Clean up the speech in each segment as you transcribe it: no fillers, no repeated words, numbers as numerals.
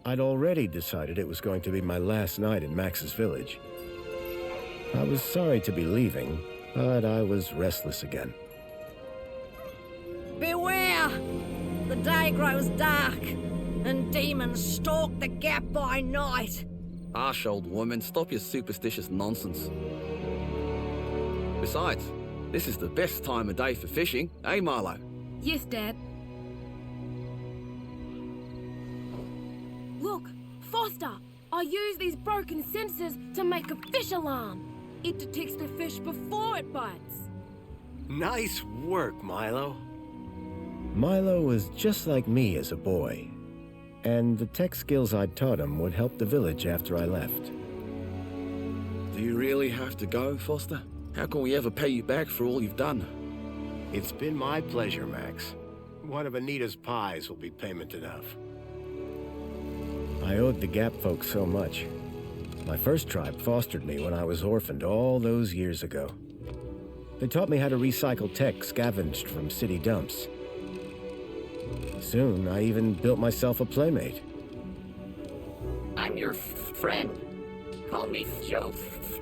I'd already decided it was going to be my last night in Max's village. I was sorry to be leaving, but I was restless again. Beware! The day grows dark, and demons stalk the gap by night. Harsh, old woman, stop your superstitious nonsense. Besides, this is the best time of day for fishing, eh, Milo? Yes, Dad. Look, Foster! I use these broken sensors to make a fish alarm. It detects the fish before it bites. Nice work, Milo. Milo was just like me as a boy, and the tech skills I'd taught him would help the village after I left. Do you really have to go, Foster? How can we ever pay you back for all you've done? It's been my pleasure, Max. One of Anita's pies will be payment enough. I owed the Gap folks so much. My first tribe fostered me when I was orphaned all those years ago. They taught me how to recycle tech scavenged from city dumps. Soon, I even built myself a playmate. I'm your friend. Call me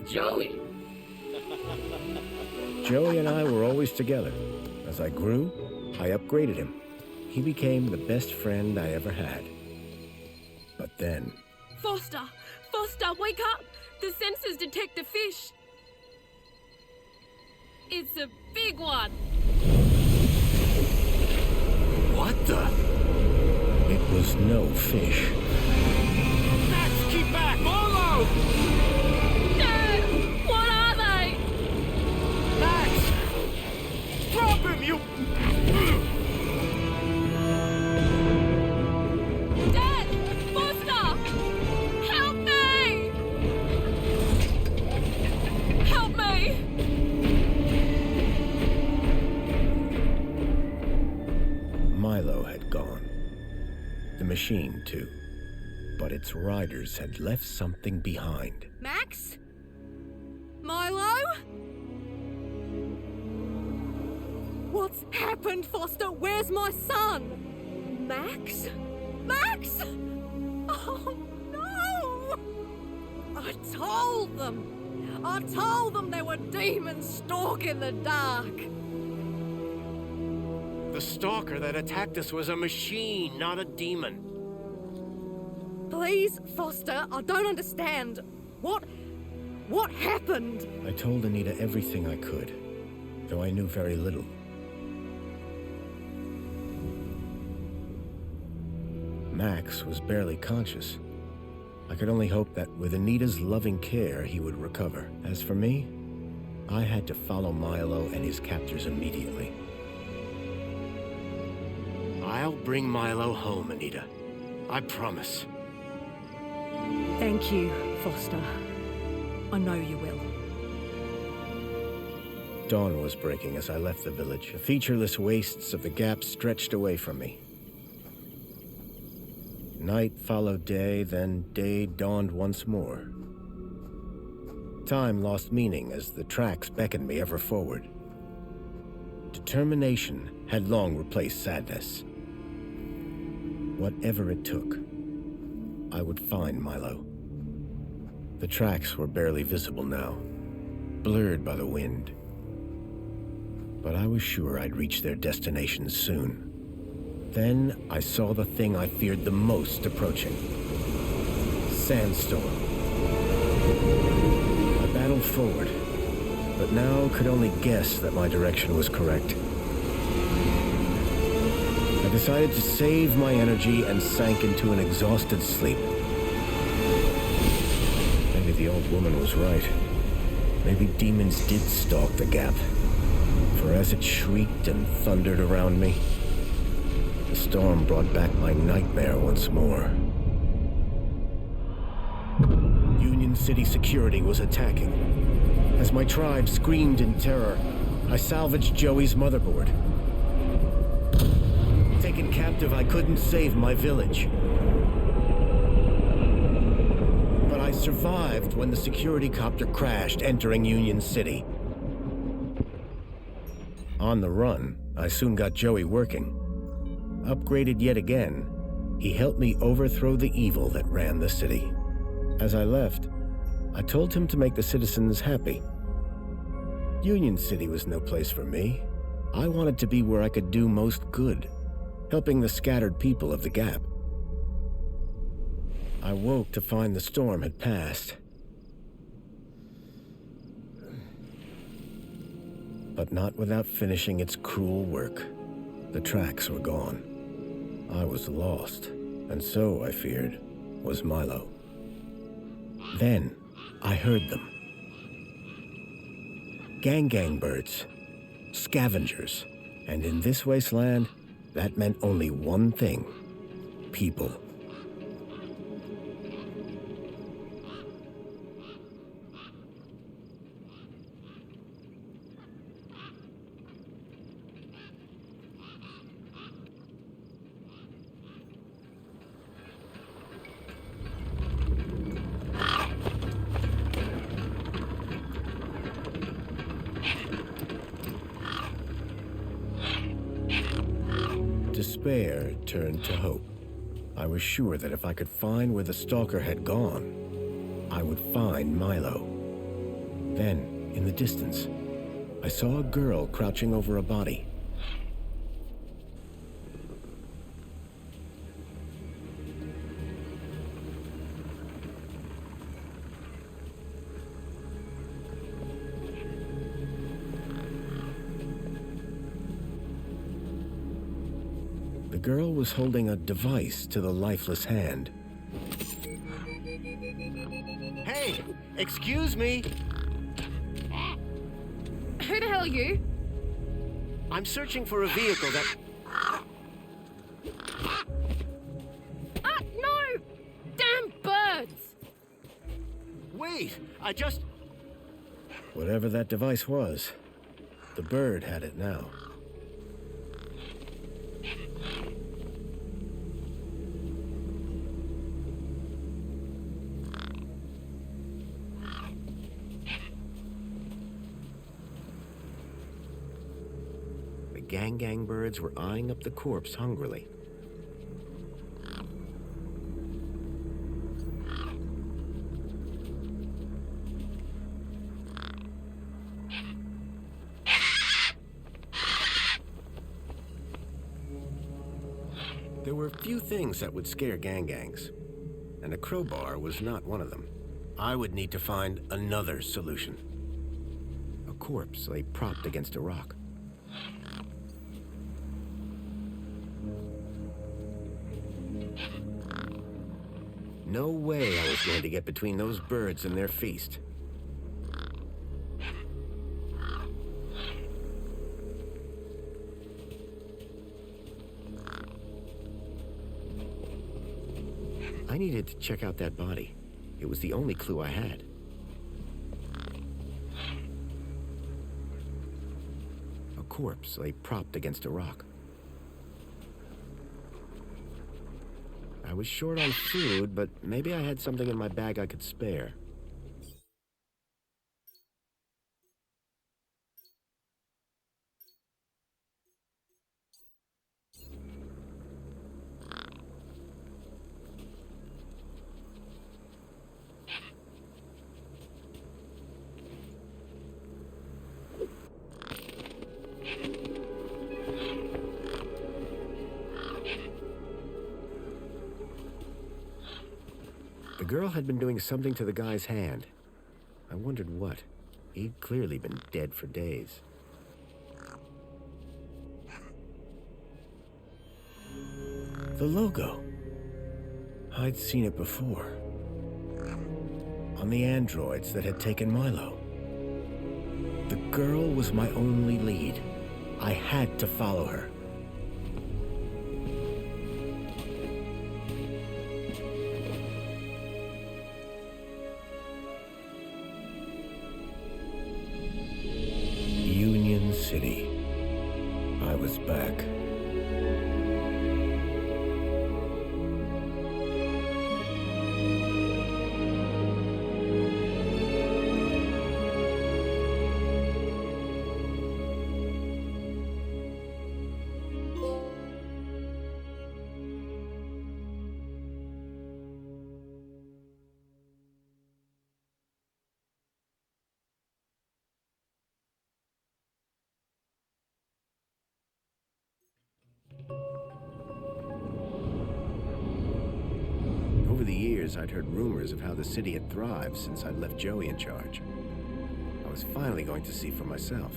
Joey. Joey and I were always together. As I grew, I upgraded him. He became the best friend I ever had. But then... Foster! Foster, wake up! The sensors detect a fish. It's a big one. What the? It was no fish. Max, keep back! Milo! Dad! What are they? Max! Drop him, you... Dad! Foster! Help me! Help me! Milo had gone. The machine, too. But its riders had left something behind. Max? Milo? What's happened, Foster? Where's my son? Max? Max? Oh, no! I told them there were demons stalking the dark. The stalker that attacked us was a machine, not a demon. Please, Foster, I don't understand. What happened? I told Anita everything I could, though I knew very little. Max was barely conscious. I could only hope that with Anita's loving care, he would recover. As for me, I had to follow Milo and his captors immediately. I'll bring Milo home, Anita. I promise. Thank you, Foster. I know you will. Dawn was breaking as I left the village. The featureless wastes of the Gap stretched away from me. Night followed day, then day dawned once more. Time lost meaning as the tracks beckoned me ever forward. Determination had long replaced sadness. Whatever it took, I would find Milo. The tracks were barely visible now, blurred by the wind. But I was sure I'd reach their destination soon. Then I saw the thing I feared the most approaching. Sandstorm. I battled forward, but now could only guess that my direction was correct. I decided to save my energy and sank into an exhausted sleep. Maybe the old woman was right. Maybe demons did stalk the Gap. For as it shrieked and thundered around me, the storm brought back my nightmare once more. Union City security was attacking. As my tribe screamed in terror, I salvaged Joey's motherboard. Taken captive, I couldn't save my village. But I survived when the security copter crashed, entering Union City. On the run, I soon got Joey working. Upgraded yet again, He helped me overthrow the evil that ran the city. As I left, I told him to make the citizens happy. Union City was no place for me. I wanted to be where I could do most good, helping the scattered people of the Gap. I woke to find the storm had passed. But not without finishing its cruel work. The tracks were gone. I was lost, and so, I feared, was Milo. Then, I heard them. Gang birds, scavengers, and in this wasteland, that meant only one thing: people. Despair turned to hope. I was sure that if I could find where the stalker had gone, I would find Milo. Then, in the distance, I saw a girl crouching over a body. The girl was holding a device to the lifeless hand. Hey, excuse me. Who the hell are you? I'm searching for a vehicle that... Ah, no! Damn birds! Wait, I just... Whatever that device was, the bird had it now. The gang birds were eyeing up the corpse hungrily. There were few things that would scare gangs, and a crowbar was not one of them. I would need to find another solution. A corpse lay propped against a rock. No way I was going to get between those birds and their feast. I needed to check out that body. It was the only clue I had. A corpse lay propped against a rock. I was short on food, but maybe I had something in my bag I could spare. The girl had been doing something to the guy's hand. I wondered what. He'd clearly been dead for days. The logo. I'd seen it before. On the androids that had taken Milo. The girl was my only lead. I had to follow her. Union City. I was back. years, I'd heard rumors of how the city had thrived since I'd left Joey in charge. I was finally going to see for myself.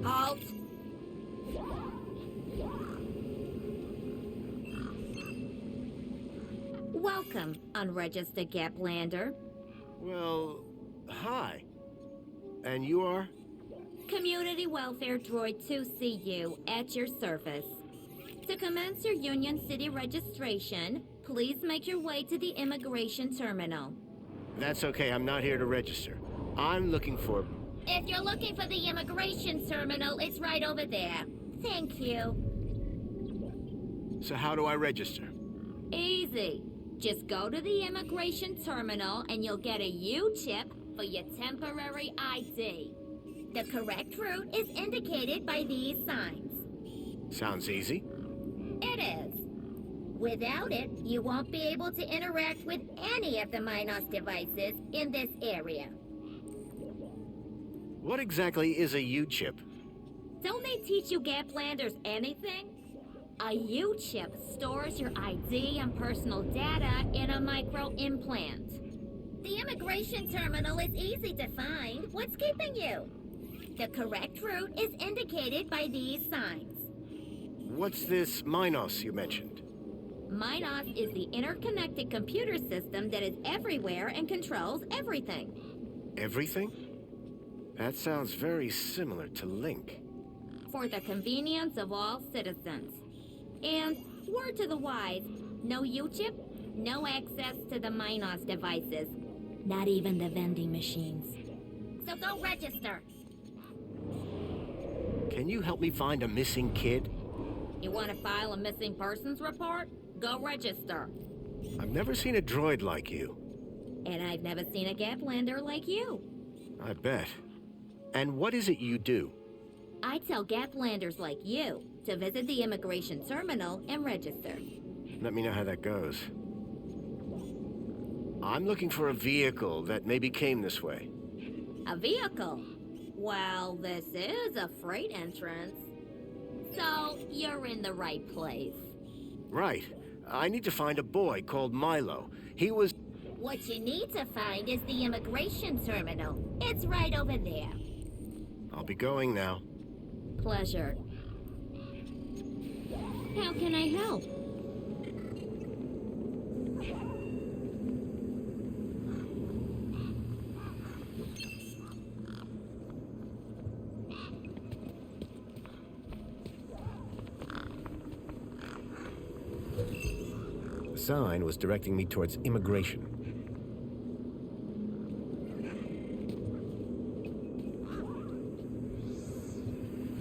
Halt! Welcome, unregistered Gaplander. Well, hi. And you are? Community Welfare Droid 2CU at your service. To commence your Union City registration, please make your way to the immigration terminal. That's okay, I'm not here to register. I'm looking for... If you're looking for the immigration terminal, it's right over there. Thank you. So how do I register? Easy. Just go to the immigration terminal and you'll get a U-chip for your temporary ID. The correct route is indicated by these signs. Sounds easy. It is. Without it, you won't be able to interact with any of the Minos devices in this area. What exactly is a U-chip? Don't they teach you Gaplanders anything? A U-chip stores your ID and personal data in a micro-implant. The immigration terminal is easy to find. What's keeping you? The correct route is indicated by these signs. What's this Minos you mentioned? Minos is the interconnected computer system that is everywhere and controls everything. Everything? That sounds very similar to Link. For the convenience of all citizens. And, word to the wise, no U-chip, no access to the Minos devices. Not even the vending machines. So go register. Can you help me find a missing kid? You want to file a missing persons report? Go register. I've never seen a droid like you. And I've never seen a Gaplander like you. I bet. And what is it you do? I tell Gaplanders like you to visit the immigration terminal and register. Let me know how that goes. I'm looking for a vehicle that maybe came this way. A vehicle? Well, this is a freight entrance. So, you're in the right place. Right. I need to find a boy called Milo. He was... What you need to find is the immigration terminal. It's right over there. I'll be going now. Pleasure. How can I help? The sign was directing me towards immigration.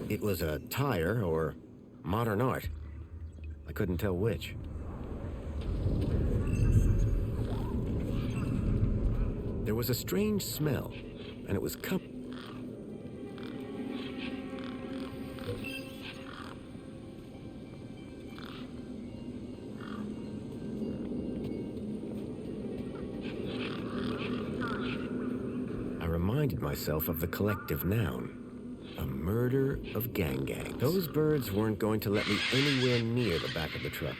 It was a tire or modern art. I couldn't tell which. There was a strange smell, and it was I reminded myself of the collective noun. A murder of gang. Those birds weren't going to let me anywhere near the back of the truck.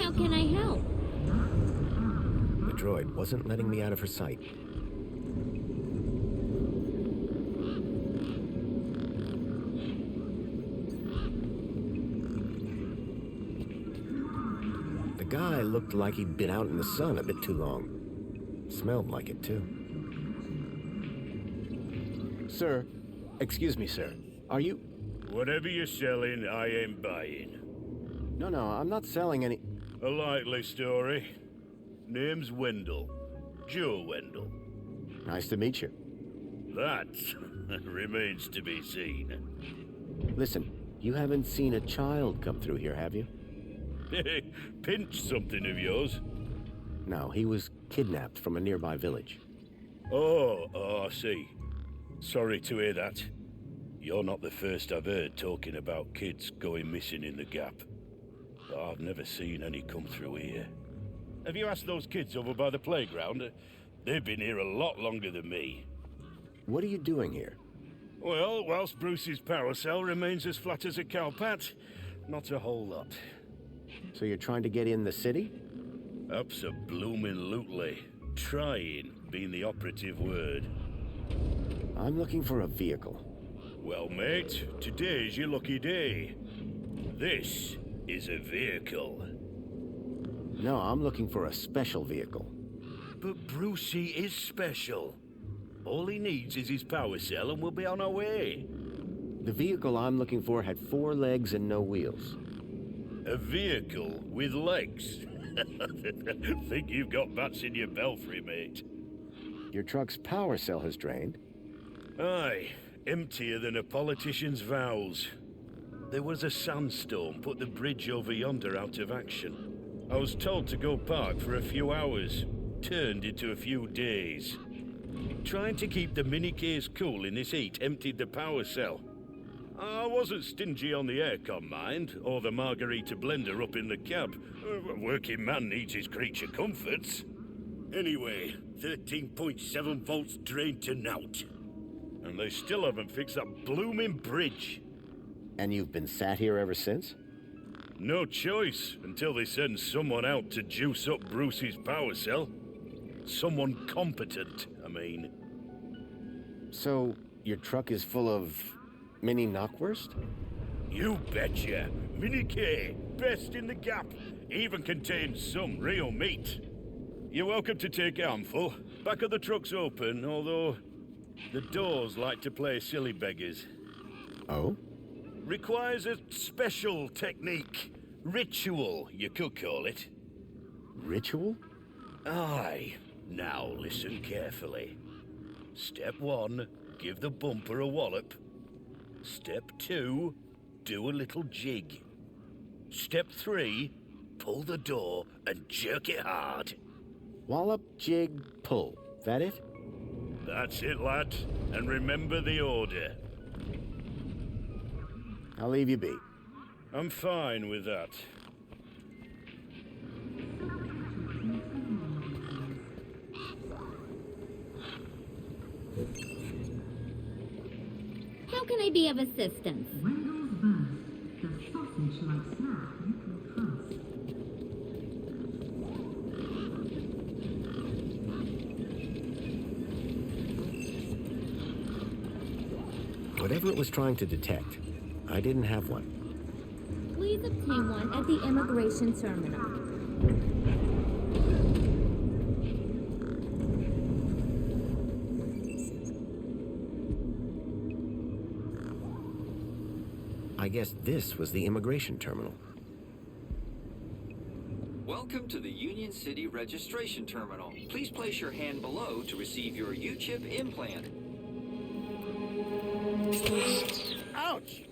How can I help? The droid wasn't letting me out of her sight. The guy looked like he'd been out in the sun a bit too long. Smelled like it, too. Sir, excuse me, sir. Are you... Whatever you're selling, I ain't buying. No, I'm not selling any... A likely story. Name's Wendell. Joe Wendell. Nice to meet you. That remains to be seen. Listen, you haven't seen a child come through here, have you? Pinch something of yours? No, he was kidnapped from a nearby village. Oh, I see. Sorry to hear that. You're not the first I've heard talking about kids going missing in the Gap. But I've never seen any come through here. Have you asked those kids over by the playground? They've been here a lot longer than me. What are you doing here? Well, whilst Bruce's power cell remains as flat as a cowpat, not a whole lot. So you're trying to get in the city? Abso-bloomin' Trying being the operative word. I'm looking for a vehicle. Well, mate, today's your lucky day. This is a vehicle. No, I'm looking for a special vehicle. But Brucey is special. All he needs is his power cell and we'll be on our way. The vehicle I'm looking for had 4 legs and no wheels. A vehicle with legs? Think you've got bats in your belfry, mate. Your truck's power cell has drained. Aye, emptier than a politician's vows. There was a sandstorm put the bridge over yonder out of action. I was told to go park for a few hours. Turned into a few days. Trying to keep the mini-case cool in this heat emptied the power cell. I wasn't stingy on the aircon, mind, or the margarita blender up in the cab. A working man needs his creature comforts. Anyway, 13.7 volts drained to naught. And they still haven't fixed that blooming bridge. And you've been sat here ever since? No choice, until they send someone out to juice up Bruce's power cell. Someone competent, I mean. So, your truck is full of mini knockwurst? You betcha. Mini K, best in the Gap. Even contains some real meat. You're welcome to take a handful. Back of the truck's open, although the doors like to play silly beggars. Oh? Requires a special technique. Ritual, you could call it. Ritual? Aye. Now listen carefully. Step 1, give the bumper a wallop. Step 2, do a little jig. Step 3, pull the door and jerk it hard. Wallop, jig, pull. That it? That's it, lad. And remember the order. I'll leave you be. I'm fine with that. How can I be of assistance? Whatever it was trying to detect, I didn't have one. Please obtain one at the immigration terminal. I guess this was the immigration terminal. Welcome to the Union City Registration Terminal. Please place your hand below to receive your U-chip implant. Ouch!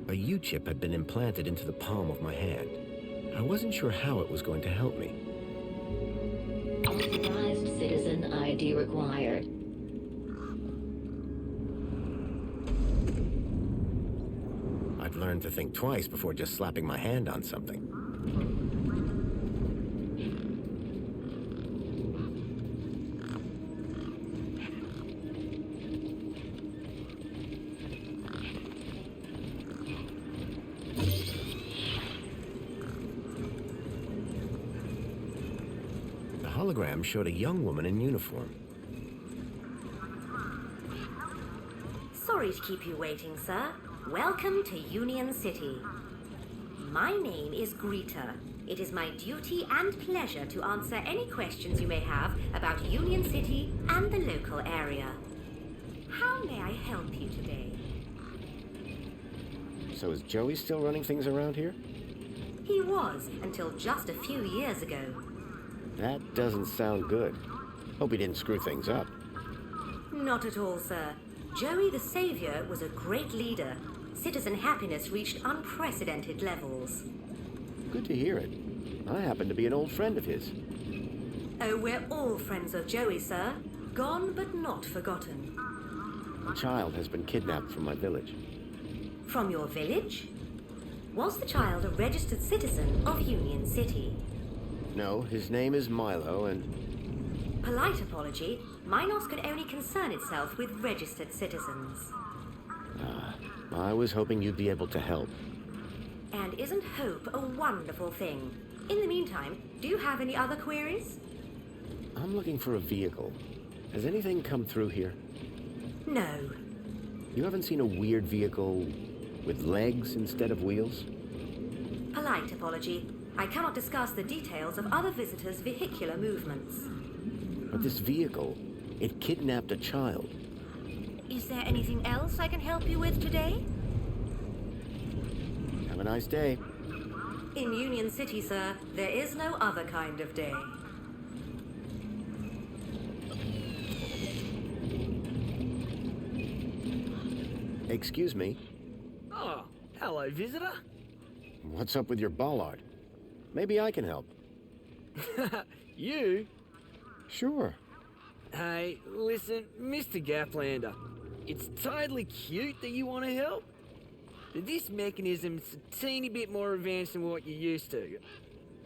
A U-chip had been implanted into the palm of my hand. I wasn't sure how it was going to help me. Authorized citizen ID required. I'd learned to think twice before just slapping my hand on something. The hologram showed a young woman in uniform. Sorry to keep you waiting, sir. Welcome to Union City. My name is Greta. It is my duty and pleasure to answer any questions you may have about Union City and the local area. How may I help you today? So is Joey still running things around here? He was, until just a few years ago. That doesn't sound good. Hope he didn't screw things up. Not at all, sir. Joey the Savior was a great leader. Citizen happiness reached unprecedented levels. Good to hear it. I happen to be an old friend of his. Oh, we're all friends of Joey, sir. Gone but not forgotten. A child has been kidnapped from my village. From your village? Was the child a registered citizen of Union City? No, his name is Milo, and... Polite apology, Minos could only concern itself with registered citizens. I was hoping you'd be able to help. And isn't hope a wonderful thing? In the meantime, do you have any other queries? I'm looking for a vehicle. Has anything come through here? No. You haven't seen a weird vehicle with legs instead of wheels? Polite apology. I cannot discuss the details of other visitors' vehicular movements. But this vehicle, it kidnapped a child. Is there anything else I can help you with today? Have a nice day. In Union City, sir, there is no other kind of day. Excuse me. Oh, hello, visitor. What's up with your bollard? Maybe I can help. You? Sure. Hey, listen, Mr. Gaplander. It's totally cute that you want to help. But this mechanism's a teeny bit more advanced than what you're used to.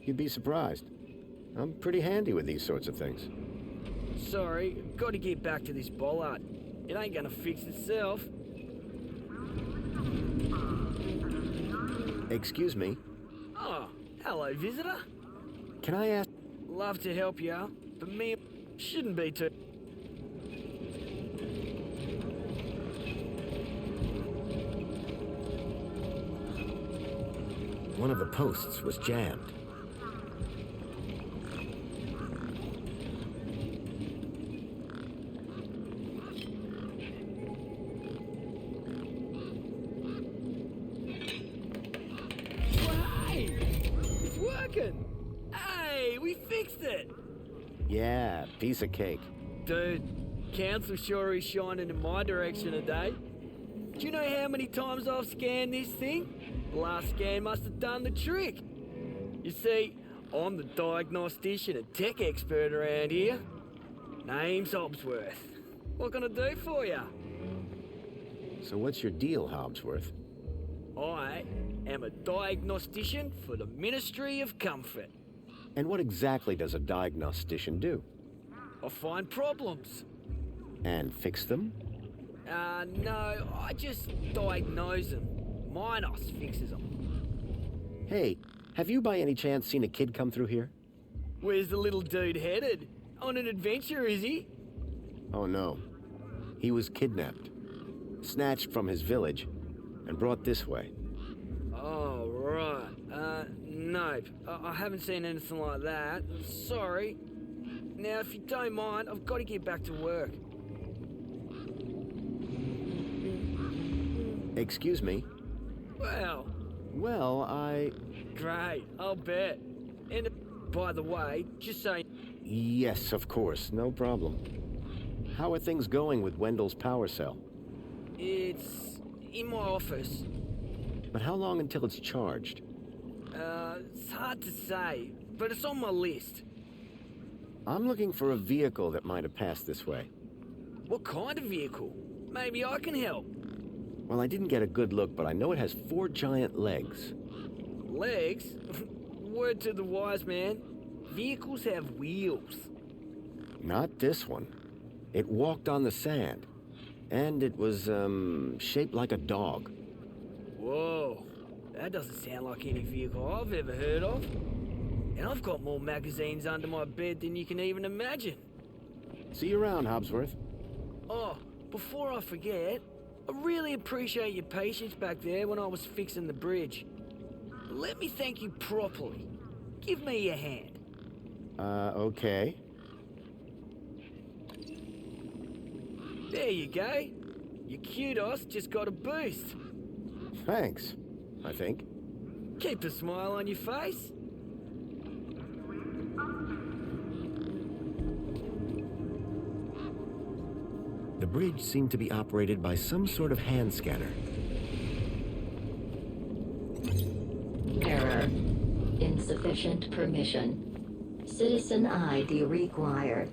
You'd be surprised. I'm pretty handy with these sorts of things. Sorry, got to get back to this bollard. It ain't gonna fix itself. Excuse me. Oh, hello, visitor. Can I ask... Love to help you out, but me shouldn't be too... One of the posts was jammed. Hey! It's working! Hey, we fixed it! Yeah, piece of cake. Dude, Council sure is shining in my direction today. Do you know how many times I've scanned this thing? The last scan must have done the trick. You see, I'm the diagnostician and tech expert around here. Name's Hobsworth. What can I do for you? So what's your deal, Hobsworth? I am a diagnostician for the Ministry of Comfort. And what exactly does a diagnostician do? I find problems. And fix them? No, I just diagnose them. Minos fixes them. Hey, have you by any chance seen a kid come through here? Where's the little dude headed? On an adventure, is he? Oh no. He was kidnapped, snatched from his village, and brought this way. Oh, right. Nope. I haven't seen anything like that. Sorry. Now, if you don't mind, I've got to get back to work. Excuse me? Well, I... Great, I'll bet. And by the way, just so... Yes, of course, no problem. How are things going with Wendell's power cell? It's in my office. But how long until it's charged? It's hard to say, but it's on my list. I'm looking for a vehicle that might have passed this way. What kind of vehicle? Maybe I can help. Well, I didn't get a good look, but I know it has 4 giant legs. Legs? Word to the wise man. Vehicles have wheels. Not this one. It walked on the sand. And it was, shaped like a dog. Whoa. That doesn't sound like any vehicle I've ever heard of. And I've got more magazines under my bed than you can even imagine. See you around, Hobsworth. Oh, before I forget, I really appreciate your patience back there when I was fixing the bridge. Let me thank you properly. Give me a hand. Okay. There you go. Your kudos just got a boost. Thanks, I think. Keep a smile on your face. The bridge seemed to be operated by some sort of hand scanner. Error. Insufficient permission. Citizen ID required.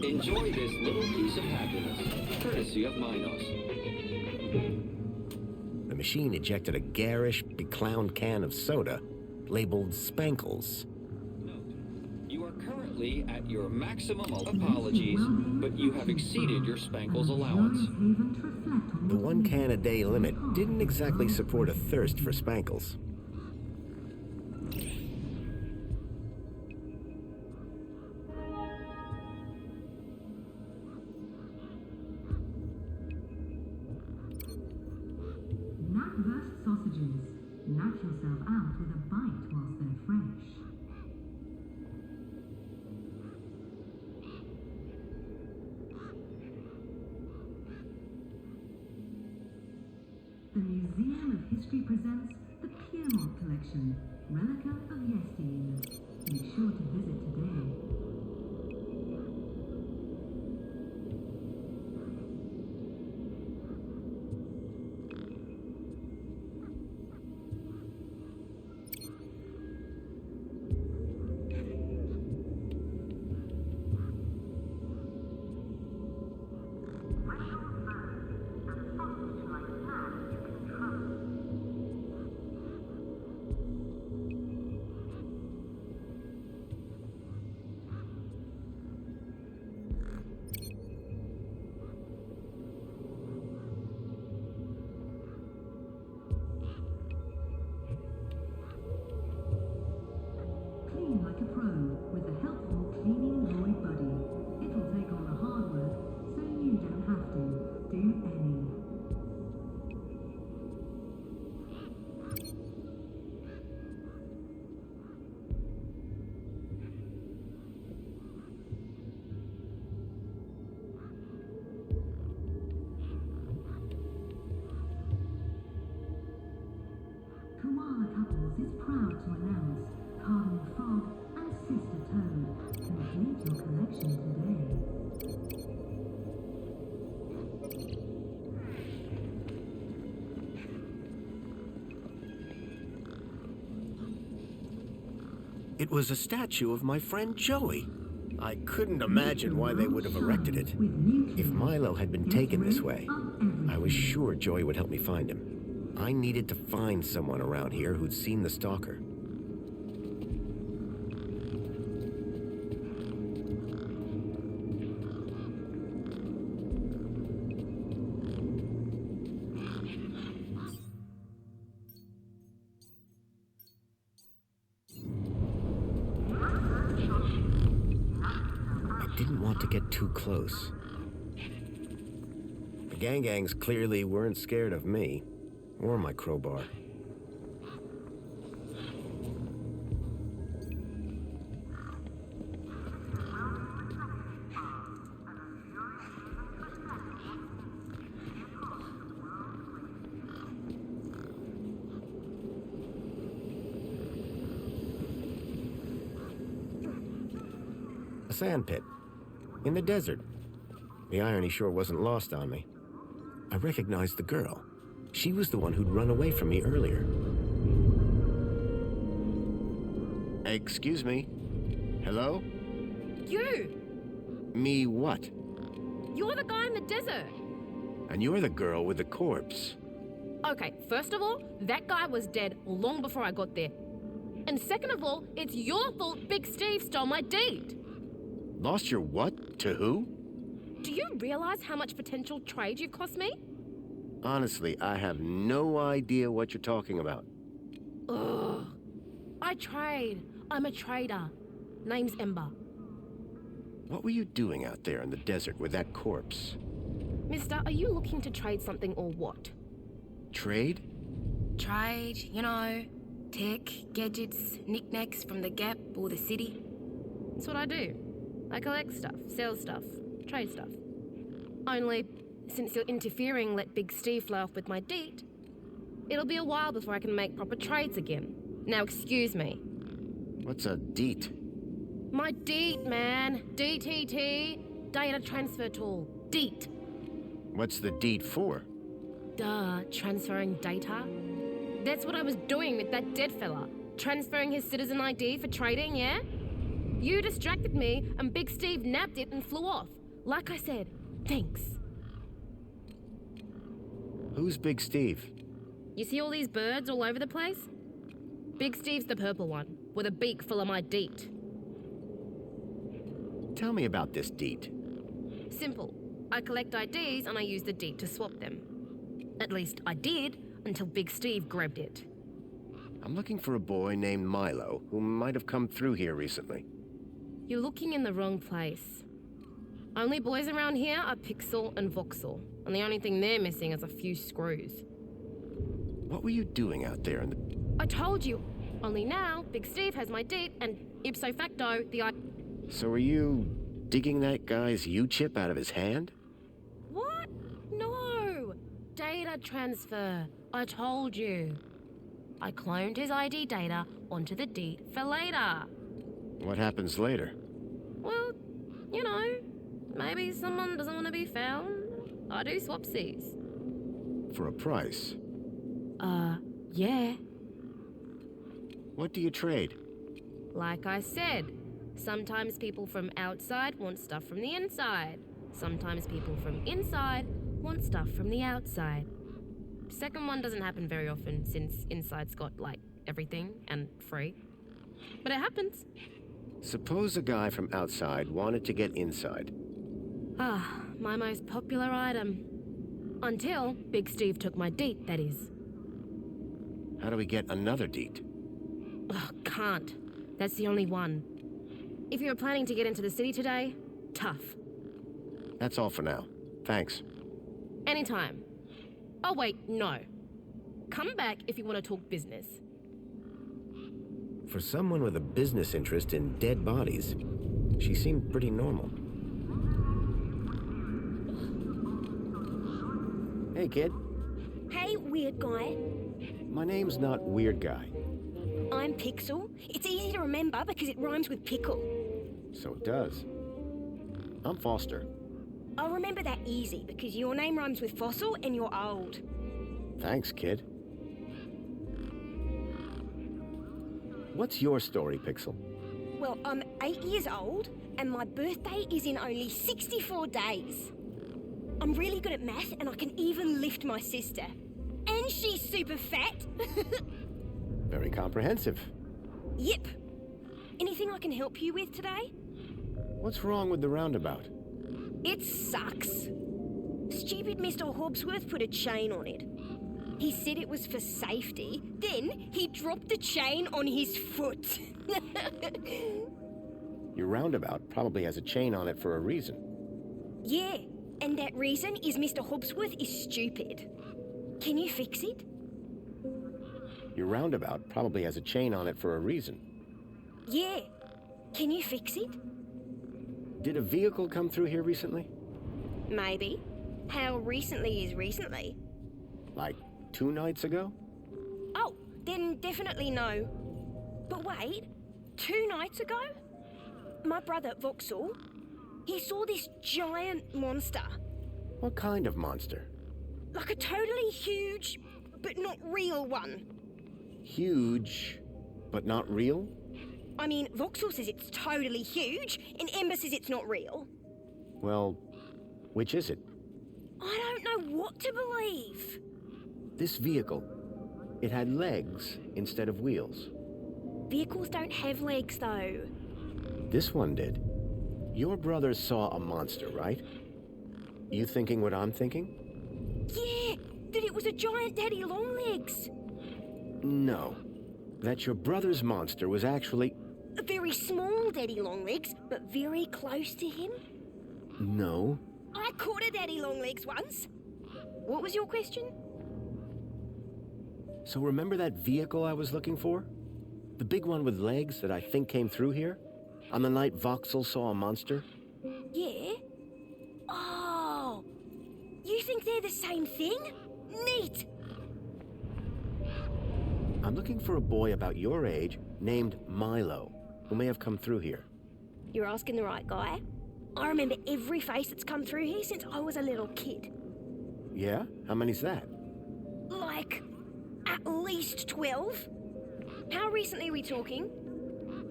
Enjoy this little piece of happiness, courtesy of Minos. The machine ejected a garish, beclowned can of soda labeled Spankles. You are currently at your maximum. Apologies, but you have exceeded your Spankles allowance. The 1 can a day limit didn't exactly support a thirst for Spankles. Roast sausages. Knock yourself out with a bite whilst they're fresh. The Museum of History presents the Piermont Collection, Relica of Yesteryear. Make sure to visit today. Clean like a pro with the helpful cleaning droid buddy. It'll take on the hard work so you don't have to do any. Koala Couples is proud to announce Cardinal Frog and Sister Toad. Complete your collection today. It was a statue of my friend Joey. I couldn't imagine why they would have erected it. If Milo had been taken this way, I was sure Joey would help me find him. I needed to find someone around here who'd seen the stalker. I didn't want to get too close. The gangs clearly weren't scared of me or my crowbar. A sand pit. In the desert. The irony sure wasn't lost on me. I recognized the girl. She was the one who'd run away from me earlier. Excuse me? Hello? You! Me what? You're the guy in the desert! And you're the girl with the corpse. Okay, first of all, that guy was dead long before I got there. And second of all, it's your fault Big Steve stole my deed! Lost your what? To who? Do you realize how much potential trade you've cost me? Honestly, I have no idea what you're talking about. Ugh. I trade. I'm a trader. Name's Ember. What were you doing out there in the desert with that corpse? Mister, are you looking to trade something or what? Trade? Trade, you know, tech, gadgets, knickknacks from the Gap or the city. That's what I do. I collect stuff, sell stuff, trade stuff. Only, since you're interfering, let Big Steve fly off with my deed, It'll be a while before I can make proper trades again. Now excuse me. What's a deet? My DEET, man. DTT. Data transfer tool. DEET. What's the deet for? Duh, transferring data. That's what I was doing with that dead fella. Transferring his citizen ID for trading, yeah? You distracted me and Big Steve nabbed it and flew off. Like I said, thanks. Who's Big Steve? You see all these birds all over the place? Big Steve's the purple one, with a beak full of my DEET. Tell me about this deet. Simple. I collect IDs and I use the DEET to swap them. At least I did, until Big Steve grabbed it. I'm looking for a boy named Milo, who might have come through here recently. You're looking in the wrong place. Only boys around here are Pixel and Voxel, and the only thing they're missing is a few screws. What were you doing out there in the... I told you! Only now, Big Steve has my DEET, and ipso facto, So are you digging that guy's U-chip out of his hand? What? No! Data transfer. I told you. I cloned his ID data onto the DEET for later. What happens later? Well, you know, maybe someone doesn't want to be found. I do swapsies. For a price? Yeah. What do you trade? Like I said, sometimes people from outside want stuff from the inside. Sometimes people from inside want stuff from the outside. Second one doesn't happen very often since inside's got, like, everything and free. But it happens. Suppose a guy from outside wanted to get inside. Ah, my most popular item. Until Big Steve took my DEET, that is. How do we get another deet? Ugh, can't. That's the only one. If you were planning to get into the city today, tough. That's all for now. Thanks. Anytime. Oh wait, no. Come back if you want to talk business. For someone with a business interest in dead bodies, she seemed pretty normal. Hey, kid. Hey, weird guy. My name's not Weird Guy. I'm Pixel. It's easy to remember because it rhymes with pickle. So it does. I'm Foster. I'll remember that easy because your name rhymes with fossil and you're old. Thanks, kid. What's your story, Pixel? Well, I'm 8 years old and my birthday is in only 64 days. I'm really good at math and I can even lift my sister. And she's super fat. Very comprehensive. Yep. Anything I can help you with today? What's wrong with the roundabout? It sucks. Stupid Mr. Hobbsworth put a chain on it. He said it was for safety, then he dropped the chain on his foot. Your roundabout probably has a chain on it for a reason. Yeah, and that reason is Mr. Hobbsworth is stupid. Can you fix it? Your roundabout probably has a chain on it for a reason. Yeah. Can you fix it? Did a vehicle come through here recently? Maybe. How recently is recently? Like 2 nights ago? Oh, then definitely no. But wait, 2 nights ago? My brother, Voxel, he saw this giant monster. What kind of monster? Like a totally huge, but not real one. Huge, but not real? I mean, Voxel says it's totally huge, and Ember says it's not real. Well, which is it? I don't know what to believe. This vehicle, it had legs instead of wheels. Vehicles don't have legs, though. This one did. Your brother saw a monster, right? You thinking what I'm thinking? Yeah, that it was a giant daddy longlegs. No. That your brother's monster was actually... A very small daddy longlegs, but very close to him. No. I caught a daddy longlegs once. What was your question? So remember that vehicle I was looking for? The big one with legs that I think came through here? On the night Voxel saw a monster? Yeah. Oh, you think they're the same thing? Neat. I'm looking for a boy about your age named Milo, who may have come through here. You're asking the right guy. I remember every face that's come through here since I was a little kid. Yeah? How many's that? Like, at least 12. How recently are we talking?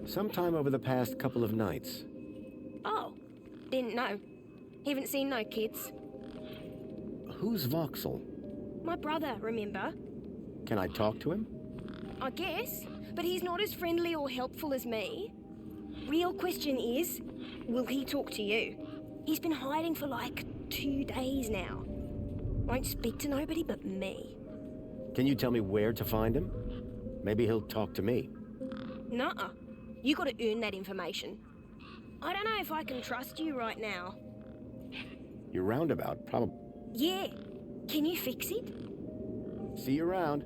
Sometime over the past couple of nights. Oh, didn't know. Haven't seen no kids. Who's Voxel? My brother, remember? Can I talk to him? I guess, but he's not as friendly or helpful as me. Real question is, will he talk to you? He's been hiding for like 2 days now. Won't speak to nobody but me. Can you tell me where to find him? Maybe he'll talk to me. Nuh-uh. You gotta earn that information. I don't know if I can trust you right now. Your roundabout, probably. Yeah. Can you fix it? See you around.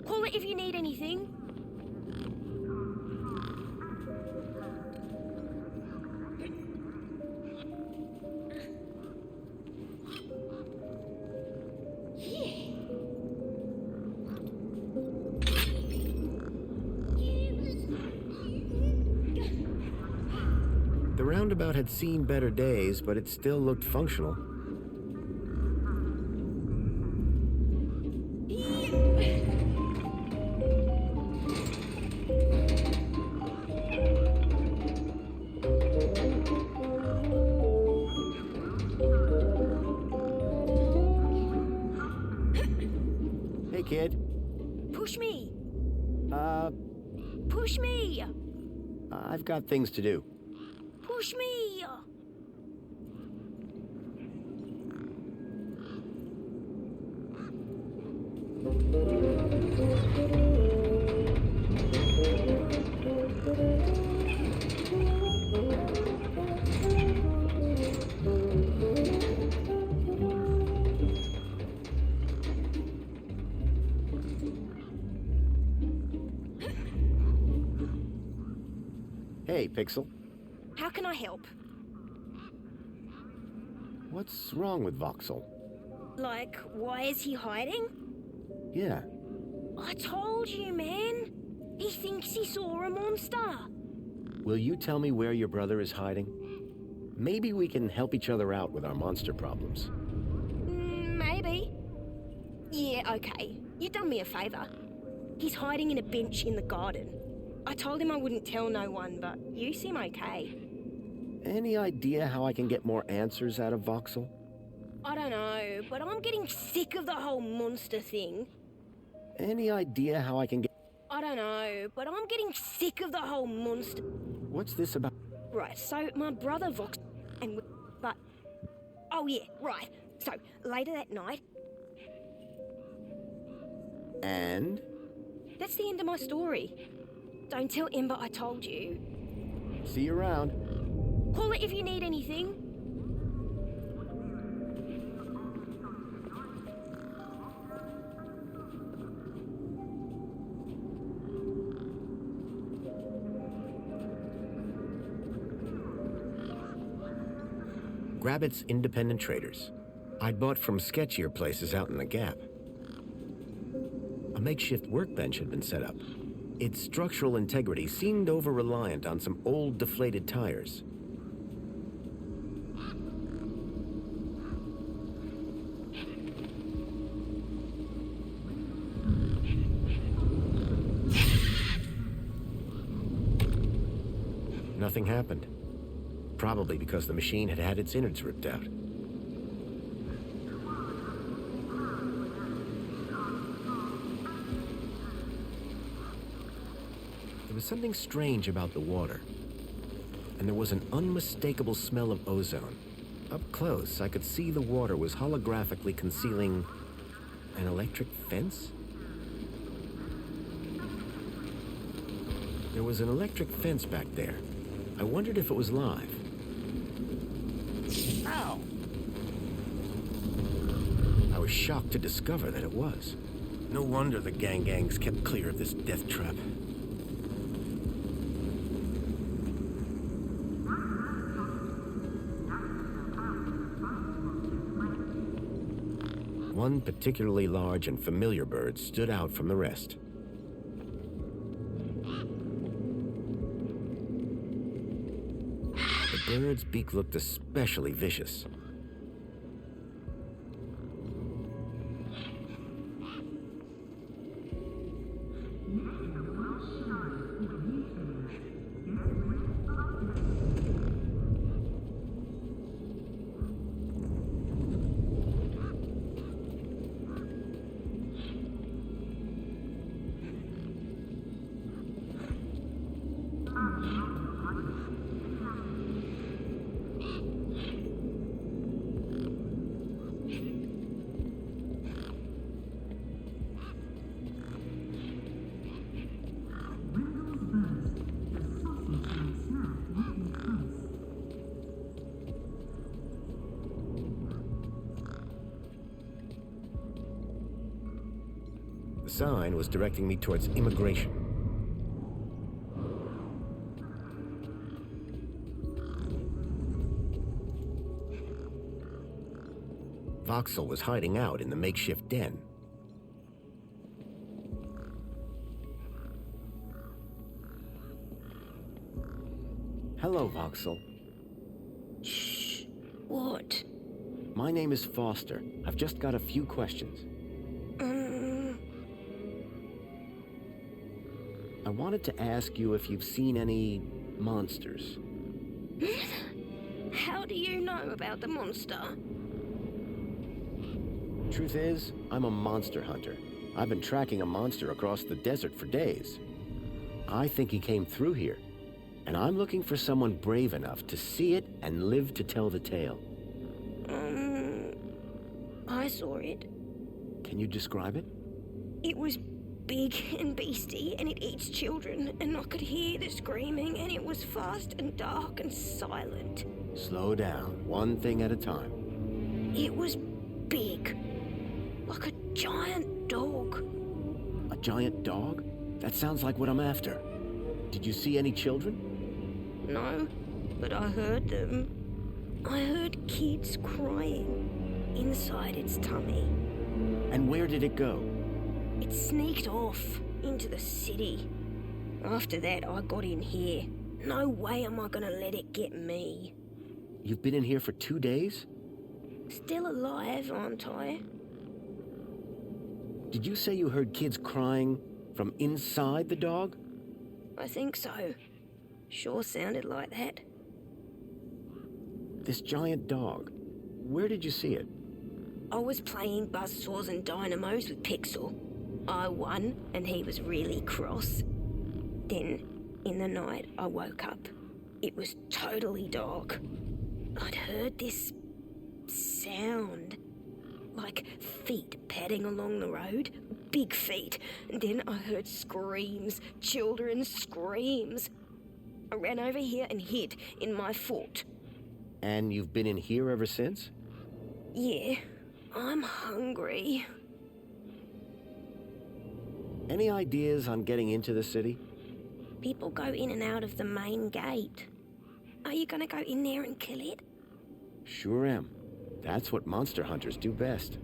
Call it if you need anything. The roundabout had seen better days, but it still looked functional. Hey, kid. Push me. Push me. I've got things to do. Push me. Hey, Pixel. How can I help? What's wrong with Voxel? Like, why is he hiding? Yeah. I told you, man. He thinks he saw a monster. Will you tell me where your brother is hiding? Maybe we can help each other out with our monster problems. Maybe. Yeah, okay. You've done me a favor. He's hiding in a bench in the garden. I told him I wouldn't tell no one, but you seem okay. Any idea how I can get more answers out of Voxel? I don't know, but I'm getting sick of the whole monster thing. Any idea how I can get... I don't know, but I'm getting sick of the whole monster... What's this about? Right, so my brother Vox... But... Oh yeah, right. So, later that night... And? That's the end of my story. Don't tell Ember I told you. See you around. Call it if you need anything. Grabbit's independent traders. I'd bought from sketchier places out in the Gap. A makeshift workbench had been set up. Its structural integrity seemed over-reliant on some old deflated tires. Nothing happened. Probably because the machine had had its innards ripped out. There was something strange about the water, and there was an unmistakable smell of ozone. Up close, I could see the water was holographically concealing an electric fence? There was an electric fence back there. I wondered if it was live. Ow! I was shocked to discover that it was. No wonder the gangs kept clear of this death trap. One particularly large and familiar bird stood out from the rest. bird's beak looked especially vicious. The sign was directing me towards immigration. Voxel was hiding out in the makeshift den. Hello, Voxel. Shh. What? My name is Foster. I've just got a few questions. I wanted to ask you if you've seen any monsters. How do you know about the monster? Truth is, I'm a monster hunter. I've been tracking a monster across the desert for days. I think he came through here, and I'm looking for someone brave enough to see it and live to tell the tale. I saw it. Can you describe it? It was big and beastie, and it eats children, and I could hear the screaming, and it was fast and dark and silent. Slow down, one thing at a time. It was big, like a giant dog. A giant dog? That sounds like what I'm after. Did you see any children? No, but I heard them. I heard kids crying inside its tummy. And where did it go? It sneaked off into the city. After that, I got in here. No way am I gonna let it get me. You've been in here for 2 days? Still alive, aren't I? Did you say you heard kids crying from inside the dog? I think so. Sure sounded like that. This giant dog, where did you see it? I was playing buzzsaws and dynamos with Pixel. I won, and he was really cross. Then, in the night, I woke up. It was totally dark. I'd heard this sound, like feet padding along the road, big feet. And then I heard screams, children's screams. I ran over here and hid in my fort. And you've been in here ever since? Yeah, I'm hungry. Any ideas on getting into the city? People go in and out of the main gate. Are you gonna go in there and kill it? Sure am. That's what monster hunters do best.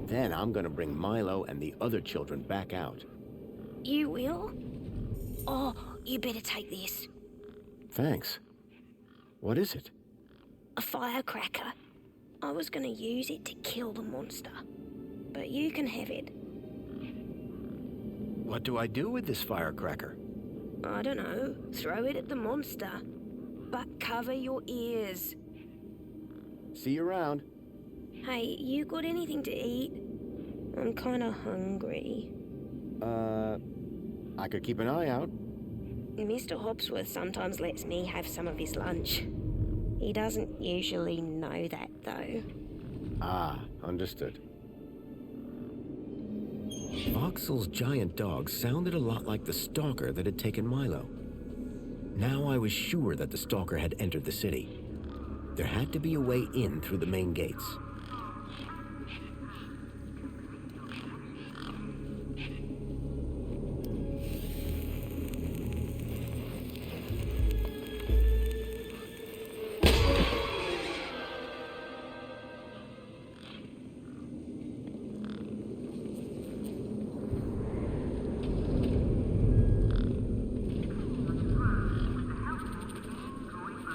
Then I'm gonna bring Milo and the other children back out. You will? Oh, you better take this. Thanks. What is it? A firecracker. I was gonna use it to kill the monster, but you can have it. What do I do with this firecracker? I don't know. Throw it at the monster. But cover your ears. See you around. Hey, you got anything to eat? I'm kinda hungry. I could keep an eye out. Mr. Hopsworth sometimes lets me have some of his lunch. He doesn't usually know that, though. Ah, understood. Voxel's giant dog sounded a lot like the stalker that had taken Milo. Now I was sure that the stalker had entered the city. There had to be a way in through the main gates.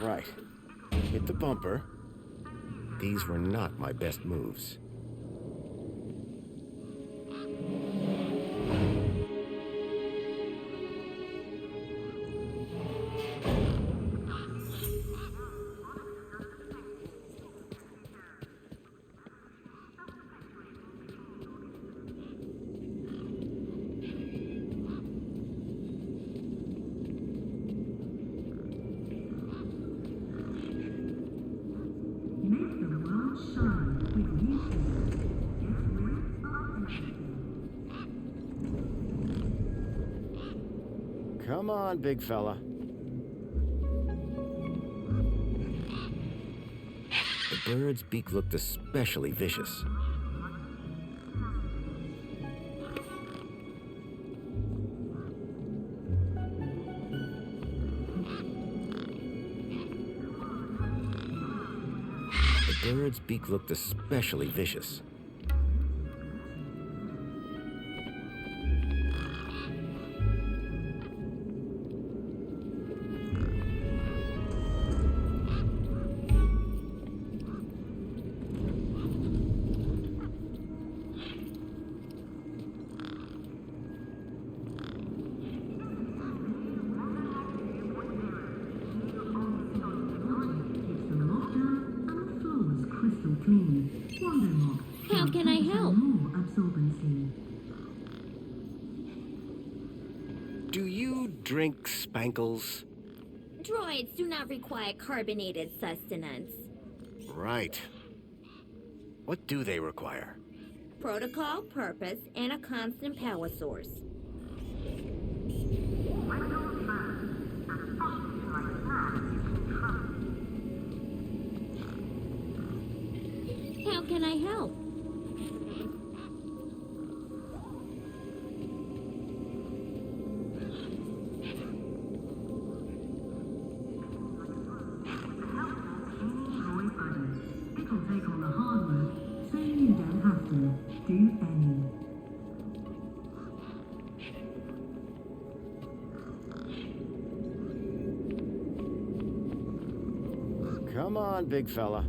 Right. to bumper. These were not my best moves. Come on, big fella. The bird's beak looked especially vicious. The bird's beak looked especially vicious. How can I help? Do you drink spankles? Droids do not require carbonated sustenance. Right. What do they require? Protocol, purpose, and a constant power source. How can I help? It'll take all the hard work, so you don't have to do any. Come on, big fella.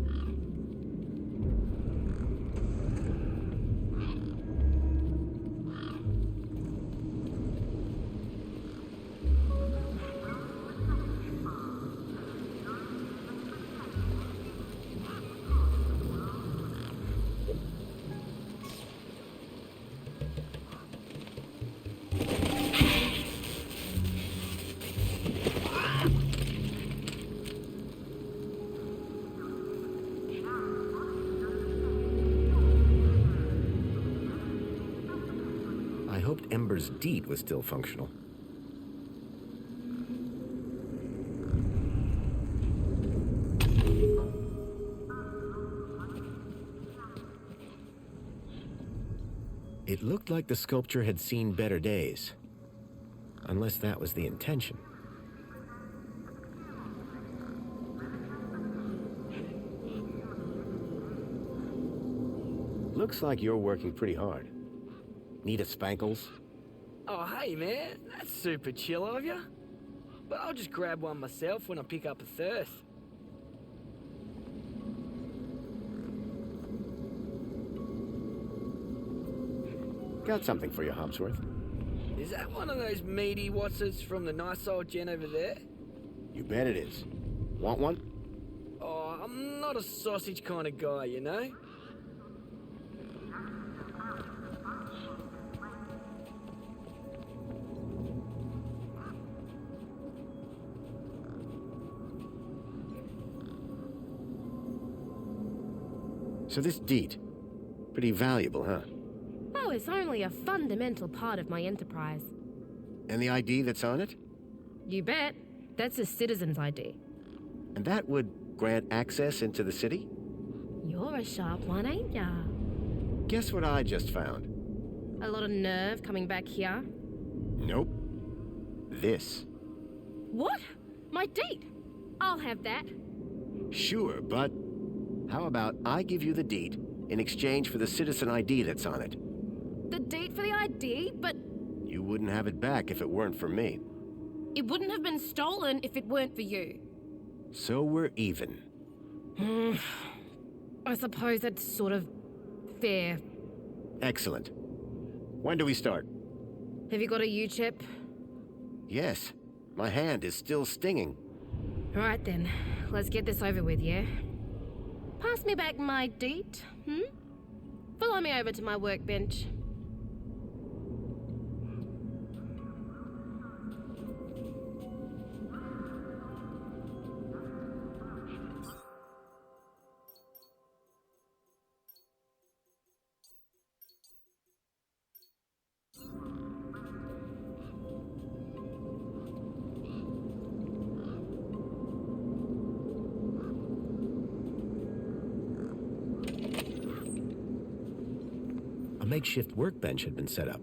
I hoped Ember's deed was still functional. It looked like the sculpture had seen better days. Unless that was the intention. Looks like you're working pretty hard. Need a spankles? Oh, hey, man. That's super chill of you. But I'll just grab one myself when I pick up a thirst. Got something for you, Hobsworth. Is that one of those meaty Watsons from the nice old gen over there? You bet it is. Want one? Oh, I'm not a sausage kind of guy, you know? So this deed, pretty valuable, huh? Oh, it's only a fundamental part of my enterprise. And the ID that's on it? You bet. That's a citizen's ID. And that would grant access into the city? You're a sharp one, ain't ya? Guess what I just found? A lot of nerve coming back here. Nope. This. What? My deed? I'll have that. Sure, but how about I give you the deed in exchange for the citizen ID that's on it? The deed for the ID, but You wouldn't have it back if it weren't for me. it wouldn't have been stolen if it weren't for you. So we're even. I suppose that's sort of fair. Excellent. When do we start? Have you got a U-chip? Yes. My hand is still stinging. Right then, let's get this over with, yeah? Pass me back my deet, Follow me over to my workbench. A makeshift workbench had been set up.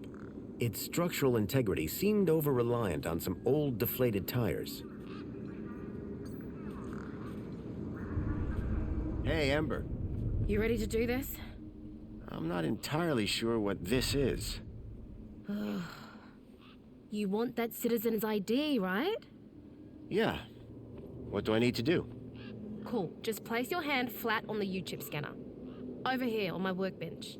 Its structural integrity seemed over-reliant on some old deflated tires. Hey, Ember. You ready to do this? I'm not entirely sure what this is. You want that citizen's ID, right? Yeah. What do I need to do? Cool. Just place your hand flat on the U-chip scanner. Over here on my workbench.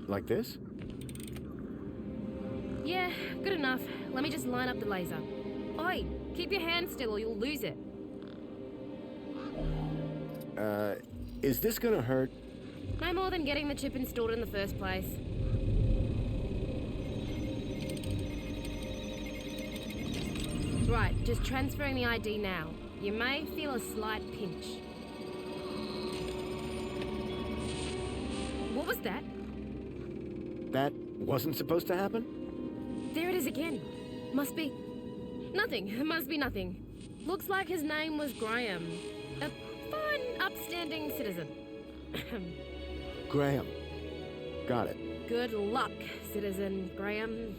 Like this? Yeah, good enough. Let me just line up the laser. Oi, keep your hand still or you'll lose it. Is this gonna hurt? No more than getting the chip installed in the first place. Right, just transferring the ID now. You may feel a slight pinch. What was that? That wasn't supposed to happen? There it is again. Must be... nothing. Must be nothing. Looks like his name was Graham. A fine, upstanding citizen. Graham. Got it. Good luck, Citizen Graham.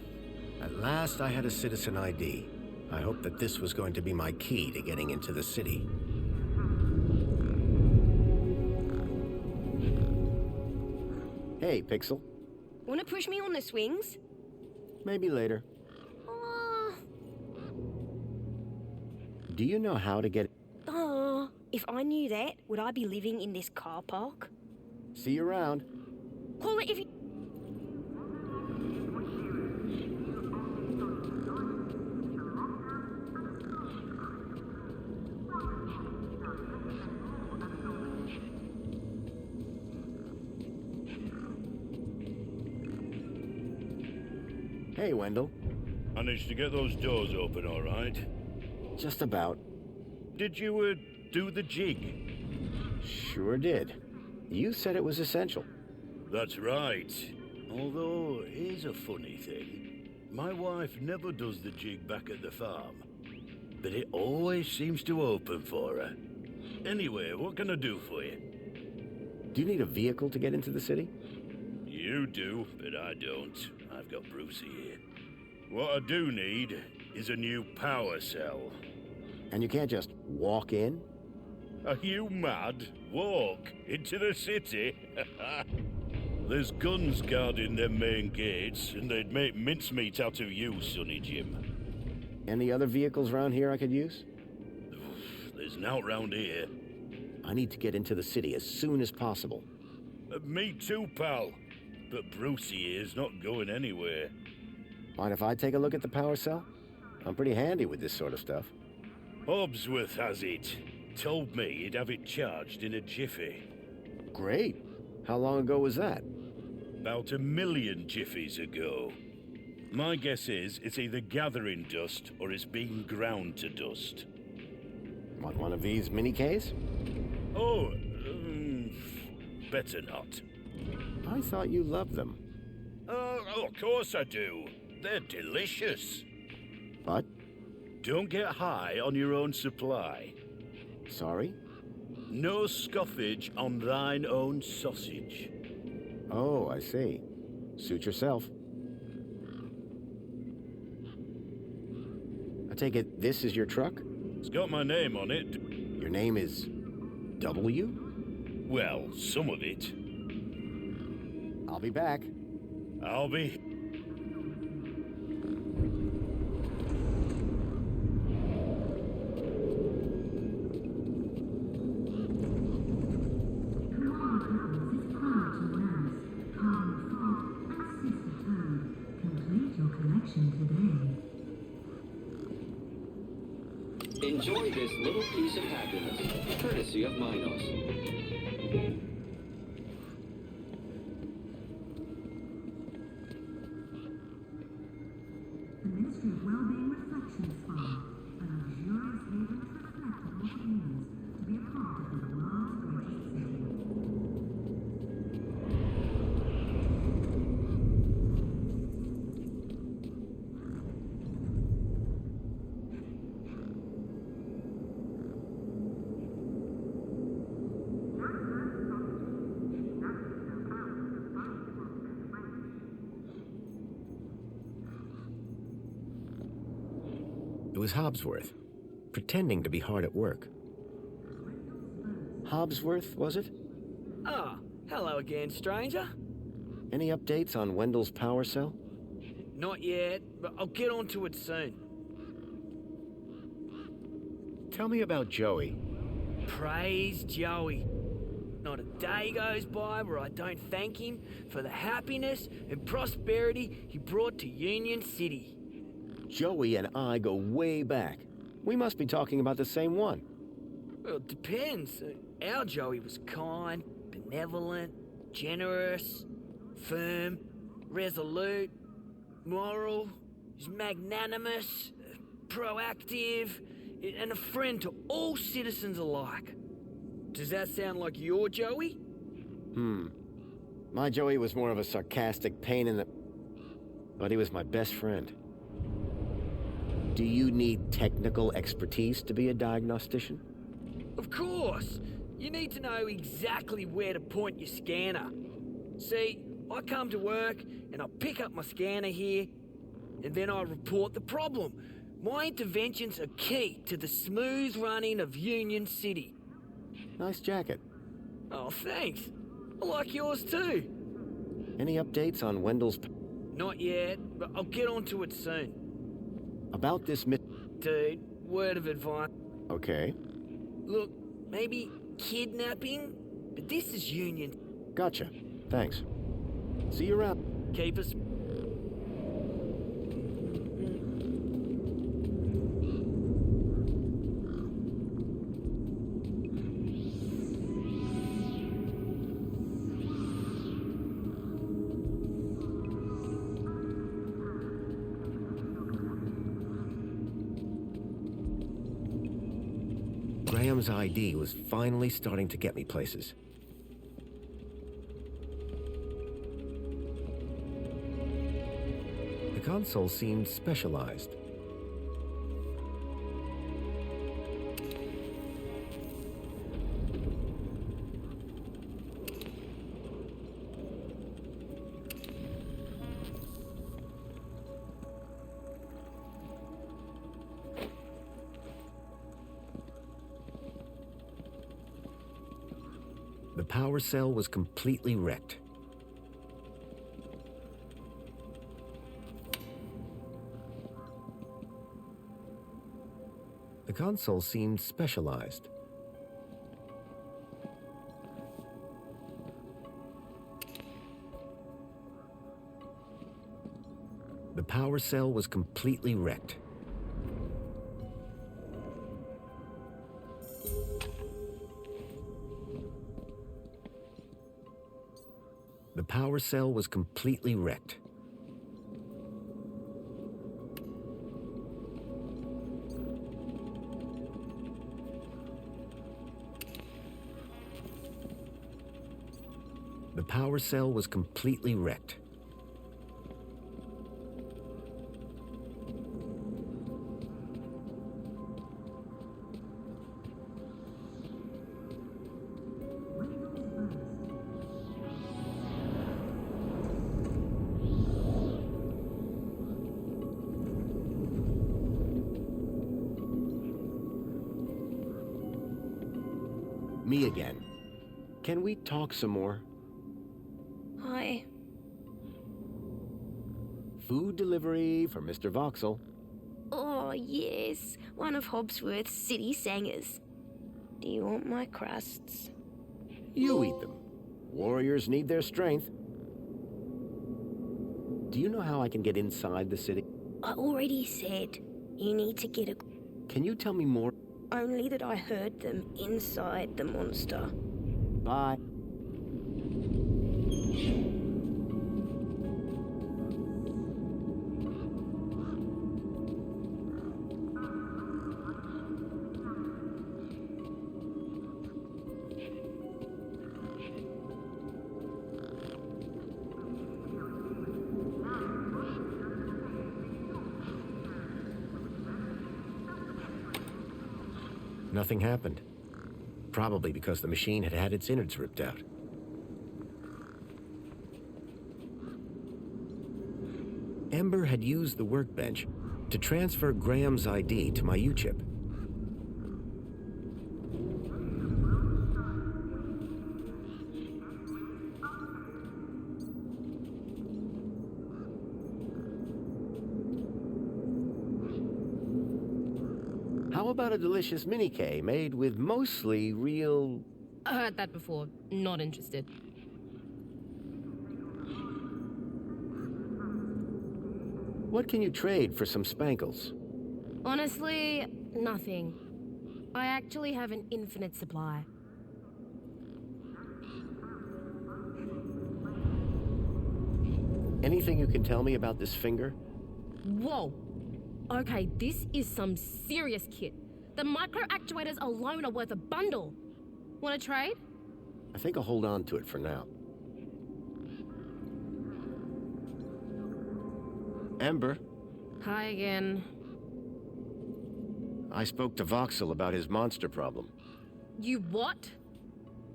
At last I had a citizen ID. I hoped that this was going to be my key to getting into the city. Hey, Pixel. Wanna push me on the swings? Maybe later. Do you know how to get... If I knew that, would I be living in this car park? See you around. Call it if you... Hey, Wendell. Managed to get those doors open all right? Just about. Did you, do the jig? Sure did. You said it was essential. That's right. Although, here's a funny thing. My wife never does the jig back at the farm. But it always seems to open for her. Anyway, what can I do for you? Do you need a vehicle to get into the city? You do, but I don't. I've got Brucey here. What I do need is a new power cell. And you can't just walk in? Are you mad? Walk into the city? There's guns guarding them main gates, and they'd make mincemeat out of you, Sonny Jim. Any other vehicles around here I could use? There's nowt round here. I need to get into the city as soon as possible. Me too, pal. But Brucey here's not going anywhere. Mind if I take a look at the power cell? I'm pretty handy with this sort of stuff. Hobbsworth has it. Told me he'd have it charged in a jiffy. Great. How long ago was that? About 1 million jiffies ago. My guess is it's either gathering dust or it's being ground to dust. Want one of these mini Ks? Oh, better not. I thought you loved them. Oh, of course I do. They're delicious. But? Don't get high on your own supply. Sorry? No scoffage on thine own sausage. Oh, I see. Suit yourself. I take it this is your truck? It's got my name on it. Your name is... W? Well, some of it. I'll be back. I'll be... Enjoy this little piece of happiness, courtesy of Minos. The Ministry of Wellbeing Reflection Spa, a luxurious haven of reflectable feelings to be a part of the world's greatest city. It was Hobbsworth, pretending to be hard at work. Hobbsworth, was it? Ah, hello again, stranger. Any updates on Wendell's power cell? Not yet, but I'll get onto it soon. Tell me about Joey. Praise Joey. Not a day goes by where I don't thank him for the happiness and prosperity he brought to Union City. Joey and I go way back. We must be talking about the same one. Well, it depends. Our Joey was kind, benevolent, generous, firm, resolute, moral, he's magnanimous, proactive, and a friend to all citizens alike. Does that sound like your Joey? My Joey was more of a sarcastic pain in the... But he was my best friend. Do you need technical expertise to be a diagnostician? Of course! You need to know exactly where to point your scanner. See, I come to work and I pick up my scanner here, and then I report the problem. My interventions are key to the smooth running of Union City. Nice jacket. Oh, thanks. I like yours too. Any updates on Wendell's... Not yet, but I'll get onto it soon. About this Dude, word of advice. Okay. Look, maybe kidnapping, but this is Union. Gotcha. Thanks. See you around. Keep us... Graham's ID was finally starting to get me places. The console seemed specialized. The power cell was completely wrecked. The console seemed specialized. The power cell was completely wrecked. The power cell was completely wrecked. The power cell was completely wrecked. Me again. Can we talk some more? Hi. Food delivery for Mr. Voxel. Oh, yes. One of Hobbsworth's city singers. Do you want my crusts? You eat them. Warriors need their strength. Do you know how I can get inside the city? I already said you need to get a... Can you tell me more? only that I heard them inside the monster. Bye. Nothing happened. Probably because the machine had had its innards ripped out. Ember had used the workbench to transfer Graham's ID to my U-chip. How about a delicious mini-K made with mostly real... I heard that before. Not interested. What can you trade for some spankles? Honestly, nothing. I actually have an infinite supply. Anything you can tell me about this finger? Whoa! Okay, this is some serious kit. The micro actuators alone are worth a bundle. Want to trade? I think I'll hold on to it for now. Ember? Hi again. I spoke to Voxel about his monster problem. You what?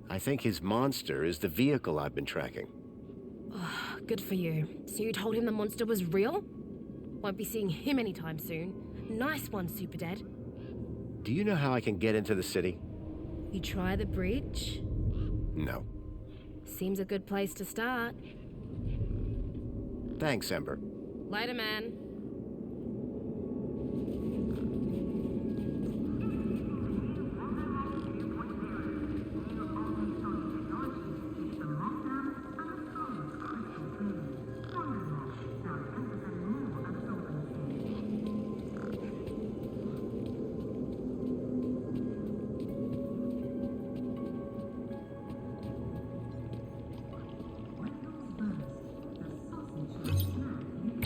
I think his monster is the vehicle I've been tracking. Oh, good for you. So you told him the monster was real? Won't be seeing him anytime soon. Nice one, Super Dad. Do you know how I can get into the city? You try the bridge? No. Seems a good place to start. Thanks, Ember. Later, man.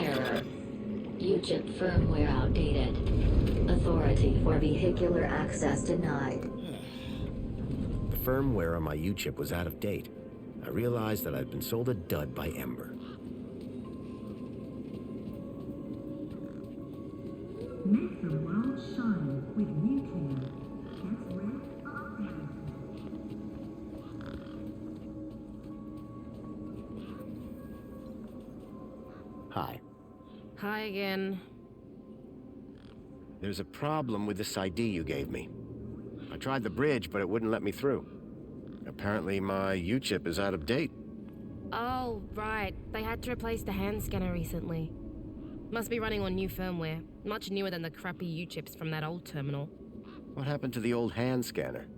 Error. U-chip firmware outdated. Authority for vehicular access denied. The firmware on my U-chip was out of date. I realized that I'd been sold a dud by Ember. Make the world shine with nuclear. Get ready for upgrade. Hi. Hi again. There's a problem with this ID you gave me. I tried the bridge, but it wouldn't let me through. Apparently my U-chip is out of date. Oh, right. They had to replace the hand scanner recently. Must be running on new firmware. Much newer than the crappy U-chips from that old terminal. What happened to the old hand scanner?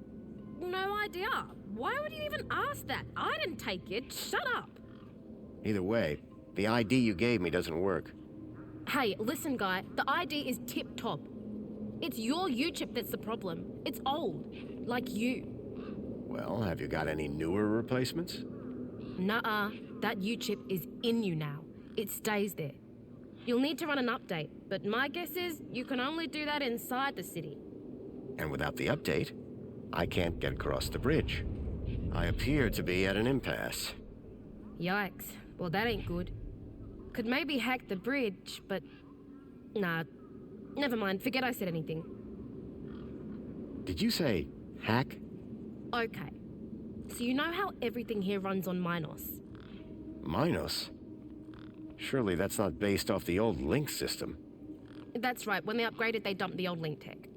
No idea. Why would you even ask that? I didn't take it. Shut up. Either way, the ID you gave me doesn't work. Hey, listen, guy. The ID is tip-top. It's your U-chip that's the problem. It's old. Like you. Well, have you got any newer replacements? Nuh-uh. That U-chip is in you now. It stays there. You'll need to run an update, but my guess is you can only do that inside the city. And without the update, I can't get across the bridge. I appear to be at an impasse. Yikes. Well, that ain't good. Could maybe hack the bridge, but... Nah. Never mind. Forget I said anything. Did you say hack? Okay. So you know how everything here runs on Minos? Minos? Surely that's not based off the old Link system. That's right. When they upgraded, they dumped the old Link tech.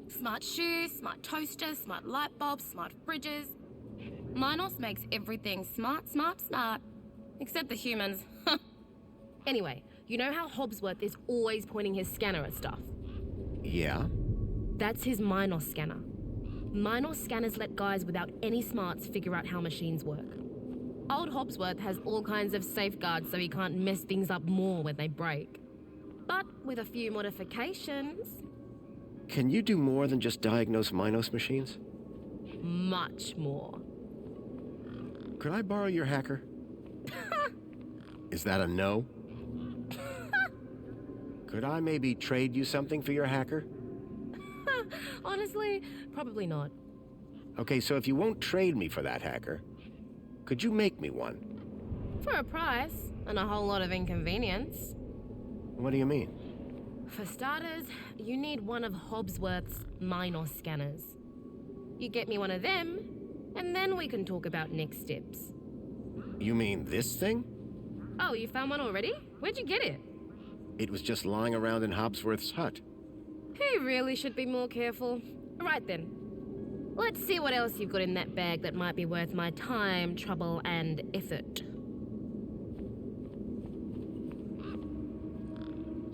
Smart shoes, smart toasters, smart light bulbs, smart fridges. Minos makes everything smart, smart, smart. Except the humans. Anyway, you know how Hobbsworth is always pointing his scanner at stuff? Yeah? That's his Minos scanner. Minos scanners let guys without any smarts figure out how machines work. Old Hobbsworth has all kinds of safeguards so he can't mess things up more when they break. But with a few modifications... Can you do more than just diagnose Minos machines? Much more. Could I borrow your hacker? Is that a no? Could I maybe trade you something for your hacker? Honestly, probably not. Okay, so if you won't trade me for that hacker, could you make me one? For a price, and a whole lot of inconvenience. What do you mean? For starters, you need one of Hobbsworth's Minos scanners. You get me one of them, and then we can talk about next steps. You mean this thing? Oh, you found one already? Where'd you get it? It was just lying around in Hobbsworth's hut. He really should be more careful. Right then. Let's see what else you've got in that bag that might be worth my time, trouble, and effort.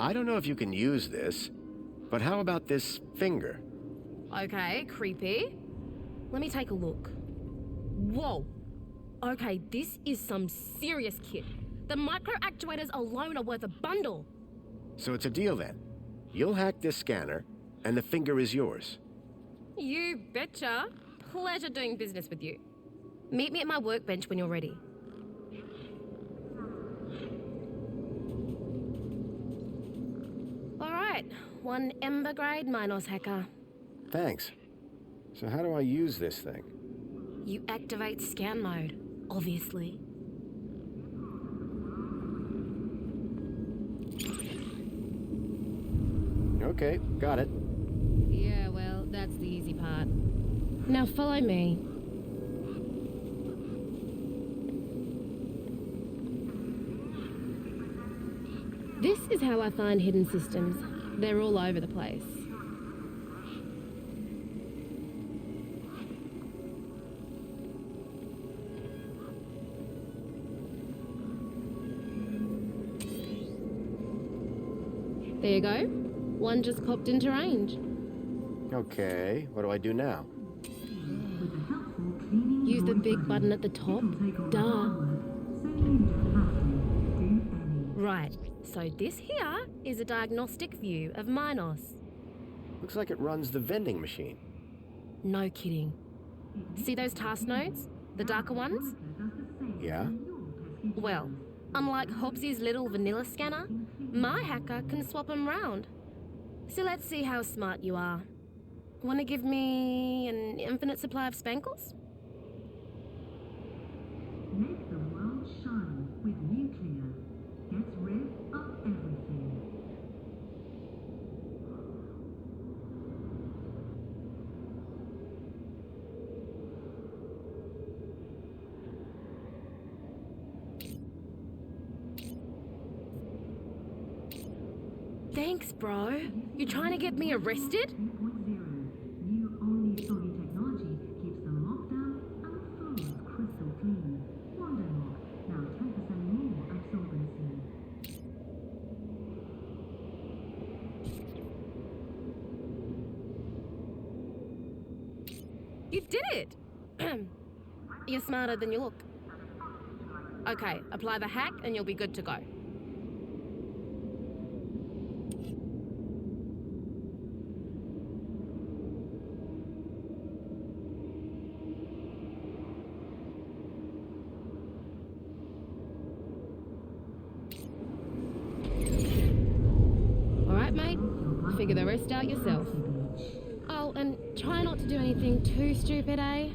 I don't know if you can use this, but how about this finger? Okay, creepy. Let me take a look. Whoa. Okay, this is some serious kit. The micro actuators alone are worth a bundle. So it's a deal then. You'll hack this scanner, and the finger is yours. You betcha. Pleasure doing business with you. Meet me at my workbench when you're ready. All right, one Ember grade Minos hacker. Thanks. So how do I use this thing? You activate scan mode, obviously. Okay, got it. Yeah, well, that's the easy part. Now follow me. This is how I find hidden systems. They're all over the place. There you go. One just popped into range. Okay, what do I do now? Use the big button at the top. Duh. Right, so this here is a diagnostic view of Minos. Looks like it runs the vending machine. No kidding. See those task nodes? The darker ones? Yeah? Well, unlike Hobbsy's little vanilla scanner, my hacker can swap them round. So let's see how smart you are. Want to give me an infinite supply of spankles? Make the world shine with nuclear. Gets rid of everything. Thanks, bro. You trying to get me arrested? 2.0. New only soggy technology keeps them locked down and flows crystal clean. Wonder Lock, now 10% more absorbency. You did it! You're smarter than you look. Okay, apply the hack and you'll be good to go. Alright, mate. Figure the rest out yourself. Oh, and try not to do anything too stupid, eh?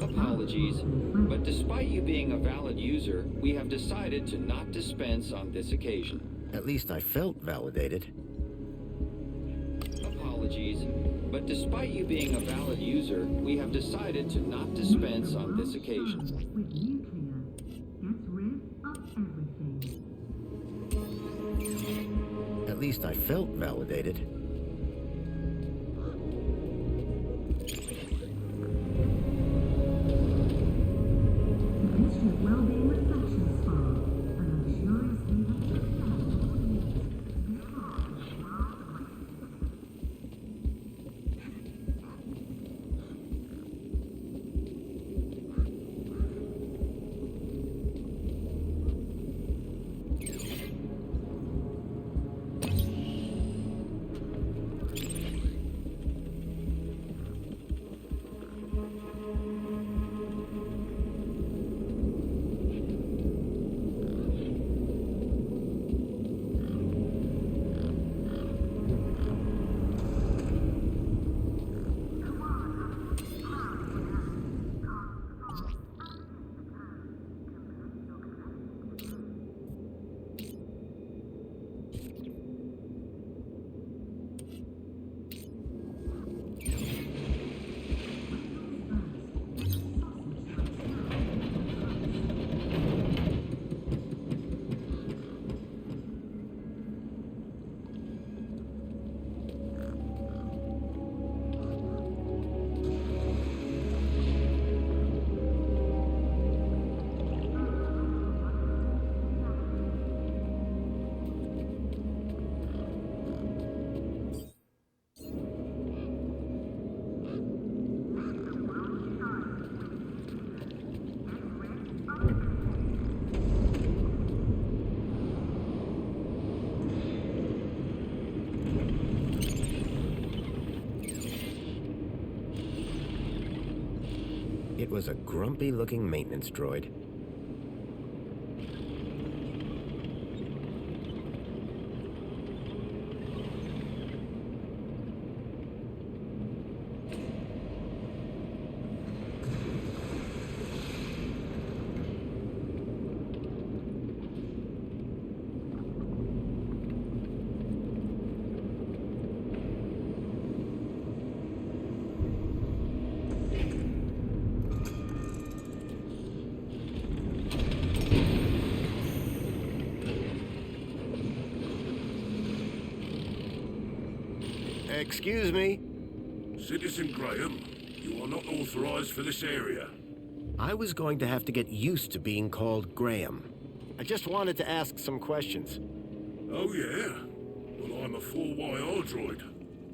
Apologies, but despite you being a valid user, we have decided to not dispense on this occasion. At least I felt validated. Apologies, but despite you being a valid user, we have decided to not dispense on this occasion. With nuclear. Gets rid of everything. At least I felt validated. District Wellbeing Reflection Spa. A luxurious haven was a grumpy-looking maintenance droid. Excuse me? Citizen Graham, you are not authorized for this area. I was going to have to get used to being called Graham. I just wanted to ask some questions. Oh, yeah? Well, I'm a 4YR droid.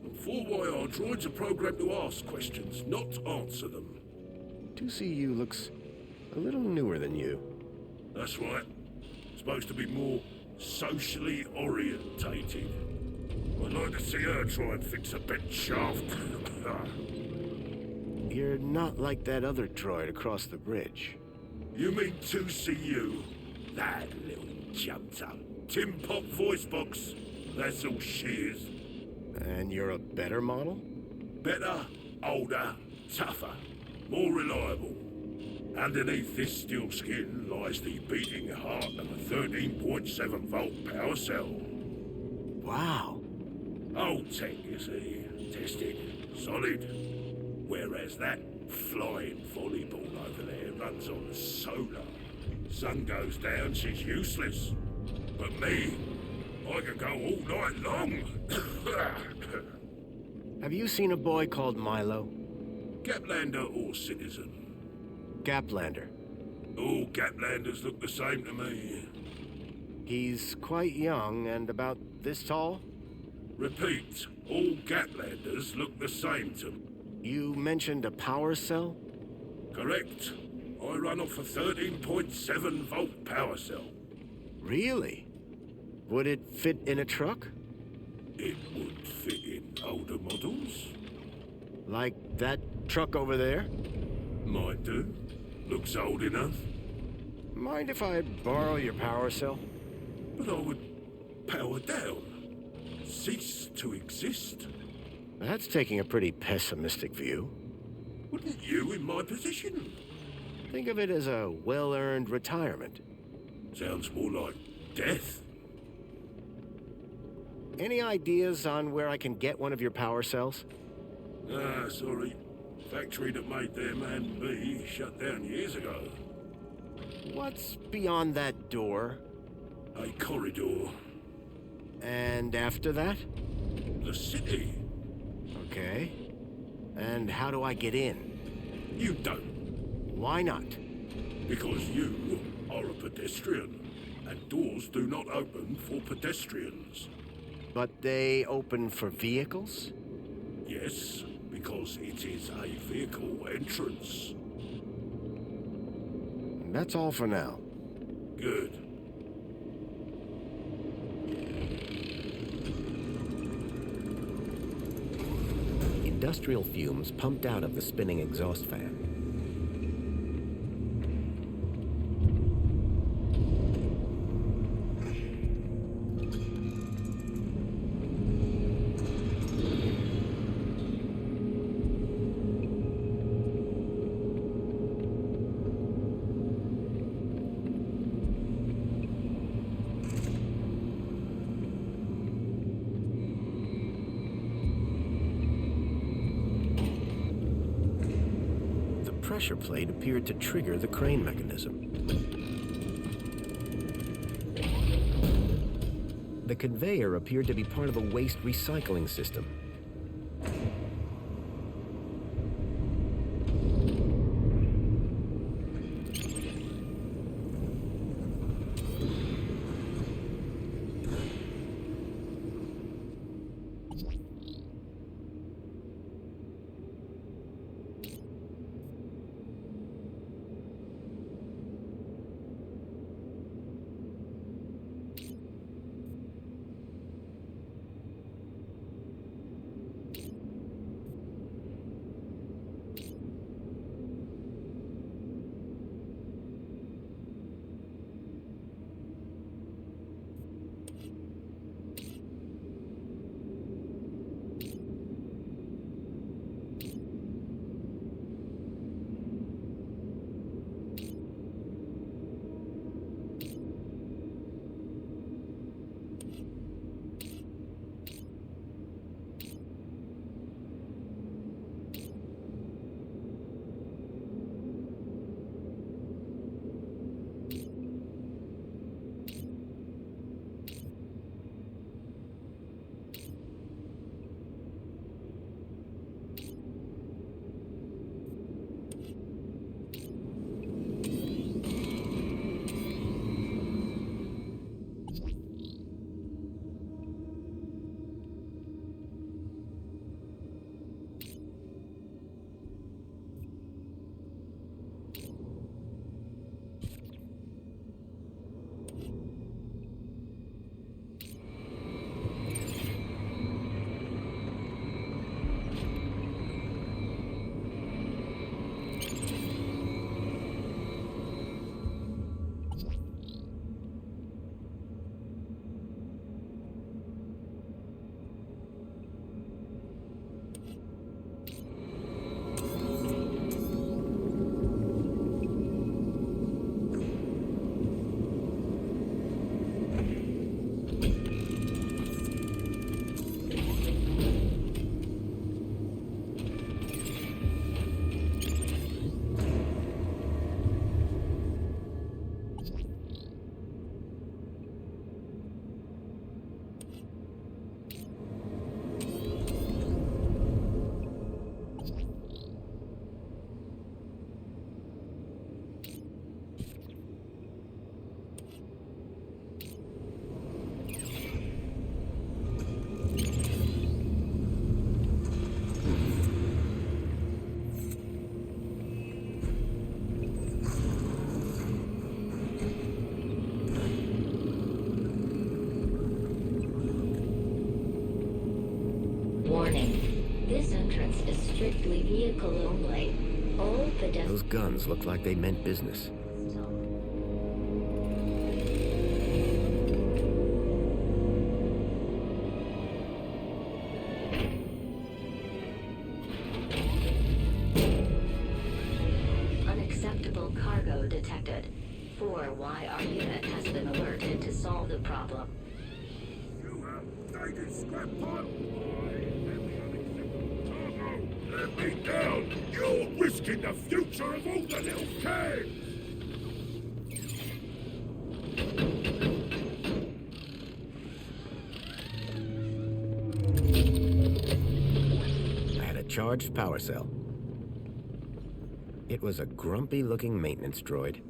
And 4YR droids are programmed to ask questions, not answer them. 2CU looks a little newer than you. That's right. Supposed to be more socially orientated. I'd like to see her try and fix a bent shaft. You're not like that other droid across the bridge. You mean 2CU? That little jumped-up tin pop voice box. That's all she is. And you're a better model? Better, older, tougher, more reliable. Underneath this steel skin lies the beating heart of a 13.7-volt power cell. Wow. Old tech, you see. Tested. Solid. Whereas that flying volleyball over there runs on solar. Sun goes down, she's useless. But me, I can go all night long. Have you seen a boy called Milo? Gaplander or citizen? Gaplander. All Gaplanders look the same to me. He's quite young and about this tall? Repeat, all Gaplanders look the same to me. You mentioned a power cell? Correct. I run off a 13.7-volt power cell. Really? Would it fit in a truck? It would fit in older models. Like that truck over there? Might do. Looks old enough. Mind if I borrow your power cell? But I would power down. Cease to exist. That's taking a pretty pessimistic view. Wouldn't you in my position? Think of it as a well-earned retirement. Sounds more like death. Any ideas on where I can get one of your power cells? Sorry. Factory that made them and me shut down years ago. What's beyond that door? A corridor. And after that? The city. Okay. And how do I get in? You don't. Why not? Because you are a pedestrian, and doors do not open for pedestrians. But they open for vehicles? Yes, because it is a vehicle entrance. That's all for now. Good. Industrial fumes pumped out of the spinning exhaust fan. Pressure plate appeared to trigger the crane mechanism. The conveyor appeared to be part of a waste recycling system. Warning. This entrance is strictly vehicle only. All pedestrians... Those guns look like they meant business. Unacceptable cargo detected. 4Y, our unit has been alerted to solve the problem. You have dated scrap pile. Let me down! You're risking the future of all the little kids! I had a charged power cell. It was a grumpy-looking maintenance droid.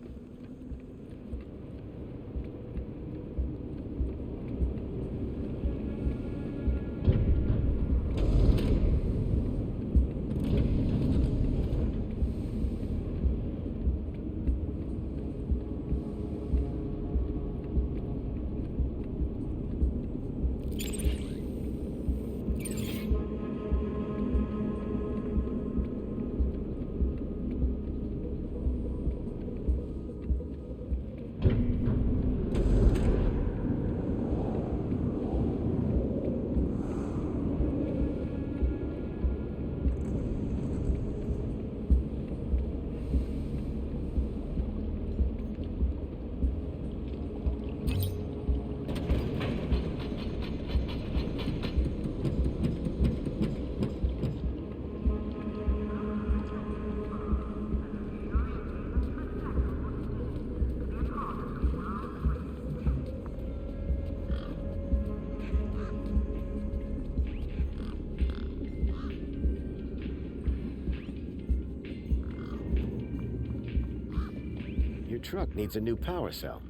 Your truck needs a new power cell.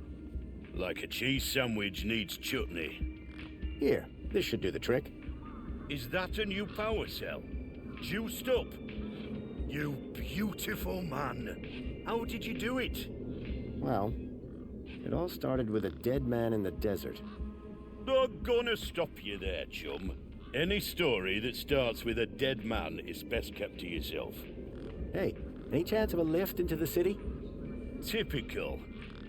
Like a cheese sandwich needs chutney. Here, this should do the trick. Is that a new power cell? Juiced up? You beautiful man. How did you do it? Well, it all started with a dead man in the desert. Not gonna stop you there, chum. Any story that starts with a dead man is best kept to yourself. Hey, any chance of a lift into the city? Typical.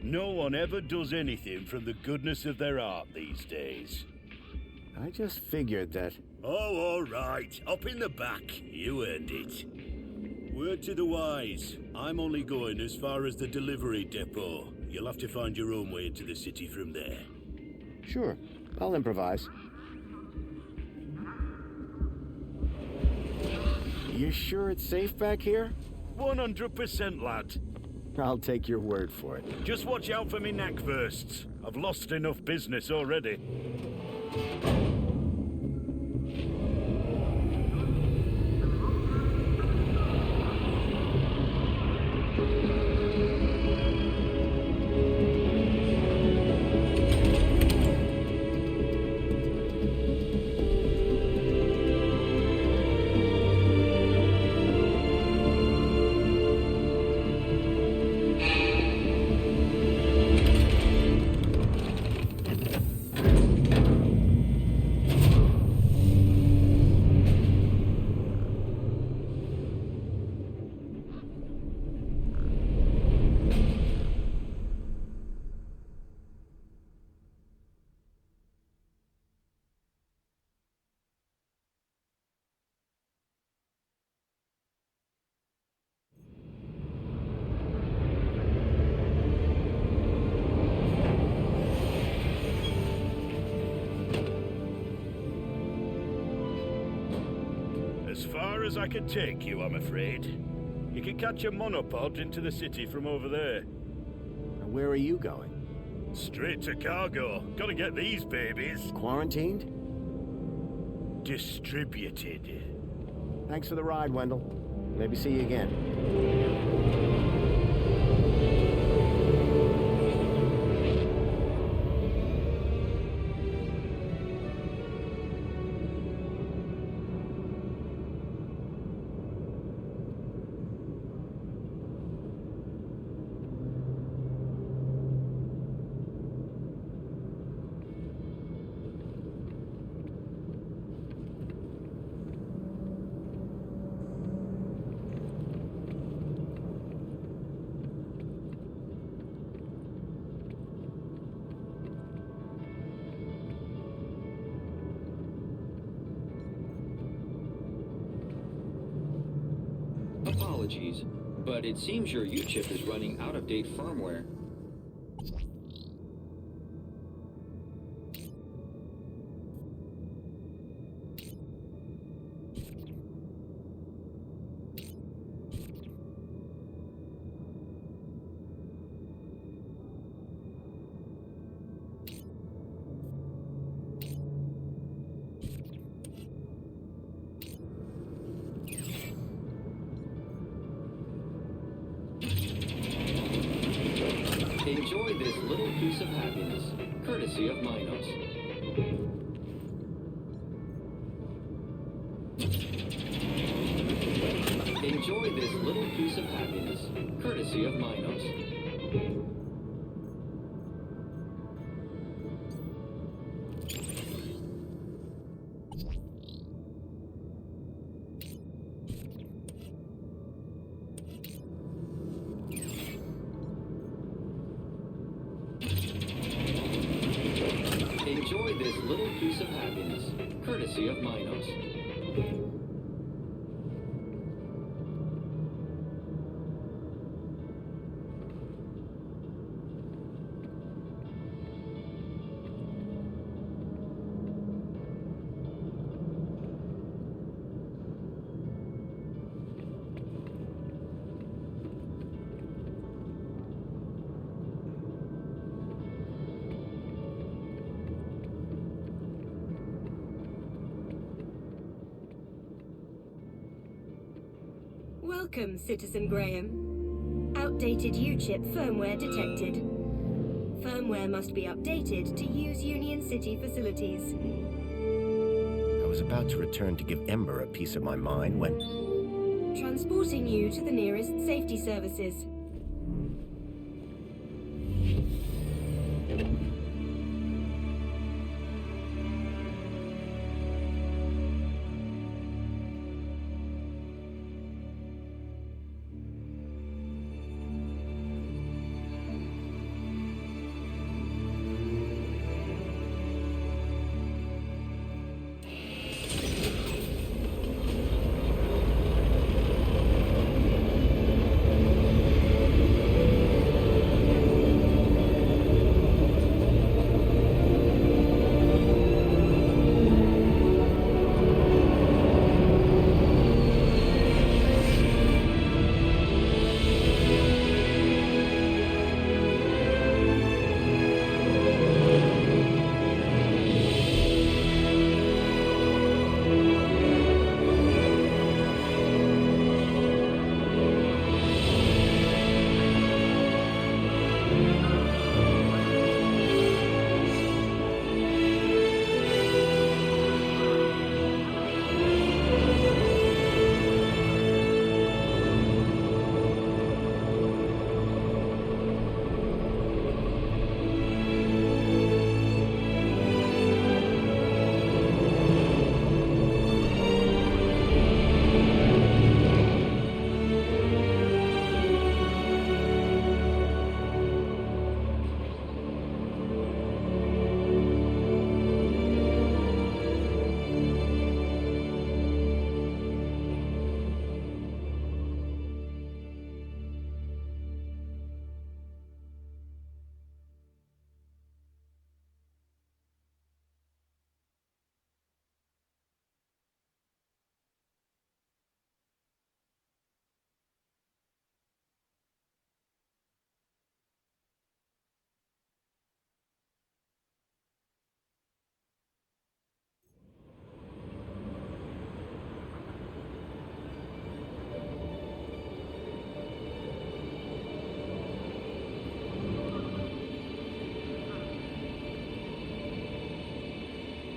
No one ever does anything from the goodness of their heart these days. I just figured that... Oh, all right. Up in the back. You earned it. Word to the wise. I'm only going as far as the delivery depot. You'll have to find your own way into the city from there. Sure, I'll improvise. You sure it's safe back here? 100%, lad. I'll take your word for it. Just watch out for me neck bursts. I've lost enough business already. As far as I can take you, I'm afraid. You can catch a monopod into the city from over there. Where are you going? Straight to cargo. Gotta get these babies. Quarantined? Distributed. Thanks for the ride, Wendell. Maybe see you again. Apologies, but it seems your U-chip is running out-of-date firmware. Enjoy this little piece of happiness, courtesy of Minos. Enjoy this little piece of happiness, courtesy of Minos. Enjoy this little piece of happiness, courtesy of Minos. Welcome, Citizen Graham. Outdated U-chip firmware detected. Firmware must be updated to use Union City facilities. I was about to return to give Ember a piece of my mind when... Transporting you to the nearest safety services.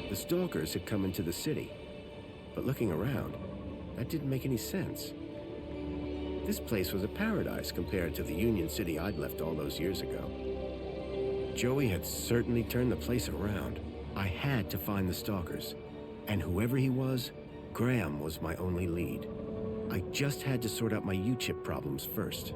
The stalkers had come into the city, but looking around, that didn't make any sense. This place was a paradise compared to the Union City I'd left all those years ago. Joey had certainly turned the place around. I had to find the stalkers, and whoever he was, Graham was my only lead. I just had to sort out my U-chip problems first.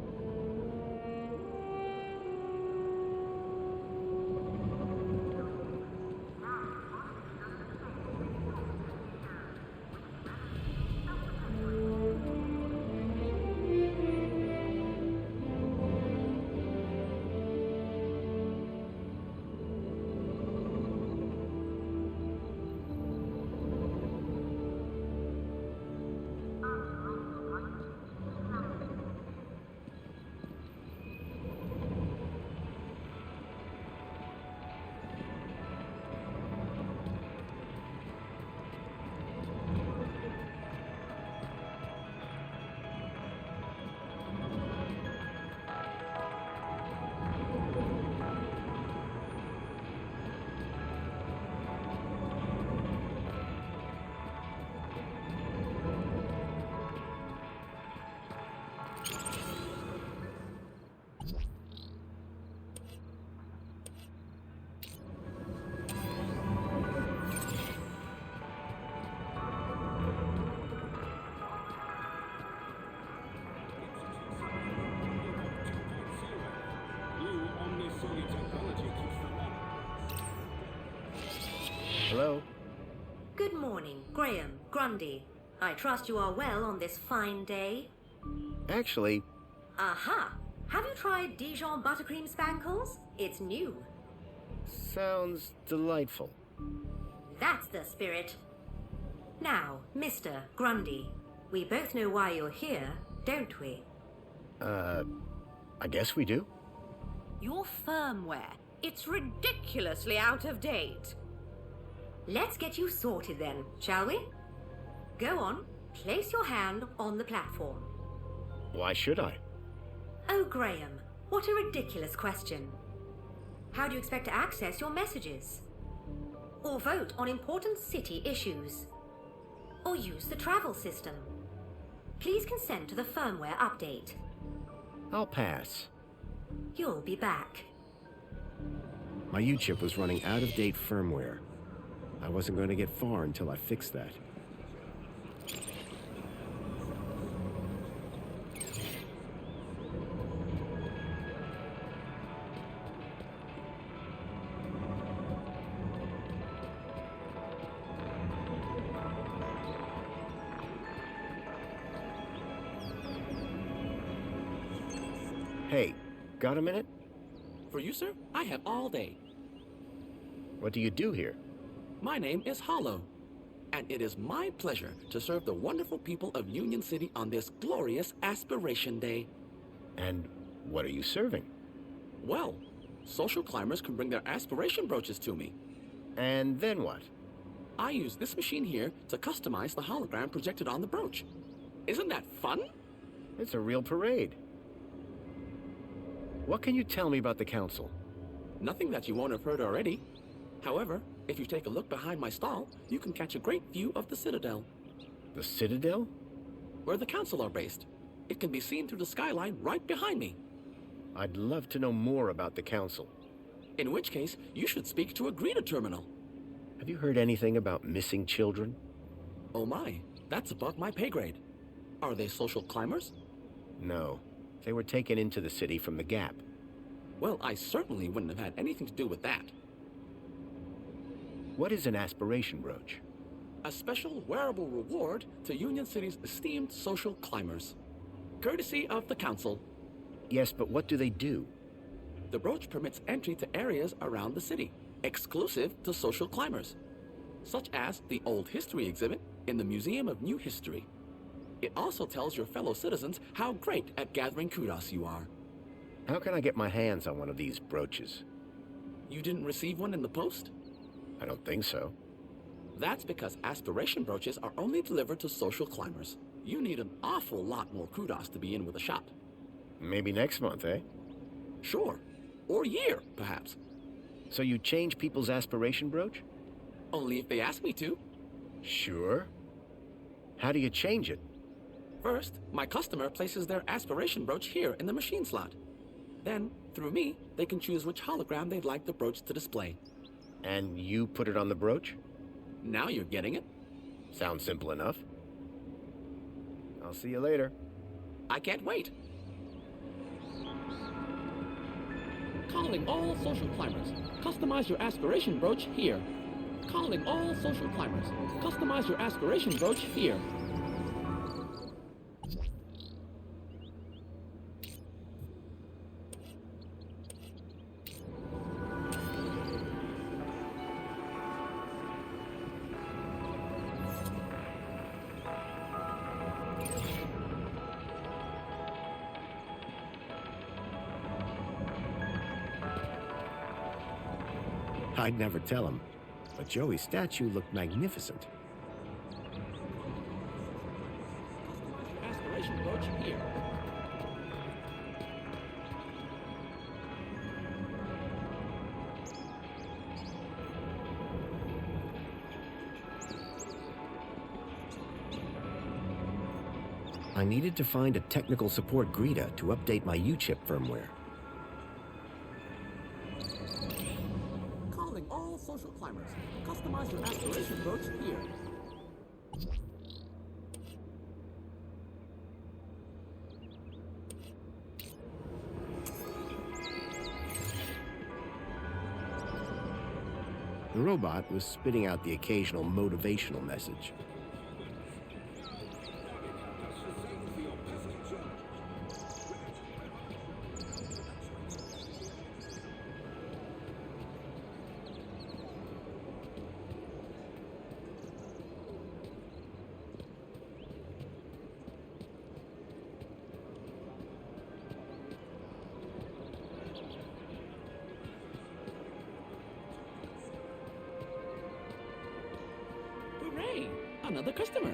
Hello? Good morning, Graham, Grundy. I trust you are well on this fine day. Actually, Aha! Have you tried Dijon buttercream spankles? It's new. sounds delightful. That's the spirit. Now, Mr. Grundy, we both know why you're here, don't we? I guess we do. Your firmware. It's ridiculously out of date. Let's get you sorted then, shall we? Go on, place your hand on the platform. Why should I? Oh, Graham, what a ridiculous question. How do you expect to access your messages? Or vote on important city issues? Or use the travel system? Please consent to the firmware update. I'll pass. You'll be back. My U-chip was running out-of-date firmware. I wasn't going to get far until I fixed that. Hey, got a minute? For you, sir, I have all day. What do you do here? My name is Hollow, and it is my pleasure to serve the wonderful people of Union City on this glorious Aspiration Day. And what are you serving? Well, social climbers can bring their aspiration brooches to me. And then what? I use this machine here to customize the hologram projected on the brooch. Isn't that fun? It's a real parade. What can you tell me about the council? Nothing that you won't have heard already. However, if you take a look behind my stall, you can catch a great view of the Citadel. The Citadel? Where the council are based. It can be seen through the skyline right behind me. I'd love to know more about the council. In which case, you should speak to a greeter terminal. Have you heard anything about missing children? Oh my, that's above my pay grade. Are they social climbers? No. They were taken into the city from the Gap. Well, I certainly wouldn't have had anything to do with that. What is an aspiration brooch? A special wearable reward to Union City's esteemed social climbers. Courtesy of the council. Yes, but what do they do? The brooch permits entry to areas around the city, exclusive to social climbers, such as the Old History exhibit in the Museum of New History. It also tells your fellow citizens how great at gathering kudos you are. How can I get my hands on one of these brooches? You didn't receive one in the post? I don't think so. That's because aspiration brooches are only delivered to social climbers. You need an awful lot more kudos to be in with a shot. Maybe next month, eh? Sure. Or year, perhaps. So you change people's aspiration brooch? Only if they ask me to. Sure. How do you change it? First, my customer places their aspiration brooch here in the machine slot. Then, through me, they can choose which hologram they'd like the brooch to display. And you put it on the brooch? Now you're getting it. Sounds simple enough. I'll see you later. I can't wait. Calling all social climbers. Customize your aspiration brooch here. Calling all social climbers. Customize your aspiration brooch here. I'd never tell him, but Joey's statue looked magnificent. Aspiration brooch here. I needed to find a technical support greeter to update my U-chip firmware. Calling all social climbers. Customize your aspiration brooch here. The robot was spitting out the occasional motivational message. Hooray! Another customer.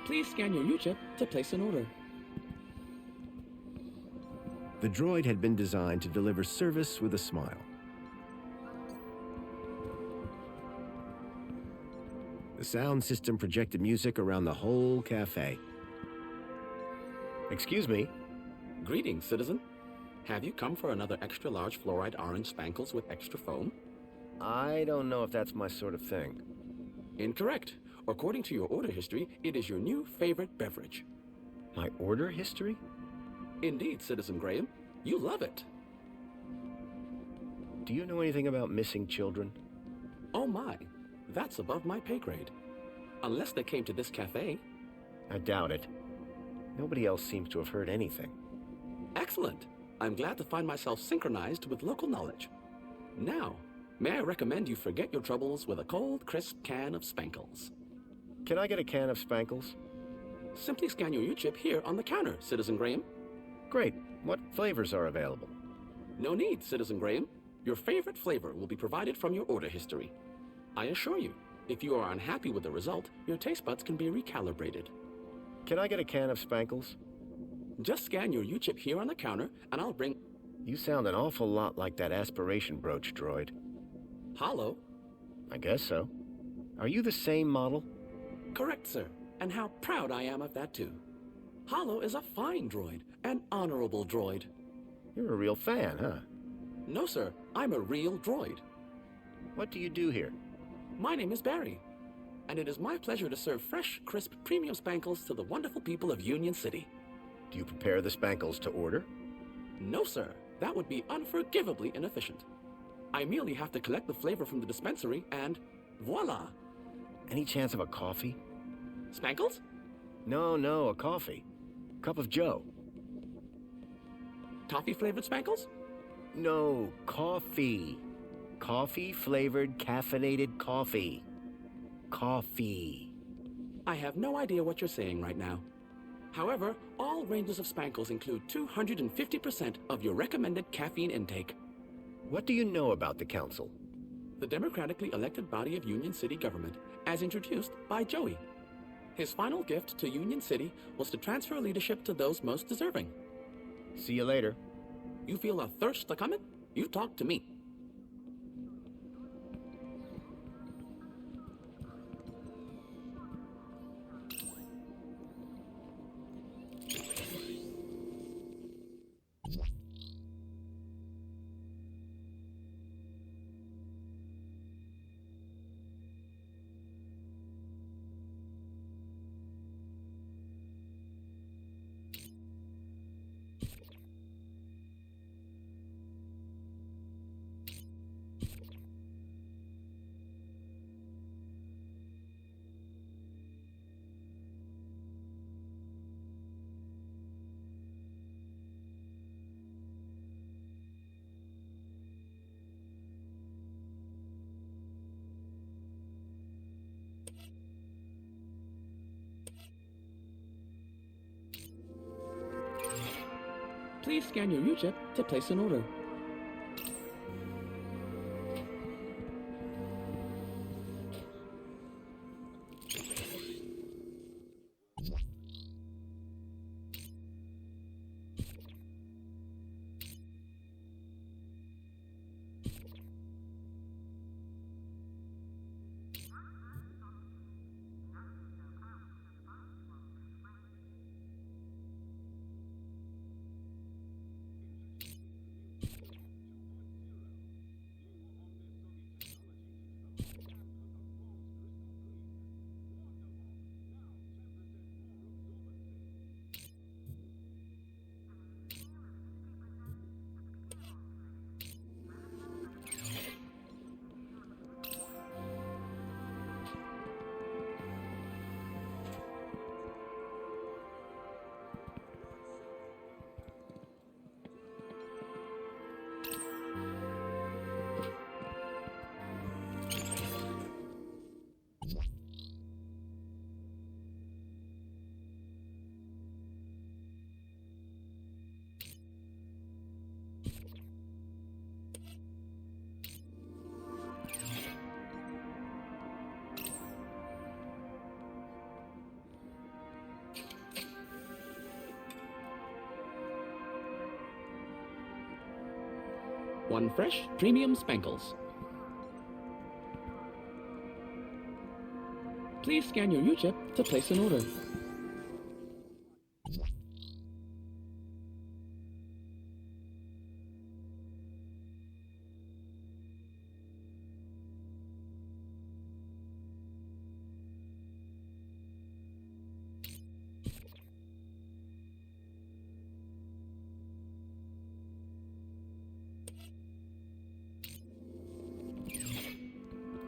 Please scan your U-chip to place an order. The droid had been designed to deliver service with a smile. The sound system projected music around the whole cafe. Excuse me. Greetings, citizen. Have you come for another extra large fluoride orange spankles with extra foam? I don't know if that's my sort of thing. Incorrect. According to your order history, it is your new favorite beverage. My order history? Indeed, Citizen Graham. You love it. Do you know anything about missing children? Oh my. That's above my pay grade. Unless they came to this cafe. I doubt it. Nobody else seems to have heard anything. Excellent. I'm glad to find myself synchronized with local knowledge. Now, may I recommend you forget your troubles with a cold, crisp can of Spankles? Can I get a can of Spankles? Simply scan your U-chip here on the counter, Citizen Graham. Great. What flavors are available? No need, Citizen Graham. Your favorite flavor will be provided from your order history. I assure you, if you are unhappy with the result, your taste buds can be recalibrated. Can I get a can of Spankles? Just scan your U-chip here on the counter, and I'll bring... You sound an awful lot like that aspiration brooch droid. Hollow? I guess so. Are you the same model? Correct, sir. And how proud I am of that, too. Hollow is a fine droid, an honorable droid. You're a real fan, huh? No, sir. I'm a real droid. What do you do here? My name is Barry, and it is my pleasure to serve fresh, crisp, premium Spankles to the wonderful people of Union City. Do you prepare the Spankles to order? No, sir. That would be unforgivably inefficient. I merely have to collect the flavor from the dispensary and voila! Any chance of a coffee? Spankles? No, a coffee. Cup of Joe. Toffee-flavored Spankles? No, coffee. Coffee-flavored caffeinated coffee. Coffee. I have no idea what you're saying right now. However, all ranges of Spankles include 250% of your recommended caffeine intake. What do you know about the council? The democratically elected body of Union City government, as introduced by Joey. His final gift to Union City was to transfer leadership to those most deserving. See you later. You feel a thirst a comin'? You talk to me. Please scan your U-chip to place an order. One fresh premium spankles. Please scan your U-chip to place an order.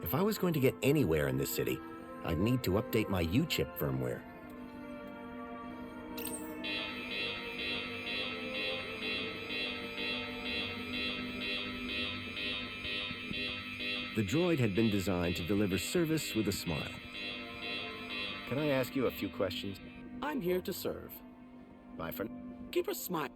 If I was going to get anywhere in this city, I'd need to update my U-chip firmware. The droid had been designed to deliver service with a smile. Can I ask you a few questions? I'm here to serve. Bye for now. Keep a smile.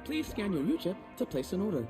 Please scan your U-chip to place an order.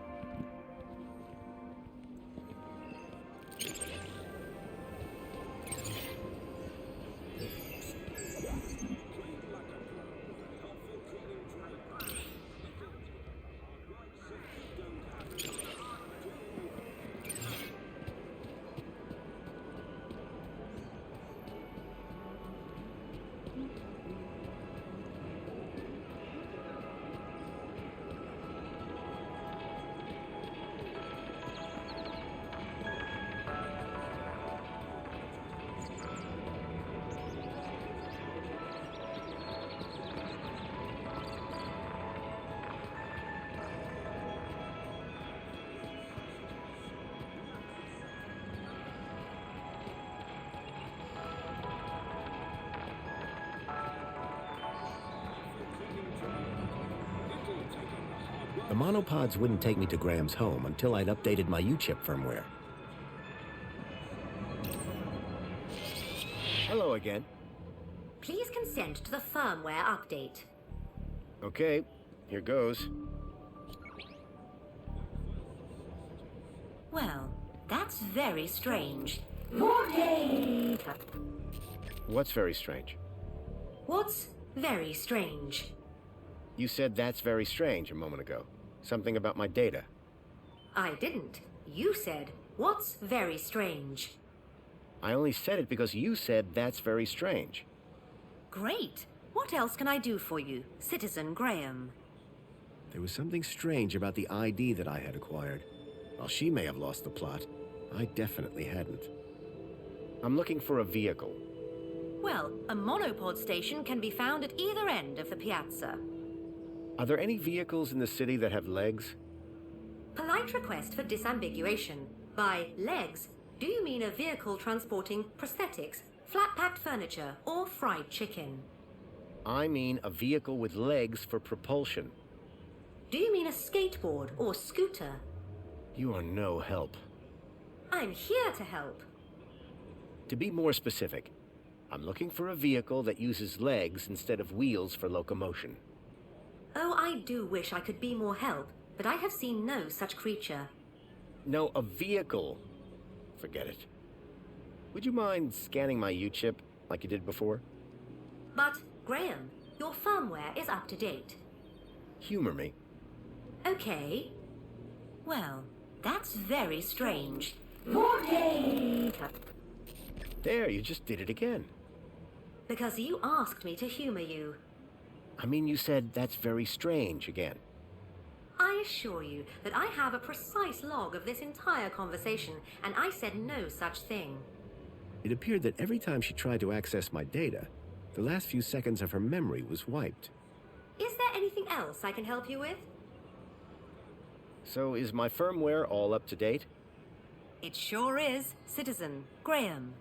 The monopods wouldn't take me to Graham's home until I'd updated my U-chip firmware. Hello again. Please consent to the firmware update. Okay, here goes. Well, that's very strange. What's very strange? What's very strange? You said that's very strange a moment ago. Something about my data. I didn't. You said, what's very strange? I only said it because you said that's very strange. Great. What else can I do for you, Citizen Graham? There was something strange about the ID that I had acquired. While she may have lost the plot, I definitely hadn't. I'm looking for a vehicle. Well, a monopod station can be found at either end of the piazza. Are there any vehicles in the city that have legs? Polite request for disambiguation. By legs, do you mean a vehicle transporting prosthetics, flat-packed furniture, or fried chicken? I mean a vehicle with legs for propulsion. Do you mean a skateboard or scooter? You are no help. I'm here to help. To be more specific, I'm looking for a vehicle that uses legs instead of wheels for locomotion. Oh, I do wish I could be more help, but I have seen no such creature. No, a vehicle. Forget it. Would you mind scanning my U-chip like you did before? But, Graham, your firmware is up to date. Humor me. Okay. Well, that's very strange. More data. There, you just did it again. Because you asked me to humor you. I mean, you said that's very strange again. I assure you that I have a precise log of this entire conversation, and I said no such thing. It appeared that every time she tried to access my data, the last few seconds of her memory was wiped. Is there anything else I can help you with? So is my firmware all up to date? It sure is, Citizen Graham.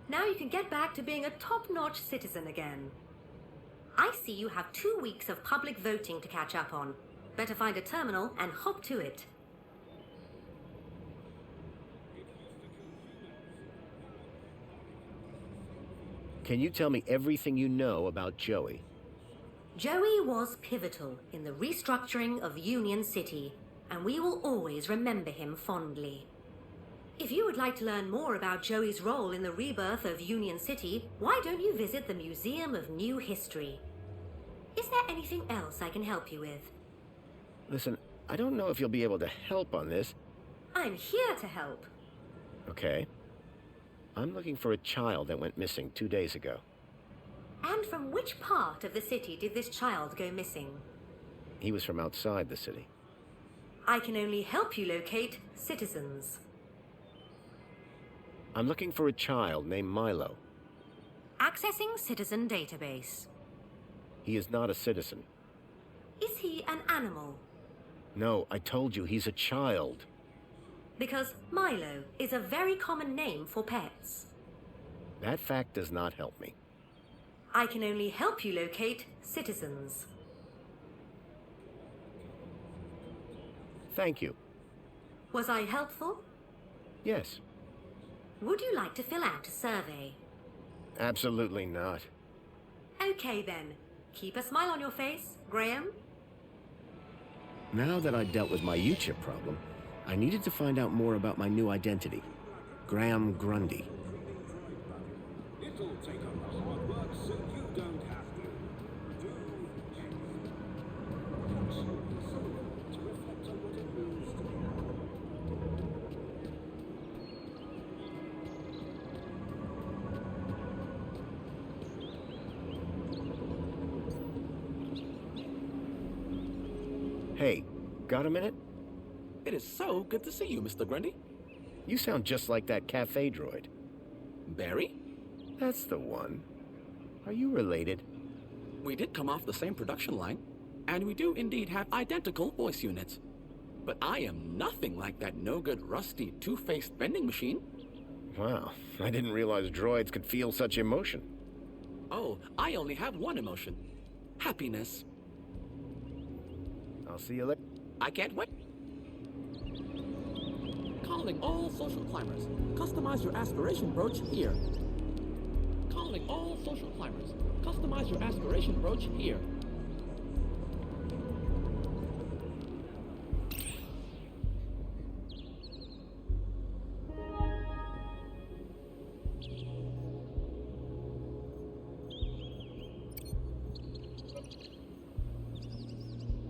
Now you can get back to being a top-notch citizen again. I see you have 2 weeks of public voting to catch up on. Better find a terminal and hop to it. Can you tell me everything you know about Joey? Joey was pivotal in the restructuring of Union City, and we will always remember him fondly. If you would like to learn more about Joey's role in the rebirth of Union City, why don't you visit the Museum of New History? Is there anything else I can help you with? Listen, I don't know if you'll be able to help on this. I'm here to help. Okay. I'm looking for a child that went missing 2 days ago. And from which part of the city did this child go missing? He was from outside the city. I can only help you locate citizens. I'm looking for a child named Milo. Accessing citizen database. He is not a citizen. Is he an animal? No, I told you he's a child. Because Milo is a very common name for pets. That fact does not help me. I can only help you locate citizens. Thank you. Was I helpful? Yes. Would you like to fill out a survey? Absolutely not. Okay then. Keep a smile on your face, Graham. Now that I dealt with my U-chip problem, I needed to find out more about my new identity, Graham Grundy. It'll take a lot of hard work so you don't have to. To reflect on what it means to be. Hey, got a minute? It is so good to see you, Mr. Grundy. You sound just like that cafe droid. Barry? That's the one. Are you related? We did come off the same production line, and we do indeed have identical voice units. But I am nothing like that no-good, rusty, two-faced vending machine. Wow, I didn't realize droids could feel such emotion. Oh, I only have one emotion. Happiness. I'll see you later. I can't wait. Calling all social climbers. Customize your aspiration brooch here. Calling all social climbers. Customize your aspiration brooch here.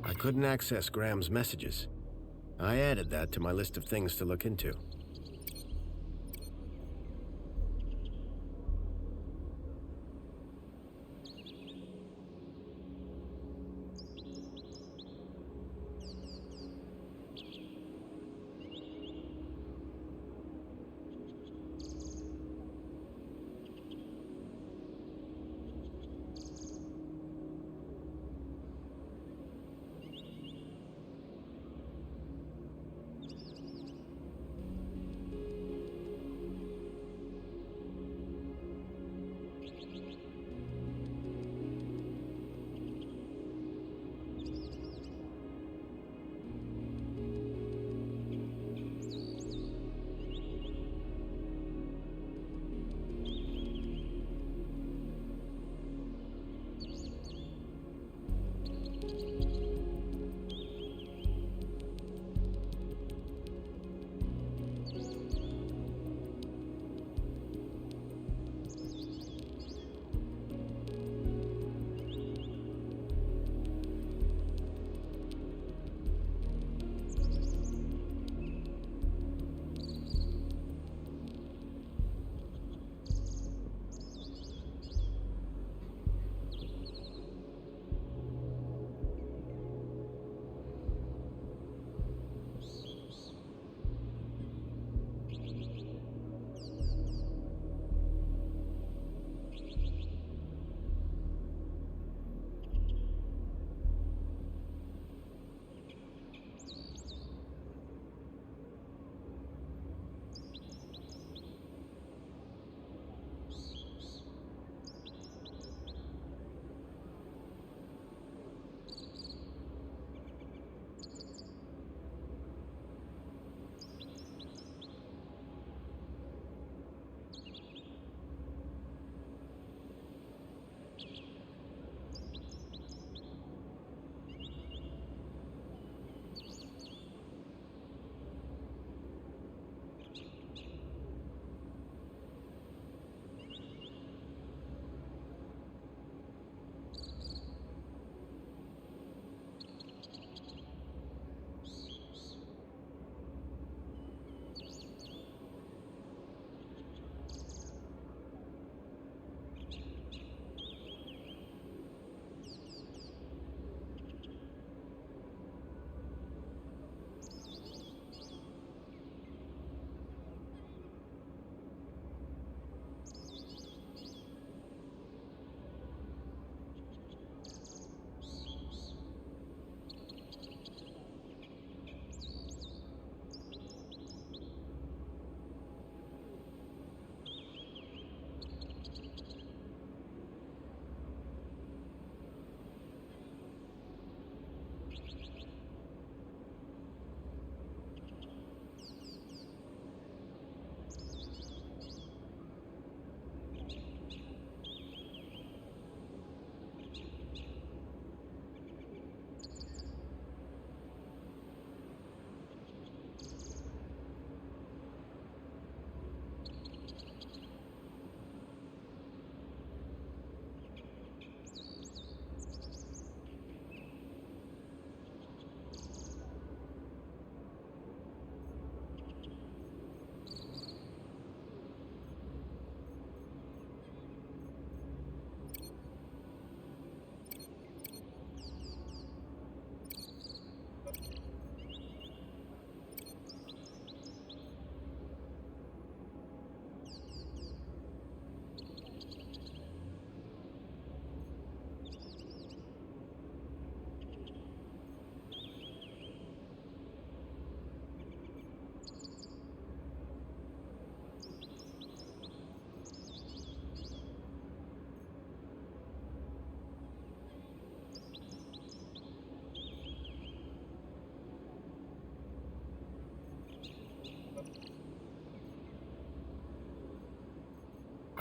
I couldn't access Graham's messages. I added that to my list of things to look into.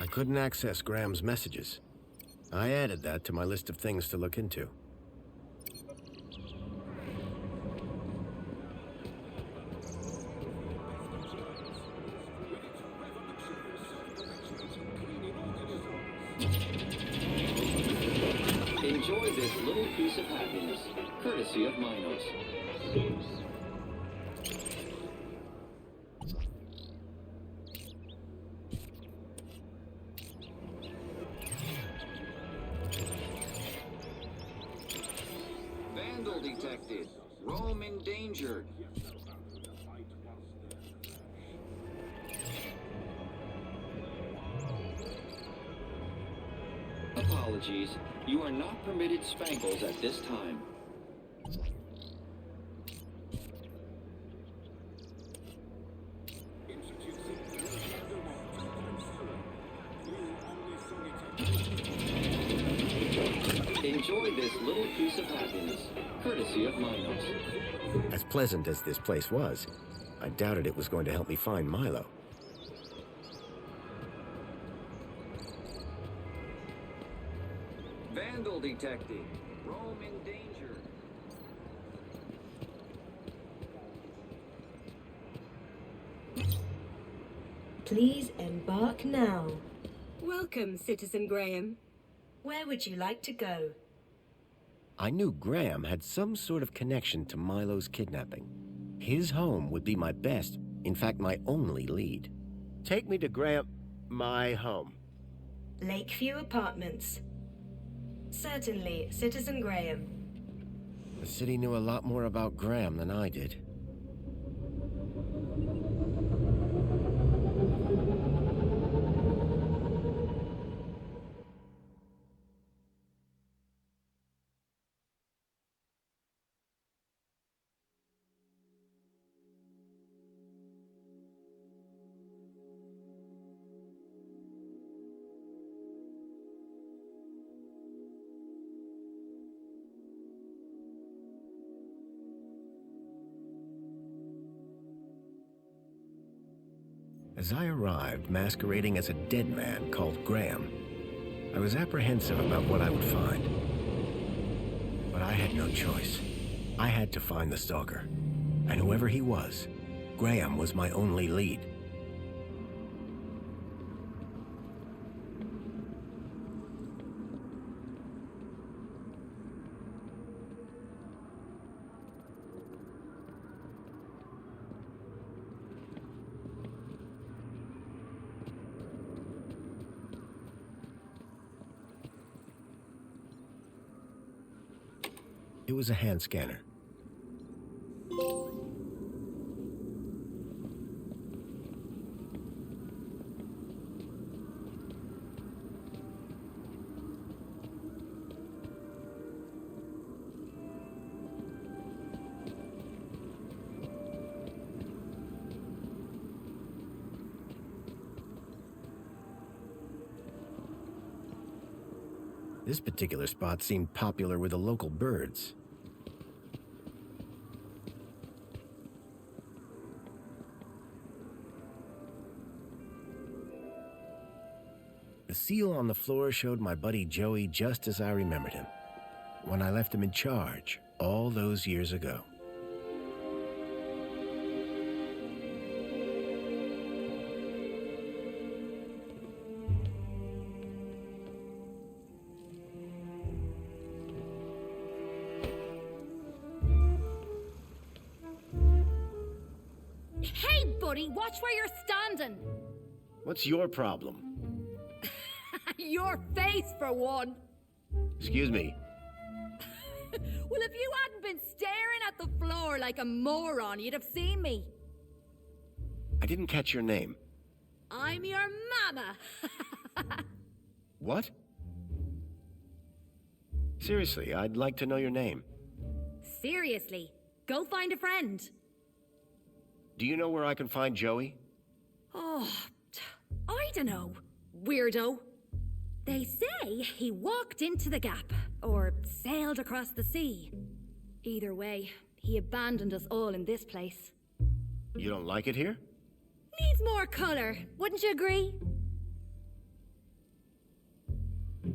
I couldn't access Graham's messages. I added that to my list of things to look into. Enjoy this little piece of happiness, courtesy of Minos. Vandal detected. Rome endangered. Apologies. You are not permitted spankles at this time. Enjoy this little piece of happiness, courtesy of Minos. As pleasant as this place was, I doubted it was going to help me find Milo. Vandal detected. Rome endangered. Please embark now. Welcome, Citizen Graham. Where would you like to go? I knew Graham had some sort of connection to Milo's kidnapping. His home would be my best, in fact, my only lead. Take me to my home. Lakeview Apartments. Certainly, Citizen Graham. The city knew a lot more about Graham than I did. As I arrived masquerading as a dead man called Graham, I was apprehensive about what I would find. But I had no choice. I had to find the stalker. And whoever he was, Graham was my only lead. It was a hand scanner. This particular spot seemed popular with the local birds. The seal on the floor showed my buddy Joey just as I remembered him, when I left him in charge all those years ago. Hey, buddy, watch where you're standing. What's your problem? Your face, for one. Excuse me. Well, if you hadn't been staring at the floor like a moron, you'd have seen me. I didn't catch your name. I'm your mama. What? Seriously, I'd like to know your name. Seriously, go find a friend. Do you know where I can find Joey? Oh, I don't know, weirdo. They say he walked into the gap, or sailed across the sea. Either way, he abandoned us all in this place. You don't like it here? Needs more color, wouldn't you agree?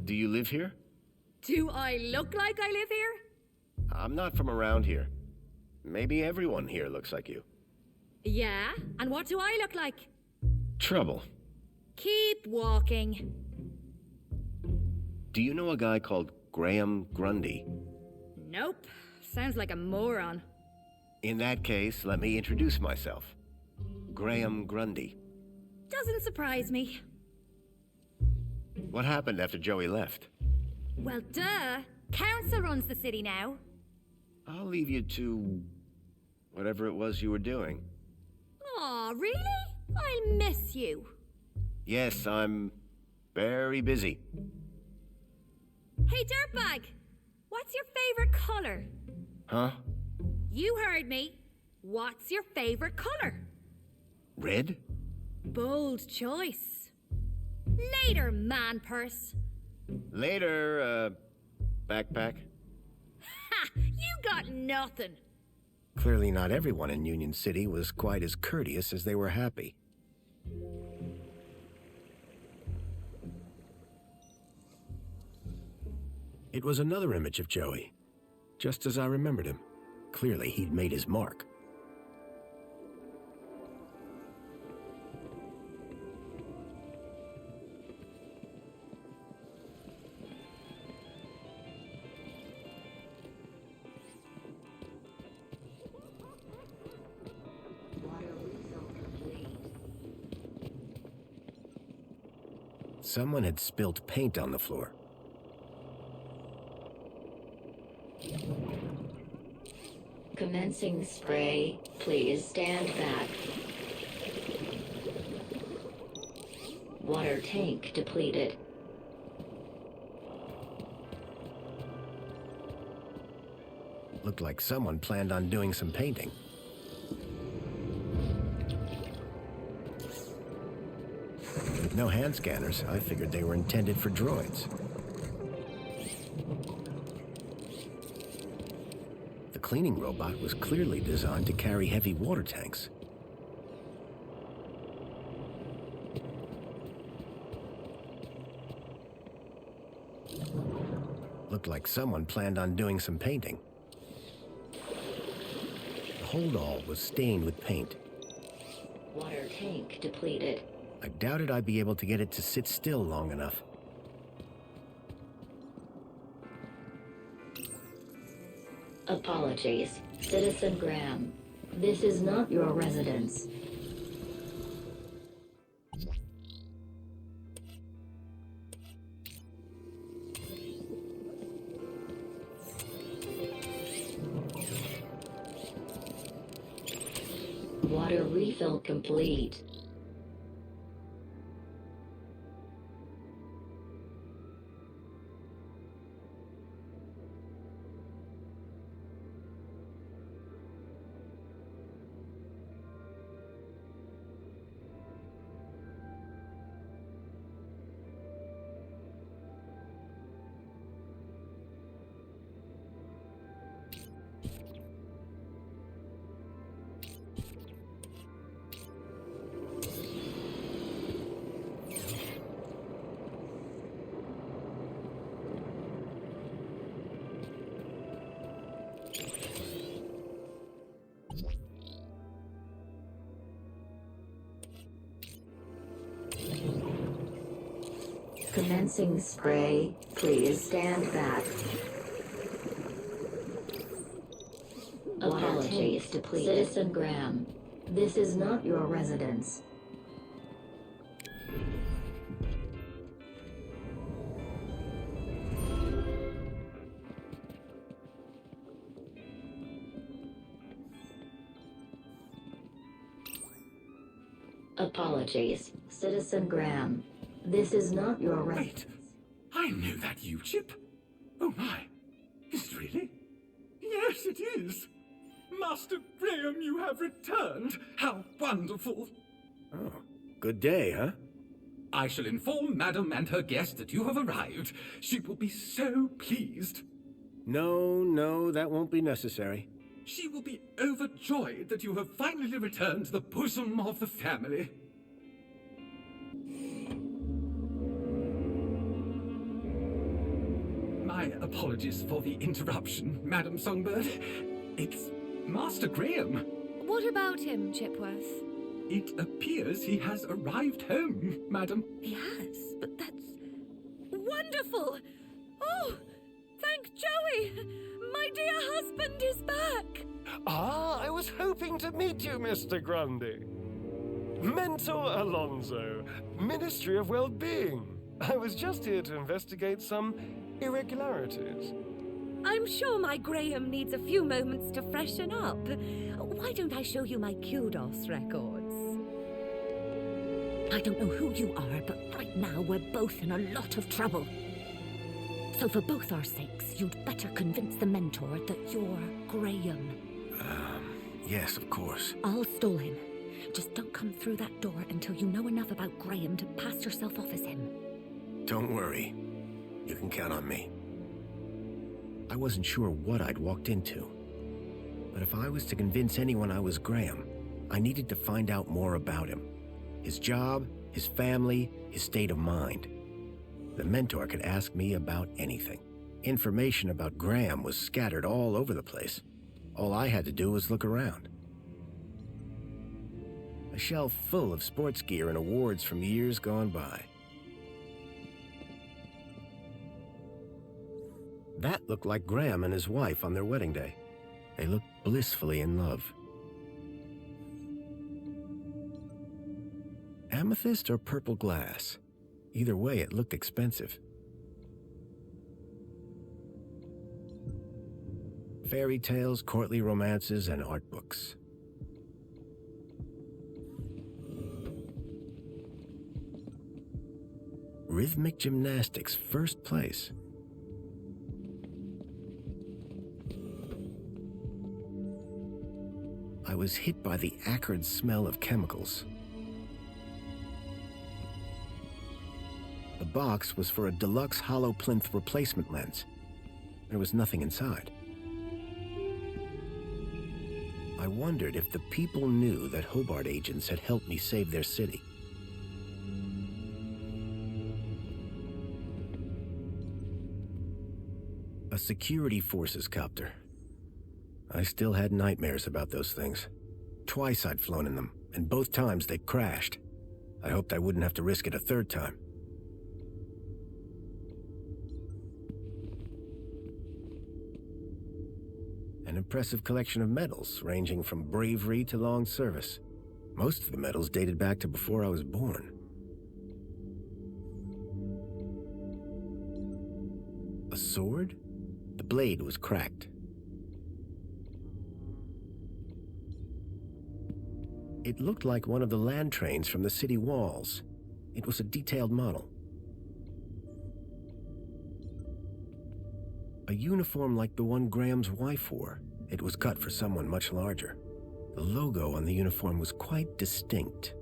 Do you live here? Do I look like I live here? I'm not from around here. Maybe everyone here looks like you. Yeah, and what do I look like? Trouble. Keep walking. Do you know a guy called Graham Grundy? Nope. Sounds like a moron. In that case, let me introduce myself. Graham Grundy. Doesn't surprise me. What happened after Joey left? Well, duh. Council runs the city now. I'll leave you to whatever it was you were doing. Aw, really? I'll miss you. Yes, I'm very busy. Hey, dirtbag! What's your favorite color? Huh? You heard me. What's your favorite color? Red? Bold choice. Later, man purse. Later, backpack. Ha! You got nothing. Clearly not everyone in Union City was quite as courteous as they were happy. It was another image of Joey, just as I remembered him. Clearly, he'd made his mark. Someone had spilt paint on the floor. Commencing spray. Please stand back. Water tank depleted. Looked like someone planned on doing some painting. With no hand scanners, I figured they were intended for droids. The cleaning robot was clearly designed to carry heavy water tanks. Looked like someone planned on doing some painting. The holdall was stained with paint. Water tank depleted. I doubted I'd be able to get it to sit still long enough. Apologies, Citizen Graham. This is not your residence. Water refill complete. Commencing spray. Please stand back. Apologies, depleted. Citizen Graham, this is not your residence. Apologies, Citizen Graham. This is not your Wait, I know that U-chip. Oh my, is it really? Yes, it is. Master Graham, you have returned. How wonderful. Oh, good day, huh? I shall inform Madam and her guest that you have arrived. She will be so pleased. No, that won't be necessary. She will be overjoyed that you have finally returned to the bosom of the family. My apologies for the interruption, Madam Songbird. It's Master Graham. What about him, Chipworth? It appears he has arrived home, Madam. He has, but that's wonderful! Oh, thank Joey! My dear husband is back! Ah, I was hoping to meet you, Mr. Grundy. Mentor Alonso, Ministry of Well-Being. I was just here to investigate some irregularities. I'm sure my Graham needs a few moments to freshen up. Why don't I show you my kudos records? I don't know who you are, but right now we're both in a lot of trouble. So for both our sakes, you'd better convince the mentor that you're Graham. Yes, of course. I'll stall him. Just don't come through that door until you know enough about Graham to pass yourself off as him. Don't worry. You can count on me. I wasn't sure what I'd walked into. But if I was to convince anyone I was Graham, I needed to find out more about him. His job, his family, his state of mind. The mentor could ask me about anything. Information about Graham was scattered all over the place. All I had to do was look around. A shelf full of sports gear and awards from years gone by. That looked like Graham and his wife on their wedding day. They looked blissfully in love. Amethyst or purple glass? Either way, it looked expensive. Fairy tales, courtly romances, and art books. Rhythmic gymnastics, first place. I was hit by the acrid smell of chemicals. The box was for a deluxe hollow plinth replacement lens. There was nothing inside. I wondered if the people knew that Hobart agents had helped me save their city. A security forces copter. I still had nightmares about those things. Twice I'd flown in them, and both times they crashed. I hoped I wouldn't have to risk it a third time. An impressive collection of medals, ranging from bravery to long service. Most of the medals dated back to before I was born. A sword? The blade was cracked. It looked like one of the land trains from the city walls. It was a detailed model. A uniform like the one Graham's wife wore. It was cut for someone much larger. The logo on the uniform was quite distinct.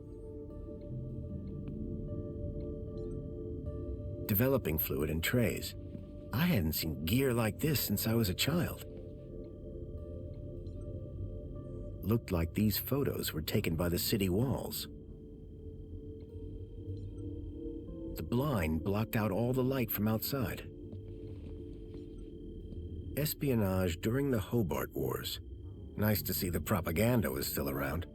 Developing fluid in trays. I hadn't seen gear like this since I was a child. Looked like these photos were taken by the city walls. The blind blocked out all the light from outside. Espionage during the Hobart Wars. Nice to see the propaganda was still around.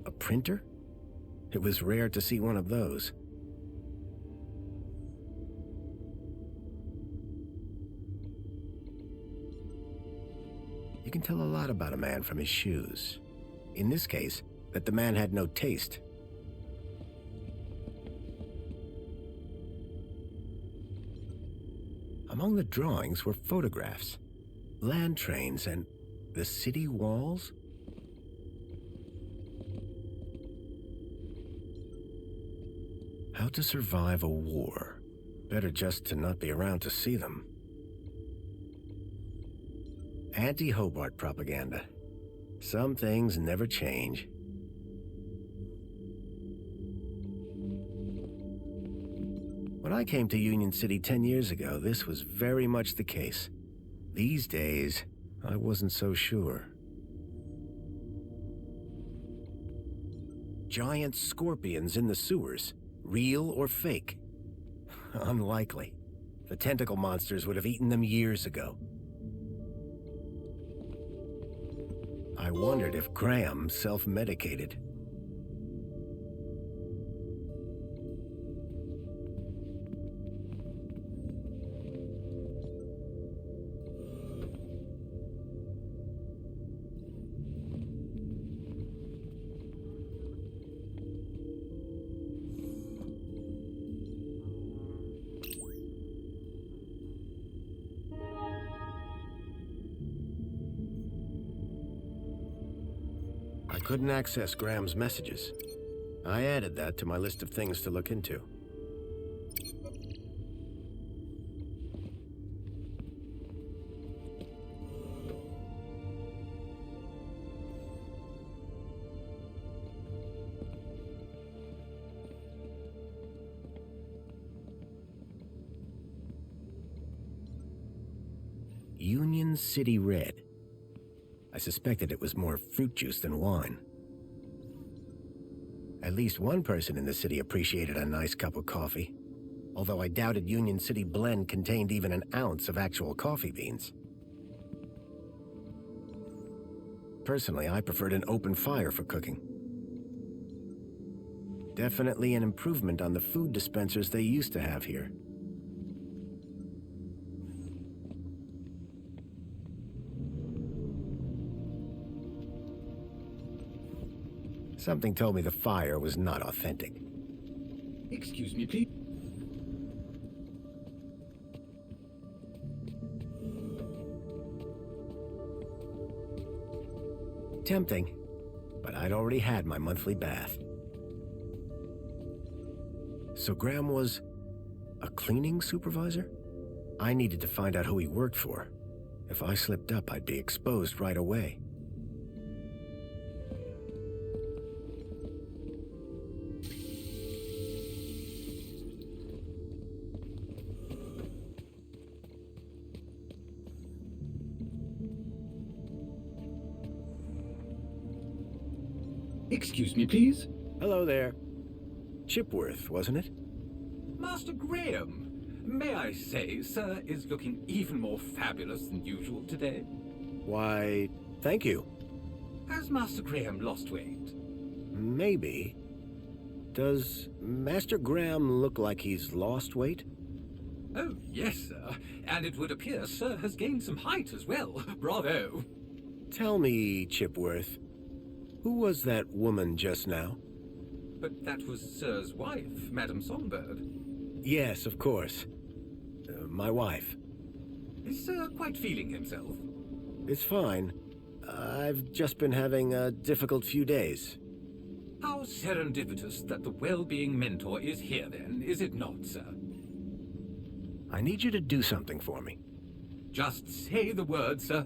A printer? It was rare to see one of those. You can tell a lot about a man from his shoes. In this case, that the man had no taste. Among the drawings were photographs, land trains, and the city walls. How to survive a war. Better just to not be around to see them. Anti-Hobart propaganda. Some things never change. When I came to Union City 10 years ago, this was very much the case. These days, I wasn't so sure. Giant scorpions in the sewers. Real or fake? Unlikely. The tentacle monsters would have eaten them years ago. I wondered if Graham self-medicated. I couldn't access Graham's messages. I added that to my list of things to look into. Union City Red. I suspected it was more fruit juice than wine. At least one person in the city appreciated a nice cup of coffee, although I doubted Union City Blend contained even an ounce of actual coffee beans. Personally, I preferred an open fire for cooking. Definitely an improvement on the food dispensers they used to have here. Something told me the fire was not authentic. Excuse me, please. Tempting, but I'd already had my monthly bath. So Graham was a cleaning supervisor? I needed to find out who he worked for. If I slipped up, I'd be exposed right away. Excuse me, please. Hello there. Chipworth, wasn't it? Master Graham, may I say, sir is looking even more fabulous than usual today. Why, thank you. Has Master Graham lost weight? Maybe. Does Master Graham look like he's lost weight? Oh, yes, sir. And it would appear sir has gained some height as well. Bravo. Tell me, Chipworth, who was that woman just now? But that was sir's wife, Madame Songbird. Yes, of course. My wife. Is sir quite feeling himself? It's fine. I've just been having a difficult few days. How serendipitous that the well-being mentor is here then, is it not, sir? I need you to do something for me. Just say the word, sir.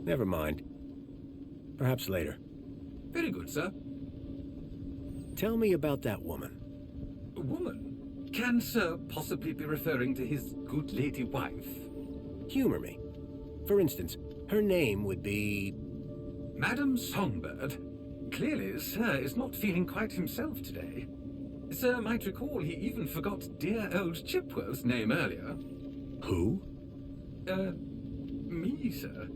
Never mind. Perhaps later. Very good, sir. Tell me about that woman. A woman? Can sir possibly be referring to his good lady wife? Humor me. For instance, her name would be... Madame Songbird. Clearly, sir is not feeling quite himself today. Sir might recall he even forgot dear old Chipworth's name earlier. Who? Me, sir.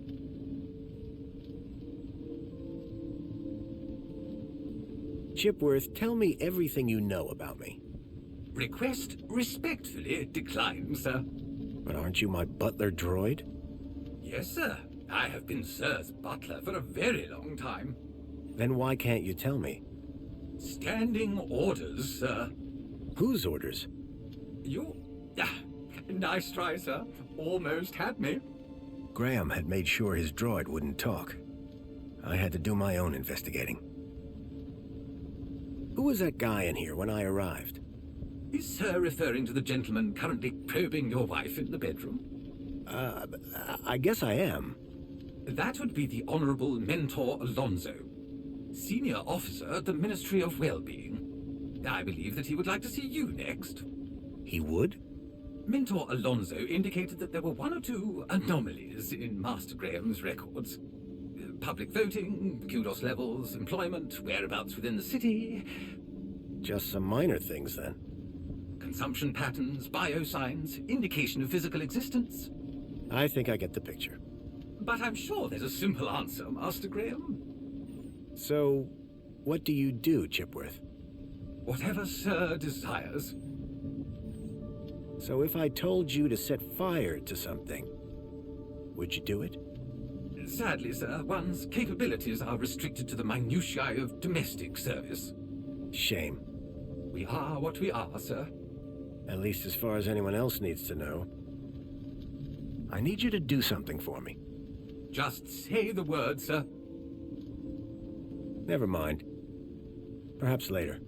Chipworth, tell me everything you know about me. Request respectfully declined, sir. But aren't you my butler droid? Yes, sir. I have been sir's butler for a very long time. Then why can't you tell me? Standing orders, sir. Whose orders? You... nice try, sir. Almost had me. Graham had made sure his droid wouldn't talk. I had to do my own investigating. Who was that guy in here when I arrived? Is sir referring to the gentleman currently probing your wife in the bedroom? I guess I am. That would be the Honorable Mentor Alonso, Senior Officer at the Ministry of Well-Being. I believe that he would like to see you next. He would? Mentor Alonso indicated that there were one or two anomalies in Master Graham's records. Public voting, kudos levels, employment, whereabouts within the city. Just some minor things, then. consumption patterns, biosigns, indication of physical existence. I think I get the picture. But I'm sure there's a simple answer, Master Graham. So, what do you do, Chipworth? Whatever Sir desires. So if I told you to set fire to something, would you do it? Sadly, sir, one's capabilities are restricted to the minutiae of domestic service. Shame. We are what we are, sir. At least as far as anyone else needs to know. I need you to do something for me. Just say the word, sir. Never mind. Perhaps later.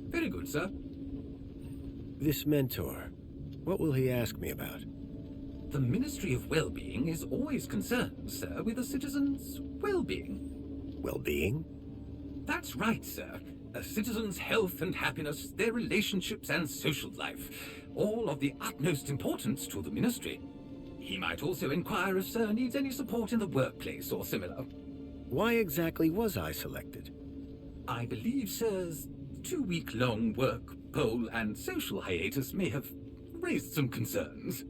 Very good, sir. This mentor, what will he ask me about? The Ministry of Well-being is always concerned, sir, with a citizen's well-being. Well-being? That's right, sir. A citizen's health and happiness, their relationships and social life, all of the utmost importance to the Ministry. He might also inquire if Sir needs any support in the workplace or similar. Why exactly was I selected? I believe Sir's 2-week-long work, poll, and social hiatus may have raised some concerns.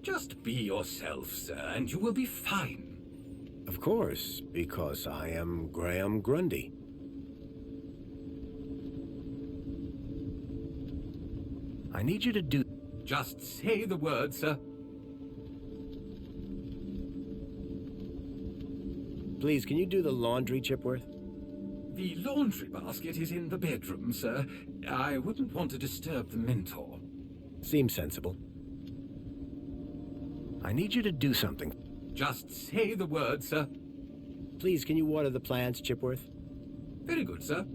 Just be yourself, sir, and you will be fine. Of course, because I am Graham Grundy. I need you to do... Just say the word, sir. Please, can you do the laundry, Chipworth? The laundry basket is in the bedroom, sir. I wouldn't want to disturb the mentor. Seems sensible. I need you to do something. Just say the word, sir. Please, can you water the plants, Chipworth? Very good, sir.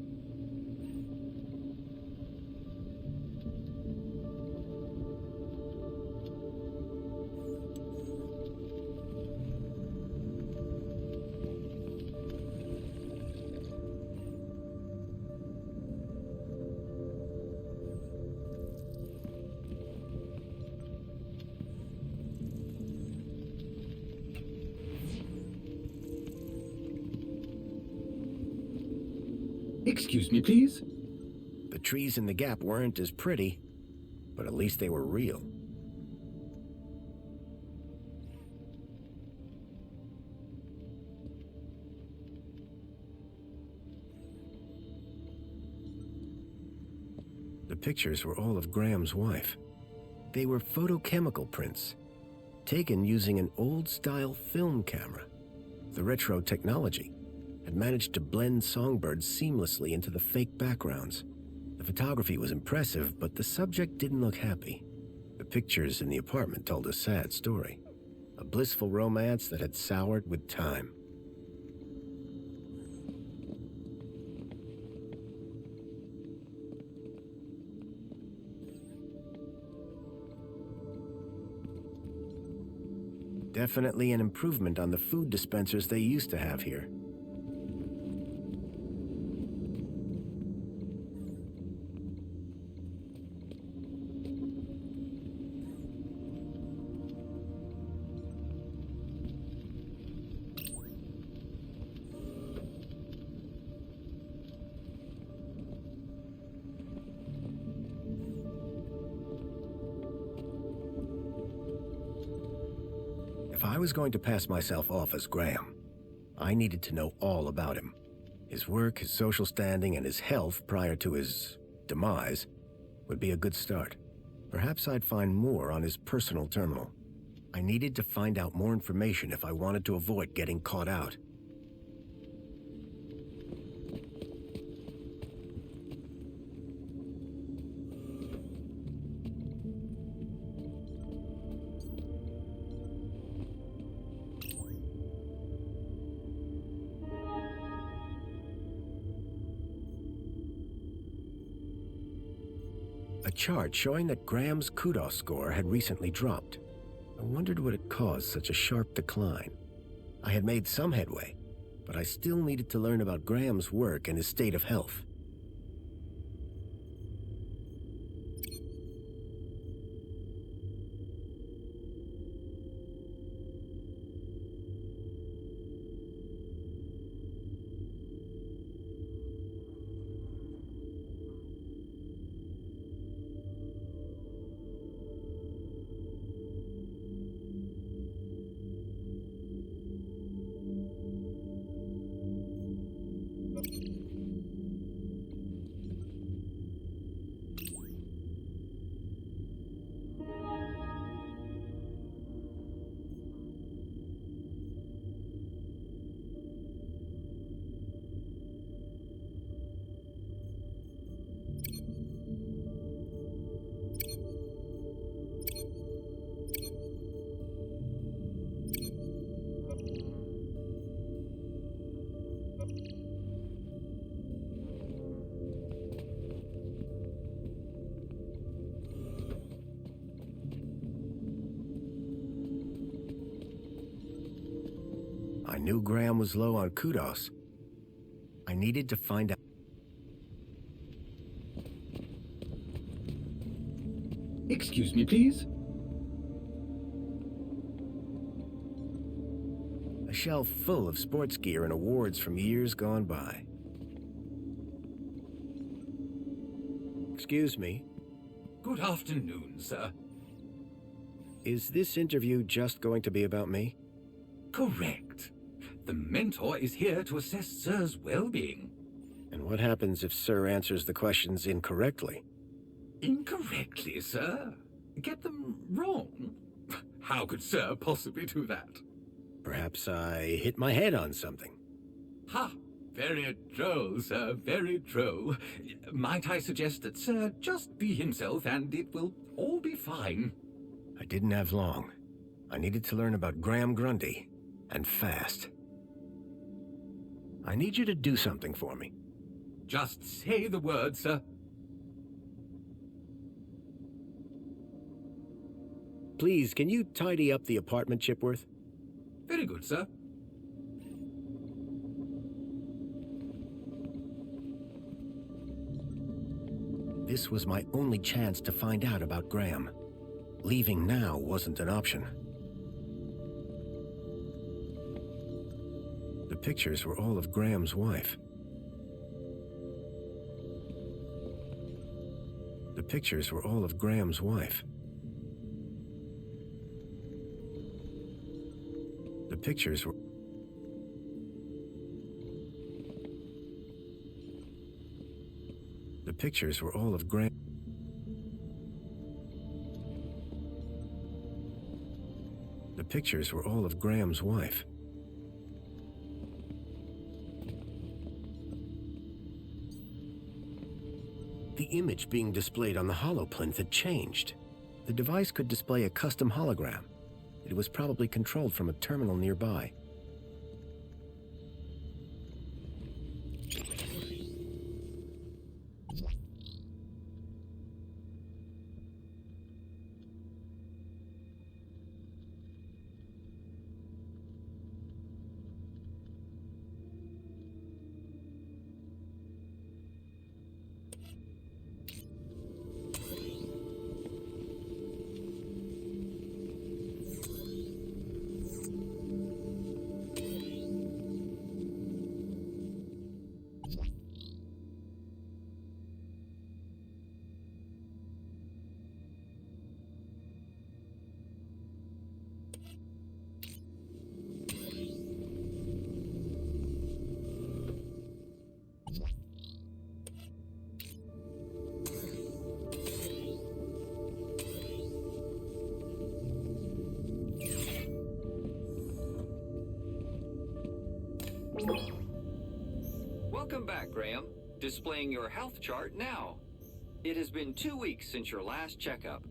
Excuse me, please? The trees in the gap weren't as pretty, but at least they were real. The pictures were all of Graham's wife. They were photochemical prints, taken using an old-style film camera. The retro technology had managed to blend songbirds seamlessly into the fake backgrounds. The photography was impressive, but the subject didn't look happy. The pictures in the apartment told a sad story. A blissful romance that had soured with time. Definitely an improvement on the food dispensers they used to have here. If I was going to pass myself off as Graham, I needed to know all about him. His work, his social standing, and his health prior to his demise would be a good start. Perhaps I'd find more on his personal terminal. I needed to find out more information if I wanted to avoid getting caught out. A chart showing that Graham's kudos score had recently dropped. I wondered what had caused such a sharp decline. I had made some headway, but I still needed to learn about Graham's work and his state of health. knew Graham was low on kudos. I needed to find out. Excuse me, please. A shelf full of sports gear and awards from years gone by. Excuse me. Good afternoon, sir. Is this interview just going to be about me? Correct. The mentor is here to assess Sir's well-being. And what happens if Sir answers the questions incorrectly? Incorrectly, sir? Get them wrong? How could Sir possibly do that? Perhaps I hit my head on something. Ha! Very droll, sir, very droll. Might I suggest that Sir just be himself and it will all be fine? I didn't have long. I needed to learn about Graham Grundy, and fast. I need you to do something for me. Just say the word, sir. Please, can you tidy up the apartment, Chipworth? Very good, sir. This was my only chance to find out about Graham. Leaving now wasn't an option. The pictures were all of Graham's wife. The pictures were all of Graham's wife. The pictures were... The pictures were all of Graham... The pictures were all of Graham's wife. The image being displayed on the holoplinth had changed. The device could display a custom hologram. It was probably controlled from a terminal nearby. Welcome back, Graham. Displaying your health chart now. It has been 2 weeks since your last checkup.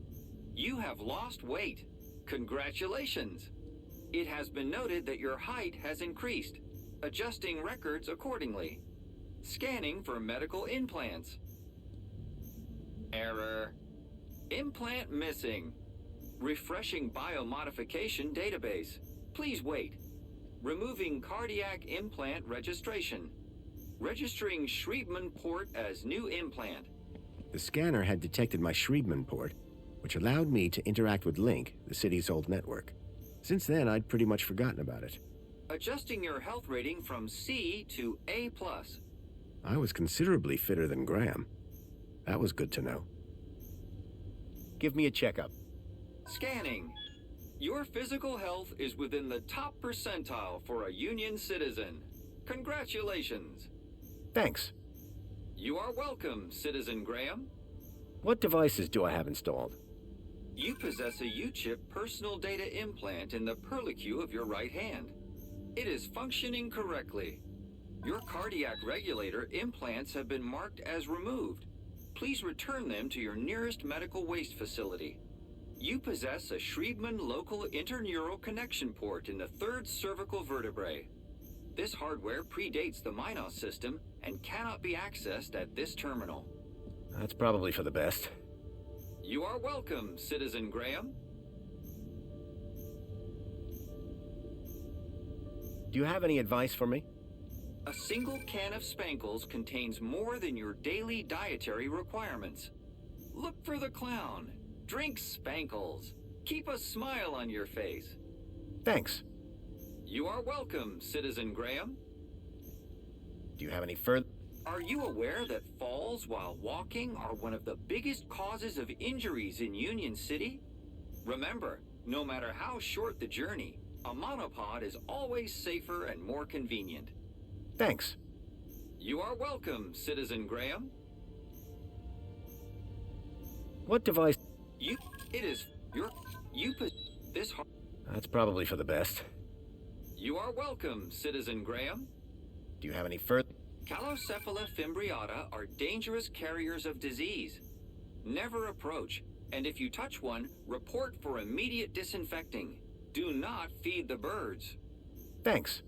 You have lost weight. Congratulations. It has been noted that your height has increased, adjusting records accordingly. Scanning for medical implants. Error. Implant missing. Refreshing biomodification database. Please wait. Removing cardiac implant registration. Registering Schriebman port as new implant. The scanner had detected my Schriebman port, which allowed me to interact with Link, the city's old network. Since then, I'd pretty much forgotten about it. Adjusting your health rating from C to A+. I was considerably fitter than Graham. That was good to know. Give me a checkup. Scanning. Your physical health is within the top percentile for a Union citizen. Congratulations. Thanks. You are welcome, Citizen Graham. What devices do I have installed? You possess a U-chip personal data implant in the perlicue of your right hand. It is functioning correctly. Your cardiac regulator implants have been marked as removed. Please return them to your nearest medical waste facility. You possess a Schriebman local interneural connection port in the third cervical vertebrae. This hardware predates the Minos system and cannot be accessed at this terminal. That's probably for the best. You are welcome, Citizen Graham. Do you have any advice for me? A single can of Spankles contains more than your daily dietary requirements. Look for the clown. Drink Spankles. Keep a smile on your face. Thanks. You are welcome, Citizen Graham. Do you have any further? Are you aware that falls while walking are one of the biggest causes of injuries in Union City? Remember, no matter how short the journey, a monopod is always safer and more convenient. Thanks. You are welcome, Citizen Graham. What device? This. That's probably for the best. You are welcome, Citizen Graham. Do you have any further? Calocephala fimbriata are dangerous carriers of disease. Never approach, and if you touch one, report for immediate disinfecting. Do not feed the birds. Thanks.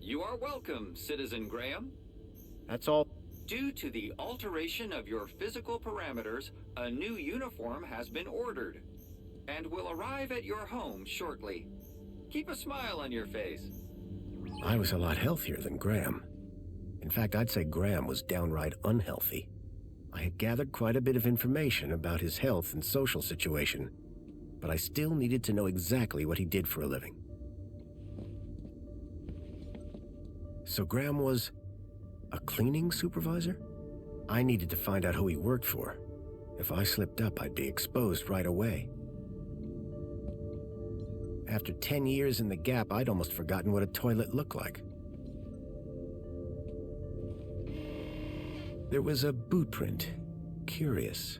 You are welcome, Citizen Graham. That's all. Due to the alteration of your physical parameters, a new uniform has been ordered and will arrive at your home shortly. Keep a smile on your face. I was a lot healthier than Graham. In fact, I'd say Graham was downright unhealthy. I had gathered quite a bit of information about his health and social situation, but I still needed to know exactly what he did for a living. So Graham was a cleaning supervisor? I needed to find out who he worked for. If I slipped up, I'd be exposed right away. After 10 years in the Gap, I'd almost forgotten what a toilet looked like. There was a boot print. Curious.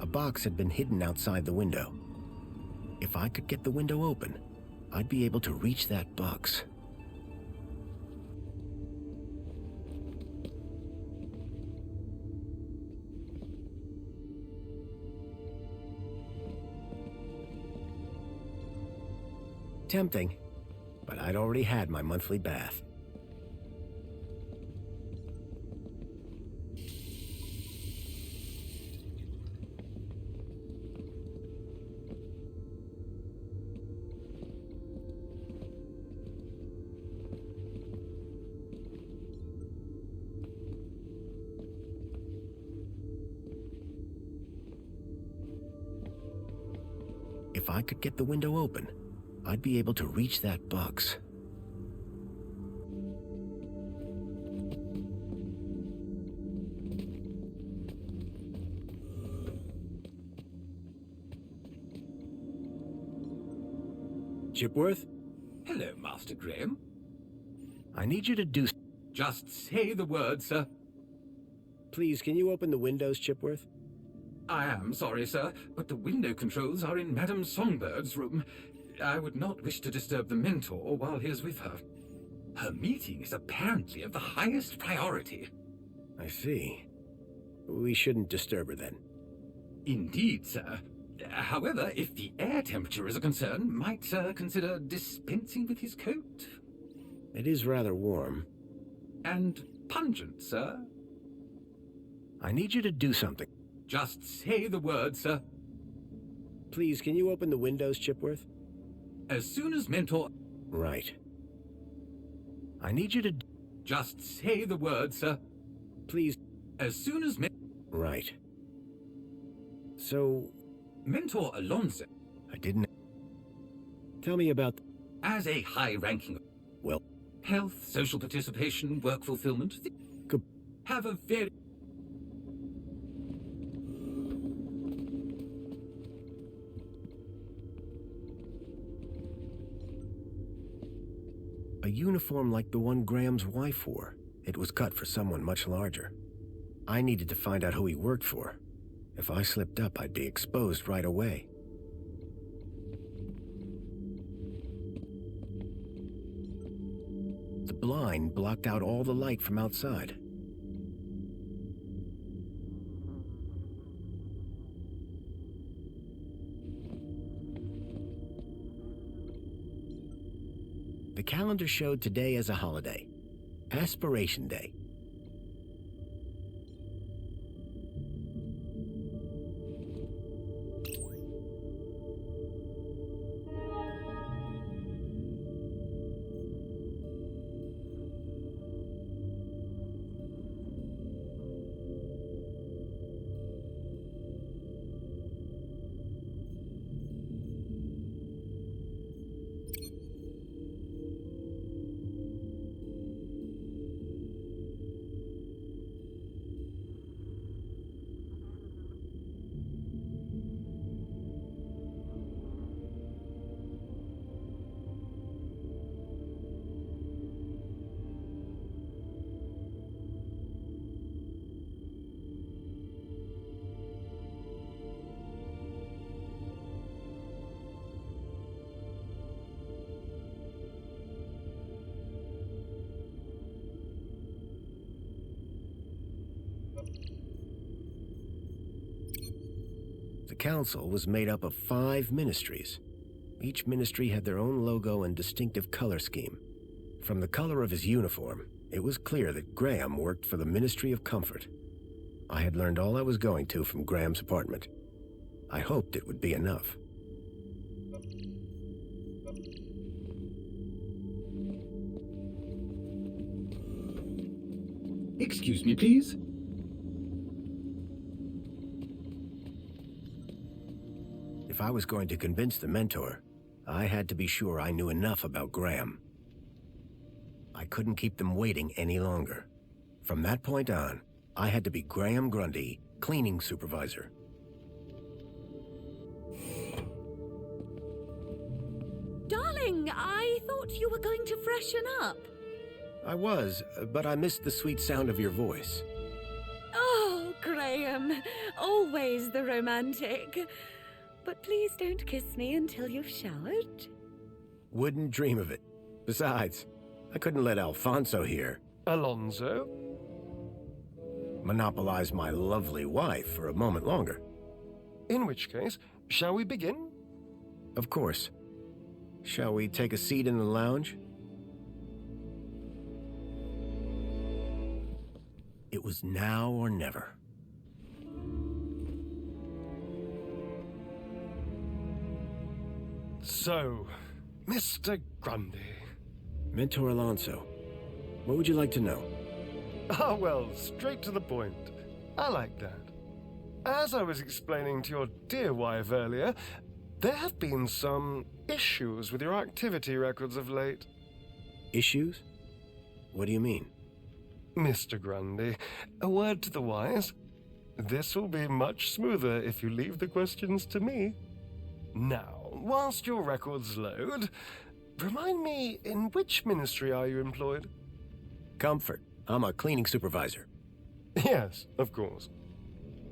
A box had been hidden outside the window. If I could get the window open, I'd be able to reach that box. Tempting, but I'd already had my monthly bath. If I could get the window open, I'd be able to reach that box. Chipworth? Hello, Master Graham. I need you to do... Just say the word, sir. Please, can you open the windows, Chipworth? I am sorry, sir, but the window controls are in Madame Songbird's room. I would not wish to disturb the mentor while he is with her. Her meeting is apparently of the highest priority. I see. We shouldn't disturb her then. Indeed, sir. However, if the air temperature is a concern, might Sir consider dispensing with his coat? It is rather warm. And pungent, sir. I need you to do something. Just say the word, sir. Please, can you open the windows, Chipworth? As soon as mentor... Right. I need you to... Just say the word, sir. Please. As soon as Right. So... Mentor Alonso... I didn't... Tell me about... As a high-ranking... Well... Health, social participation, work fulfillment... Have a very... A uniform like the one Graham's wife wore. It was cut for someone much larger. I needed to find out who he worked for. If I slipped up, I'd be exposed right away. The blind blocked out all the light from outside. The calendar showed today as a holiday, Aspiration Day. council was made up of 5 ministries. Each ministry had their own logo and distinctive color scheme. From the color of his uniform, it was clear that Graham worked for the Ministry of Comfort. I had learned all I was going to from Graham's apartment. I hoped it would be enough. Excuse me, please. If I was going to convince the mentor, I had to be sure I knew enough about Graham. I couldn't keep them waiting any longer. From that point on, I had to be Graham Grundy, cleaning supervisor. Darling, I thought you were going to freshen up. I was, but I missed the sweet sound of your voice. Oh, Graham, always the romantic. But please don't kiss me until you've showered. Wouldn't dream of it. Besides, I couldn't let Alfonso hear. Alonso? Monopolize my lovely wife for a moment longer. In which case, shall we begin? Of course. Shall we take a seat in the lounge? It was now or never. So, Mr. Grundy. Mentor Alonso, what would you like to know? Ah, well, straight to the point. I like that. As I was explaining to your dear wife earlier, there have been some issues with your activity records of late. Issues? What do you mean? Mr. Grundy, a word to the wise. This will be much smoother if you leave the questions to me. Now, whilst your records load, remind me, in which ministry are you employed? Comfort. I'm a cleaning supervisor. Yes, of course.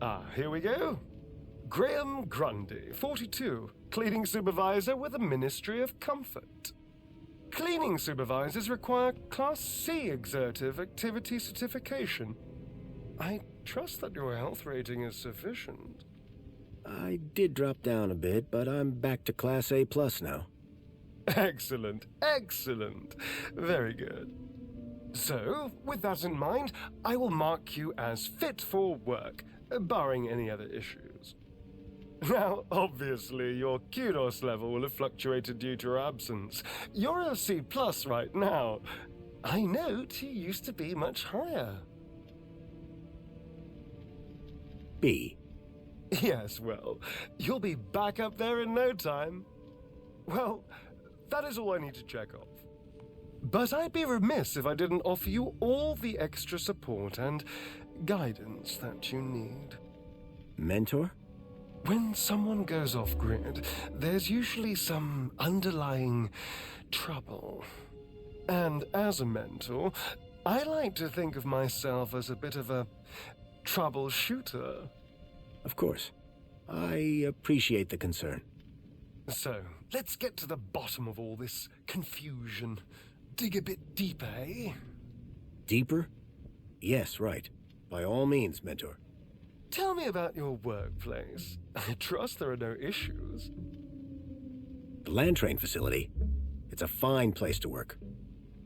Ah, here we go. Graham Grundy, 42, cleaning supervisor with the Ministry of Comfort. Cleaning supervisors require Class C exertive activity certification. I trust that your health rating is sufficient. I did drop down a bit, but I'm back to Class A+ now. Excellent, excellent. Very good. So, with that in mind, I will mark you as fit for work, barring any other issues. Now, obviously, your kudos level will have fluctuated due to your absence. You're a C+ right now. I note you used to be much higher. B. Yes, well, you'll be back up there in no time. Well, that is all I need to check off. But I'd be remiss if I didn't offer you all the extra support and guidance that you need. Mentor? When someone goes off-grid, there's usually some underlying trouble. And as a mentor, I like to think of myself as a bit of a troubleshooter. Of course. I appreciate the concern. So, let's get to the bottom of all this confusion. Dig a bit deeper, eh? Deeper? Yes, right. By all means, Mentor. Tell me about your workplace. I trust there are no issues. The land train facility. It's a fine place to work.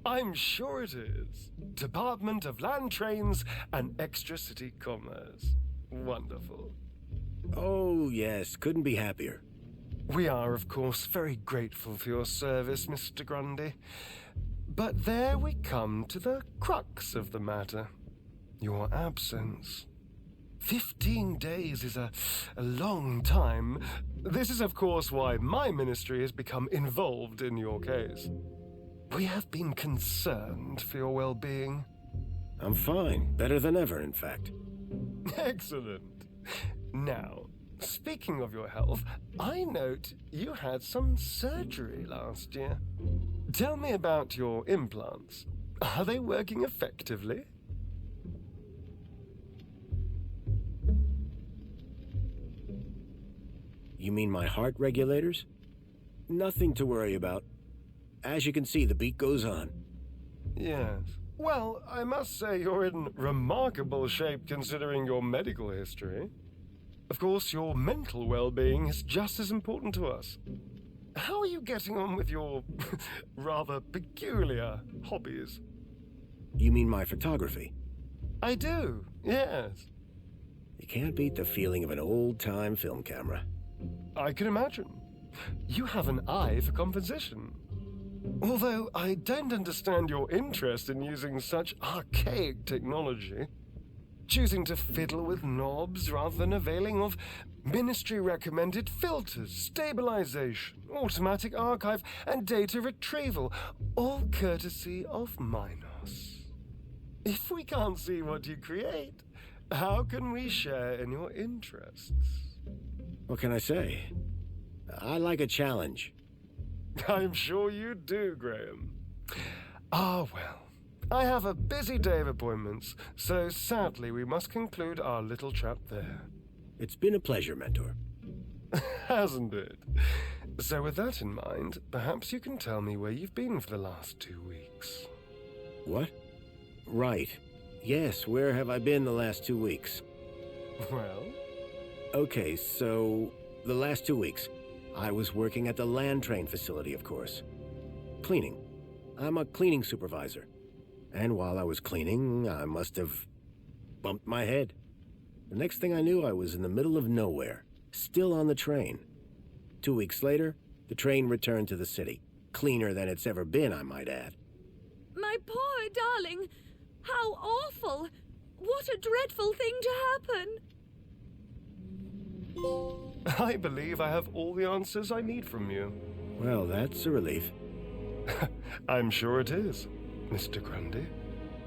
I'm sure it is. Department of Land Trains and Extra City Commerce. Wonderful. Oh, yes. Couldn't be happier. We are, of course, very grateful for your service, Mr. Grundy. But there we come to the crux of the matter. Your absence. 15 days is a long time. This is, of course, why my ministry has become involved in your case. We have been concerned for your well-being. I'm fine. Better than ever, in fact. Excellent. Now, speaking of your health, I note you had some surgery last year. Tell me about your implants. Are they working effectively? You mean my heart regulators? Nothing to worry about. As you can see, the beat goes on. Yes. Well, I must say you're in remarkable shape considering your medical history. Of course, your mental well-being is just as important to us. How are you getting on with your rather peculiar hobbies? You mean my photography? I do, yes. You can't beat the feeling of an old-time film camera. I can imagine. You have an eye for composition. Although I don't understand your interest in using such archaic technology. Choosing to fiddle with knobs rather than availing of ministry-recommended filters, stabilization, automatic archive, and data retrieval, all courtesy of Minos. If we can't see what you create, how can we share in your interests? What can I say? I like a challenge. I'm sure you do, Graham. Ah, well. I have a busy day of appointments, so sadly we must conclude our little chat there. It's been a pleasure, Mentor. Hasn't it? So with that in mind, perhaps you can tell me where you've been for the last 2 weeks. What? Right. Yes, where have I been the last 2 weeks? Well? Okay, so the last 2 weeks, I was working at the land train facility, of course. Cleaning. I'm a cleaning supervisor. And while I was cleaning, I must have bumped my head. The next thing I knew, I was in the middle of nowhere, still on the train. 2 weeks later, the train returned to the city. Cleaner than it's ever been, I might add. My poor darling! How awful! What a dreadful thing to happen! I believe I have all the answers I need from you. Well, that's a relief. I'm sure it is, Mr. Grundy.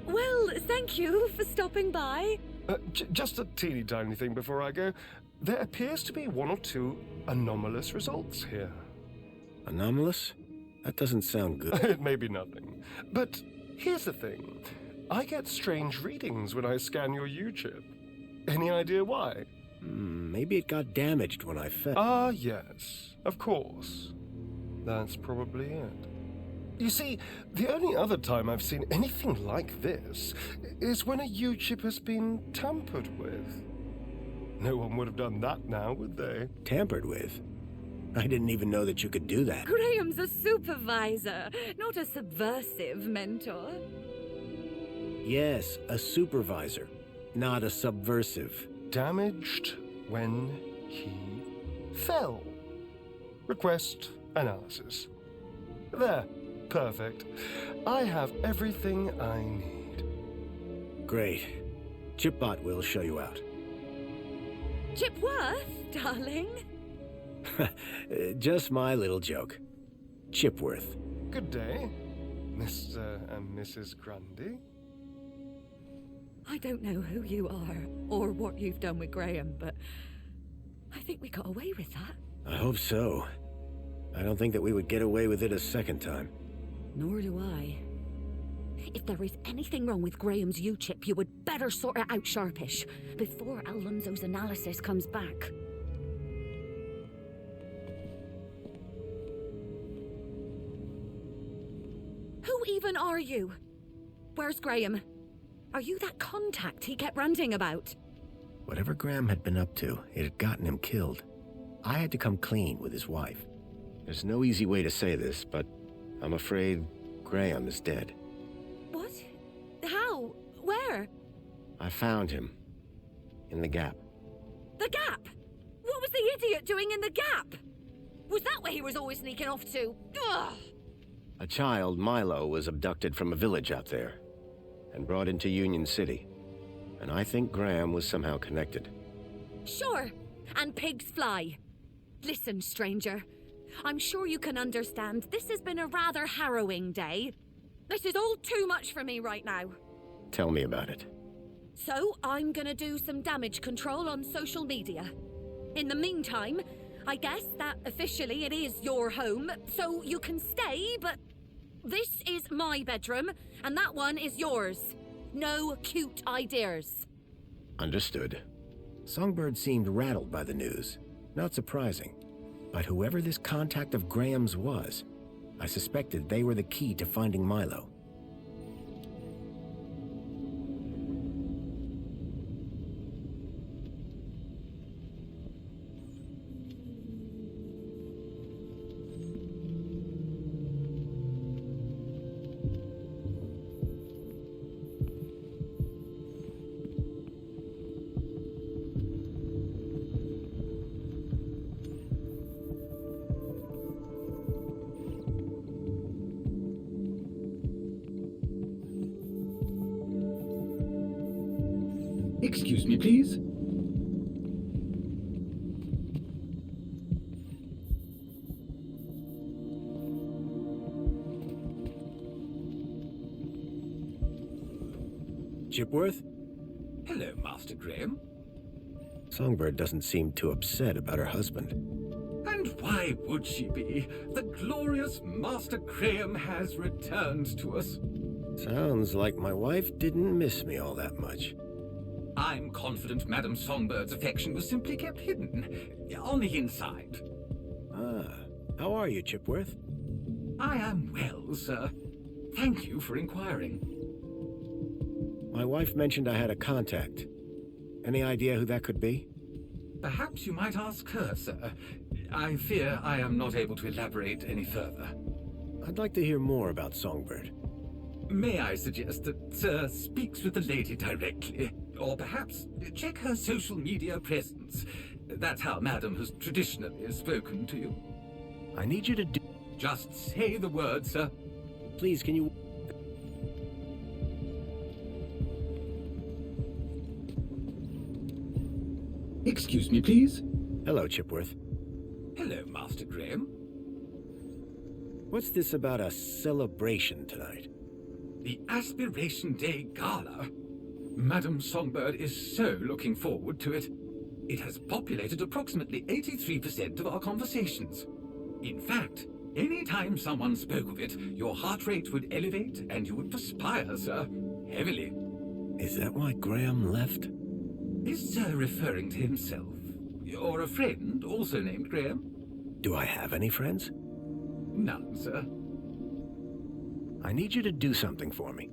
Well, thank you for stopping by. Just a teeny tiny thing before I go. There appears to be 1 or 2 anomalous results here. Anomalous? That doesn't sound good. It may be nothing. But here's the thing. I get strange readings when I scan your U-chip. Any idea why? Maybe it got damaged when I fell. Ah, yes. Of course. That's probably it. You see, the only other time I've seen anything like this is when a U-chip has been tampered with. No one would have done that now, would they? Tampered with? I didn't even know that you could do that. Graham's a supervisor, not a subversive mentor. Yes, a supervisor, not a subversive. Damaged when he fell. Request analysis. There. Perfect. I have everything I need. Great. Chipbot will show you out. Chipworth, darling? Just my little joke. Chipworth. Good day, Mr. and Mrs. Grundy. I don't know who you are or what you've done with Graham, but I think we got away with that. I hope so. I don't think that we would get away with it a second time. Nor do I. If there is anything wrong with Graham's U-chip, you would better sort it out sharpish, before Alonso's analysis comes back. Who even are you? Where's Graham? Are you that contact he kept ranting about? Whatever Graham had been up to, it had gotten him killed. I had to come clean with his wife. There's no easy way to say this, but I'm afraid Graham is dead. What? How? Where? I found him. In the Gap. The Gap? What was the idiot doing in the Gap? Was that where he was always sneaking off to? Ugh! A child, Milo, was abducted from a village out there and brought into Union City. And I think Graham was somehow connected. Sure, and pigs fly. Listen, stranger. I'm sure you can understand this has been a rather harrowing day. This is all too much for me right now. Tell me about it. So, I'm gonna do some damage control on social media. In the meantime, I guess that officially it is your home, so you can stay, but this is my bedroom, and that one is yours. No cute ideas. Understood. Songbird seemed rattled by the news. Not surprising. But whoever this contact of Graham's was, I suspected they were the key to finding Milo. Excuse me, please. Chipworth? Hello, Master Graham. Songbird doesn't seem too upset about her husband. And why would she be? The glorious Master Graham has returned to us. Sounds like my wife didn't miss me all that much. I'm confident Madame Songbird's affection was simply kept hidden, on the inside. Ah, how are you, Chipworth? I am well, sir. Thank you for inquiring. My wife mentioned I had a contact. Any idea who that could be? Perhaps you might ask her, sir. I fear I am not able to elaborate any further. I'd like to hear more about Songbird. May I suggest that Sir speaks with the lady directly? Or perhaps check her social media presence. That's how Madam has traditionally spoken to you. I need you to do... Just say the word, sir. Please, can you... Excuse me, please. Hello, Chipworth. Hello, Master Graham. What's this about a celebration tonight? The Aspiration Day Gala. Madame Songbird is so looking forward to it. It has populated approximately 83% of our conversations. In fact, any time someone spoke of it, your heart rate would elevate and you would perspire, sir. Heavily. Is that why Graham left? Is Sir referring to himself? Or a friend also named Graham? Do I have any friends? None, sir. I need you to do something for me.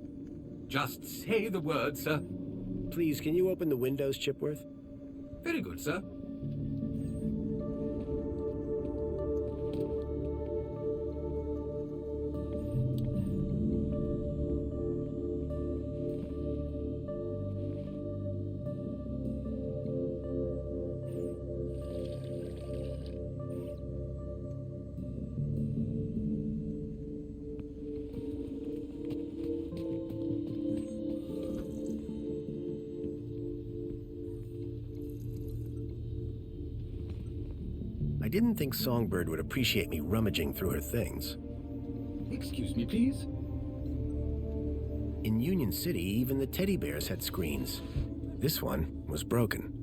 Just say the word, sir. Please, can you open the windows, Chipworth? Very good, sir. I didn't think Songbird would appreciate me rummaging through her things. Excuse me, please. In Union City, even the teddy bears had screens. This one was broken.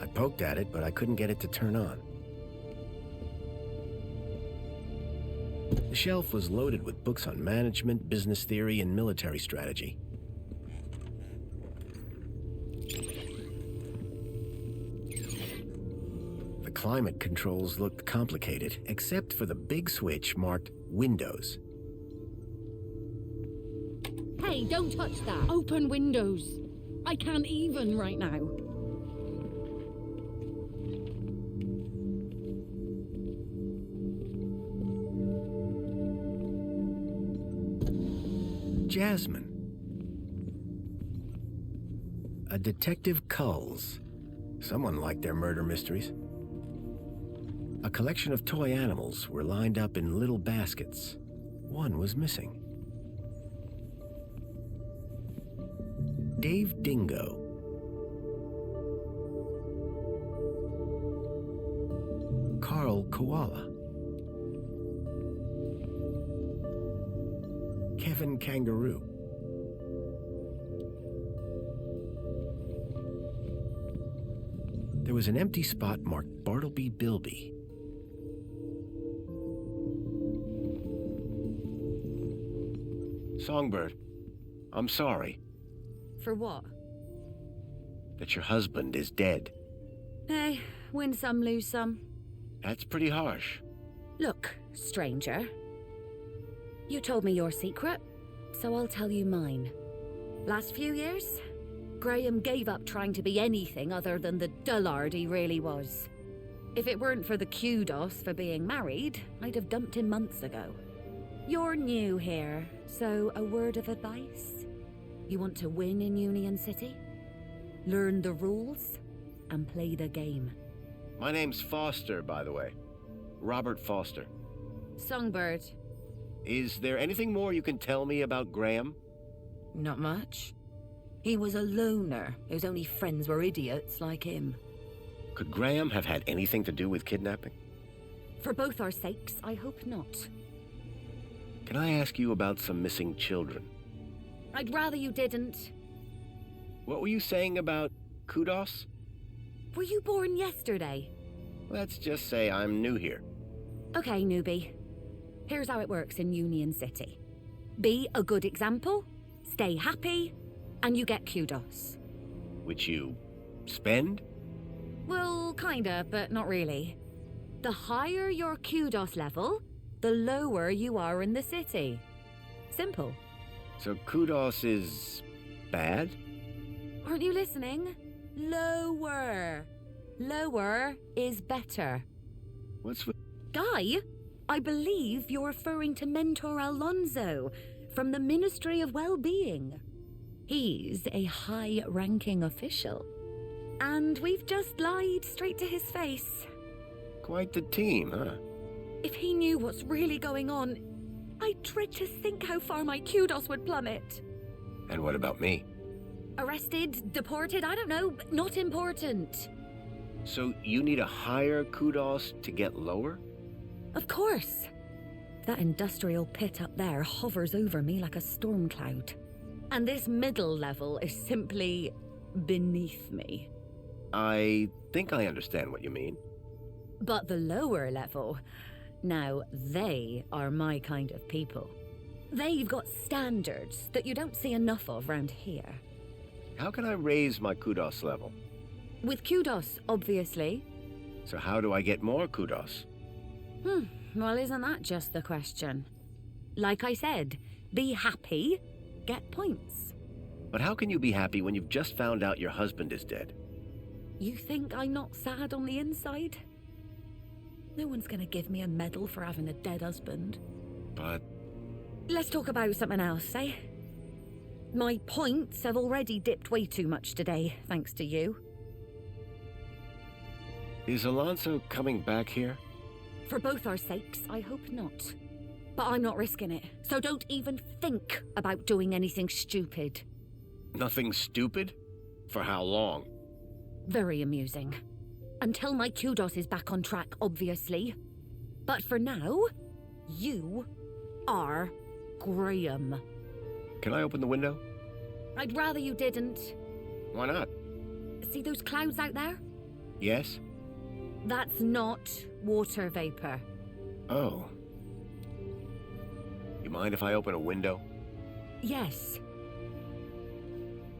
I poked at it, but I couldn't get it to turn on. The shelf was loaded with books on management, business theory, and military strategy. The climate controls looked complicated, except for the big switch marked Windows. Hey, don't touch that. Open Windows. I can't even right now. Jasmine. A Detective Culls. Someone liked their murder mysteries. A collection of toy animals were lined up in little baskets. One was missing. Dave Dingo. Carl Koala. Kevin Kangaroo. There was an empty spot marked Bartleby Bilby. Songbird, I'm sorry For what? that your husband is dead. Hey, win some, lose some. That's pretty harsh. Look, stranger. You told me your secret, so I'll tell you mine. Last few years, Graham gave up trying to be anything other than the dullard he really was. If it weren't for the kudos for being married, I'd have dumped him months ago. You're new here, so a word of advice? You want to win in Union City? Learn the rules and play the game. My name's Foster, by the way. Robert Foster. Songbird. Is there anything more you can tell me about Graham? Not much. He was a loner whose only friends were idiots like him. Could Graham have had anything to do with kidnapping? For both our sakes, I hope not. Can I ask you about some missing children? I'd rather you didn't. What were you saying about kudos? Were you born yesterday? Let's just say I'm new here. Okay, newbie. Here's how it works in Union City. Be a good example, stay happy, and you get kudos. Which you spend? Well, kinda, but not really. The higher your kudos level, the lower you are in the city. Simple. So kudos is bad? Aren't you listening? Lower. Lower is better. What's with... Guy, I believe you're referring to Mentor Alonso from the Ministry of Well-Being. He's a high-ranking official. And we've just lied straight to his face. Quite the team, huh? If he knew what's really going on, I dread to think how far my kudos would plummet. And what about me? Arrested, deported, I don't know, but not important. So you need a higher kudos to get lower? Of course. That industrial pit up there hovers over me like a storm cloud. And this middle level is simply beneath me. I think I understand what you mean. But the lower level, now they are my kind of people. They've got standards that you don't see enough of round here. How can I raise my kudos level? With kudos, obviously. So how do I get more kudos? Well, isn't that just the question? Like I said, be happy, get points. But how can you be happy when you've just found out your husband is dead? You think I'm not sad on the inside? No one's gonna give me a medal for having a dead husband. But... Let's talk about something else, eh? My points have already dipped way too much today, thanks to you. Is Alonso coming back here? For both our sakes, I hope not. But I'm not risking it, so don't even think about doing anything stupid. Nothing stupid? For how long? Very amusing. Until my kudos is back on track, obviously. But for now, you are Graham. Can I open the window? I'd rather you didn't. Why not? See those clouds out there? Yes? That's not water vapor. Oh. You mind if I open a window? Yes.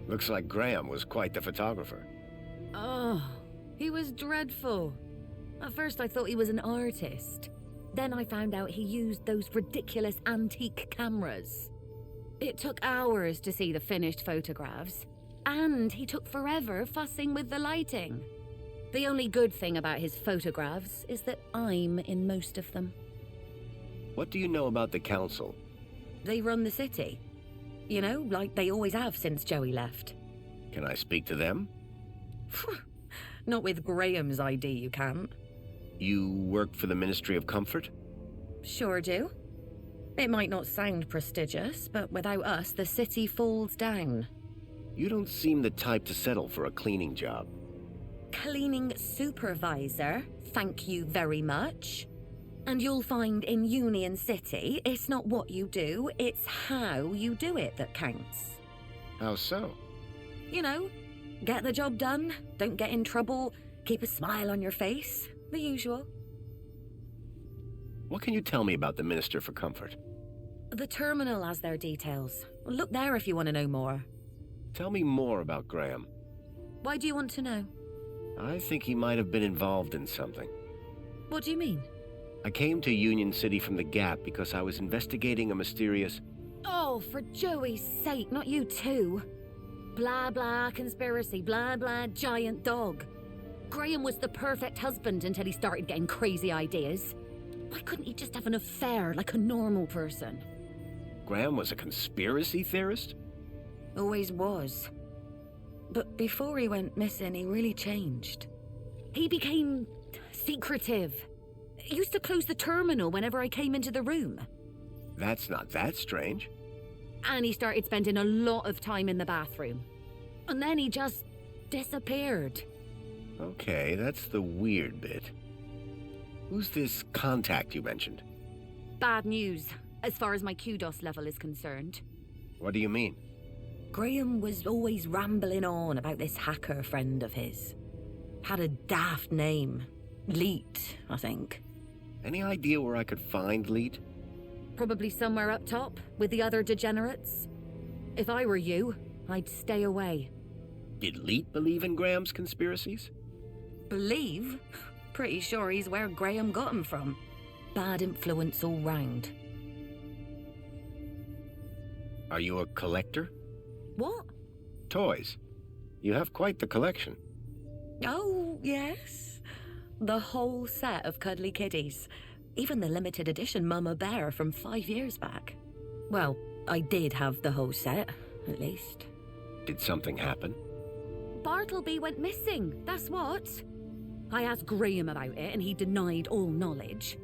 Looks like Graham was quite the photographer. Oh, he was dreadful. At first I thought he was an artist. Then I found out he used those ridiculous antique cameras. It took hours to see the finished photographs, and he took forever fussing with the lighting. The only good thing about his photographs is that I'm in most of them. What do you know about the council? They run the city. You know, like they always have since Joey left. Can I speak to them? Not with Graham's ID, you can't. You work for the Ministry of Comfort? Sure do. It might not sound prestigious, but without us, the city falls down. You don't seem the type to settle for a cleaning job. Cleaning supervisor, thank you very much. And you'll find in Union City, it's not what you do, it's how you do it that counts. How so? You know, get the job done, don't get in trouble, keep a smile on your face, the usual. What can you tell me about the Minister for Comfort? The terminal has their details. Look there if you want to know more. Tell me more about Graham. Why do you want to know? I think he might have been involved in something. What do you mean? I came to Union City from the Gap because I was investigating a mysterious... Oh, for Joey's sake, not you too. Blah blah conspiracy, blah blah giant dog. Graham was the perfect husband until he started getting crazy ideas. Why couldn't he just have an affair like a normal person? Graham was a conspiracy theorist? Always was. But before he went missing, he really changed. He became secretive. He used to close the terminal whenever I came into the room. That's not that strange. And he started spending a lot of time in the bathroom. And then he just disappeared. Okay, that's the weird bit. Who's this contact you mentioned? Bad news, as far as my kudos level is concerned. What do you mean? Graham was always rambling on about this hacker friend of his. Had a daft name. Leet, I think. Any idea where I could find Leet? Probably somewhere up top, with the other degenerates. If I were you, I'd stay away. Did Leet believe in Graham's conspiracies? Believe? Pretty sure he's where Graham got him from. Bad influence all round. Are you a collector? What? Toys. You have quite the collection. Oh, yes. The whole set of cuddly kiddies. Even the limited edition Mama Bear from 5 years back. Well, I did have the whole set, at least. Did something happen? Bartleby went missing, that's what. I asked Graham about it and he denied all knowledge.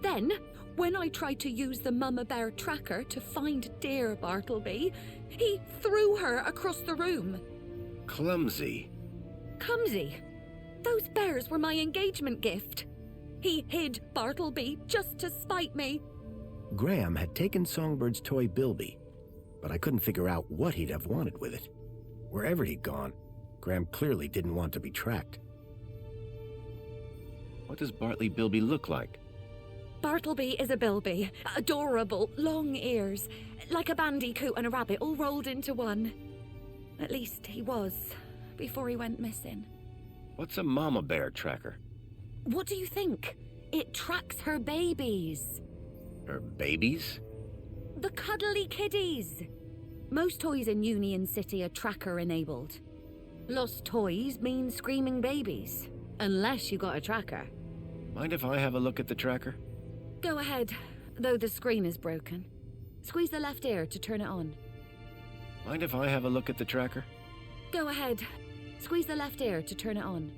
Then, when I tried to use the Mama Bear tracker to find dear Bartleby, he threw her across the room. Clumsy. Clumsy? Those bears were my engagement gift. He hid Bartleby just to spite me. Graham had taken Songbird's toy Bilby, but I couldn't figure out what he'd have wanted with it. Wherever he'd gone, Graham clearly didn't want to be tracked. What does Bartley Bilby look like? Bartleby is a bilby. Adorable, long ears. Like a bandicoot and a rabbit all rolled into one. At least he was, before he went missing. What's a mama bear tracker? What do you think? It tracks her babies. Her babies? The cuddly kiddies. Most toys in Union City are tracker-enabled. Lost toys mean screaming babies. Unless you got a tracker. Mind if I have a look at the tracker? Go ahead, though the screen is broken. Squeeze the left ear to turn it on. Mind if I have a look at the tracker? Go ahead. Squeeze the left ear to turn it on.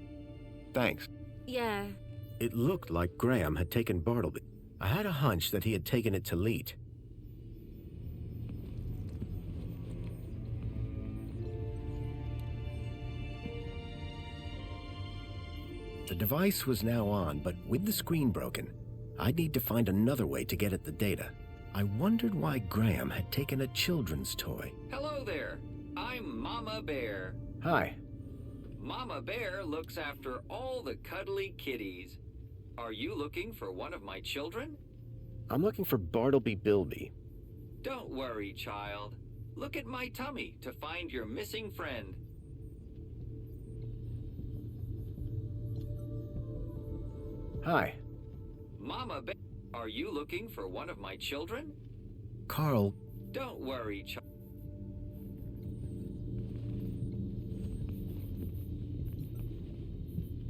Thanks. Yeah. It looked like Graham had taken Bartleby. I had a hunch that he had taken it to Leet. The device was now on, but with the screen broken, I'd need to find another way to get at the data. I wondered why Graham had taken a children's toy. Hello there. I'm Mama Bear. Hi. Mama Bear looks after all the cuddly kitties. Are you looking for one of my children? I'm looking for Bartleby Bilby. Don't worry, child. Look at my tummy to find your missing friend. Hi. Mama Bear, are you looking for one of my children? Carl. Don't worry, child.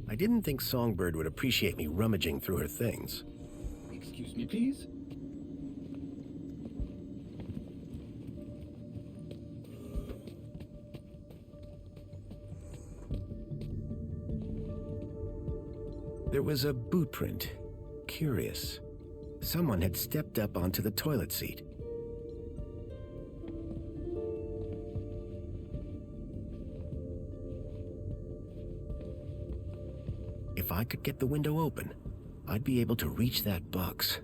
I didn't think Songbird would appreciate me rummaging through her things. Excuse me, please. There was a boot print. Curious. Someone had stepped up onto the toilet seat. If I could get the window open, I'd be able to reach that box.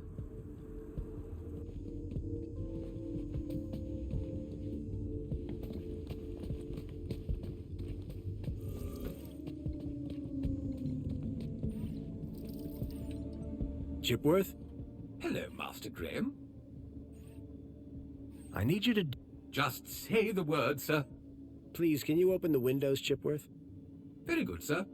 Chipworth? Hello, Master Graham. I need you to... Just say the word, sir. Please, can you open the windows, Chipworth? Very good, sir.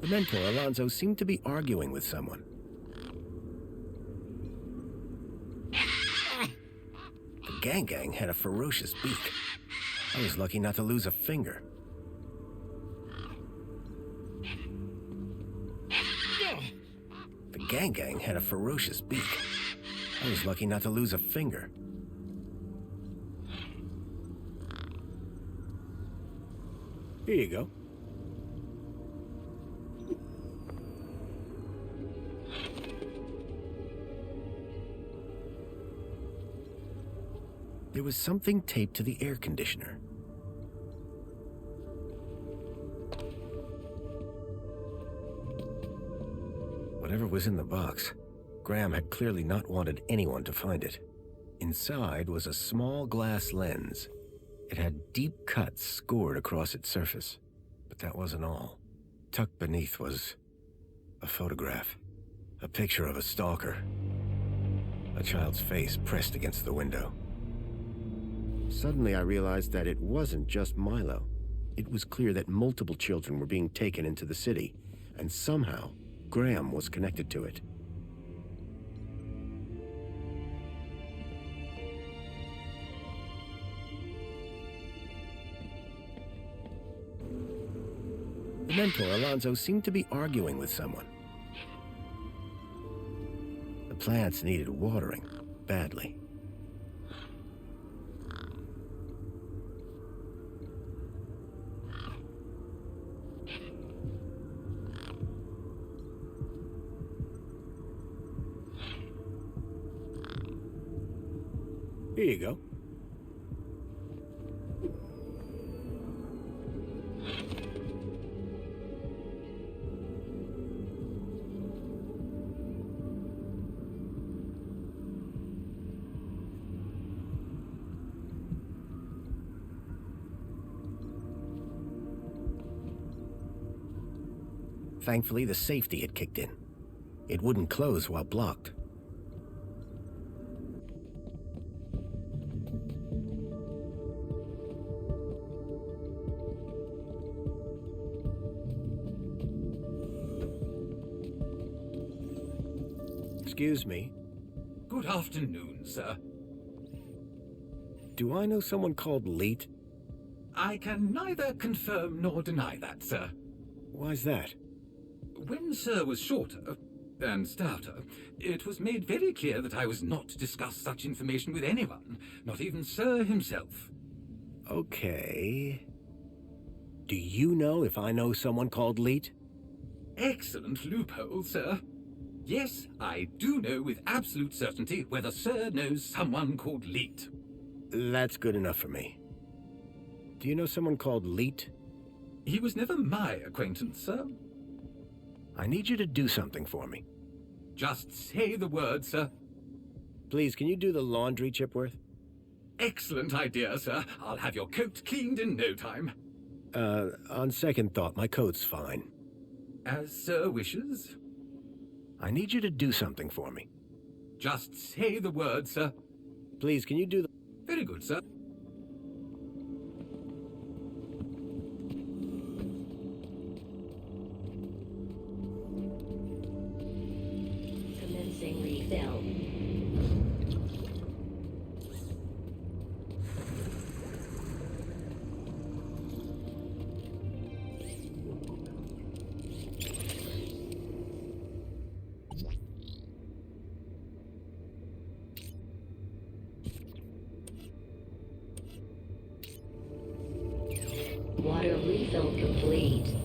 The mentor, Alonzo, seemed to be arguing with someone. The gang had a ferocious beak. I was lucky not to lose a finger. The Gang had a ferocious beak. I was lucky not to lose a finger. Here you go. There was something taped to the air conditioner. Whatever was in the box, Graham had clearly not wanted anyone to find it. Inside was a small glass lens. It had deep cuts scored across its surface. But that wasn't all. Tucked beneath was a photograph. A picture of a stalker. A child's face pressed against the window. Suddenly I realized that it wasn't just Milo. It was clear that multiple children were being taken into the city, and somehow Graham was connected to it. The mentor, Alonzo, seemed to be arguing with someone. The plants needed watering, badly. Here you go. Thankfully, the safety had kicked in. It wouldn't close while blocked. Excuse me. Good afternoon, sir. Do I know someone called Leet? I can neither confirm nor deny that, sir. Why's that? When Sir was shorter and stouter, it was made very clear that I was not to discuss such information with anyone, not even Sir himself. Okay. Do you know if I know someone called Leet? Excellent loophole, sir. Yes, I do know with absolute certainty whether Sir knows someone called Leet. That's good enough for me. Do you know someone called Leet? He was never my acquaintance, sir. I need you to do something for me. Just say the word, sir. Please, can you do the laundry, Chipworth? Excellent idea, sir. I'll have your coat cleaned in no time. On second thought, my coat's fine. As Sir wishes. I need you to do something for me. Just say the word, sir. Please, can you do the... Very good, sir. Commencing refill. Water refill complete.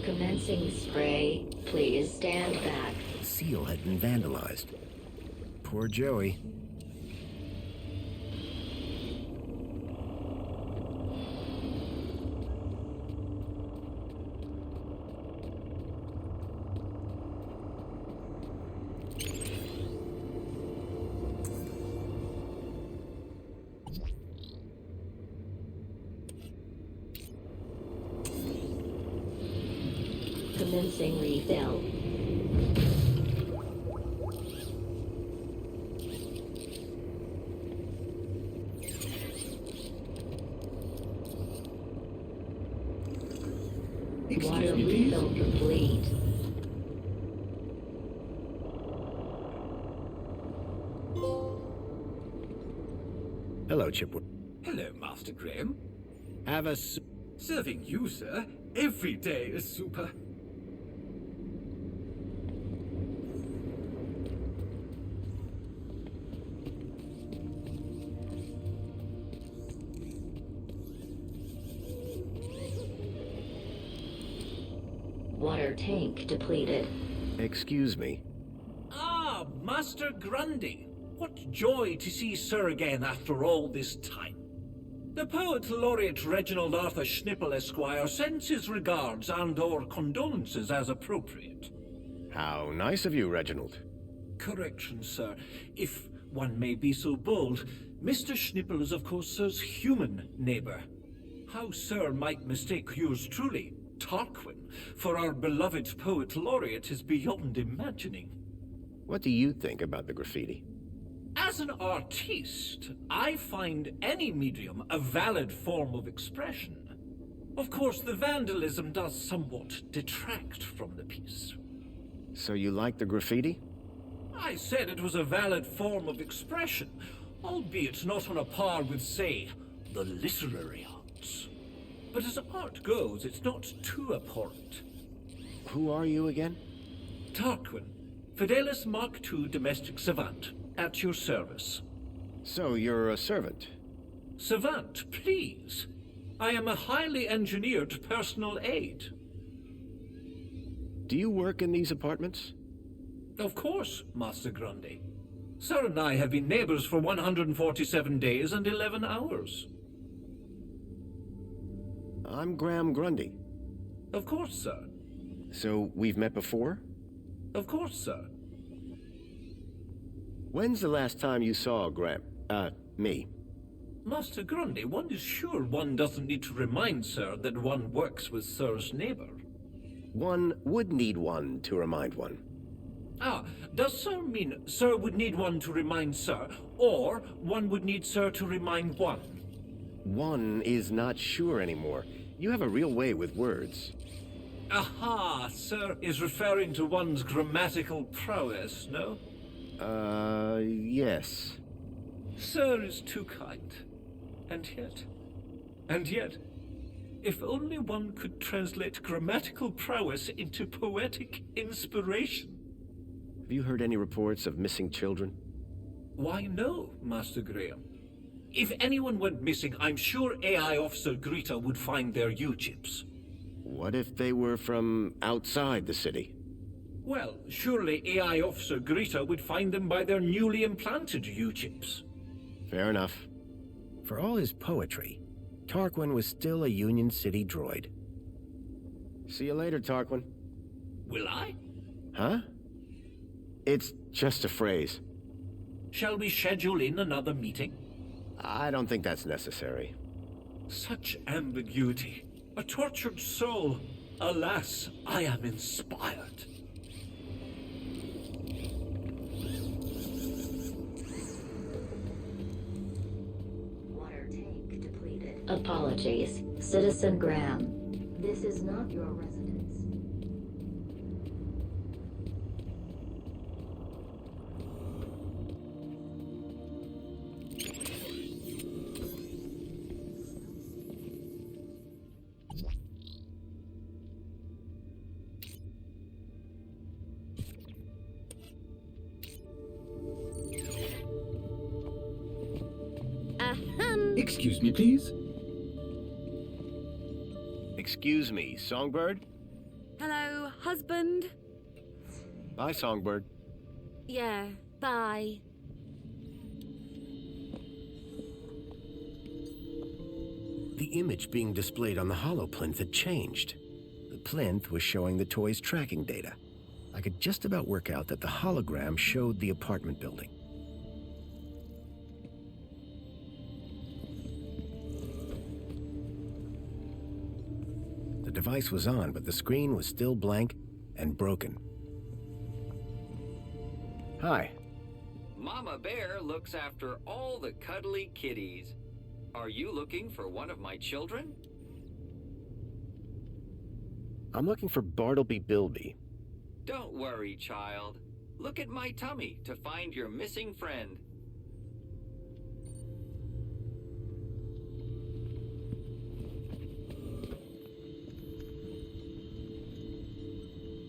Commencing spray. Please stand back. The seal had been vandalized. Poor Joey. Commencing refill. Water refill complete. Hello, Chipwood. Hello, Master Graham. Have a Serving you, sir. Every day is super. Water tank depleted. Excuse me. Ah, Master Grundy. What joy to see Sir again after all this time. The Poet Laureate Reginald Arthur Schnippel Esquire sends his regards and/or condolences as appropriate. How nice of you, Reginald. Correction, sir. If one may be so bold, Mr. Schnippel is of course Sir's human neighbour. How Sir might mistake yours truly, Tarquin, for our beloved Poet Laureate is beyond imagining. What do you think about the graffiti? As an artiste, I find any medium a valid form of expression. Of course, the vandalism does somewhat detract from the piece. So you like the graffiti? I said it was a valid form of expression, albeit not on a par with, say, the literary arts. But as art goes, it's not too abhorrent. Who are you again? Tarquin, Fidelis Mark II domestic savant. At your service. So you're a servant? Savant, please. I am a highly engineered personal aide. Do you work in these apartments? Of course, Master Grundy. Sir and I have been neighbors for 147 days and 11 hours. I'm Graham Grundy. Of course, sir. So we've met before? Of course, sir. When's the last time you saw me? Master Grundy, one is sure one doesn't need to remind Sir that one works with Sir's neighbor. One would need one to remind one. Ah, does Sir mean Sir would need one to remind Sir, or one would need Sir to remind one? One is not sure anymore. You have a real way with words. Aha, Sir is referring to one's grammatical prowess, no? Yes. Sir is too kind. And yet, if only one could translate grammatical prowess into poetic inspiration. Have you heard any reports of missing children? Why, no, Master Graham. If anyone went missing, I'm sure AI Officer Greta would find their U-chips. What if they were from outside the city? Well, surely AI Officer Greta would find them by their newly implanted U-chips. Fair enough. For all his poetry, Tarquin was still a Union City droid. See you later, Tarquin. Will I? Huh? It's just a phrase. Shall we schedule in another meeting? I don't think that's necessary. Such ambiguity. A tortured soul. Alas, I am inspired. Apologies, Citizen Graham. This is not your residence. Excuse me, please. Excuse me, Songbird? Hello, husband? Bye, Songbird. Yeah, bye. The image being displayed on the holoplinth had changed. The plinth was showing the toy's tracking data. I could just about work out that the hologram showed the apartment building. The device was on, but the screen was still blank and broken. Hi. Mama Bear looks after all the cuddly kitties. Are you looking for one of my children? I'm looking for Bartleby Bilby. Don't worry, child. Look at my tummy to find your missing friend.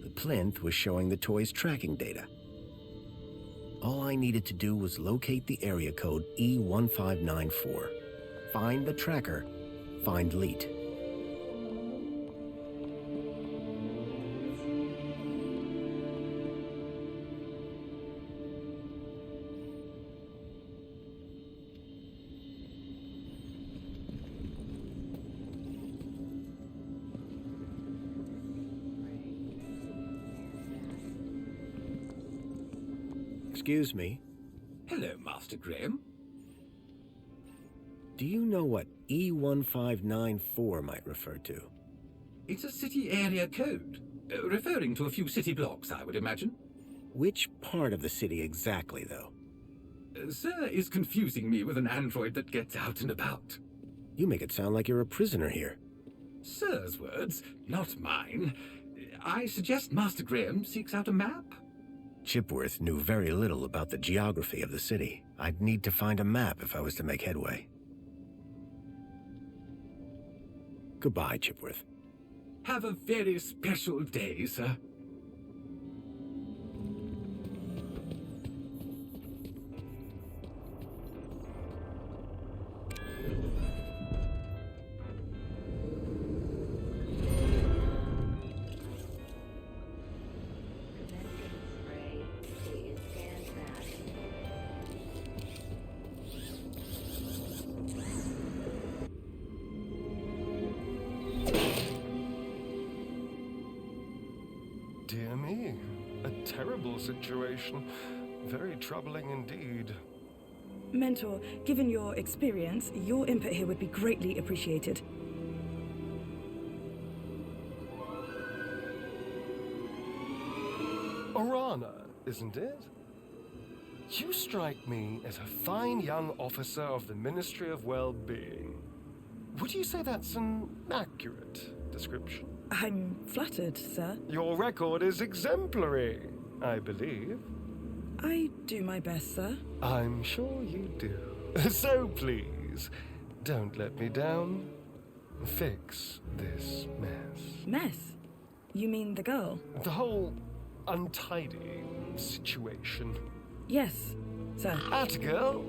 The plinth was showing the toy's tracking data. All I needed to do was locate the area code E1594. Find the tracker, find Leet. Excuse me. Hello, Master Graham. Do you know what E1594 might refer to? It's a city area code, referring to a few city blocks, I would imagine. Which part of the city exactly, though? Sir is confusing me with an android that gets out and about. You make it sound like you're a prisoner here. Sir's words, not mine. I suggest Master Graham seeks out a map. Chipworth knew very little about the geography of the city. I'd need to find a map if I was to make headway. Goodbye, Chipworth. Have a very special day, sir. Dear me, a terrible situation. Very troubling indeed. Mentor, given your experience, your input here would be greatly appreciated. Orana, isn't it? You strike me as a fine young officer of the Ministry of Well-Being. Would you say that's an accurate description? I'm flattered, sir. Your record is exemplary, I believe. I do my best, sir. I'm sure you do. So please, don't let me down. Fix this mess. Mess? You mean the girl? The whole untidy situation. Yes, sir. Girl.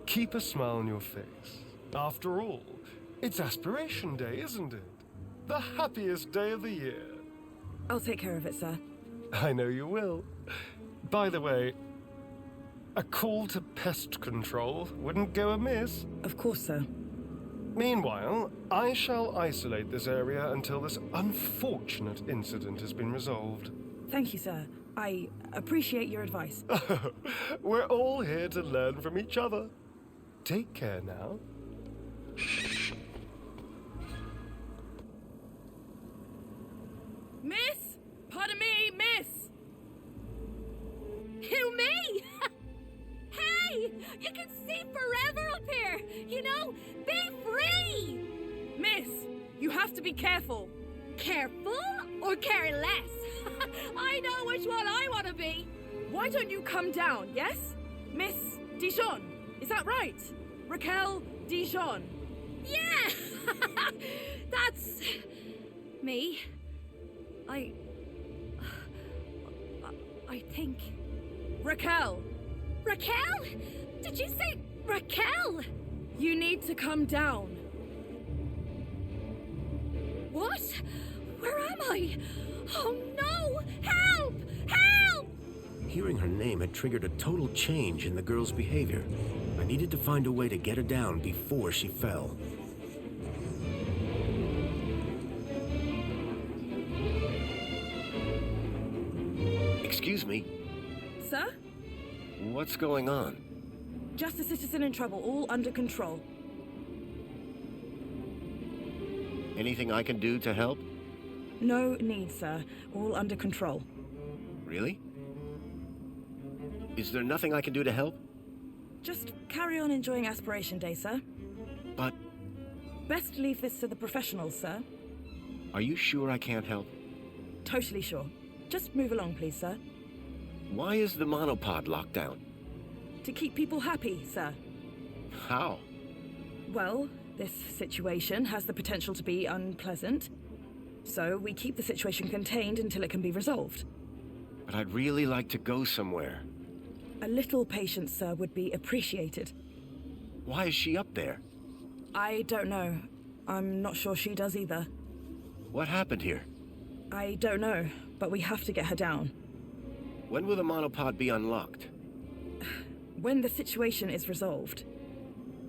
Keep a smile on your face. After all, it's Aspiration Day, isn't it? The happiest day of the year. I'll take care of it, sir. I know you will. By the way, a call to pest control wouldn't go amiss. Of course, sir. Meanwhile, I shall isolate this area until this unfortunate incident has been resolved. Thank you, sir. I appreciate your advice. We're all here to learn from each other. Take care now. Miss? Pardon me, miss! Who, me? Hey! You can see forever up here! You know, be free! Miss, you have to be careful. Careful or careless? I know which one I want to be. Why don't you come down, yes? Miss Dijon, is that right? Raquel Dijon. Yeah! That's... me. I think... Raquel! Raquel? Did you say Raquel? You need to come down. What? Where am I? Oh no! Help! Help! Hearing her name had triggered a total change in the girl's behavior. I needed to find a way to get her down before she fell. Excuse me. Sir? What's going on? Just a citizen in trouble, all under control. Anything I can do to help? No need, sir. All under control. Really? Is there nothing I can do to help? Just carry on enjoying Aspiration Day, sir. But... Best leave this to the professionals, sir. Are you sure I can't help? Totally sure. Just move along, please, sir. Why is the monopod locked down? To keep people happy, sir. How? Well, this situation has the potential to be unpleasant. So we keep the situation contained until it can be resolved. But I'd really like to go somewhere. A little patience, sir, would be appreciated. Why is she up there? I don't know. I'm not sure she does either. What happened here? I don't know, but we have to get her down. When will the monopod be unlocked? When the situation is resolved.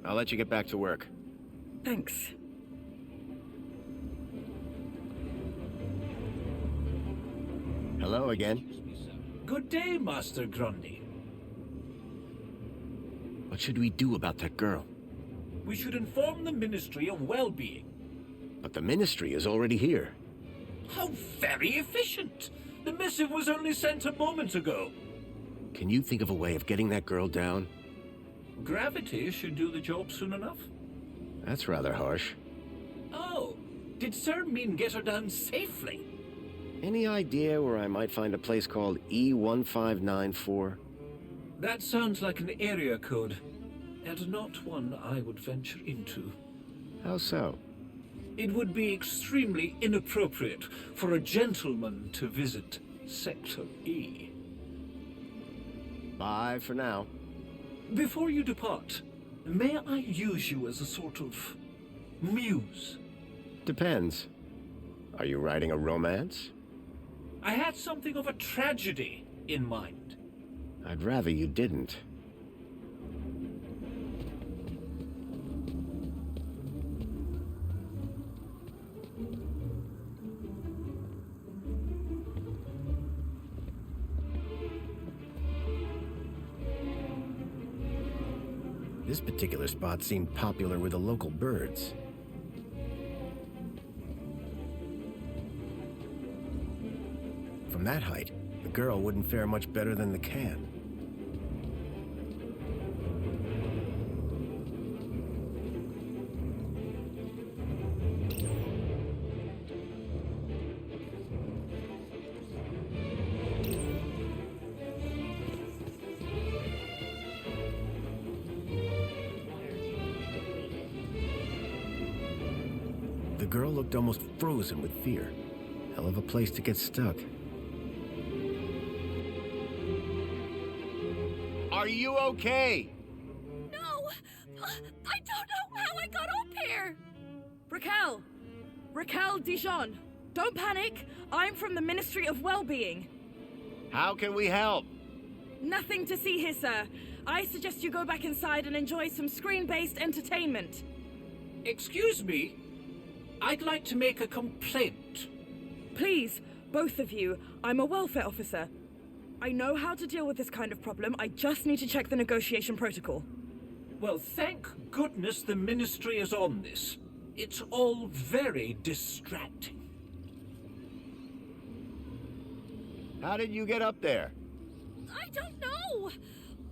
I'll let you get back to work. Thanks. Hello again. Good day, Master Grundy. What should we do about that girl? We should inform the Ministry of Well-Being. But the Ministry is already here. How very efficient! The missive was only sent a moment ago. Can you think of a way of getting that girl down? Gravity should do the job soon enough. That's rather harsh. Oh, did Sir mean get her down safely? Any idea where I might find a place called E1594? That sounds like an area code, and not one I would venture into. How so? It would be extremely inappropriate for a gentleman to visit Sector E. Bye for now. Before you depart, may I use you as a sort of muse? Depends. Are you writing a romance? I had something of a tragedy in mind. I'd rather you didn't. This particular spot seemed popular with the local birds. From that height, the girl wouldn't fare much better than the can. The girl looked almost frozen with fear. Hell of a place to get stuck. Are you okay? No! I don't know how I got up here! Raquel! Raquel Dijon! Don't panic! I'm from the Ministry of Well-Being. How can we help? Nothing to see here, sir. I suggest you go back inside and enjoy some screen-based entertainment. Excuse me? I'd like to make a complaint. Please, both of you. I'm a welfare officer. I know how to deal with this kind of problem. I just need to check the negotiation protocol. Well, thank goodness the Ministry is on this. It's all very distracting. How did you get up there? I don't know!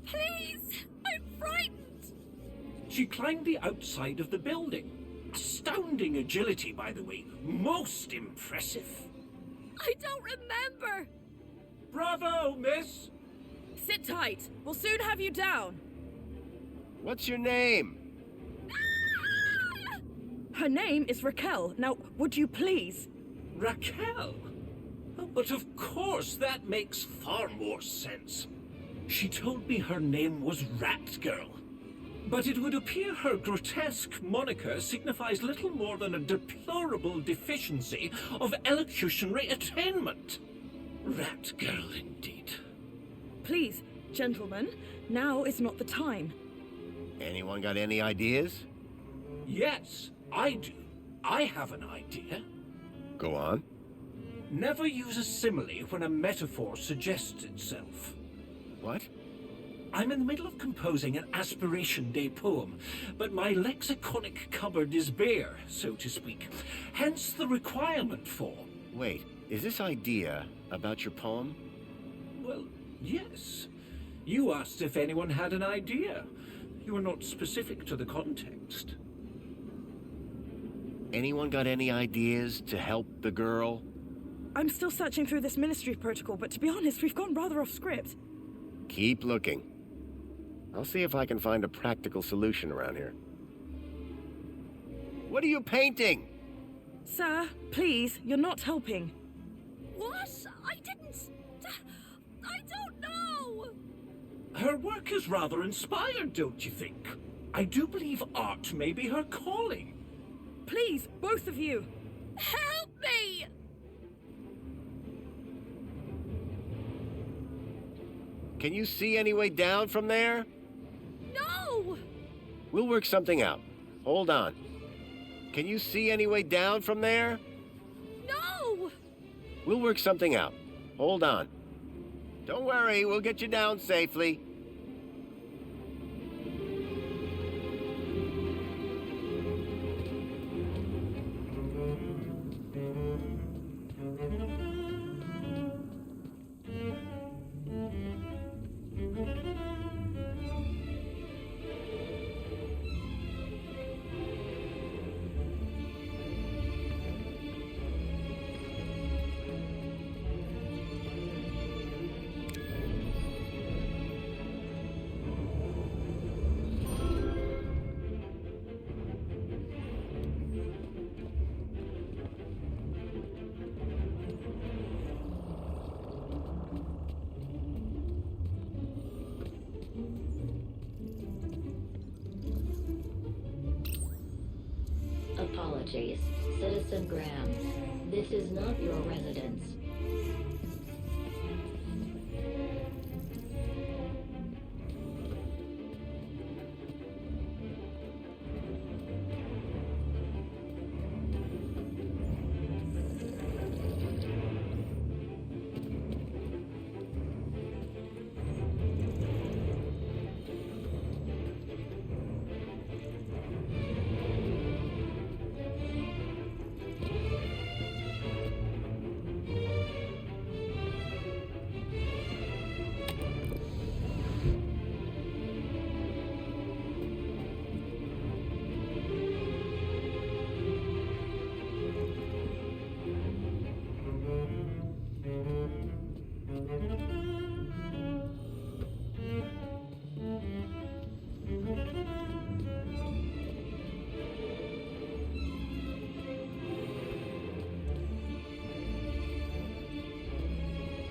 Please! I'm frightened! She climbed the outside of the building. Astounding agility, by the way. Most impressive. I don't remember! Bravo, miss! Sit tight. We'll soon have you down. What's your name? Her name is Raquel. Now, would you please? Raquel? Oh, but of course, that makes far more sense. She told me her name was Rat Girl. But it would appear her grotesque moniker signifies little more than a deplorable deficiency of elocutionary attainment. Rat Girl, indeed. Please, gentlemen, now is not the time. Anyone got any ideas? Yes, I do. I have an idea. Go on. Never use a simile when a metaphor suggests itself. What? I'm in the middle of composing an Aspiration Day poem, but my lexiconic cupboard is bare, so to speak. Hence the requirement for... Wait, is this idea about your poem? Well, yes. You asked if anyone had an idea. You were not specific to the context. Anyone got any ideas to help the girl? I'm still searching through this ministry protocol, but to be honest, we've gone rather off script. Keep looking. I'll see if I can find a practical solution around here. What are you painting? Sir, please, you're not helping. What? I didn't... I don't know! Her work is rather inspired, don't you think? I do believe art may be her calling. Please, both of you. Help me! Can you see any way down from there? No! We'll work something out. Hold on. Can you see any way down from there? No! We'll work something out. Hold on. Don't worry, we'll get you down safely. Apologies, Citizen Graham. This is not your residence.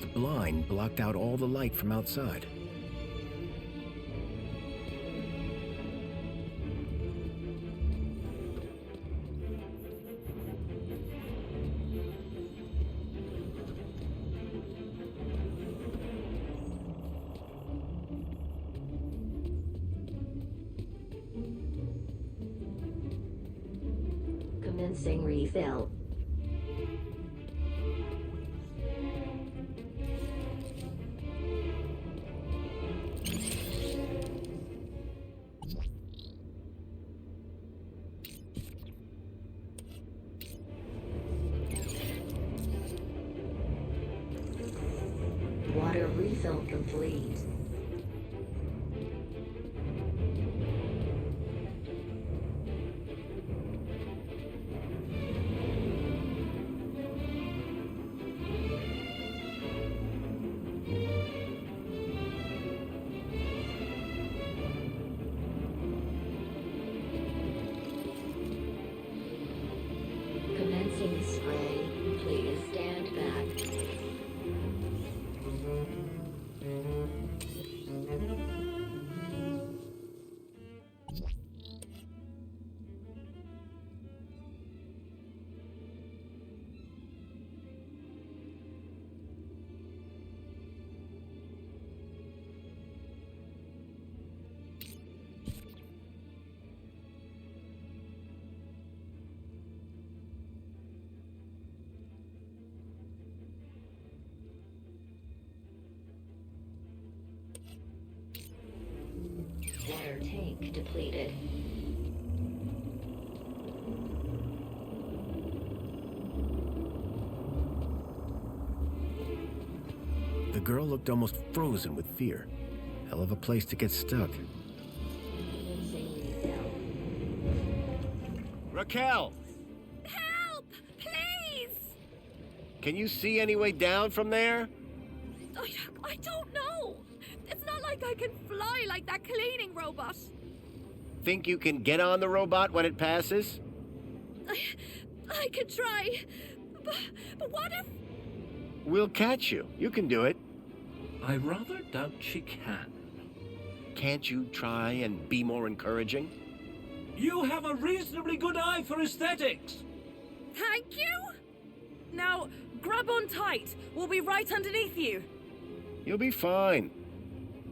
The blind blocked out all the light from outside. Commencing refill. Water refill complete. Commencing spray. Please stand back. Water tank depleted. The girl looked almost frozen with fear. Hell of a place to get stuck. Raquel! Can you see any way down from there? I don't know. It's not like I can fly like that cleaning robot. Think you can get on the robot when it passes? I could try. But what if... We'll catch you. You can do it. I rather doubt she can. Can't you try and be more encouraging? You have a reasonably good eye for aesthetics. Thank you? Now, grab on tight. We'll be right underneath you. You'll be fine.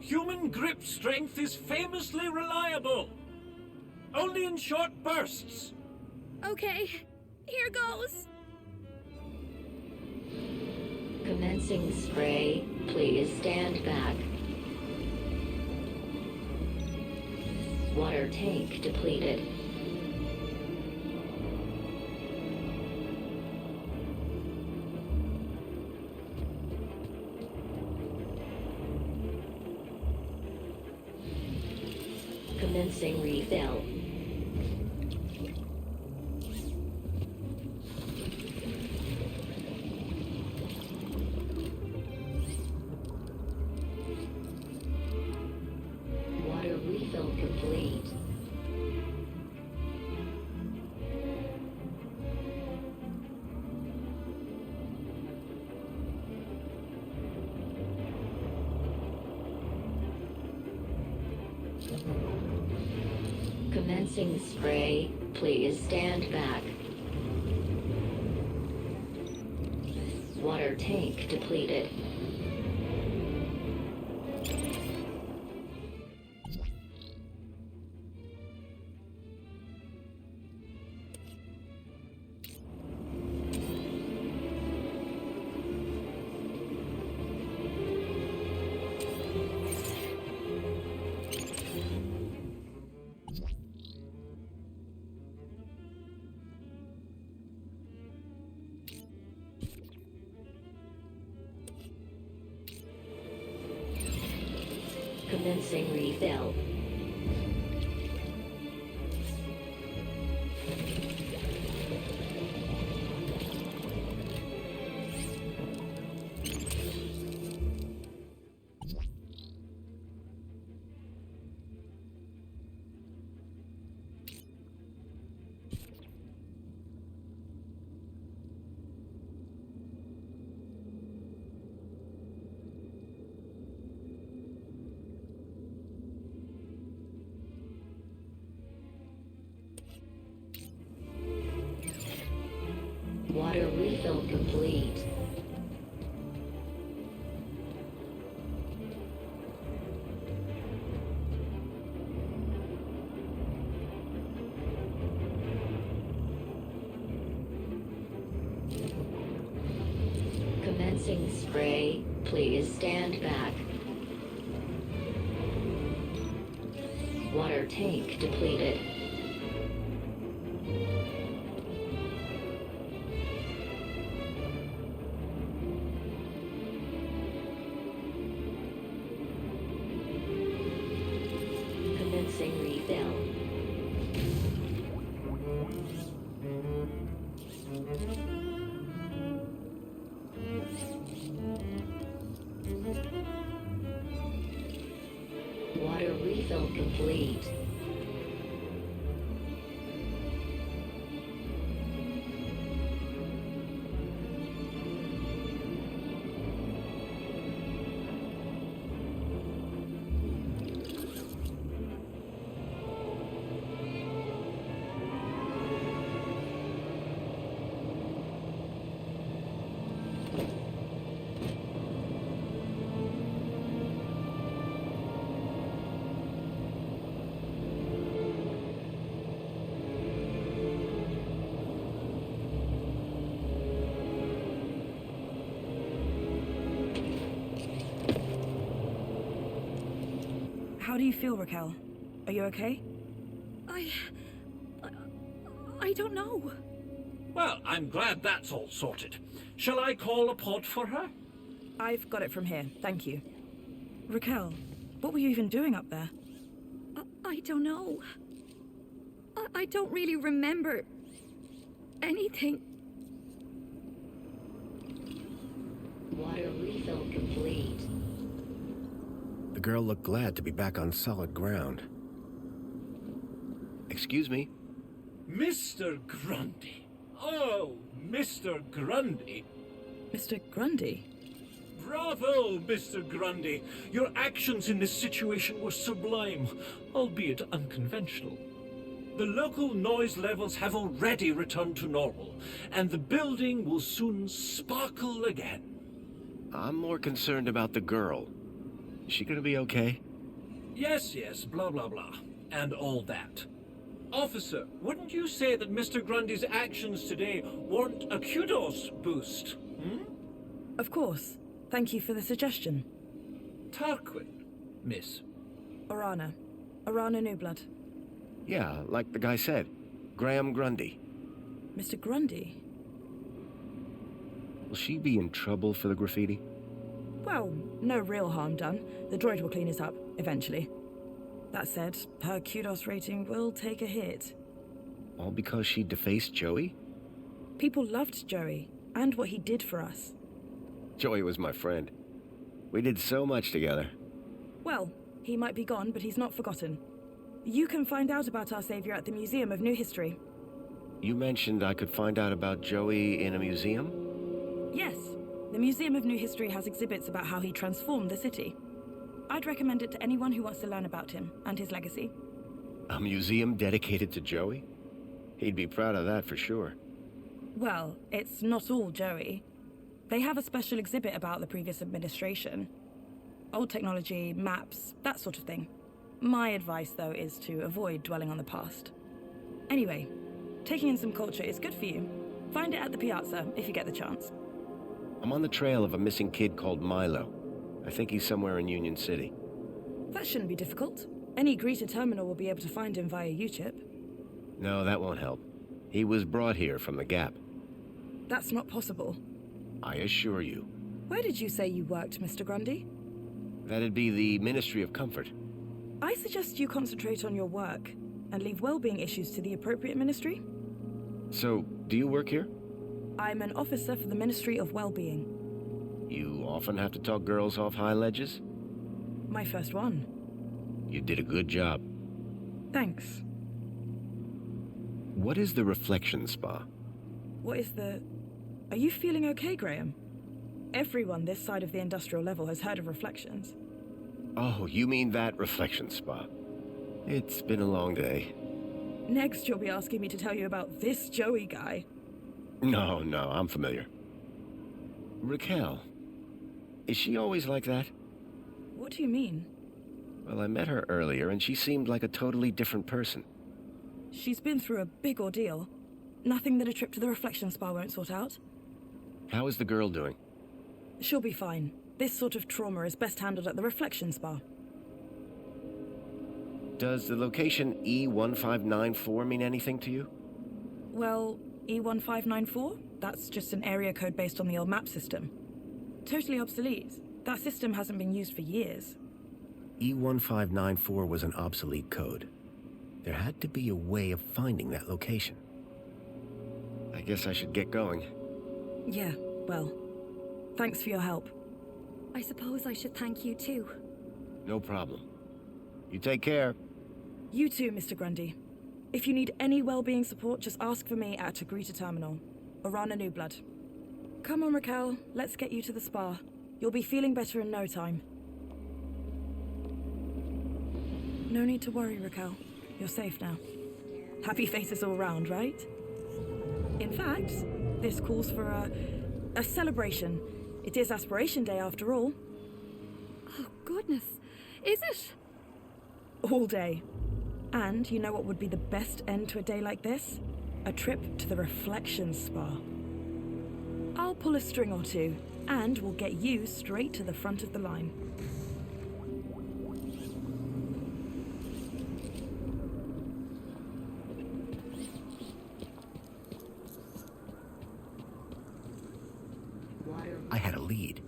Human grip strength is famously reliable. Only in short bursts. Okay, here goes. Commencing spray. Please stand back. Water tank depleted. Commencing refill. Water refill complete. Commencing spray. Please stand back. Water tank depleted. Commencing refill. Water refill complete. Commencing spray. Please stand back. Water tank depleted. Commencing refill. Water refill complete. How do you feel, Raquel? Are you okay? I don't know. Well, I'm glad that's all sorted. Shall I call a pod for her? I've got it from here, thank you. Raquel, what were you even doing up there? I don't know. I don't really remember anything. The girl looked glad to be back on solid ground. Excuse me? Mr. Grundy. Oh, Mr. Grundy. Mr. Grundy? Bravo, Mr. Grundy. Your actions in this situation were sublime, albeit unconventional. The local noise levels have already returned to normal, and the building will soon sparkle again. I'm more concerned about the girl. Is she gonna be okay? Yes, blah, blah, blah, and all that. Officer, wouldn't you say that Mr. Grundy's actions today warrant a kudos boost? Of course. Thank you for the suggestion. Tarquin, miss. Orana Newblood. Yeah, like the guy said. Graham Grundy. Mr. Grundy? Will she be in trouble for the graffiti? Well, no real harm done. The droid will clean it up, eventually. That said, her kudos rating will take a hit. All because she defaced Joey? People loved Joey, and what he did for us. Joey was my friend. We did so much together. Well, he might be gone, but he's not forgotten. You can find out about our savior at the Museum of New History. You mentioned I could find out about Joey in a museum? Yes. The Museum of New History has exhibits about how he transformed the city. I'd recommend it to anyone who wants to learn about him and his legacy. A museum dedicated to Joey? He'd be proud of that for sure. Well, it's not all Joey. They have a special exhibit about the previous administration. Old technology, maps, that sort of thing. My advice, though, is to avoid dwelling on the past. Anyway, taking in some culture is good for you. Find it at the Piazza if you get the chance. I'm on the trail of a missing kid called Milo. I think he's somewhere in Union City. That shouldn't be difficult. Any greeter terminal will be able to find him via U-chip. No, that won't help. He was brought here from the Gap. That's not possible. I assure you. Where did you say you worked, Mr. Grundy? That'd be the Ministry of Comfort. I suggest you concentrate on your work and leave well-being issues to the appropriate ministry. So, do you work here? I'm an officer for the Ministry of Well-being. You often have to talk girls off high ledges? My first one. You did a good job. Thanks. What is the Reflection Spa? What is the... Are you feeling okay, Graham? Everyone this side of the industrial level has heard of Reflections. Oh, you mean that Reflection Spa. It's been a long day. Next, you'll be asking me to tell you about this Joey guy. No, I'm familiar. Raquel. Is she always like that? What do you mean? Well, I met her earlier, and she seemed like a totally different person. She's been through a big ordeal. Nothing that a trip to the Reflection Spa won't sort out. How is the girl doing? She'll be fine. This sort of trauma is best handled at the Reflection Spa. Does the location E1594 mean anything to you? Well, E1594? That's just an area code based on the old map system. Totally obsolete. That system hasn't been used for years. E1594 was an obsolete code. There had to be a way of finding that location. I guess I should get going. Yeah, well, thanks for your help. I suppose I should thank you too. No problem. You take care. You too, Mr. Grundy. If you need any well-being support, just ask for me at a greeter terminal. Orana Newblood. Come on, Raquel. Let's get you to the spa. You'll be feeling better in no time. No need to worry, Raquel. You're safe now. Happy faces all round, right? In fact, this calls for a celebration. It is Aspiration Day after all. Oh, goodness. Is it? All day. And you know what would be the best end to a day like this? A trip to the Reflection Spa. I'll pull a string or two, and we'll get you straight to the front of the line. I had a lead.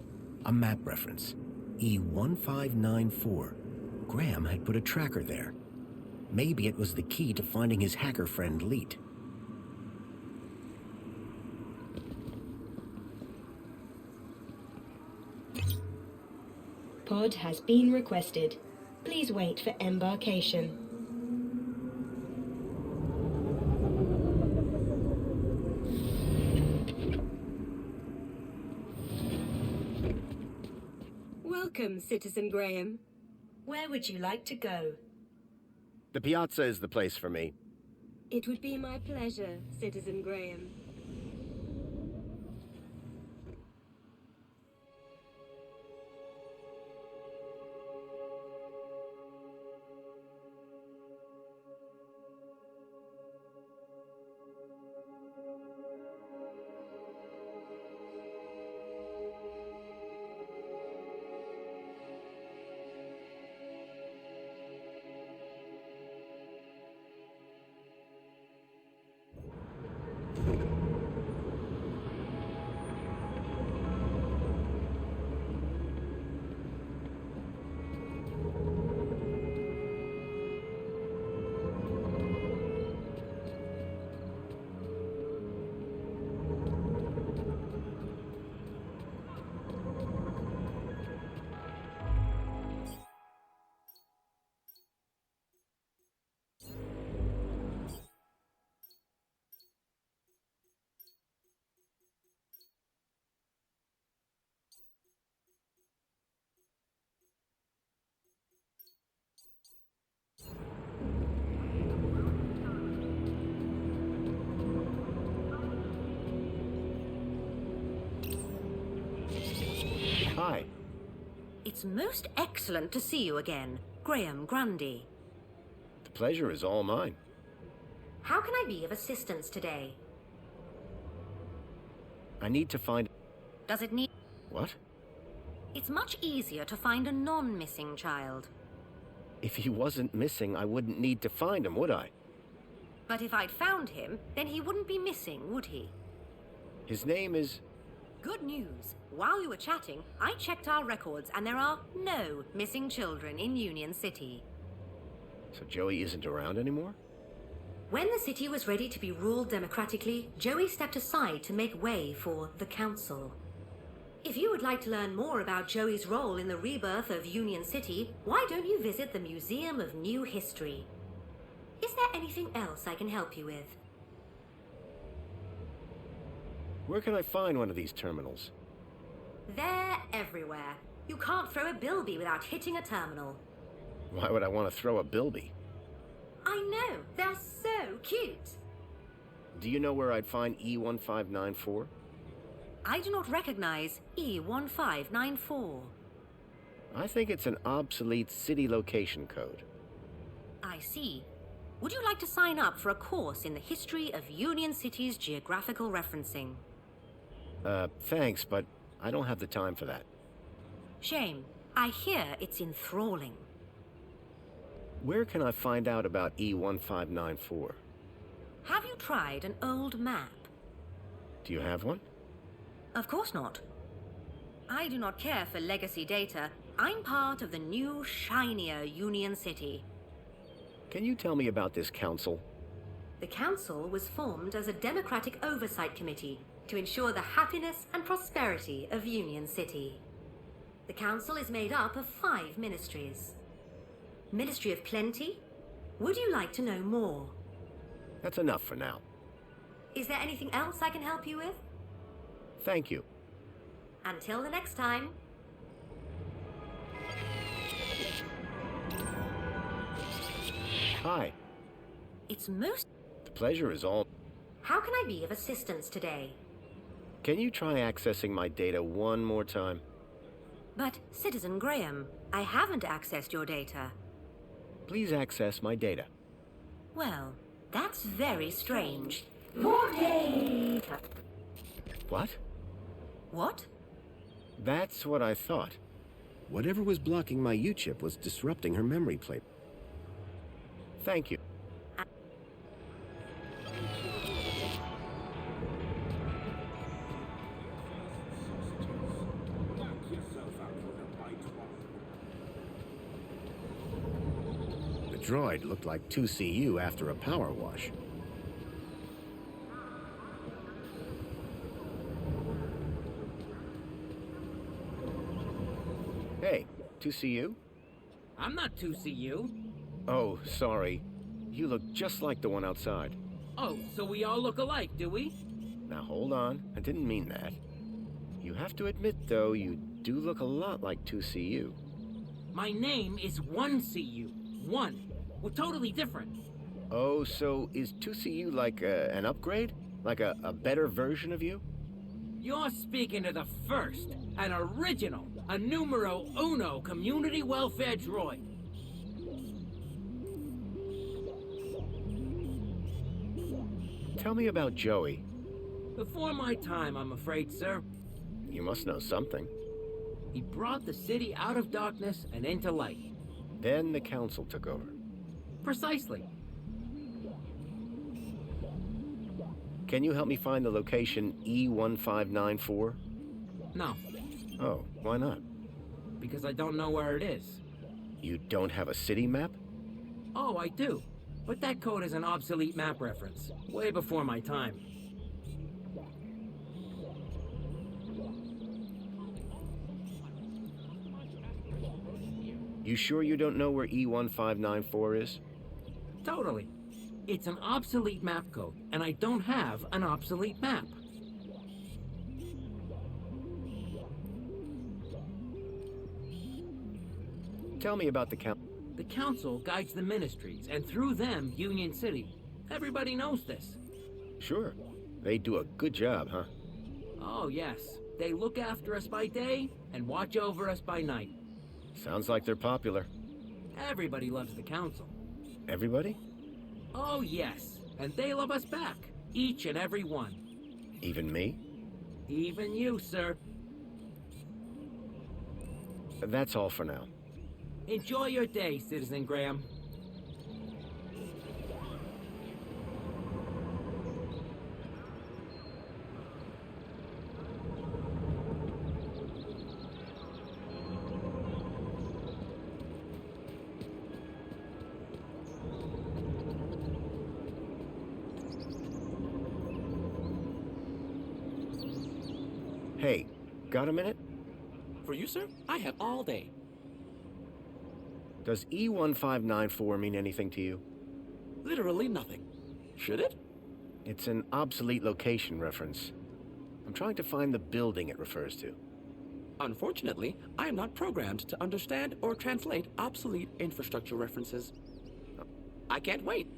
A map reference. E1594. Graham had put a tracker there. Maybe it was the key to finding his hacker friend, Leet. pod has been requested. Please wait for embarkation. Welcome, Citizen Graham. Where would you like to go? The piazza is the place for me. It would be my pleasure, Citizen Graham. Hi. It's most excellent to see you again, Graham Grundy. The pleasure is all mine. How can I be of assistance today? I need to find... Does it need... What? It's much easier to find a non-missing child. If he wasn't missing, I wouldn't need to find him, would I? But if I'd found him, then he wouldn't be missing, would he? His name is... Good news. While you were chatting, I checked our records and there are no missing children in Union City. So Joey isn't around anymore? When the city was ready to be ruled democratically, Joey stepped aside to make way for the council. If you would like to learn more about Joey's role in the rebirth of Union City, why don't you visit the Museum of New History? Is there anything else I can help you with? Where can I find one of these terminals? They're everywhere. You can't throw a bilby without hitting a terminal. Why would I want to throw a bilby? I know, they're so cute. Do you know where I'd find E1594? I do not recognize E1594. I think it's an obsolete city location code. I see. Would you like to sign up for a course in the history of Union City's geographical referencing? Thanks, but I don't have the time for that. Shame. I hear it's enthralling. Where can I find out about E1594? Have you tried an old map? Do you have one? Of course not. I do not care for legacy data. I'm part of the new, shinier Union City. Can you tell me about this council? The council was formed as a democratic oversight committee to ensure the happiness and prosperity of Union City. The council is made up of 5 ministries. Ministry of Plenty? Would you like to know more? That's enough for now. Is there anything else I can help you with? Thank you. Until the next time. Hi. It's most... The pleasure is all... How can I be of assistance today? Can you try accessing my data one more time? But, Citizen Graham, I haven't accessed your data. Please access my data. Well, that's very strange. More data! What? What? That's what I thought. Whatever was blocking my U-chip was disrupting her memory plate. Thank you. The droid looked like 2CU after a power wash. Hey, 2CU? I'm not 2CU. Oh, sorry. You look just like the one outside. Oh, so we all look alike, do we? Now hold on, I didn't mean that. You have to admit, though, you do look a lot like 2CU. My name is 1CU. 1. We're totally different. Oh, so is 2CU like an upgrade? Like a better version of you? You're speaking to the first, an original, a numero uno community welfare droid. Tell me about Joey. Before my time, I'm afraid, sir. You must know something. He brought the city out of darkness and into light. Then the council took over. Precisely. Can you help me find the location E1594? No. Oh, why not? Because I don't know where it is. You don't have a city map? Oh, I do. But that code is an obsolete map reference. Way before my time. You sure you don't know where E1594 is? Totally. It's an obsolete map code, and I don't have an obsolete map. Tell me about the council. The council guides the ministries, and through them, Union City. Everybody knows this. Sure. They do a good job, huh? Oh, yes. They look after us by day and watch over us by night. Sounds like they're popular. Everybody loves the council. Everybody? Oh, yes. And they love us back. Each and every one. Even me? Even you, sir. That's all for now. Enjoy your day, Citizen Graham. Hey, got a minute? For you, sir, I have all day. Does E1594 mean anything to you? Literally nothing. Should it? It's an obsolete location reference. I'm trying to find the building it refers to. Unfortunately, I am not programmed to understand or translate obsolete infrastructure references. I can't wait.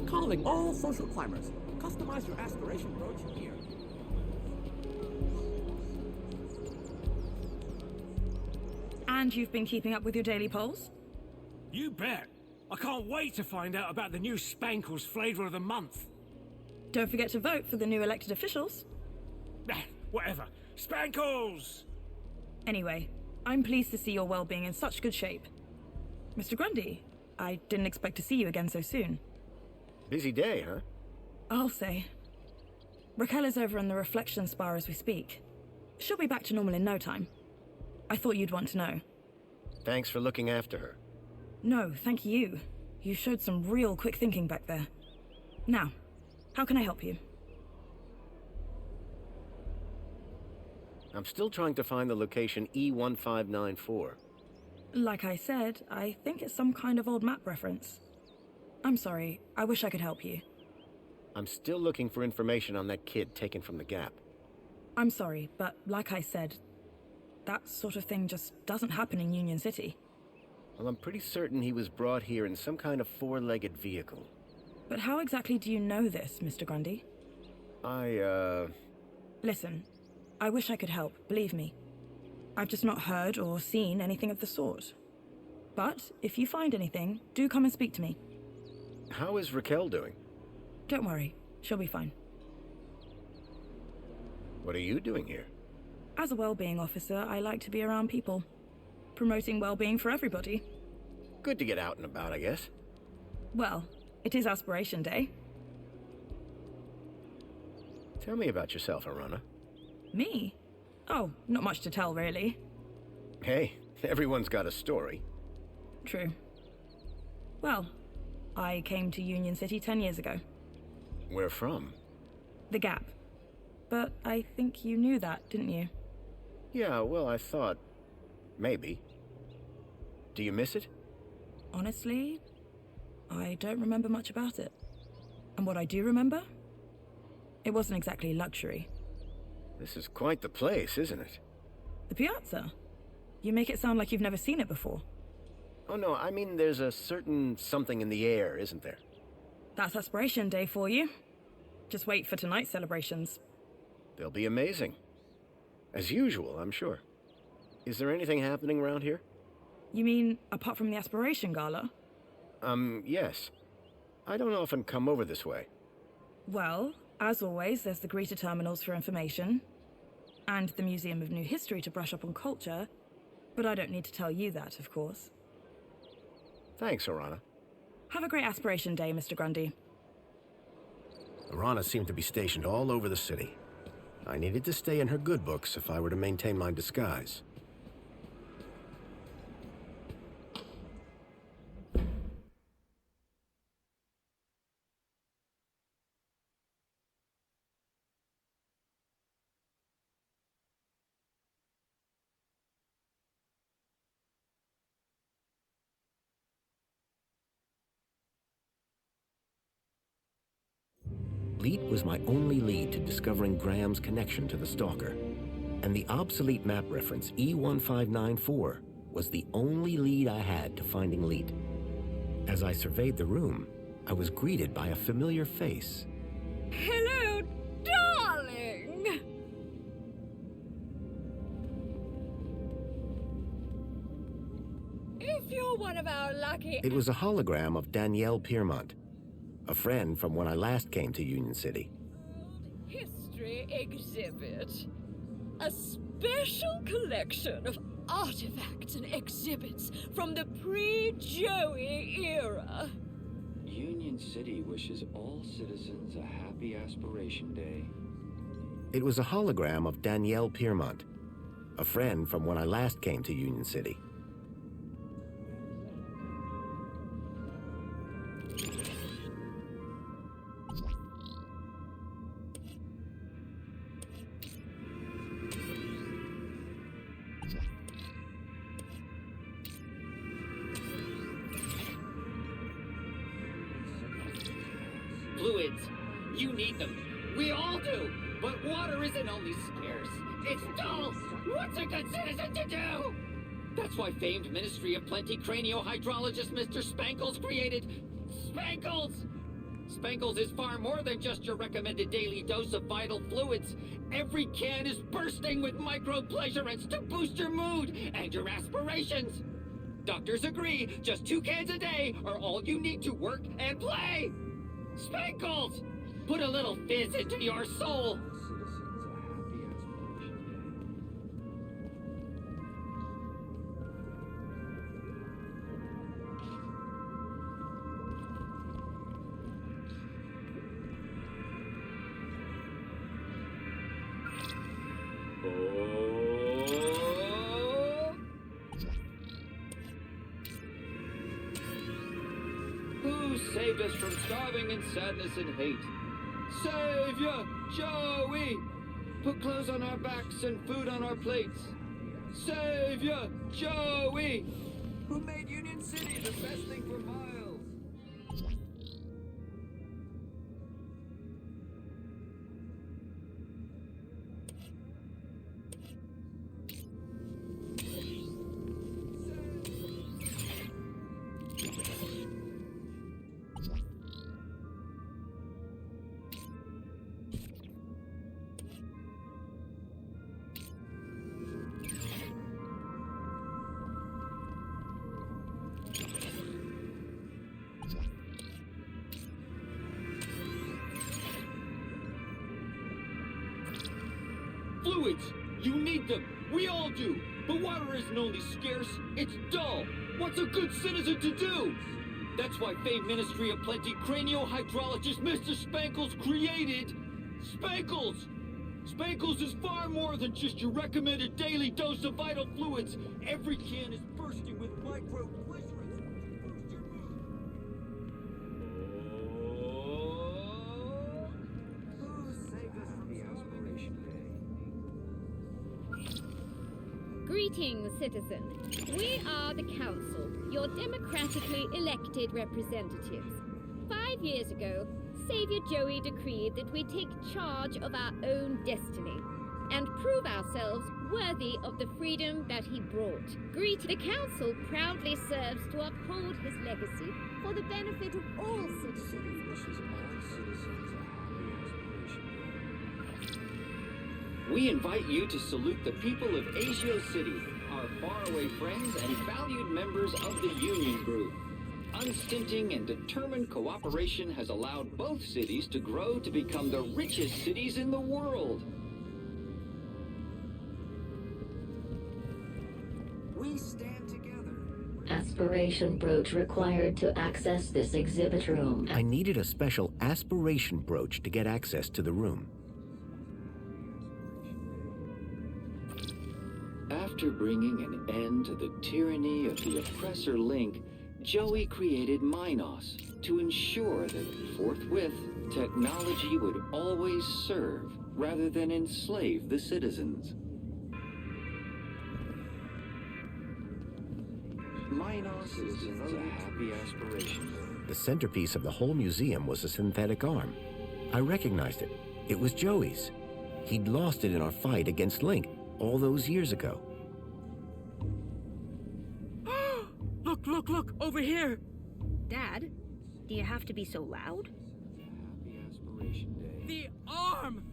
Calling all social climbers. Customize your aspiration brooch here. And you've been keeping up with your daily polls? You bet. I can't wait to find out about the new Spankles flavor of the month. Don't forget to vote for the new elected officials. Whatever. Spankles! Anyway, I'm pleased to see your well-being in such good shape. Mr. Grundy, I didn't expect to see you again so soon. Busy day, huh? I'll say. Raquel is over in the reflection spar as we speak. She'll be back to normal in no time. I thought you'd want to know. Thanks for looking after her. No, thank you. You showed some real quick thinking back there. Now, how can I help you? I'm still trying to find the location E1594. Like I said, I think it's some kind of old map reference. I'm sorry, I wish I could help you. I'm still looking for information on that kid taken from the Gap. I'm sorry, but like I said, that sort of thing just doesn't happen in Union City. Well, I'm pretty certain he was brought here in some kind of four-legged vehicle. But how exactly do you know this, Mr. Grundy? Listen, I wish I could help, believe me. I've just not heard or seen anything of the sort. But if you find anything, do come and speak to me. How is Raquel doing? Don't worry, she'll be fine. What are you doing here? As a well-being officer, I like to be around people. Promoting well-being for everybody. Good to get out and about, I guess. Well, it is Aspiration Day. Tell me about yourself, Arana. Me? Oh, not much to tell, really. Hey, everyone's got a story. True. Well, I came to Union City 10 years ago. Where from? The Gap. But I think you knew that, didn't you? Yeah, well, I thought Maybe. Do you miss it? Honestly, I don't remember much about it. And what I do remember? It wasn't exactly luxury. This is quite the place, isn't it? The piazza? You make it sound like you've never seen it before. Oh no, I mean there's a certain something in the air, isn't there? That's Aspiration Day for you. Just wait for tonight's celebrations. They'll be amazing. As usual, I'm sure. Is there anything happening around here? You mean, apart from the Aspiration Gala? Yes. I don't often come over this way. Well, as always, there's the greeter terminals for information, and the Museum of New History to brush up on culture, but I don't need to tell you that, of course. Thanks, Orana. Have a great Aspiration Day, Mr. Grundy. Orana seemed to be stationed all over the city. I needed to stay in her good books if I were to maintain my disguise. Leet was my only lead to discovering Graham's connection to the Stalker. And the obsolete map reference E1594 was the only lead I had to finding Leet. As I surveyed the room, I was greeted by a familiar face. Hello, darling! If you're one of our lucky... It was a hologram of Danielle Piermont, a friend from when I last came to Union City. History exhibit. A special collection of artifacts and exhibits from the pre-Joey era. Union City wishes all citizens a happy Aspiration Day. It was a hologram of Danielle Piermont, a friend from when I last came to Union City. Fluids. You need them. We all do. But water isn't only scarce. It's dull. What's a good citizen to do? That's why famed Ministry of Plenty craniohydrologist Mr. Spankles created Spankles! Spankles is far more than just your recommended daily dose of vital fluids. Every can is bursting with micro-pleasurants to boost your mood and your aspirations. Doctors agree, just 2 cans a day are all you need to work and play. Spankles! Put a little fizz into your soul. Who saved us from starving in sadness and hate? Savior, Joey! Put clothes on our backs and food on our plates. Savior, Joey! Who made Union City the best thing for miles? Fluids! You need them! We all do! But water isn't only scarce, it's dull! What's a good citizen to do? That's why famed Ministry of Plenty craniohydrologist Mr. Spankles created Spankles! Spankles is far more than just your recommended daily dose of vital fluids. Every can is bursting with micro-pleasurants. Greetings, citizen. We are the Council, your democratically elected representatives. 5 years ago, Savior Joey decreed that we take charge of our own destiny and prove ourselves worthy of the freedom that he brought. The Council proudly serves to uphold his legacy for the benefit of all citizens. We invite you to salute the people of Asio City, our faraway friends and valued members of the Union Group. Unstinting and determined cooperation has allowed both cities to grow to become the richest cities in the world. We stand together. Aspiration brooch required to access this exhibit room. I needed a special aspiration brooch to get access to the room. After bringing an end to the tyranny of the oppressor Link, Joey created Minos to ensure that forthwith, technology would always serve rather than enslave the citizens. Minos is devoted to happy aspiration. The centerpiece of the whole museum was a synthetic arm. I recognized it. It was Joey's. He'd lost it in our fight against Link all those years ago. Look, over here! Dad, do you have to be so loud? The arm!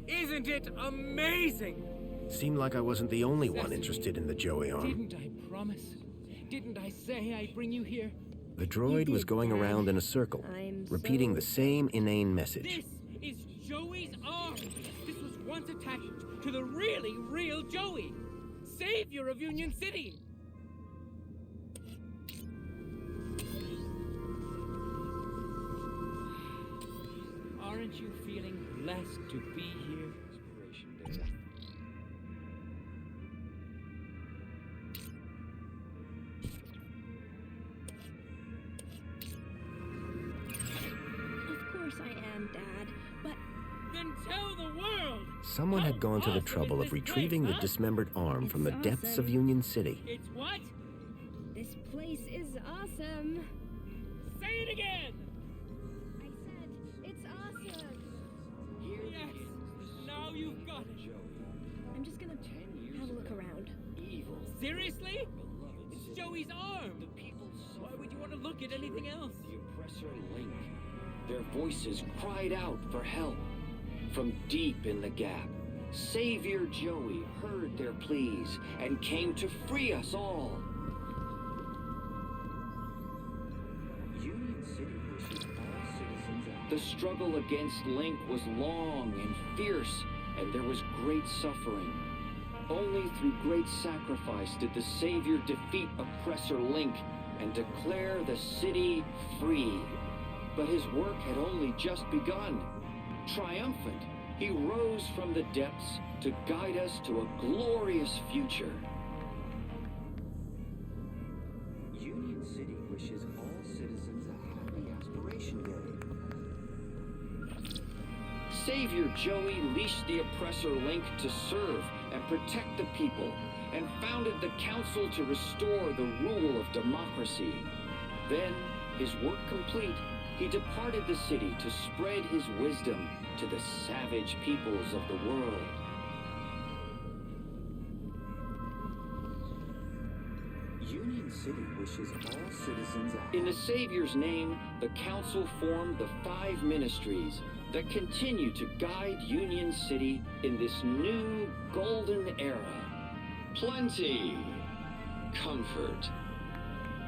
Isn't it amazing? Seemed like I wasn't the only one interested in the Joey arm. Didn't I promise? Didn't I say I'd bring you here? The droid was going around in a circle, repeating the same inane message. This is Joey's arm! This was once attached to the really real Joey! Savior of Union City! Aren't you feeling blessed to be here? Of course I am, Dad, but... Then tell the world! Someone had gone to the trouble of retrieving the dismembered arm from the depths of Union City. It's what? This place is awesome. Say it again! I said, it's awesome. Yes! Now you've got it! I'm just gonna have a look around. Evil. Seriously? It's Joey's arm! The people Why would you want to look at anything else? The oppressor Link. Their voices cried out for help. From deep in the gap, Savior Joey heard their pleas and came to free us all. Union City wishes all citizens out. The struggle against Link was long and fierce, and there was great suffering. Only through great sacrifice did the Savior defeat oppressor Link and declare the city free. But his work had only just begun. Triumphant, he rose from the depths to guide us to a glorious future. Union City wishes all citizens a happy Aspiration Day. Savior Joey leashed the oppressor Link to serve and protect the people, and founded the Council to restore the rule of democracy. Then, his work complete, he departed the city to spread his wisdom to the savage peoples of the world. Union City wishes all citizens a... In the Savior's name, the Council formed the 5 ministries that continue to guide Union City in this new golden era. Plenty, comfort,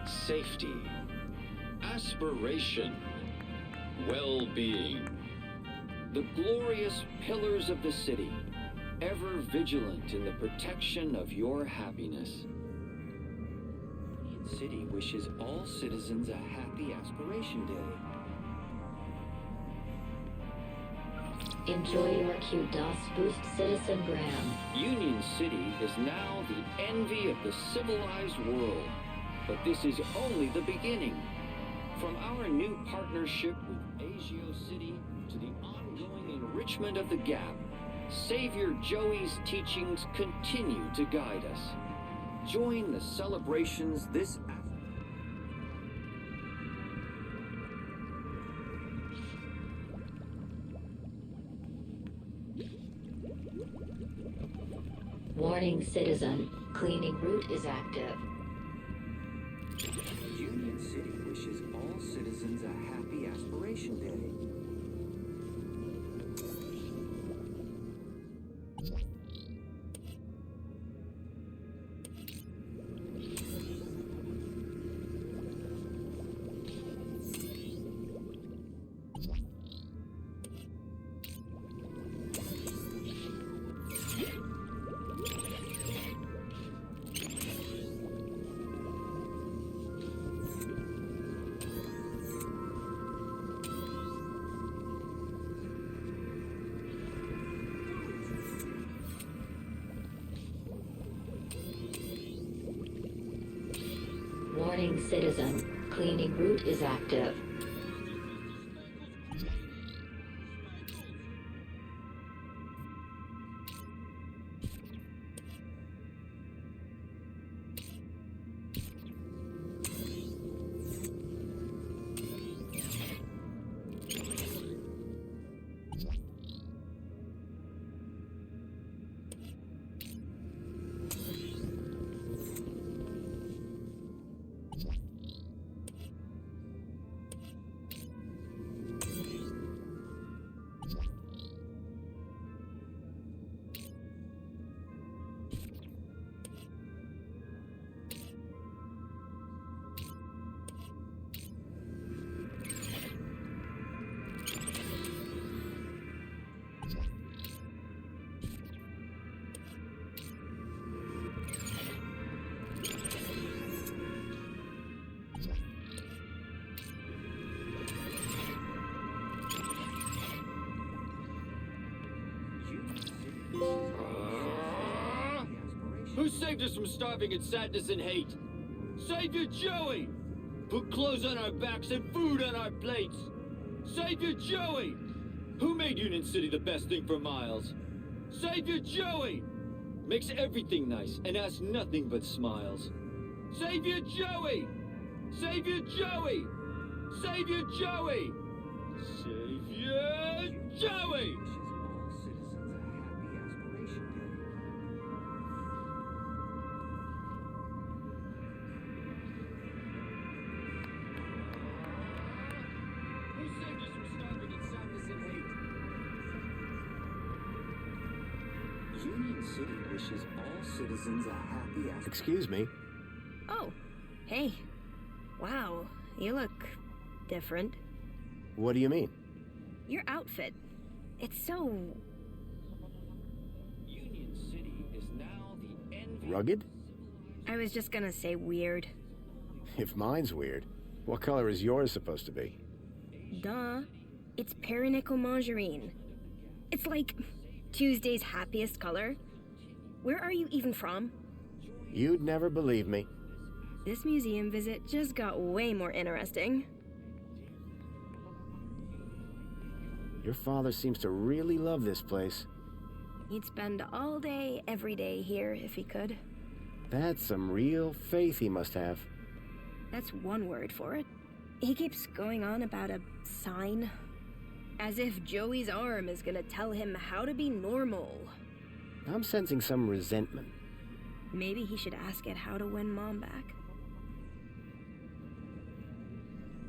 safety, aspiration, well-being. The glorious pillars of the city, ever vigilant in the protection of your happiness. Union City wishes all citizens a happy Aspiration Day. Enjoy your QDOS boost, Citizen Graham. Union City is now the envy of the civilized world. But this is only the beginning. From our new partnership with Asio City to the ongoing enrichment of the Gap, Savior Joey's teachings continue to guide us. Join the celebrations this Warning, citizen. Cleaning route is active. Union City wishes all citizens a happy Aspiration Day. Warning, citizen. Cleaning route is active. Who saved us from starving in sadness and hate? Savior Joey! Put clothes on our backs and food on our plates! Savior Joey! Who made Union City the best thing for miles? Savior Joey! Makes everything nice and has nothing but smiles. Savior Joey! Savior Joey! Savior Joey! Savior Joey! Union City wishes all citizens a happy Aspiration. Excuse me. Oh, hey. Wow, you look different. What do you mean? Your outfit. It's so... Union City is now the envy. Rugged? I was just gonna say weird. If mine's weird, what color is yours supposed to be? Duh. It's perinickel margarine. It's like Tuesday's happiest color. Where are you even from? You'd never believe me. This museum visit just got way more interesting. Your father seems to really love this place. He'd spend all day, every day here if he could. That's some real faith he must have. That's one word for it. He keeps going on about a sign. As if Joey's arm is gonna tell him how to be normal. I'm sensing some resentment. Maybe he should ask it how to win Mom back.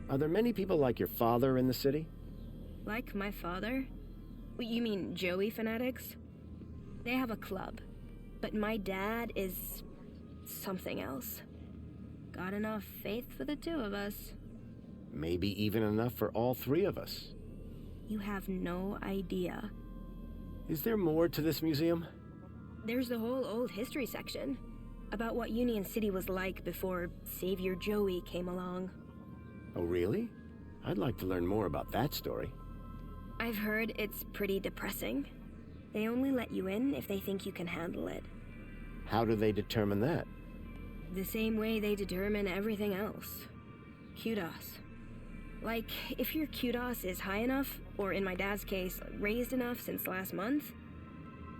Are there many people like your father in the city? Like my father? You mean Joey fanatics? They have a club. But my dad is... something else. Got enough faith for the two of us. Maybe even enough for all three of us. You have no idea. Is there more to this museum? There's the whole old history section. About what Union City was like before Savior Joey came along. Oh, really? I'd like to learn more about that story. I've heard it's pretty depressing. They only let you in if they think you can handle it. How do they determine that? The same way they determine everything else. Kudos. Like, if your kudos is high enough, or in my dad's case, raised enough since last month,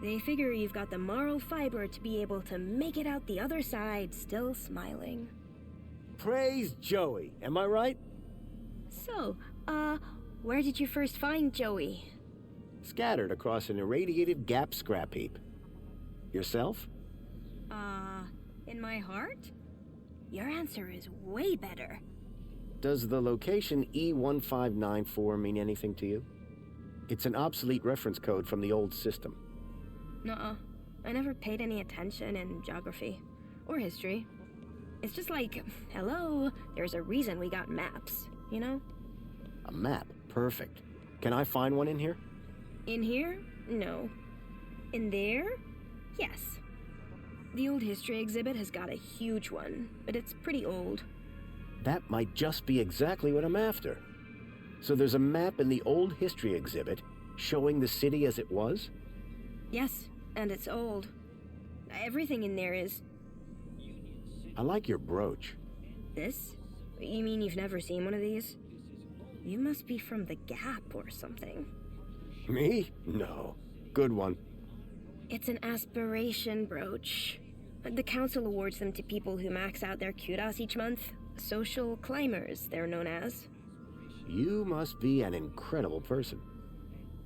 They figure you've got the moral fiber to be able to make it out the other side still smiling. Praise Joey, am I right? So, where did you first find Joey? Scattered across an irradiated gap scrap heap. Yourself? In my heart? Your answer is way better. Does the location E1594 mean anything to you? It's an obsolete reference code from the old system. Nuh-uh. I never paid any attention in geography. Or history. It's just like, hello, there's a reason we got maps, you know? A map? Perfect. Can I find one in here? In here? No. In there? Yes. The old history exhibit has got a huge one, but it's pretty old. That might just be exactly what I'm after. So there's a map in the old history exhibit showing the city as it was? Yes, and it's old. Everything in there is... I like your brooch. This? You mean you've never seen one of these? You must be from the Gap or something. Me? No. Good one. It's an aspiration brooch. The council awards them to people who max out their kudos each month. Social climbers, they're known as. You must be an incredible person.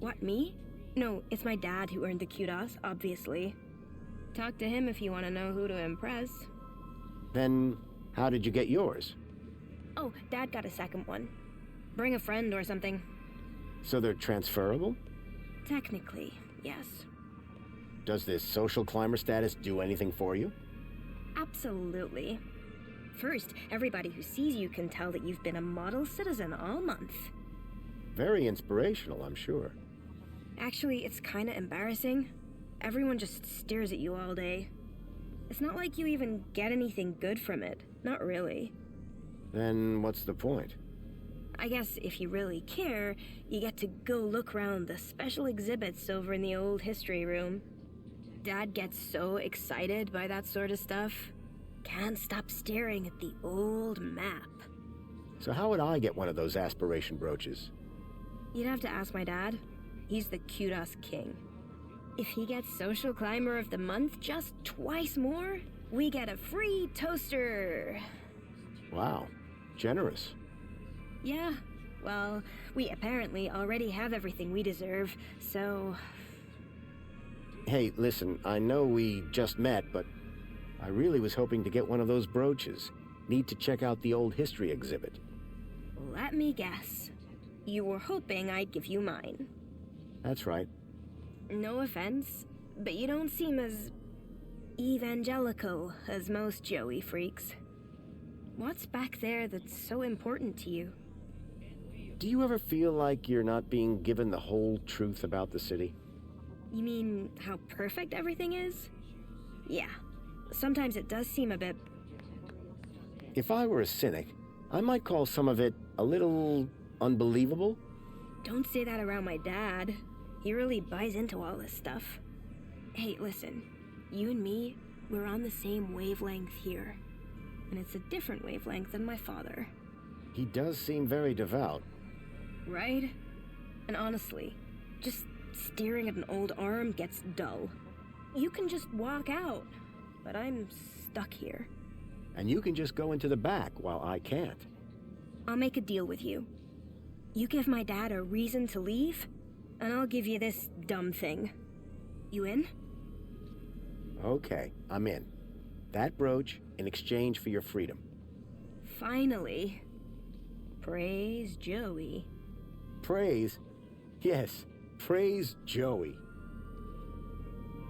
What, me? No, it's my dad who earned the kudos, obviously. Talk to him if you want to know who to impress. Then, how did you get yours? Oh, Dad got a second one. Bring a friend or something. So they're transferable? Technically, yes. Does this social climber status do anything for you? Absolutely. First, everybody who sees you can tell that you've been a model citizen all month. Very inspirational, I'm sure. Actually, it's kinda embarrassing. Everyone just stares at you all day. It's not like you even get anything good from it. Not really. Then what's the point? I guess if you really care, you get to go look around the special exhibits over in the old history room. Dad gets so excited by that sort of stuff. Can't stop staring at the old map. So how would I get one of those aspiration brooches? You'd have to ask my dad. He's the kudos king. If he gets Social Climber of the Month just twice more, we get a free toaster. Wow, generous. Yeah, well, we apparently already have everything we deserve, so... Hey, listen, I know we just met, but I really was hoping to get one of those brooches. Need to check out the old history exhibit. Let me guess. You were hoping I'd give you mine. That's right. No offense, but you don't seem as evangelical as most Joey freaks. What's back there that's so important to you? Do you ever feel like you're not being given the whole truth about the city? You mean how perfect everything is? Yeah. Sometimes it does seem a bit... If I were a cynic, I might call some of it a little unbelievable. Don't say that around my dad. He really buys into all this stuff. Hey, listen. You and me, we're on the same wavelength here. And it's a different wavelength than my father. He does seem very devout. Right? And honestly, just staring at an old arm gets dull. You can just walk out, but I'm stuck here. And you can just go into the back while I can't. I'll make a deal with you. You give my dad a reason to leave, and I'll give you this dumb thing. You in? Okay, I'm in. That brooch in exchange for your freedom. Finally. Praise Joey. Praise? Yes, praise Joey.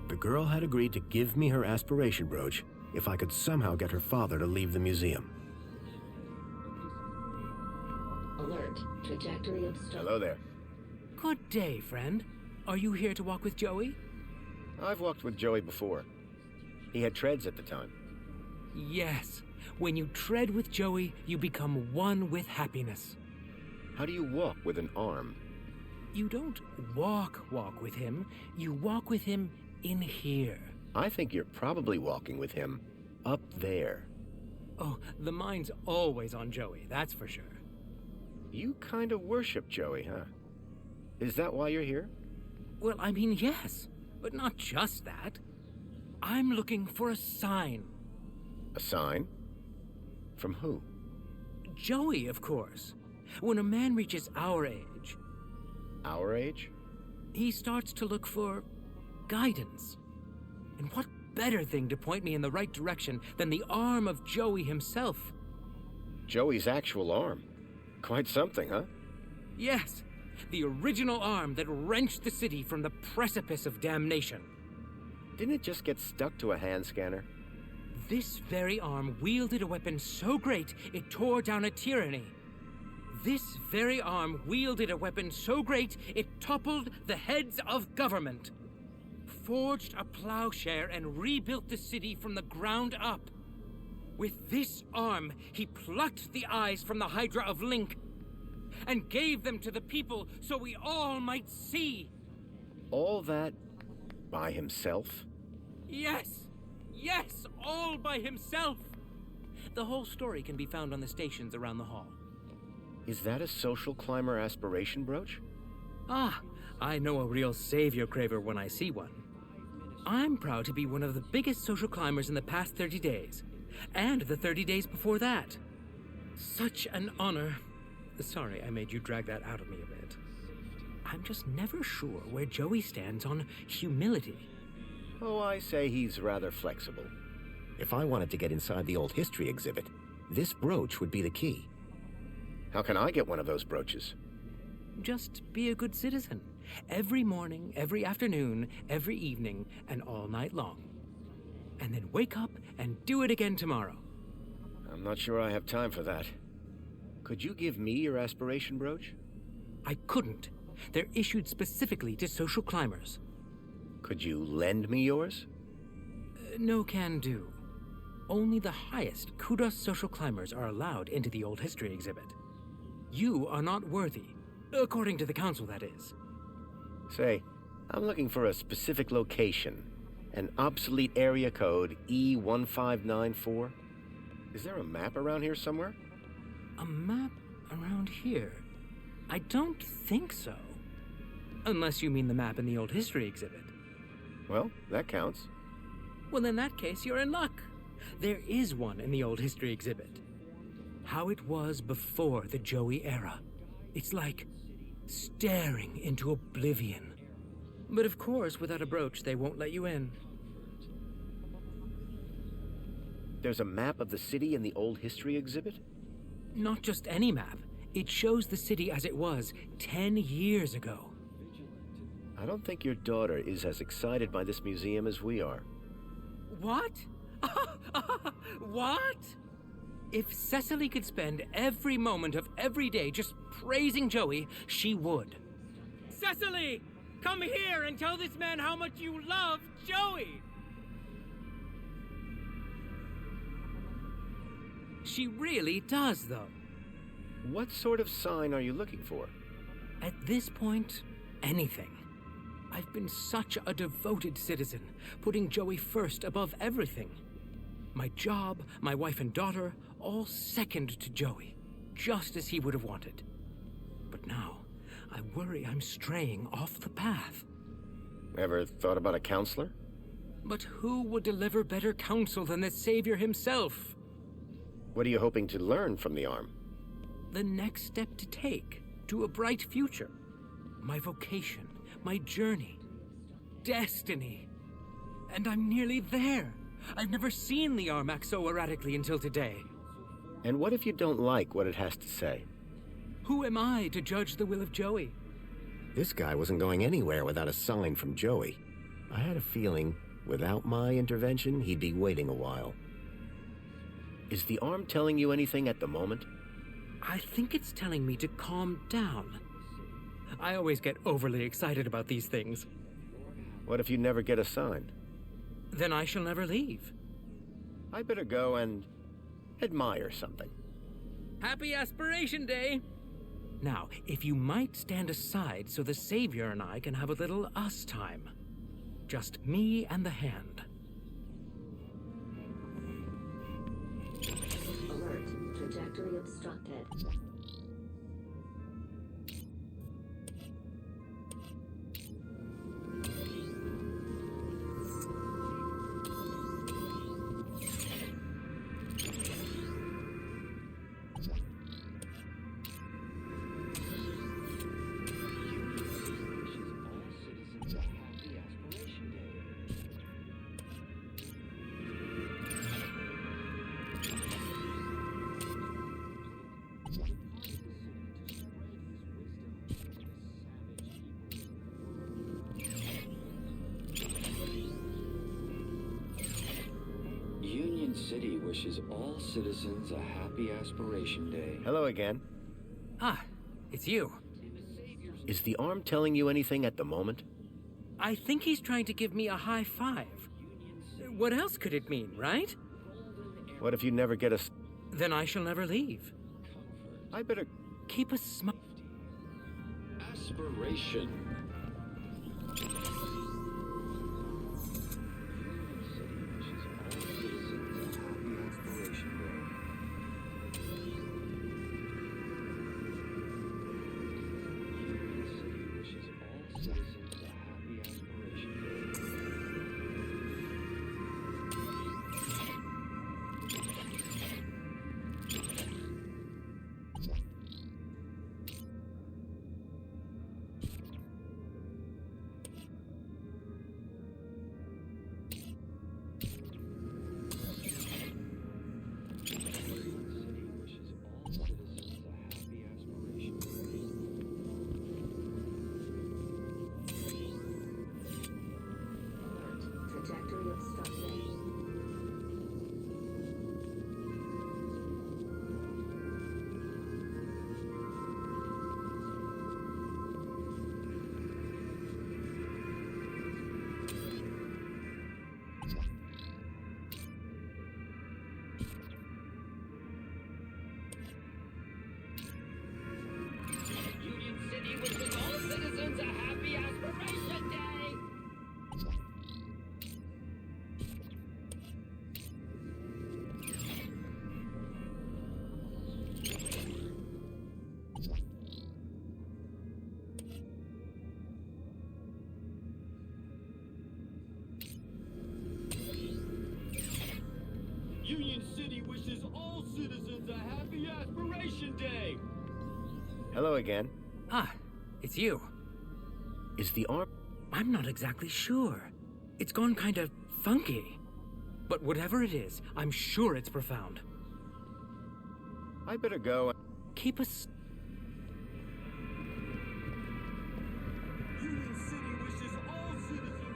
The girl had agreed to give me her aspiration brooch if I could somehow get her father to leave the museum. Alert. Trajectory obstructed. Hello there. Good day, friend. Are you here to walk with Joey? I've walked with Joey before. He had treads at the time. Yes. When you tread with Joey, you become one with happiness. How do you walk with an arm? You don't walk with him. You walk with him in here. I think you're probably walking with him up there. Oh, the mind's always on Joey, that's for sure. You kind of worship Joey, huh? Is that why you're here? Well, I mean, yes. But not just that. I'm looking for a sign. A sign? From who? Joey, of course. When a man reaches our age... Our age? He starts to look for guidance. And what better thing to point me in the right direction than the arm of Joey himself? Joey's actual arm. Quite something, huh? Yes, the original arm that wrenched the city from the precipice of damnation. Didn't it just get stuck to a hand scanner? This very arm wielded a weapon so great it tore down a tyranny. This very arm wielded a weapon so great it toppled the heads of government, forged a plowshare and rebuilt the city from the ground up. With this arm, he plucked the eyes from the Hydra of Link and gave them to the people so we all might see. All that by himself? Yes! Yes, all by himself! The whole story can be found on the stations around the hall. Is that a social climber aspiration brooch? Ah, I know a real savior craver when I see one. I'm proud to be one of the biggest social climbers in the past 30 days, and the 30 days before that. Such an honor. Sorry, I made you drag that out of me a bit. I'm just never sure where Joey stands on humility. Oh, I say he's rather flexible. If I wanted to get inside the old history exhibit, this brooch would be the key. How can I get one of those brooches? Just be a good citizen. Every morning, every afternoon, every evening, and all night long. And then wake up and do it again tomorrow. I'm not sure I have time for that. Could you give me your aspiration brooch? I couldn't. They're issued specifically to social climbers. Could you lend me yours? No can do. Only the highest Kudos social climbers are allowed into the old history exhibit. You are not worthy, according to the council, that is. Say, I'm looking for a specific location. An obsolete area code E1594. Is there a map around here somewhere? A map around here? I don't think so. Unless you mean the map in the old history exhibit. Well, that counts. Well, in that case, you're in luck. There is one in the old history exhibit. How it was before the Joey era. It's like staring into oblivion. But of course, without a brooch, they won't let you in. There's a map of the city in the old history exhibit? Not just any map. It shows the city as it was 10 years ago. I don't think your daughter is as excited by this museum as we are. What? What? If Cecily could spend every moment of every day just praising Joey, she would. Cecily! Come here and tell this man how much you love Joey! She really does, though. What sort of sign are you looking for? At this point, anything. I've been such a devoted citizen, putting Joey first above everything. My job, my wife and daughter, all second to Joey, just as he would have wanted. But now, I worry I'm straying off the path. Ever thought about a counselor? But who would deliver better counsel than the Savior himself? What are you hoping to learn from the arm? The next step to take to a bright future. My vocation, my journey, destiny. And I'm nearly there. I've never seen the arm act so erratically until today. And what if you don't like what it has to say? Who am I to judge the will of Joey? This guy wasn't going anywhere without a sign from Joey. I had a feeling, without my intervention, he'd be waiting a while. Is the arm telling you anything at the moment? I think it's telling me to calm down. I always get overly excited about these things. What if you never get a sign? Then I shall never leave. I better go and admire something. Happy Aspiration Day! Now, if you might stand aside so the Savior and I can have a little us time. Just me and the hand. Alert. Trajectory obstructed. wishes all citizens a happy Aspiration Day. Hello again. Ah, it's you. Is the arm telling you anything at the moment? I think he's trying to give me a high five. What else could it mean, right? What if you never get a... Then I shall never leave. I better... Keep a smile. Aspiration. Trajectory obstructed. Union City wishes all citizens a happy Aspiration Day! Union City wishes all citizens a happy Aspiration Day! Hello again. Ah, it's you. Is the arm... I'm not exactly sure. It's gone kind of funky. But whatever it is, I'm sure it's profound. I better go. Keep us... Union City wishes all citizens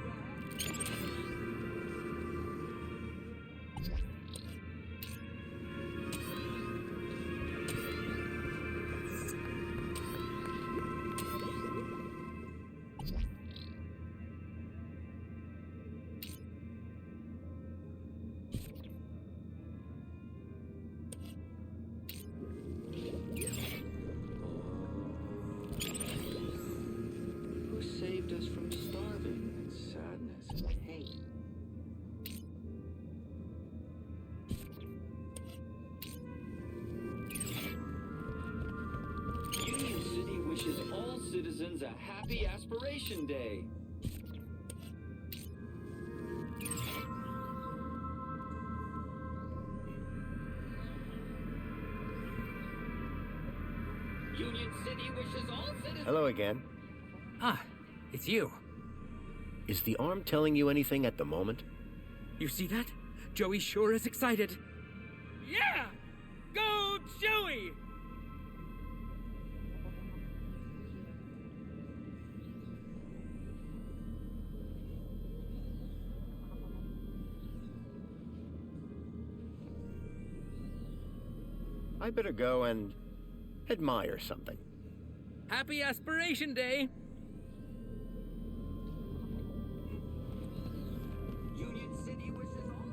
Who saved us from starving and sadness and hate? Union City wishes all citizens a happy Aspiration Day. Union City wishes all citizens... Hello again. Ah, it's you. Is the arm telling you anything at the moment? You see that? Joey sure is excited. Yeah! Go, Joey! I better go and admire something. Happy Aspiration Day! Union City wishes all...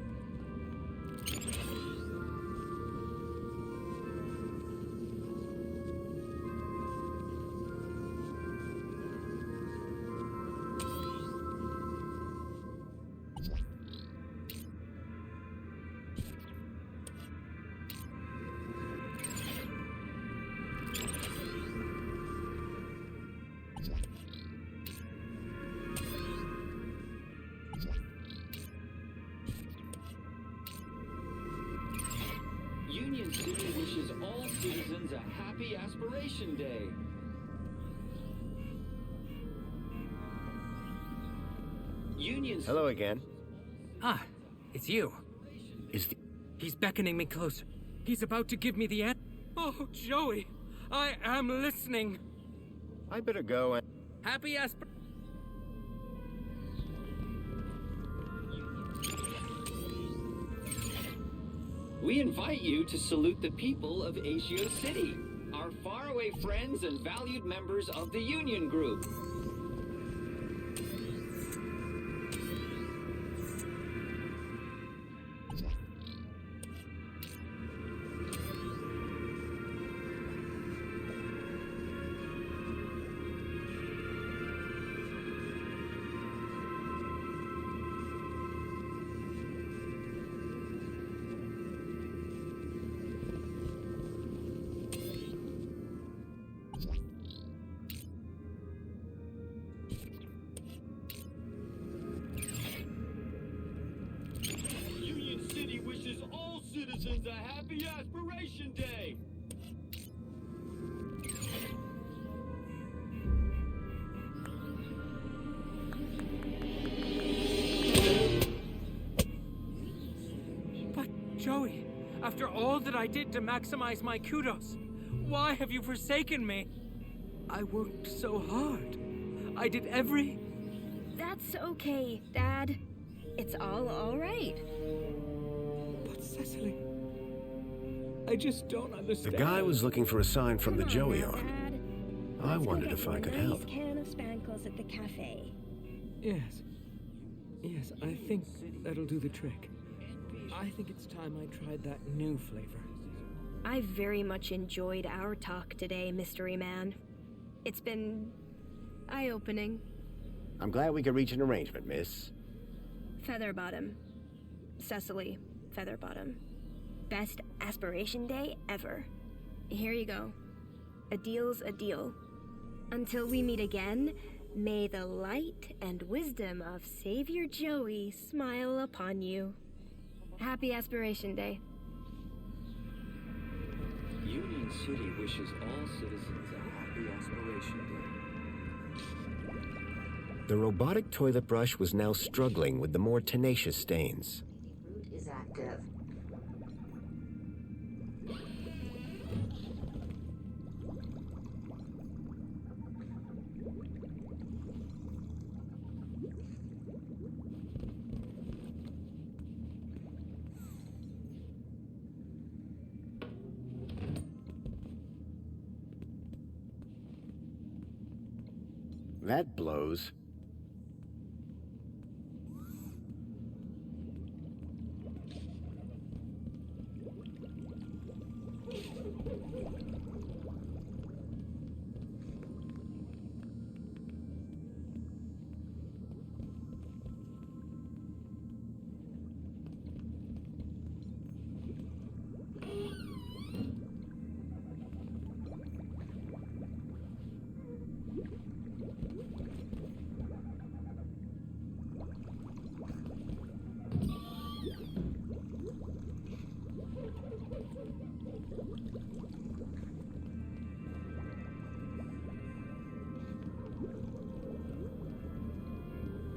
Union City wishes all citizens a happy Aspiration Day. Union... Hello again. Ah, it's you. Is the... He's beckoning me closer. He's about to give me the answer. Oh, Joey, I am listening. I better go and... Happy Aspiration... We invite you to salute the people of Asio City, our faraway friends and valued members of the Union Group. Union City wishes all citizens a happy Aspiration Day! But, Joey, after all that I did to maximize my kudos, why have you forsaken me? I worked so hard. I did every... That's okay, Dad. It's all right. But Cecily... I just don't The understand. guy was looking for a sign from the Joey now, arm. Dad. I Let's go wondered get if you I a could nice help. can of spankles at the cafe. Yes. Yes, I think that'll do the trick. I think it's time I tried that new flavor. I very much enjoyed our talk today, Mystery Man. It's been eye-opening. I'm glad we could reach an arrangement, miss. Featherbottom. Cecily Featherbottom. Best Aspiration Day ever. Here you go. A deal's a deal. Until we meet again, may the light and wisdom of Savior Joey smile upon you. Happy Aspiration Day. Union City wishes all citizens a happy Aspiration Day. The robotic toilet brush was now struggling with the more tenacious stains. Route is active. That blows.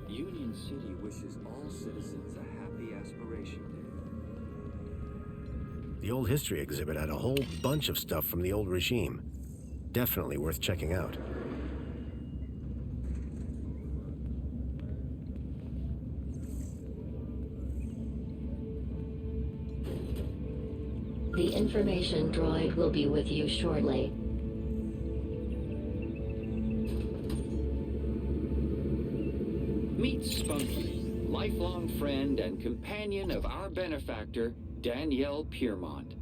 Union City wishes all citizens a happy Aspiration Day. The old history exhibit had a whole bunch of stuff from the old regime. Definitely worth checking out. The information droid will be with you shortly. Meet Spunky, lifelong friend and companion of our benefactor, Danielle Piermont.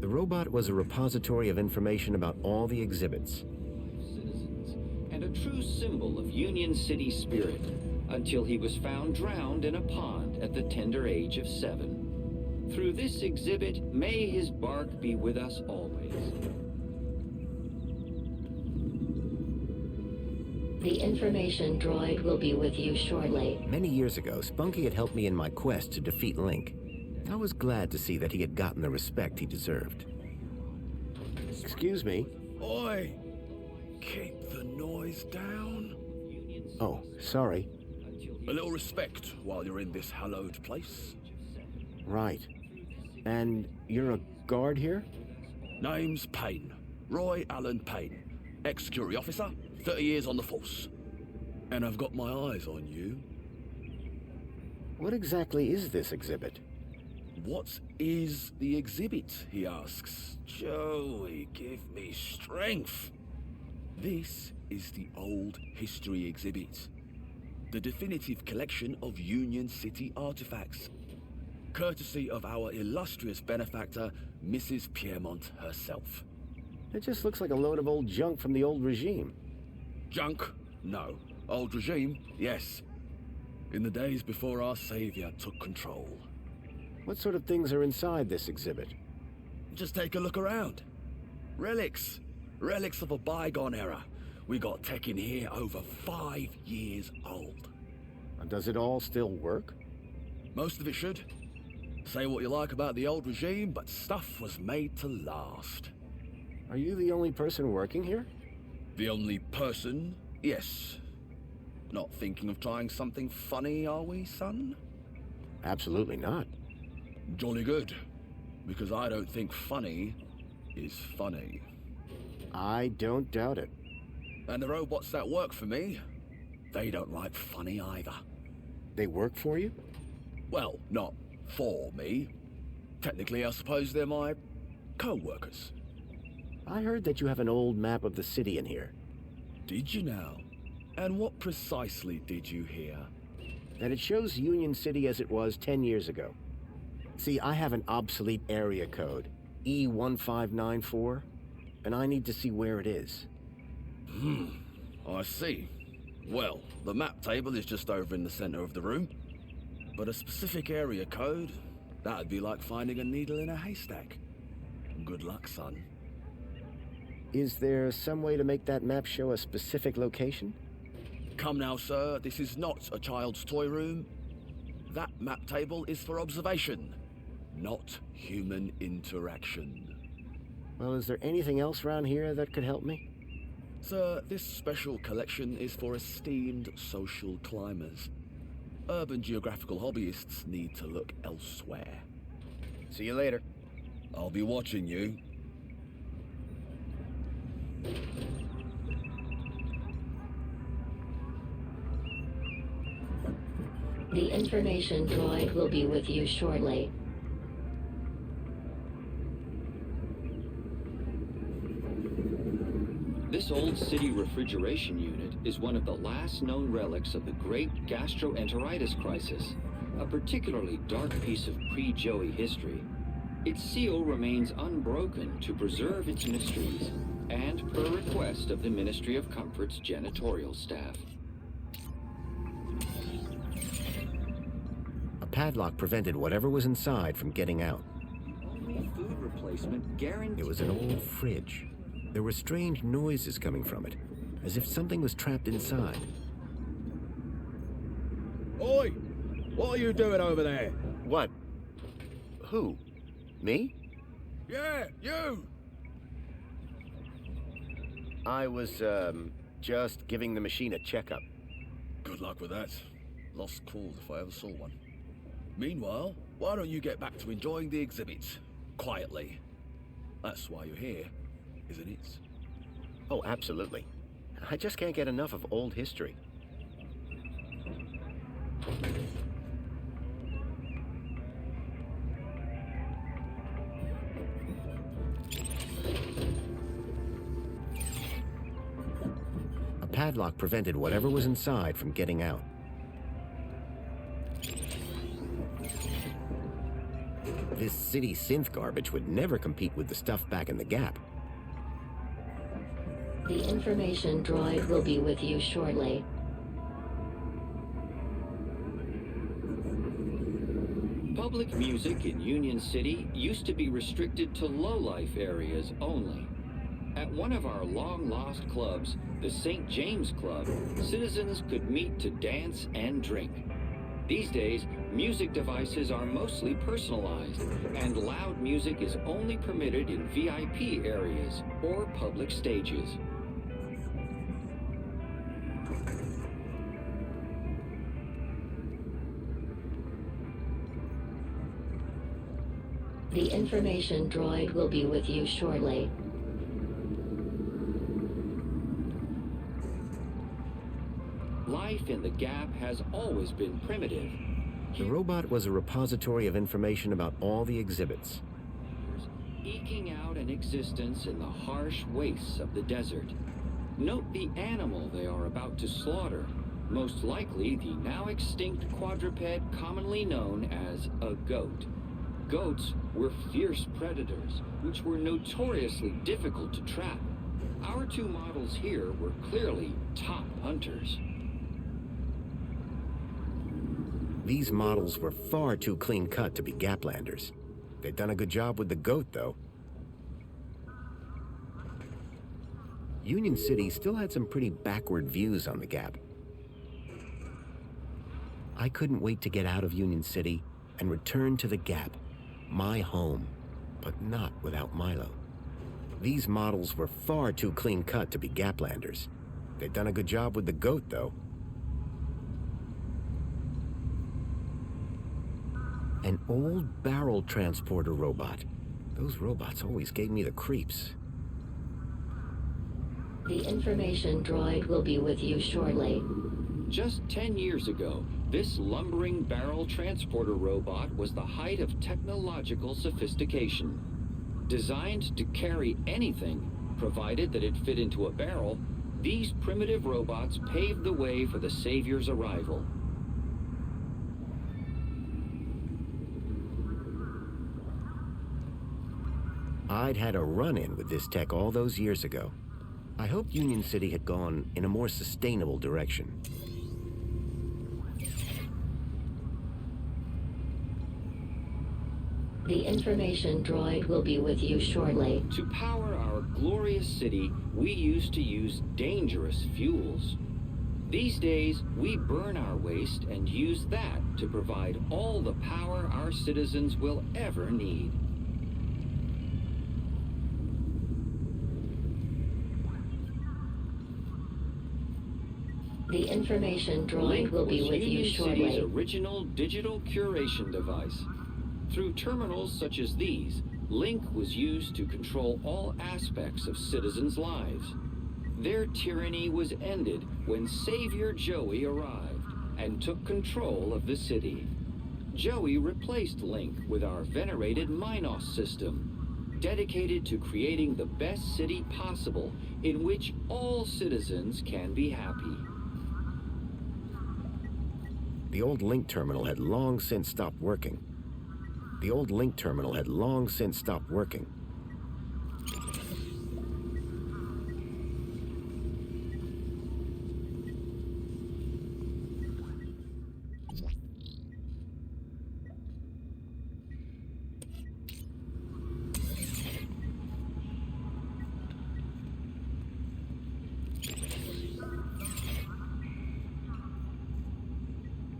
The robot was a repository of information about all the exhibits. And a true symbol of Union City spirit, until he was found drowned in a pond at the tender age of 7. Through this exhibit, may his bark be with us always. The information droid will be with you shortly. Many years ago, Spunky had helped me in my quest to defeat Link. I was glad to see that he had gotten the respect he deserved. Excuse me. Oi! Keep the noise down. Oh, sorry. A little respect while you're in this hallowed place. Right. And you're a guard here? Name's Payne. Roy Allen Payne. Ex-security officer, 30 years on the force. And I've got my eyes on you. What exactly is this exhibit? What is the exhibit, he asks. Joey, give me strength. This is the Old History exhibit. The definitive collection of Union City artifacts. Courtesy of our illustrious benefactor, Mrs. Piermont herself. It just looks like a load of old junk from the old regime. Junk? No. Old regime? Yes. In the days before our savior took control. What sort of things are inside this exhibit? Just take a look around. Relics. Relics of a bygone era. We got tech in here over 5 years old. And does it all still work? Most of it should. Say what you like about the old regime, but stuff was made to last. Are you the only person working here? The only person? Yes. Not thinking of trying something funny, are we, son? Absolutely not. Jolly good. Because I don't think funny is funny. I don't doubt it. And the robots that work for me, they don't like funny either. They work for you? Well, not for me. Technically, I suppose they're my co-workers. I heard that you have an old map of the city in here. Did you now? And what precisely did you hear? That it shows Union City as it was 10 years ago. See, I have an obsolete area code, E1594, and I need to see where it is. I see. Well, the map table is just over in the center of the room. But a specific area code, that'd be like finding a needle in a haystack. Good luck, son. Is there some way to make that map show a specific location? Come now, sir, this is not a child's toy room. That map table is for observation, not human interaction. Well, is there anything else around here that could help me? Sir, this special collection is for esteemed social climbers. Urban geographical hobbyists need to look elsewhere. See you later. I'll be watching you. The information droid will be with you shortly. This old city refrigeration unit is one of the last known relics of the great gastroenteritis crisis, a particularly dark piece of pre-Joey history. Its seal remains unbroken to preserve its mysteries, and per request of the Ministry of Comfort's janitorial staff. A padlock prevented whatever was inside from getting out. Only food replacement guaranteed. It was an old fridge. There were strange noises coming from it, as if something was trapped inside. Oi! What are you doing over there? What? Who? Me? Yeah, you! I was, just giving the machine a checkup. Good luck with that. Lost cause if I ever saw one. Meanwhile, why don't you get back to enjoying the exhibit? Quietly. That's why you're here, isn't it? Oh, absolutely. I just can't get enough of old history. A padlock prevented whatever was inside from getting out. This city synth garbage would never compete with the stuff back in the Gap. The information droid will be with you shortly. Public music in Union City used to be restricted to low-life areas only. At one of our long-lost clubs, the St. James Club, citizens could meet to dance and drink. These days, music devices are mostly personalized, and loud music is only permitted in VIP areas or public stages. The information droid will be with you shortly. Life in the Gap has always been primitive. The robot was a repository of information about all the exhibits. Eking out an existence in the harsh wastes of the desert. Note the animal they are about to slaughter, most likely the now extinct quadruped commonly known as a goat. Goats were fierce predators, which were notoriously difficult to trap. Our two models here were clearly top hunters. These models were far too clean-cut to be Gaplanders. They'd done a good job with the goat, though. Union City still had some pretty backward views on the Gap. I couldn't wait to get out of Union City and return to the Gap, my home, but not without Milo. These models were far too clean-cut to be Gaplanders. They'd done a good job with the goat, though. An old barrel transporter robot. Those robots always gave me the creeps. The information droid will be with you shortly. Just 10 years ago, this lumbering barrel transporter robot was the height of technological sophistication. Designed to carry anything, provided that it fit into a barrel, these primitive robots paved the way for the Savior's arrival. I'd had a run-in with this tech all those years ago. I hoped Union City had gone in a more sustainable direction. The information droid will be with you shortly. To power our glorious city, we used to use dangerous fuels. These days, we burn our waste and use that to provide all the power our citizens will ever need. The information droid will be with you shortly. Union City's original digital curation device. Through terminals such as these, Link was used to control all aspects of citizens' lives. Their tyranny was ended when Savior Joey arrived and took control of the city. Joey replaced Link with our venerated Minos system, dedicated to creating the best city possible in which all citizens can be happy. The old Link terminal had long since stopped working. The old Link terminal had long since stopped working.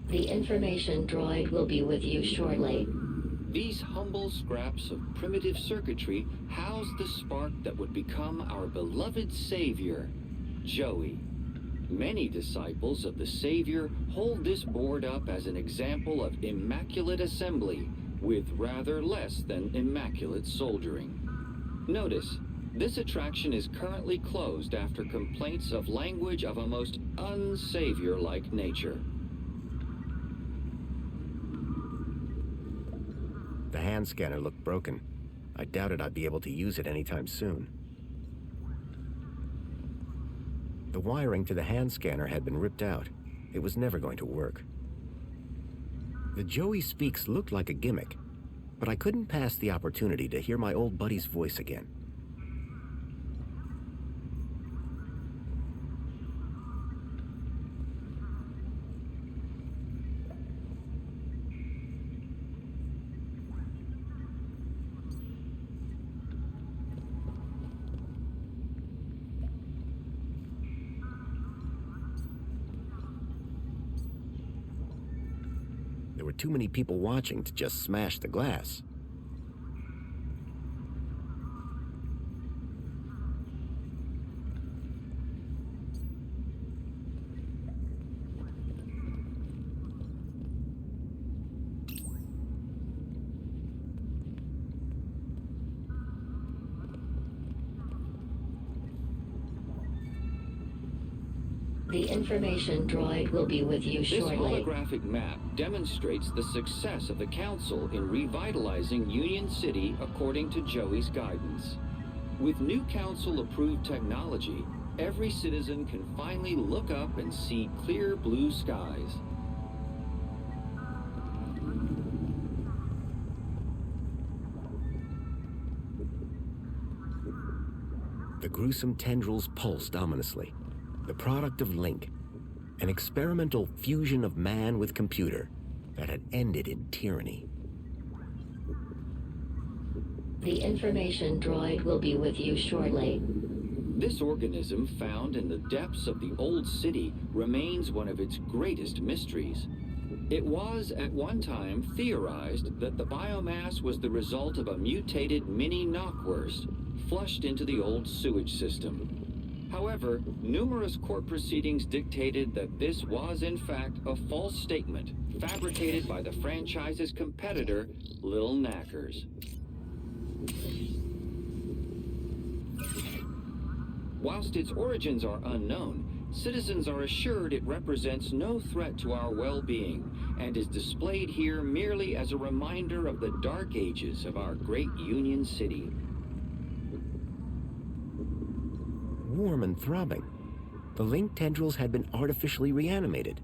The information droid will be with you shortly. These humble scraps of primitive circuitry house the spark that would become our beloved Savior, Joey. Many disciples of the Savior hold this board up as an example of immaculate assembly with rather less than immaculate soldering. Notice, this attraction is currently closed after complaints of language of a most un-Savior-like nature. The hand scanner looked broken. I doubted I'd be able to use it anytime soon. The wiring to the hand scanner had been ripped out. It was never going to work. The Joey Speaks looked like a gimmick, but I couldn't pass the opportunity to hear my old buddy's voice again. There were too many people watching to just smash the glass. The information droid will be with you shortly. This holographic map demonstrates the success of the Council in revitalizing Union City according to Joey's guidance. With new Council-approved technology, every citizen can finally look up and see clear blue skies. The gruesome tendrils pulsed ominously. The product of Link, an experimental fusion of man with computer that had ended in tyranny. The information droid will be with you shortly. This organism, found in the depths of the old city, remains one of its greatest mysteries. It was, at one time, theorized that the biomass was the result of a mutated mini knockwurst flushed into the old sewage system. However, numerous court proceedings dictated that this was, in fact, a false statement fabricated by the franchise's competitor, Little Knackers. Whilst its origins are unknown, citizens are assured it represents no threat to our well-being and is displayed here merely as a reminder of the dark ages of our great Union City. Warm and throbbing, the Link tendrils had been artificially reanimated.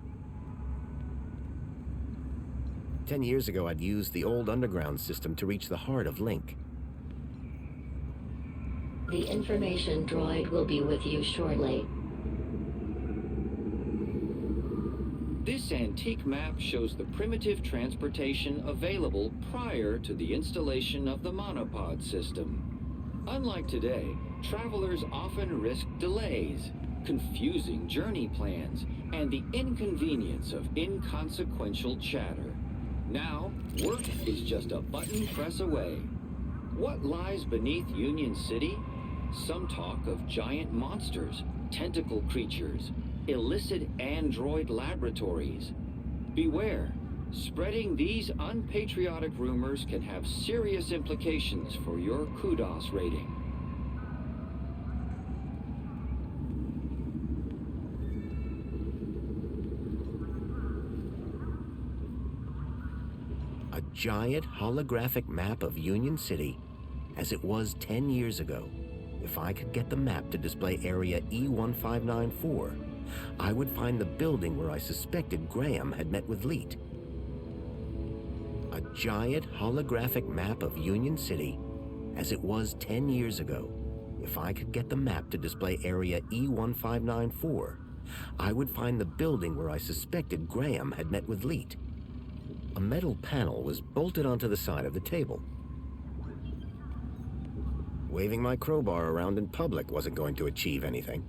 10 years ago, I'd used the old underground system to reach the heart of Link. The information droid will be with you shortly. This antique map shows the primitive transportation available prior to the installation of the monopod system. Unlike today, travelers often risk delays, confusing journey plans, and the inconvenience of inconsequential chatter. Now, work is just a button press away. What lies beneath Union City? Some talk of giant monsters, tentacle creatures, illicit android laboratories. Beware, spreading these unpatriotic rumors can have serious implications for your kudos rating. A giant holographic map of Union City as it was 10 years ago. If I could get the map to display area E1594, I would find the building where I suspected Graham had met with Leet. A giant holographic map of Union City as it was 10 years ago. If I could get the map to display area E1594, I would find the building where I suspected Graham had met with Leet. A metal panel was bolted onto the side of the table. Waving my crowbar around in public wasn't going to achieve anything.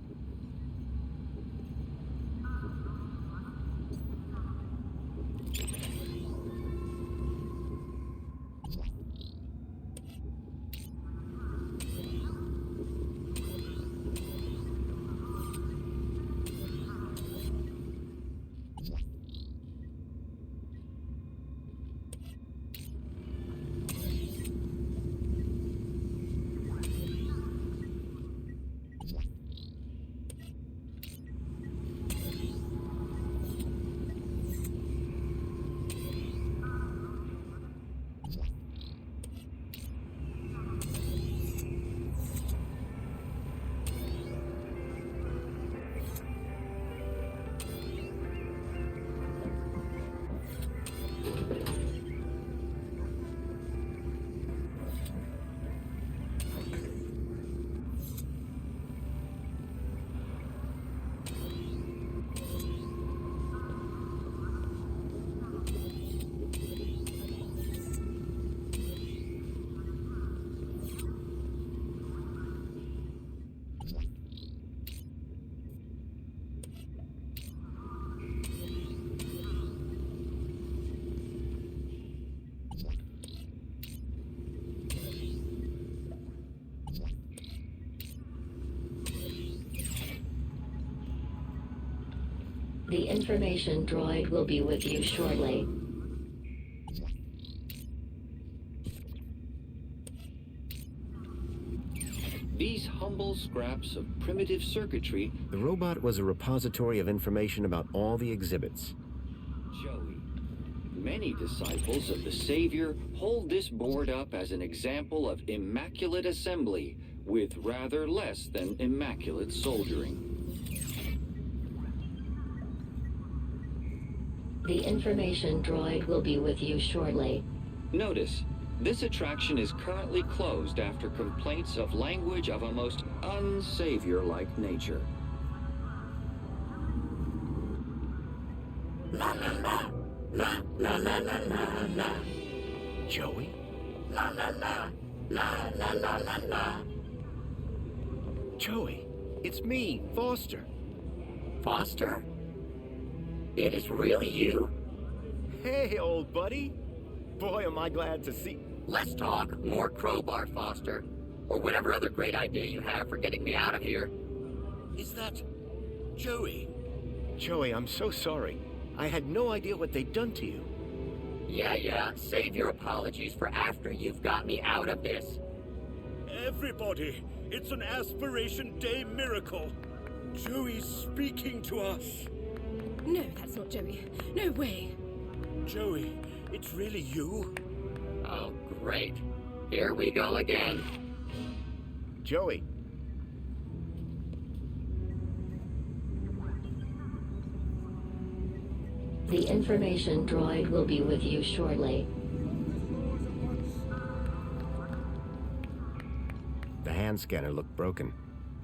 The information droid will be with you shortly. These humble scraps of primitive circuitry... The robot was a repository of information about all the exhibits. Joey, many disciples of the Savior hold this board up as an example of immaculate assembly with rather less than immaculate soldiering. The information droid will be with you shortly. Notice, this attraction is currently closed after complaints of language of a most unsavior-like nature. La la la, la la la la la la. Joey? La la la, la la la la la. Joey, it's me, Foster. Foster? It is really you? Hey, old buddy. Boy, am I glad to see... Let's talk more crowbar, Foster. Or whatever other great idea you have for getting me out of here. Is that... Joey? Joey, I'm so sorry. I had no idea what they'd done to you. Yeah, save your apologies for after you've got me out of this. Everybody, it's an Aspiration Day miracle. Joey's speaking to us. No, that's not Joey. No way. Joey, it's really you? Oh, great. Here we go again. Joey. The information droid will be with you shortly. The hand scanner looked broken.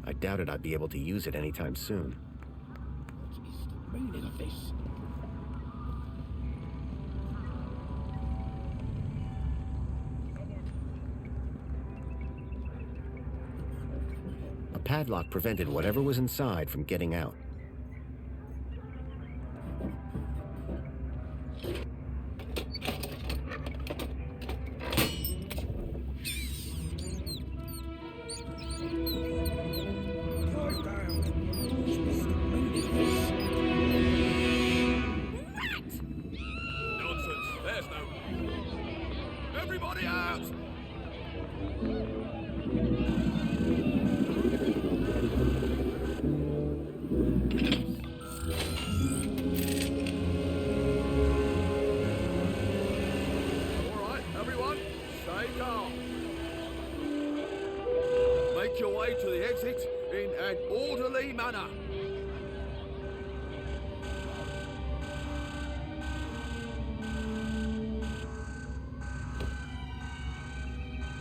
I doubted I'd be able to use it anytime soon. What is the meaning of this? A padlock prevented whatever was inside from getting out. Your way to the exit in an orderly manner.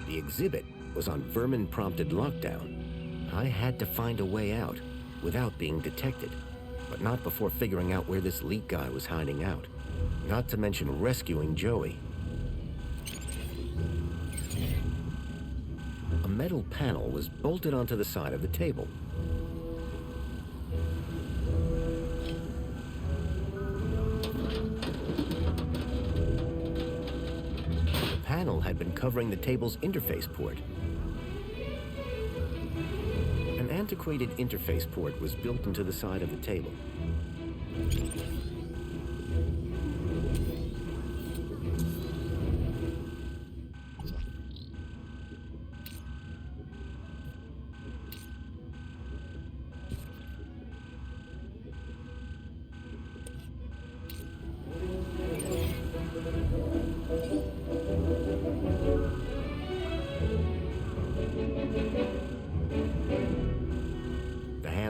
The exhibit was on vermin-prompted lockdown. I had to find a way out without being detected, but not before figuring out where this leak guy was hiding out. Not to mention rescuing Joey. A metal panel was bolted onto the side of the table. The panel had been covering the table's interface port. An antiquated interface port was built into the side of the table.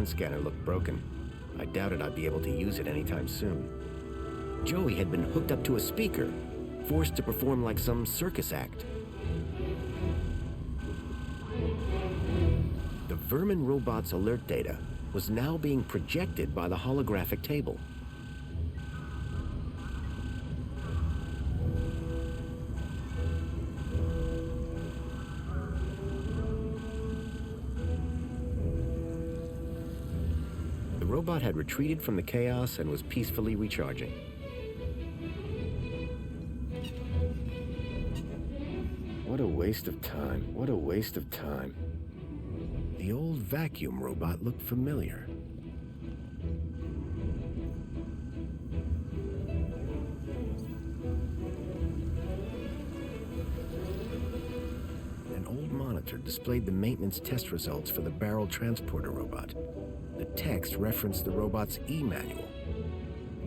Scanner looked broken. I doubted I'd be able to use it anytime soon. Joey had been hooked up to a speaker, forced to perform like some circus act. The vermin robot's alert data was now being projected by the holographic table. The robot had retreated from the chaos and was peacefully recharging. What a waste of time. What a waste of time. The old vacuum robot looked familiar. An old monitor monitor displayed the maintenance test results for the barrel transporter robot. The text referenced the robot's e-manual.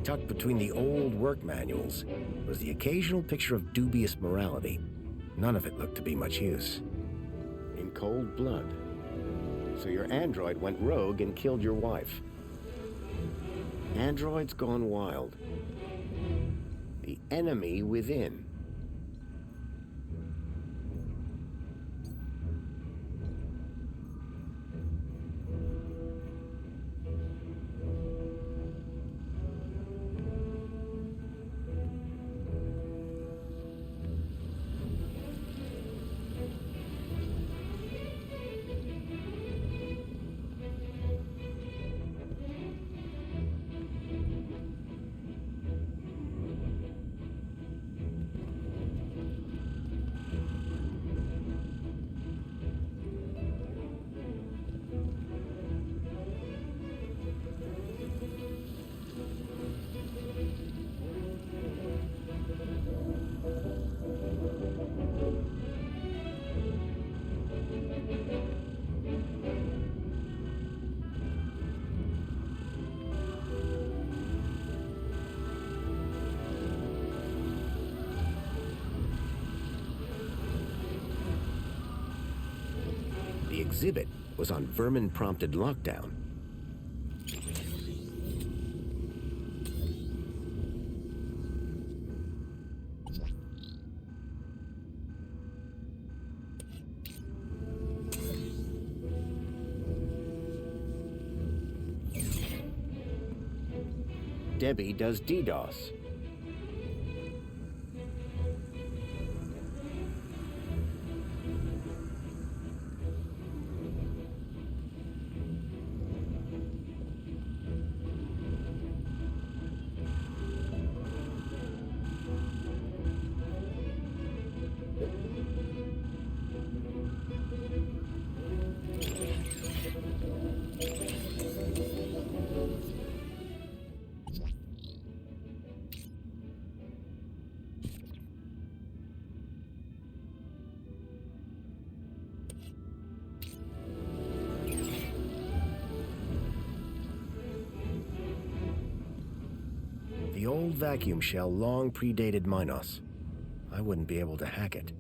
Tucked between the old work manuals was the occasional picture of dubious morality. None of it looked to be much use. In cold blood. So your android went rogue and killed your wife. Androids gone wild. The enemy within. The exhibit was on vermin-prompted lockdown. Debbie does DDoS. The old vacuum shell long predated Minos. I wouldn't be able to hack it.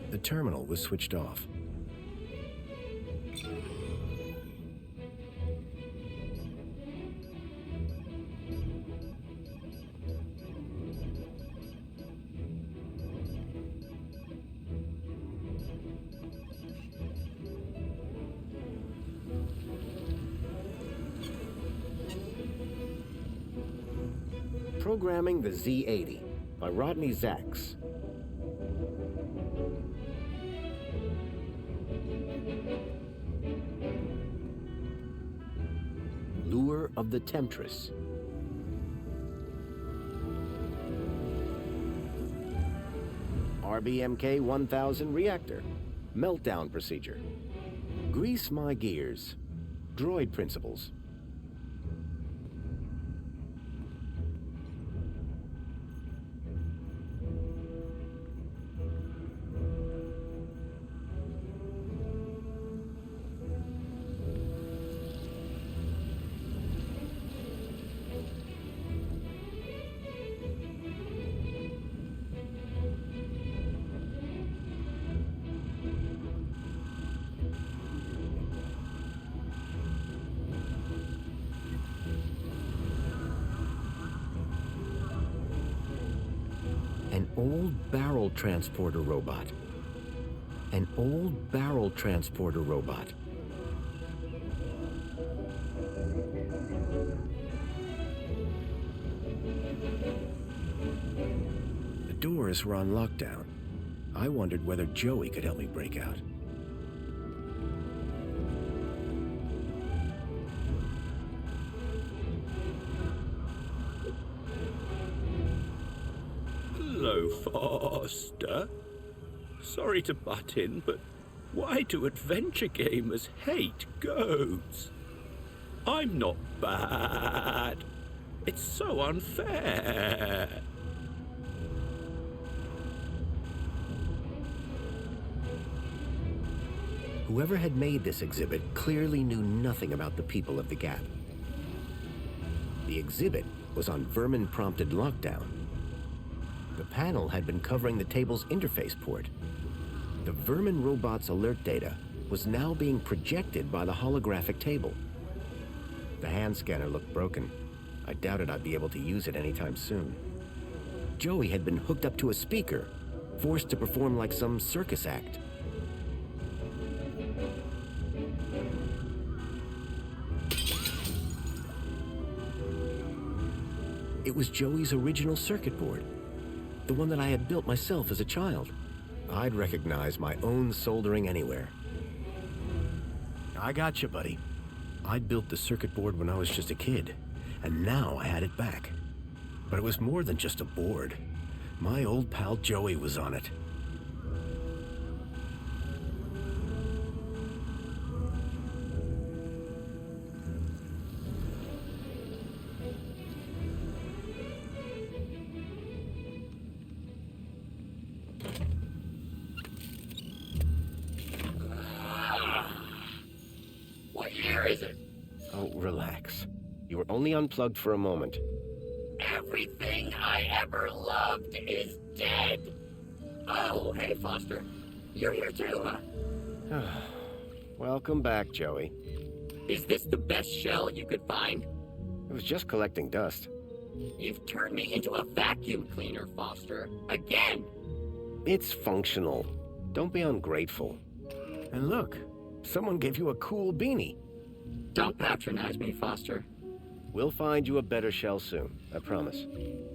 The terminal was switched off. Programming the Z-80 by Rodney Zacks. Lure of the Temptress. RBMK 1000 reactor. Meltdown procedure. Grease my gears. Droid principles. An old barrel transporter robot. An old barrel transporter robot. The doors were on lockdown. I wondered whether Joey could help me break out. Hello, Foster. Sorry to butt in, but Why do adventure gamers hate goats? I'm not bad. It's so unfair. Whoever had made this exhibit clearly knew nothing about the people of the Gap. The exhibit was on vermin-prompted lockdown. The panel had been covering the table's interface port. The vermin robot's alert data was now being projected by the holographic table. The hand scanner looked broken. I doubted I'd be able to use it anytime soon. Joey had been hooked up to a speaker, forced to perform like some circus act. It was Joey's original circuit board, the one that I had built myself as a child. I'd recognize my own soldering anywhere. I got you, buddy. I'd built the circuit board when I was just a kid, and now I had it back. But it was more than just a board. My old pal Joey was on it. What year is it? Oh, relax. You were only unplugged for a moment. Everything I ever loved is dead. Oh, hey, Foster. You're here too, huh? Welcome back, Joey. Is this the best shell you could find? It was just collecting dust. You've turned me into a vacuum cleaner, Foster. Again! It's functional. Don't be ungrateful. And look, someone gave you a cool beanie. Don't patronize me, Foster. We'll find you a better shell soon, I promise.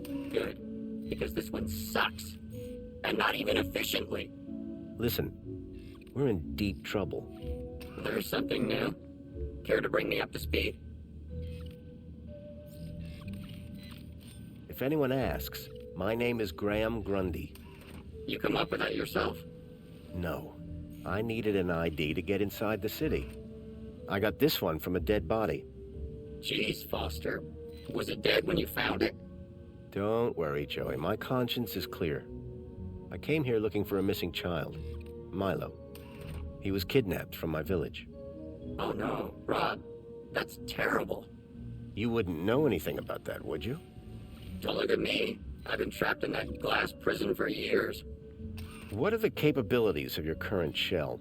Good, because this one sucks. And not even efficiently. Listen, we're in deep trouble. There's something new. Care to bring me up to speed? If anyone asks, my name is Graham Grundy. You come up with that yourself? No. I needed an ID to get inside the city. I got this one from a dead body. Jeez, Foster. Was it dead when you found it? Don't worry, Joey. My conscience is clear. I came here looking for a missing child, Milo. He was kidnapped from my village. Oh no, Rod. That's terrible. You wouldn't know anything about that, would you? Don't look at me. I've been trapped in that glass prison for years. What are the capabilities of your current shell?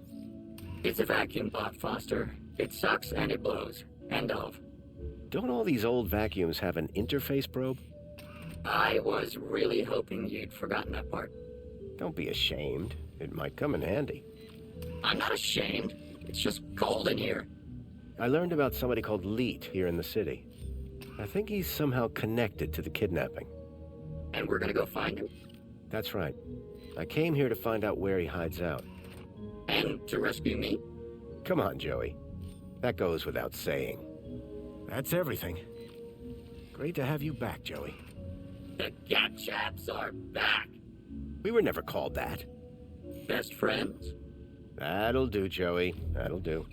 It's a vacuum bot, Foster. It sucks and it blows. End of. Don't all these old vacuums have an interface probe? I was really hoping you'd forgotten that part. Don't be ashamed. It might come in handy. I'm not ashamed. It's just cold in here. I learned about somebody called Leet here in the city. I think he's somehow connected to the kidnapping. And we're gonna go find him? That's right. I came here to find out where he hides out. And to rescue me? Come on, Joey. That goes without saying. That's everything. Great to have you back, Joey. The Gap Chaps are back. We were never called that. Best friends? That'll do, Joey. That'll do.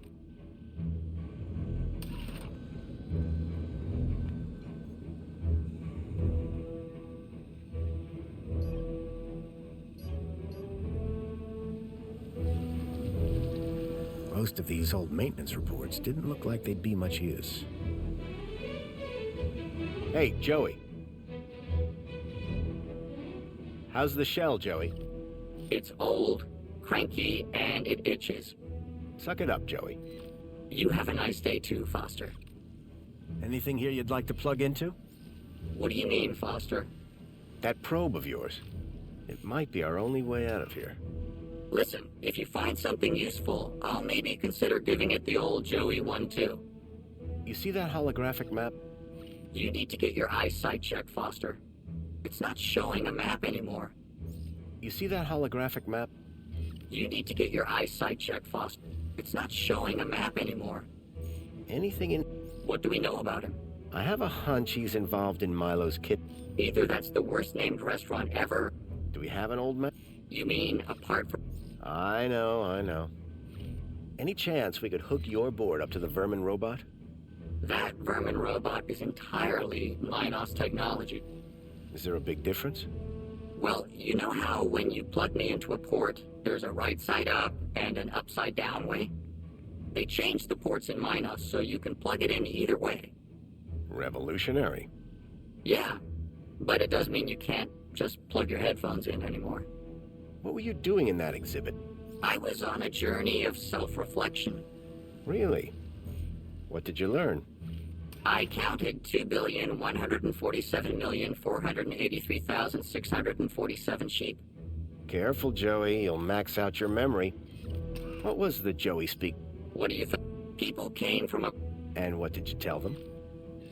Most of these old maintenance reports didn't look like they'd be much use. Hey, Joey. How's the shell, Joey? It's old, cranky, and it itches. Suck it up, Joey. You have a nice day too, Foster. Anything here you'd like to plug into? What do you mean, Foster? That probe of yours. It might be our only way out of here. Listen, if you find something useful, I'll maybe consider giving it the old Joey one too. You see that holographic map? You need to get your eyesight checked, Foster. It's not showing a map anymore. You see that holographic map? You need to get your eyesight checked, Foster. It's not showing a map anymore. Anything in... What do we know about him? I have a hunch he's involved in Milo's kit. Either that's the worst named restaurant ever... Do we have an old map? You mean apart from... I know. Any chance we could hook your board up to the vermin robot? That vermin robot is entirely Minos technology. Is there a big difference? Well, you know how when you plug me into a port, there's a right side up and an upside down way? They changed the ports in Minos so you can plug it in either way. Revolutionary. Yeah, but it does mean you can't just plug your headphones in anymore. What were you doing in that exhibit? I was on a journey of self-reflection. Really? What did you learn? I counted 2,147,483,647 sheep. Careful, Joey. You'll max out your memory. What was the Joey speak? What do you think? People came from a... And what did you tell them?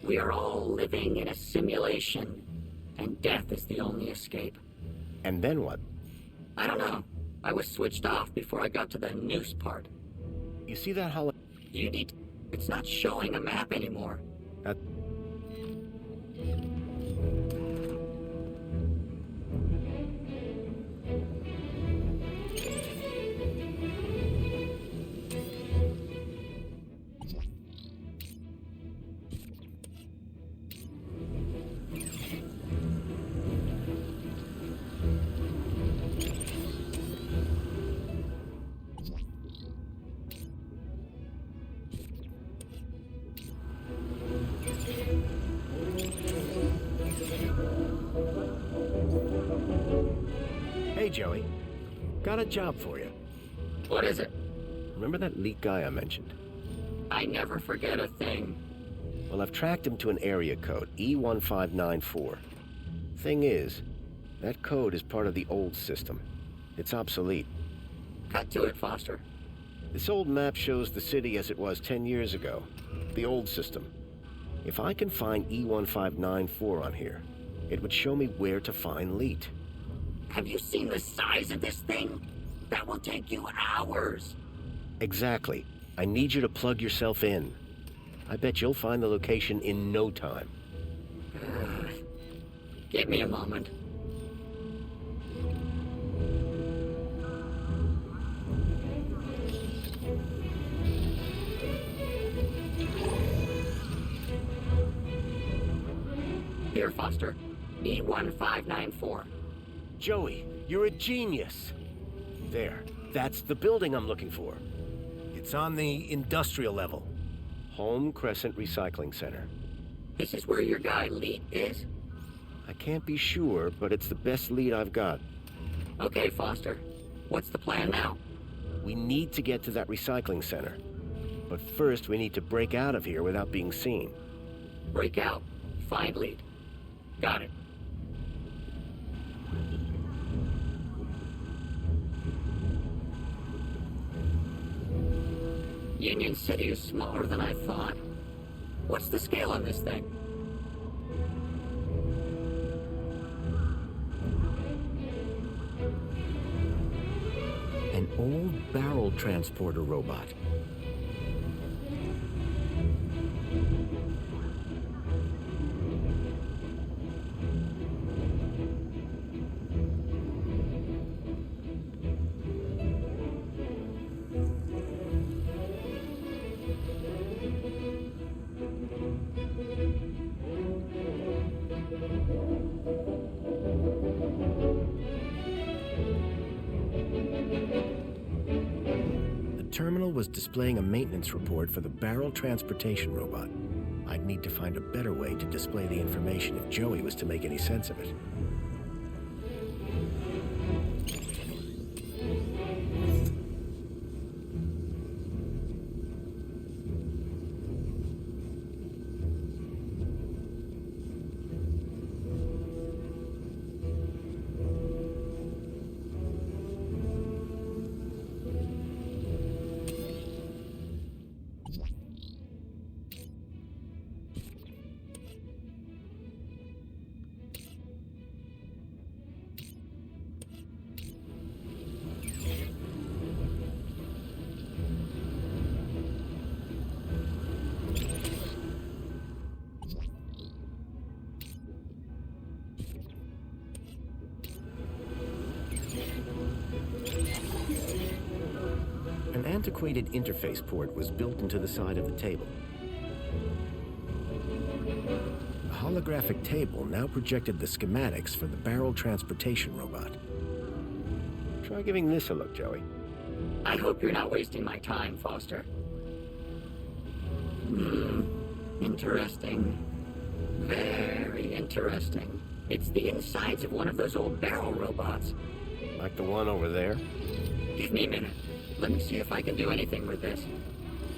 We are all living in a simulation, and death is the only escape. And then what? I don't know. I was switched off before I got to the noose part. You see that holo... You need... It's not showing a map anymore. Hey, Joey. Got a job for you. What is it? Remember that leak guy I mentioned? I never forget a thing. Well, I've tracked him to an area code, E1594. Thing is, that code is part of the old system. It's obsolete. Cut to it, Foster. This old map shows the city as it was 10 years ago. The old system. If I can find E1594 on here, it would show me where to find Leet. Have you seen the size of this thing? That will take you hours. Exactly. I need you to plug yourself in. I bet you'll find the location in no time. Give me a moment. Here, Foster. E1594. Joey, you're a genius. There. That's the building I'm looking for. It's on the industrial level. Home Crescent Recycling Center. This is where your guy Leet is? I can't be sure, but it's the best lead I've got. Okay, Foster. What's the plan now? We need to get to that recycling center. But first, we need to break out of here without being seen. Break out. Find Leet. Got it. Union City is smaller than I thought. What's the scale on this thing? An old barrel transporter robot. Terminal was displaying a maintenance report for the barrel transportation robot. I'd need to find a better way to display the information if Joey was to make any sense of it. antiquated interface port was built into the side of the table. The holographic table now projected the schematics for the barrel transportation robot. Try giving this a look, Joey. I hope you're not wasting my time, Foster. Interesting. Very interesting. It's the insides of one of those old barrel robots. Like the one over there? Give me a minute. Let me see if I can do anything with this.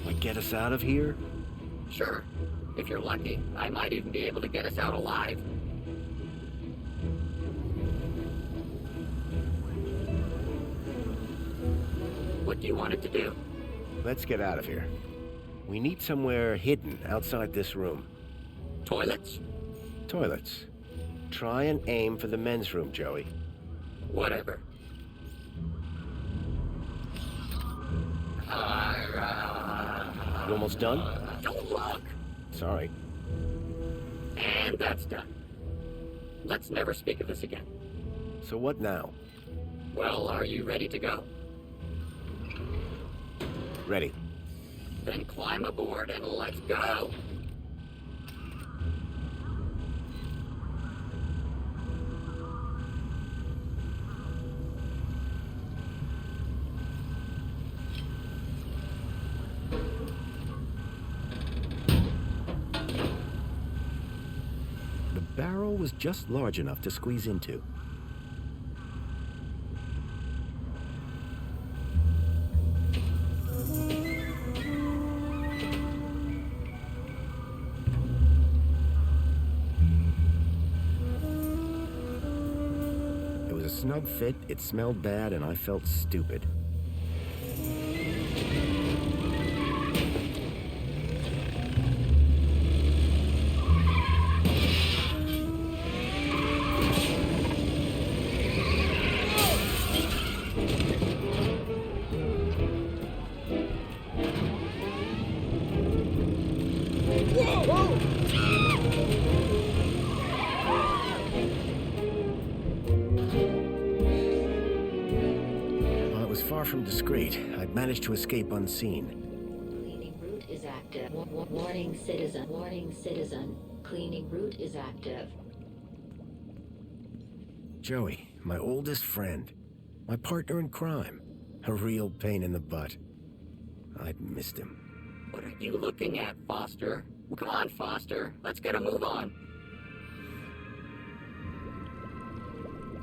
Like get us out of here? Sure. If you're lucky, I might even be able to get us out alive. What do you want it to do? Let's get out of here. We need somewhere hidden outside this room. Toilets? Toilets. Try and aim for the men's room, Joey. Whatever. You almost done? Don't look. Sorry. And that's done. Let's never speak of this again. So what now? Well, are you ready to go? Ready. Then climb aboard and let's go. The barrel was just large enough to squeeze into. It was a snug fit, it smelled bad, and I felt stupid. From discreet, I'd managed to escape unseen. Cleaning route is active. Warning citizen. Warning citizen. Cleaning route is active. Joey, my oldest friend. My partner in crime. A real pain in the butt. I'd missed him. What are you looking at, Foster? Come on, Foster. Let's get a move on.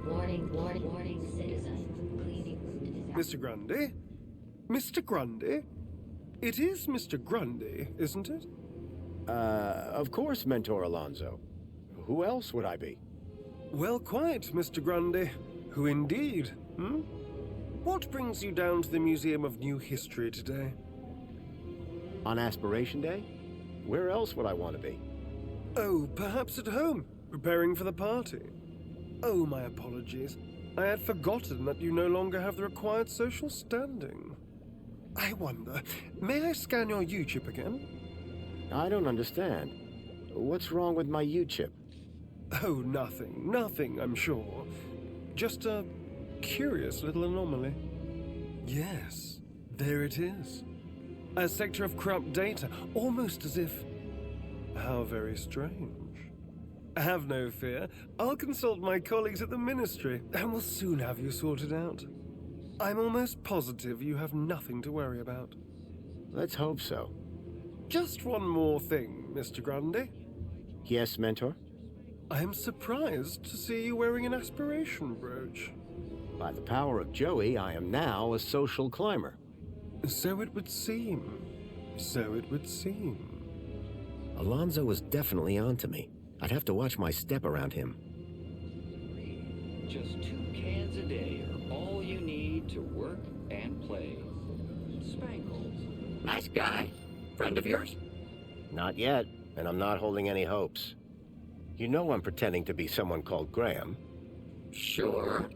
Warning citizen. Mr. Grundy? Mr. Grundy? It is Mr. Grundy, isn't it? Of course, Mentor Alonso. Who else would I be? Well, quite, Mr. Grundy. Who indeed, hmm? What brings you down to the Museum of New History today? On Aspiration Day? Where else would I want to be? Oh, perhaps at home, preparing for the party. Oh, my apologies. I had forgotten that you no longer have the required social standing. I wonder, may I scan your U-chip again? I don't understand. What's wrong with my U-chip? Oh, nothing, I'm sure. Just a curious little anomaly. Yes, there it is. A sector of corrupt data, almost as if... How very strange. Have no fear. I'll consult my colleagues at the Ministry, and we'll soon have you sorted out. I'm almost positive you have nothing to worry about. Let's hope so. Just one more thing, Mr. Grundy. Yes, Mentor? I am surprised to see you wearing an aspiration brooch. By the power of Joey, I am now a social climber. So it would seem. So it would seem. Alonso was definitely onto me. I'd have to watch my step around him. Just 2 cans a day are all you need to work and play. Spangles. Nice guy. Friend of yours? Not yet, and I'm not holding any hopes. You know I'm pretending to be someone called Graham. Sure.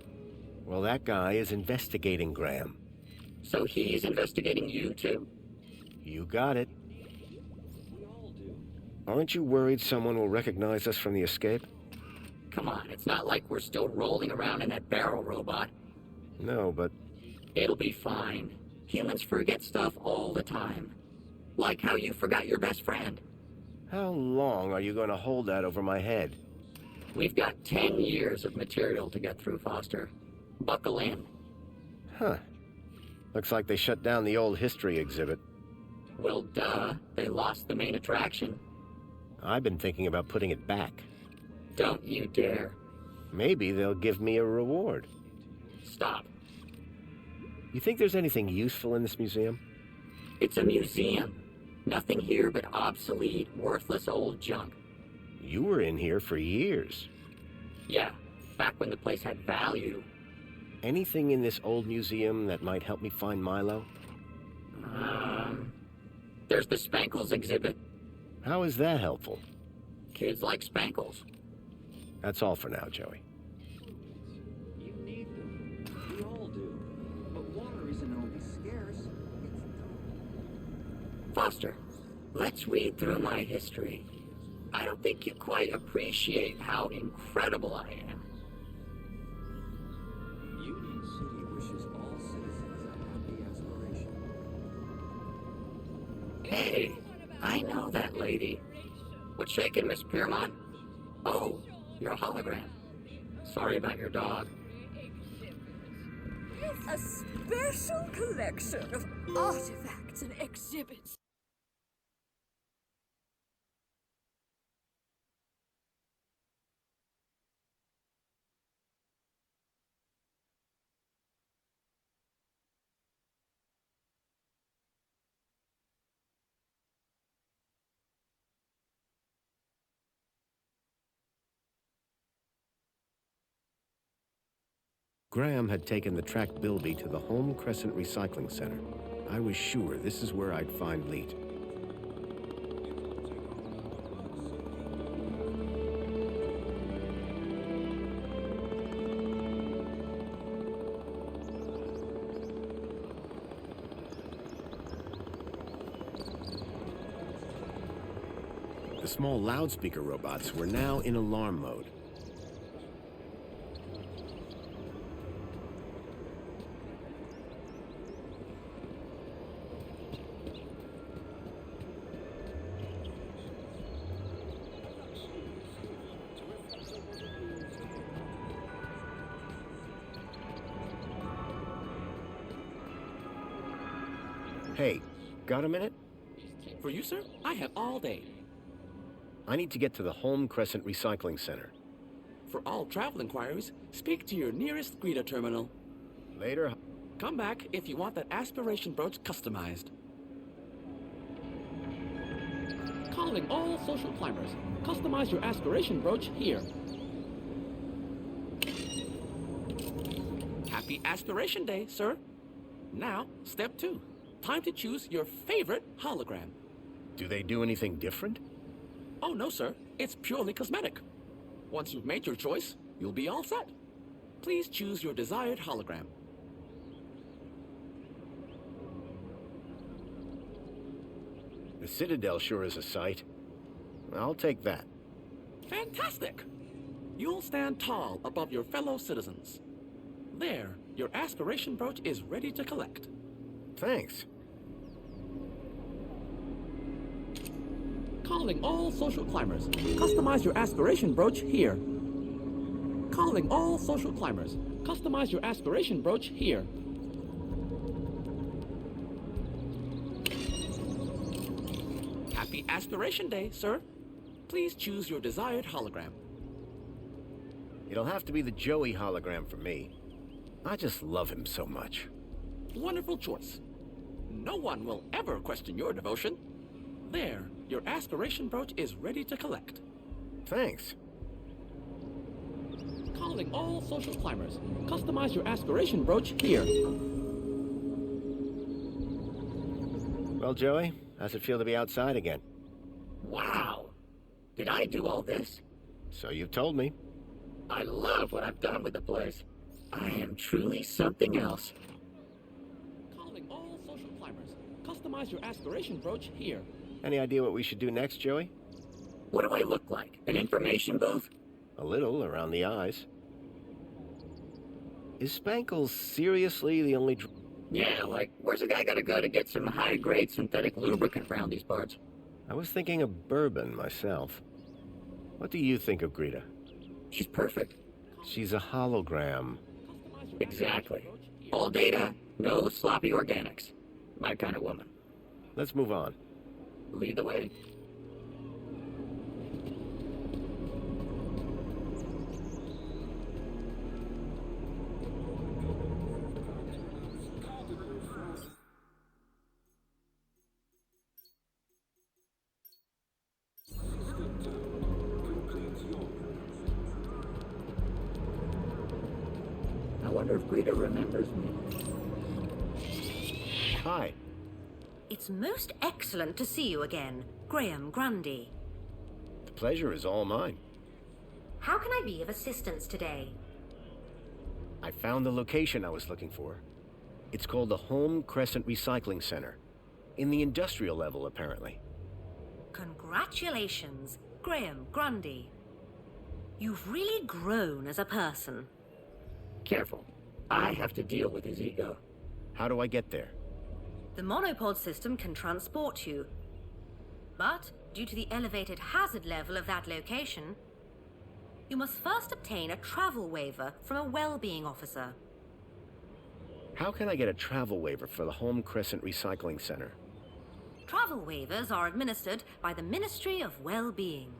Well, that guy is investigating Graham. So he's investigating you, too? You got it. Aren't you worried someone will recognize us from the escape? Come on, it's not like we're still rolling around in that barrel robot. No, but... It'll be fine. Humans forget stuff all the time. Like how you forgot your best friend. How long are you going to hold that over my head? We've got 10 years of material to get through, Foster. Buckle in. Huh. Looks like they shut down the old history exhibit. Well, duh. They lost the main attraction. I've been thinking about putting it back. Don't you dare. Maybe they'll give me a reward. Stop. You think there's anything useful in this museum? It's a museum. Nothing here but obsolete, worthless old junk. You were in here for years. Yeah, back when the place had value. Anything in this old museum that might help me find Milo? There's the Spankles exhibit. How is that helpful? Kids like Spankles. That's all for now, Joey. You need them. We all do. But water isn't only scarce, Foster, let's read through my history. I don't think you quite appreciate how incredible I am. Union City wishes all citizens a happy aspiration. Hey, I know that lady. What's shaking, Miss Piermont? Oh, your hologram. Sorry about your dog. A special collection of artifacts and exhibits. Graham had taken the tracked Bilby to the Home Crescent Recycling Center. I was sure this is where I'd find Leet. The small loudspeaker robots were now in alarm mode. Hey, got a minute? For you, sir? I have all day. I need to get to the Home Crescent Recycling Center. For all travel inquiries, speak to your nearest greeter terminal. Later. Come back if you want that aspiration brooch customized. Calling all social climbers. Customize your aspiration brooch here. Happy Aspiration Day, sir. Now, step 2. Time to choose your favorite hologram. Do they do anything different? Oh, no, sir. It's purely cosmetic. Once you've made your choice, you'll be all set. Please choose your desired hologram. The Citadel sure is a sight. I'll take that. Fantastic! You'll stand tall above your fellow citizens. There, your aspiration brooch is ready to collect. Thanks. Calling all social climbers. Customize your aspiration brooch here. Calling all social climbers. Customize your aspiration brooch here. Happy Aspiration Day, sir. Please choose your desired hologram. It'll have to be the Joey hologram for me. I just love him so much. Wonderful choice. No one will ever question your devotion. There, your aspiration brooch is ready to collect. Thanks. Calling all social climbers. Customize your aspiration brooch here. Well, Joey, how's it feel to be outside again? Wow. Did I do all this? So you've told me. I love what I've done with the place. I am truly something else. Calling all social climbers. Customize your aspiration brooch here. Any idea what we should do next, Joey? What do I look like? An information booth? A little, around the eyes. Is Spankles seriously the only... Yeah, like, where's a guy gotta go to get some high-grade synthetic lubricant around these parts? I was thinking of bourbon myself. What do you think of Greta? She's perfect. She's a hologram. Exactly. All data, no sloppy organics. My kind of woman. Let's move on. Lead the way. I wonder if Greta remembers me. Hi. It's most excellent to see you again, Graham Grundy. The pleasure is all mine. How can I be of assistance today? I found the location I was looking for. It's called the Home Crescent Recycling Center. In the industrial level, apparently. Congratulations, Graham Grundy. You've really grown as a person. Careful. I have to deal with his ego. How do I get there? The monopod system can transport you. But, due to the elevated hazard level of that location, you must first obtain a travel waiver from a well-being officer. How can I get a travel waiver for the Home Crescent Recycling Center? Travel waivers are administered by the Ministry of Well-being.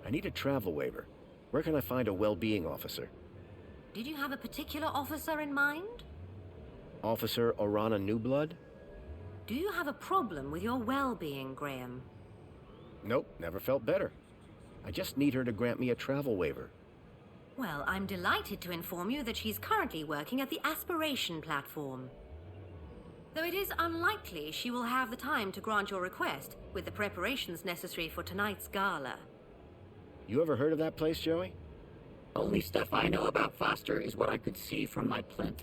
I need a travel waiver. Where can I find a well-being officer? Did you have a particular officer in mind? Officer Orana Newblood? Do you have a problem with your well-being, Graham? Nope, never felt better. I just need her to grant me a travel waiver. Well, I'm delighted to inform you that she's currently working at the Aspiration platform. Though it is unlikely she will have the time to grant your request with the preparations necessary for tonight's gala. You ever heard of that place, Joey? Only stuff I know about Foster is what I could see from my plinth.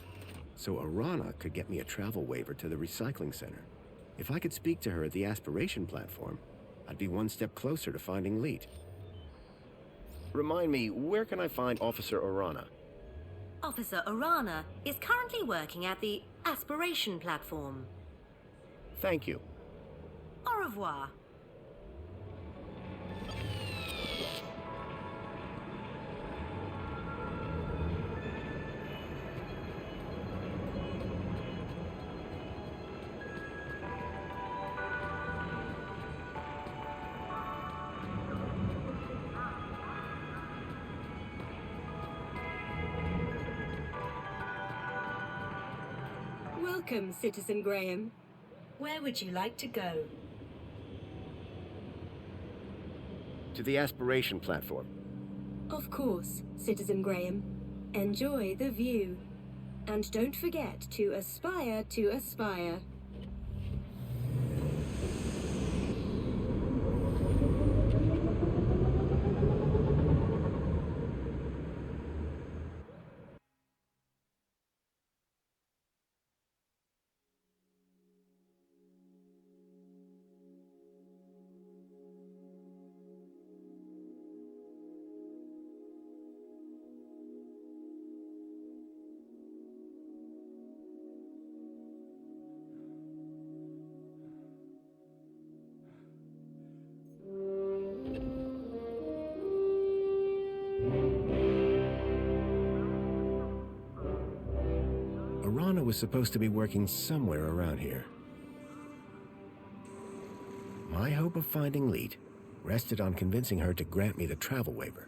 So Orana could get me a travel waiver to the recycling center. If I could speak to her at the Aspiration platform, I'd be one step closer to finding Leet. Remind me, where can I find Officer Orana? Officer Orana is currently working at the Aspiration platform. Thank you. Au revoir. Welcome, Citizen Graham. Where would you like to go? To the Aspiration platform. Of course, Citizen Graham. Enjoy the view. And don't forget to aspire to aspire. Orana was supposed to be working somewhere around here. My hope of finding Leet rested on convincing her to grant me the travel waiver.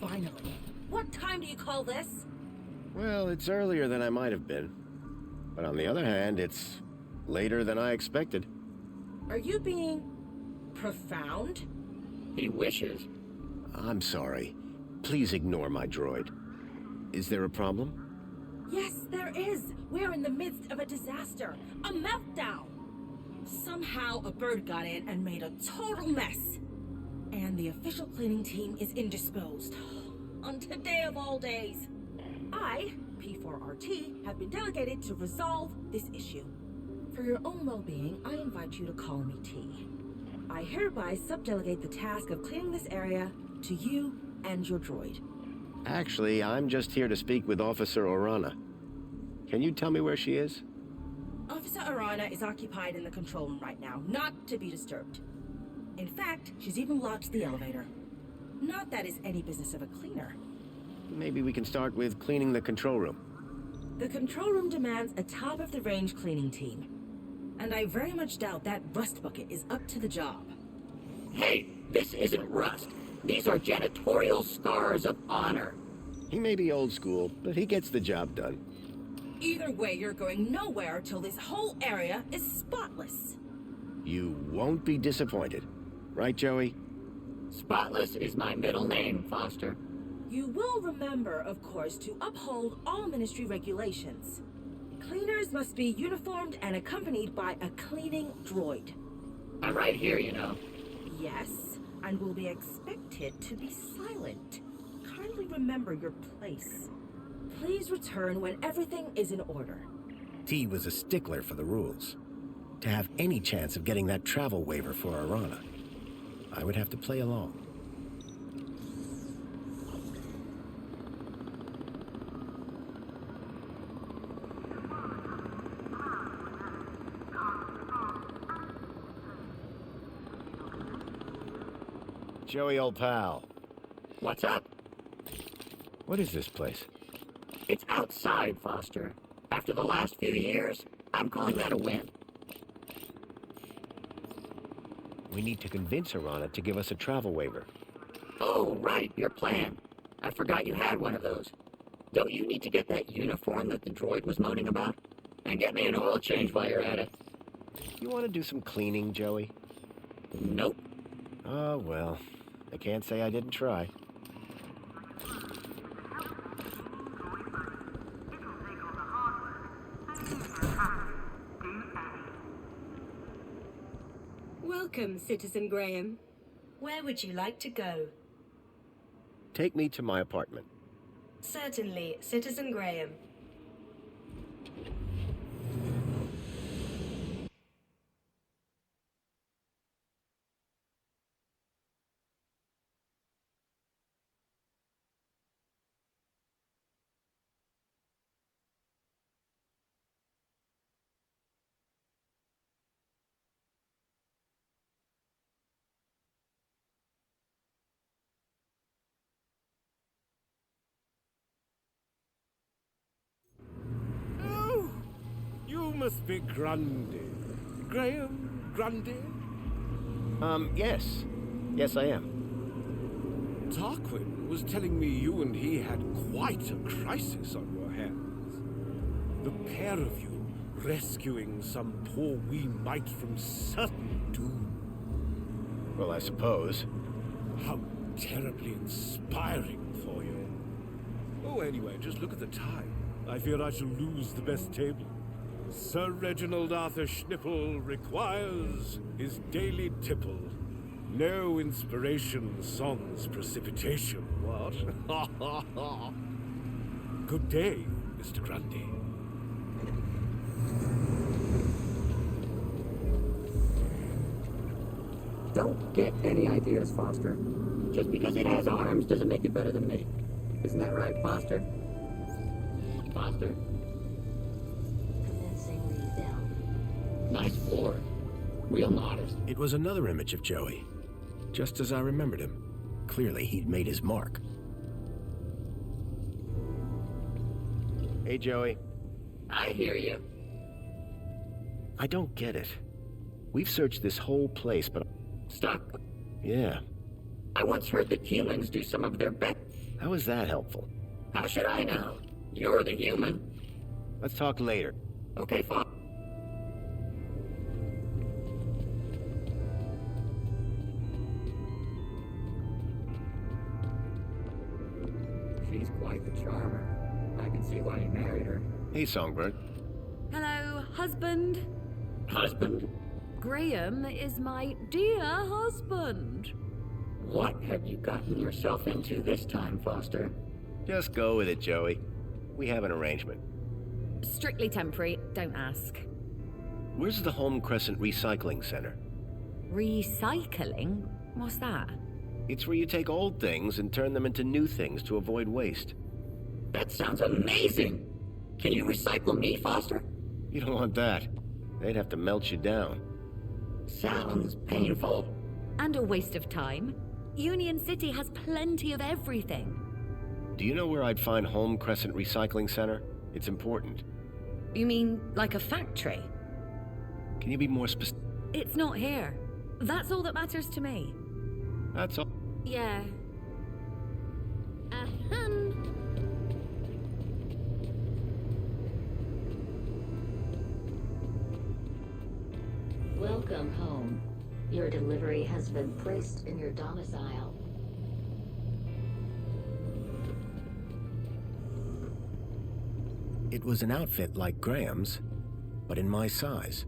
Finally. What time do you call this? Well, it's earlier than I might have been. But on the other hand, it's later than I expected. Are you being profound? He wishes. I'm sorry. Please ignore my droid. Is there a problem? Yes, there is. We're in the midst of a disaster. A meltdown. Somehow a bird got in and made a total mess. And the official cleaning team is indisposed. On today of all days. I, P4RT, have been delegated to resolve this issue. For your own well-being, I invite you to call me T. I hereby subdelegate the task of cleaning this area to you and your droid. Actually, I'm just here to speak with Officer Orana. Can you tell me where she is? Officer Arana is occupied in the control room right now, not to be disturbed. In fact, she's even locked the elevator. Not that it's any business of a cleaner. Maybe we can start with cleaning the control room. The control room demands a top-of-the-range cleaning team. And I very much doubt that rust bucket is up to the job. Hey, this isn't rust. These are janitorial scars of honor. He may be old school, but he gets the job done. Either way, you're going nowhere till this whole area is spotless. You won't be disappointed. Right, Joey? Spotless is my middle name, Foster. You will remember, of course, to uphold all ministry regulations. Cleaners must be uniformed and accompanied by a cleaning droid. I'm right here, you know. Yes, and will be expected to be silent. Kindly remember your place. Please return when everything is in order. T was a stickler for the rules. To have any chance of getting that travel waiver for Arana, I would have to play along. Joey, old pal. What's up? What is this place? It's outside, Foster. After the last few years, I'm calling that a win. We need to convince Arana to give us a travel waiver. Oh, right, your plan. I forgot you had one of those. Don't you need to get that uniform that the droid was moaning about? And get me an oil change while you're at it. You want to do some cleaning, Joey? Nope. Oh, well. I can't say I didn't try. Welcome, Citizen Graham. Where would you like to go? Take me to my apartment. Certainly, Citizen Graham. You must be Grundy. Graham Grundy? Yes. Yes, I am. Tarquin was telling me you and he had quite a crisis on your hands. The pair of you rescuing some poor wee mite from certain doom. Well, I suppose. How terribly inspiring for you. Oh, anyway, just look at the time. I fear I shall lose the best table. Sir Reginald Arthur Schnipple requires his daily tipple. No inspiration, songs, precipitation, what? Good day, Mr. Grundy. Don't get any ideas, Foster. Just because it has arms doesn't make it better than me. Isn't that right, Foster? Foster? Nice floor. Real modest. It was another image of Joey, just as I remembered him. Clearly, he'd made his mark. Hey, Joey. I hear you. I don't get it. We've searched this whole place, but... Stuck? Yeah. I once heard that humans do some of their best. How is that helpful? How should I know? You're the human. Let's talk later. Okay, fine. She's quite the charmer. I can see why you married her. Hey, Songbird. Hello, husband. Husband? Graham is my dear husband. What have you gotten yourself into this time, Foster? Just go with it, Joey. We have an arrangement. Strictly temporary, don't ask. Where's the Home Crescent Recycling Center? Recycling? What's that? It's where you take old things and turn them into new things to avoid waste. That sounds amazing! Can you recycle me, Foster? You don't want that. They'd have to melt you down. Sounds painful. And a waste of time. Union City has plenty of everything. Do you know where I'd find Home Crescent Recycling Center? It's important. You mean like a factory? Can you be more specific? It's not here. That's all that matters to me. That's all. Yeah. Welcome home. Your delivery has been placed in your domicile. It was an outfit like Graham's, but in my size.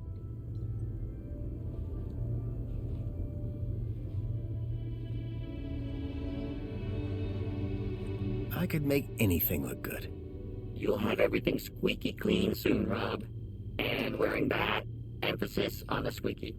I could make anything look good. You'll have everything squeaky clean soon, Rob. And wearing that, emphasis on the squeaky.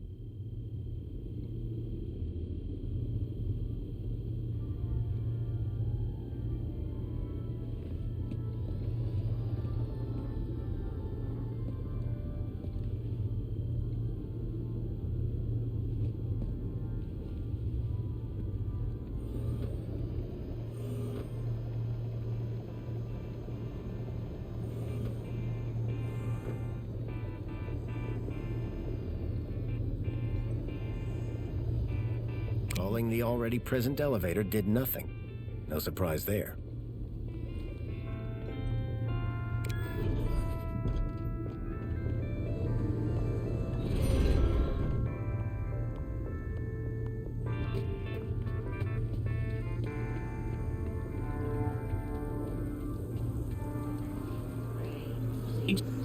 Calling the already present elevator did nothing. No surprise there.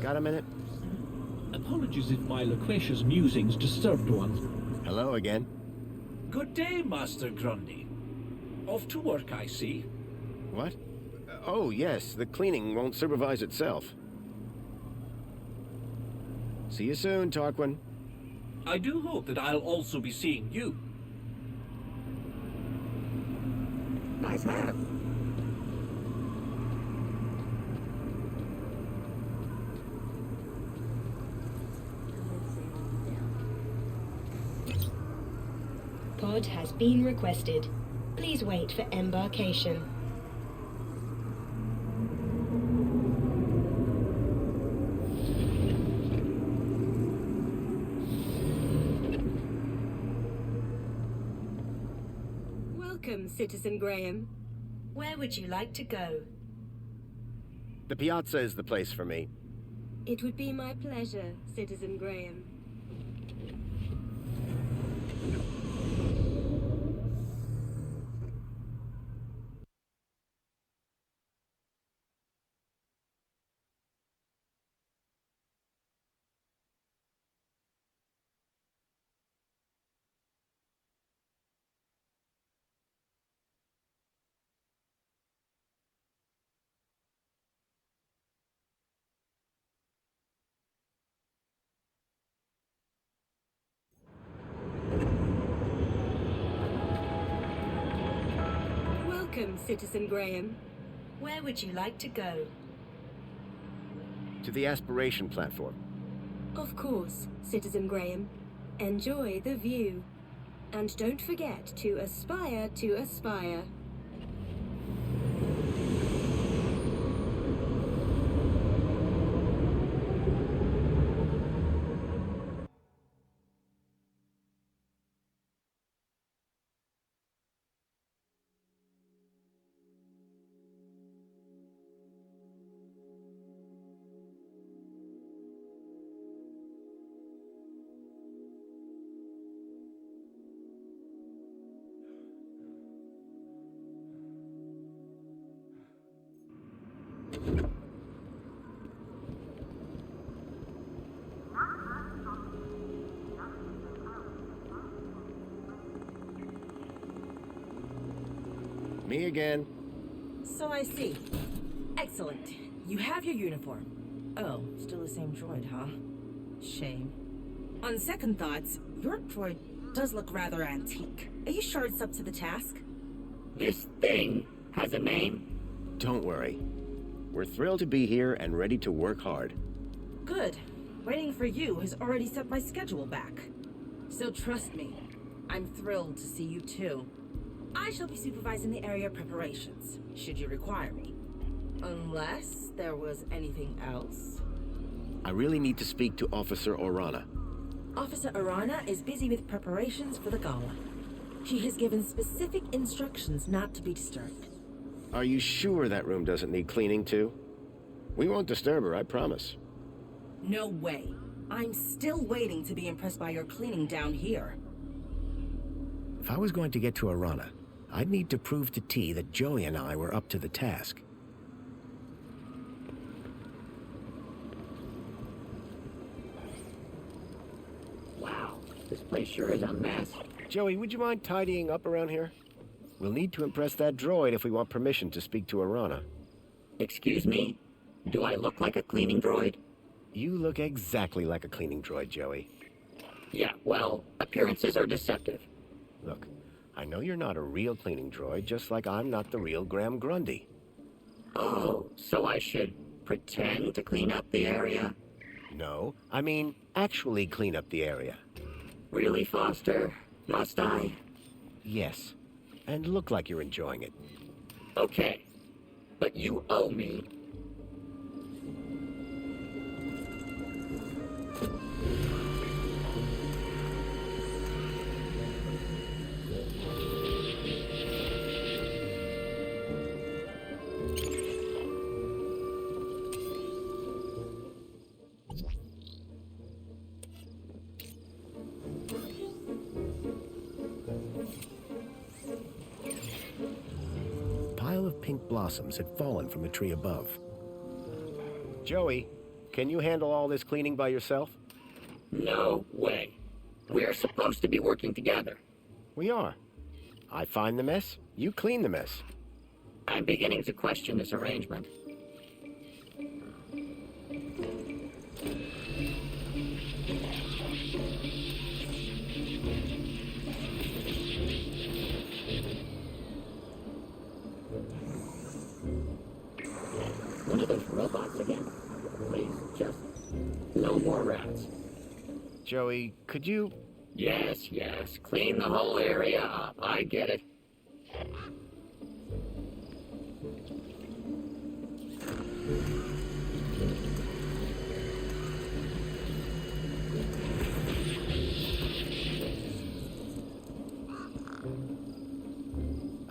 Got a minute? Apologies if my loquacious musings disturbed one. Hello again. Good day, Master Grundy. Off to work, I see. What? Oh, yes, the cleaning won't supervise itself. See you soon, Tarquin. I do hope that I'll also be seeing you. Nice hat. Pod has been requested. Please wait for embarkation. Welcome, Citizen Graham. Where would you like to go? The piazza is the place for me. It would be my pleasure, Citizen Graham. Welcome, Citizen Graham. Where would you like to go? To the aspiration platform. Of course, Citizen Graham. Enjoy the view. And don't forget to aspire to aspire. Me again. So I see. Excellent. You have your uniform. Oh, still the same droid, huh? Shame. On second thoughts, your droid does look rather antique. Are you sure it's up to the task? This thing has a name? Don't worry. We're thrilled to be here and ready to work hard. Good. Waiting for you has already set my schedule back. So trust me, I'm thrilled to see you too. I shall be supervising the area preparations, should you require me. Unless there was anything else. I really need to speak to Officer Orana. Officer Arana is busy with preparations for the gala. She has given specific instructions not to be disturbed. Are you sure that room doesn't need cleaning too? We won't disturb her, I promise. No way. I'm still waiting to be impressed by your cleaning down here. If I was going to get to Arana, I'd need to prove to T that Joey and I were up to the task. Wow, this place sure is a mess. Joey, would you mind tidying up around here? We'll need to impress that droid if we want permission to speak to Arana. Excuse me? Do I look like a cleaning droid? You look exactly like a cleaning droid, Joey. Yeah, well, appearances are deceptive. Look, I know you're not a real cleaning droid, just like I'm not the real Graham Grundy. Oh, so I should pretend to clean up the area? No, I mean actually clean up the area. Really, Foster? Must I? Yes, and look like you're enjoying it. Okay, but you owe me. Pile of pink blossoms had fallen from the tree above. Joey, can you handle all this cleaning by yourself? No way. We're supposed to be working together. We are. I find the mess, you clean the mess. I'm beginning to question this arrangement. One of those robots again? Please, just no more rats. Joey, could you... Yes, yes. Clean the whole area up. I get it.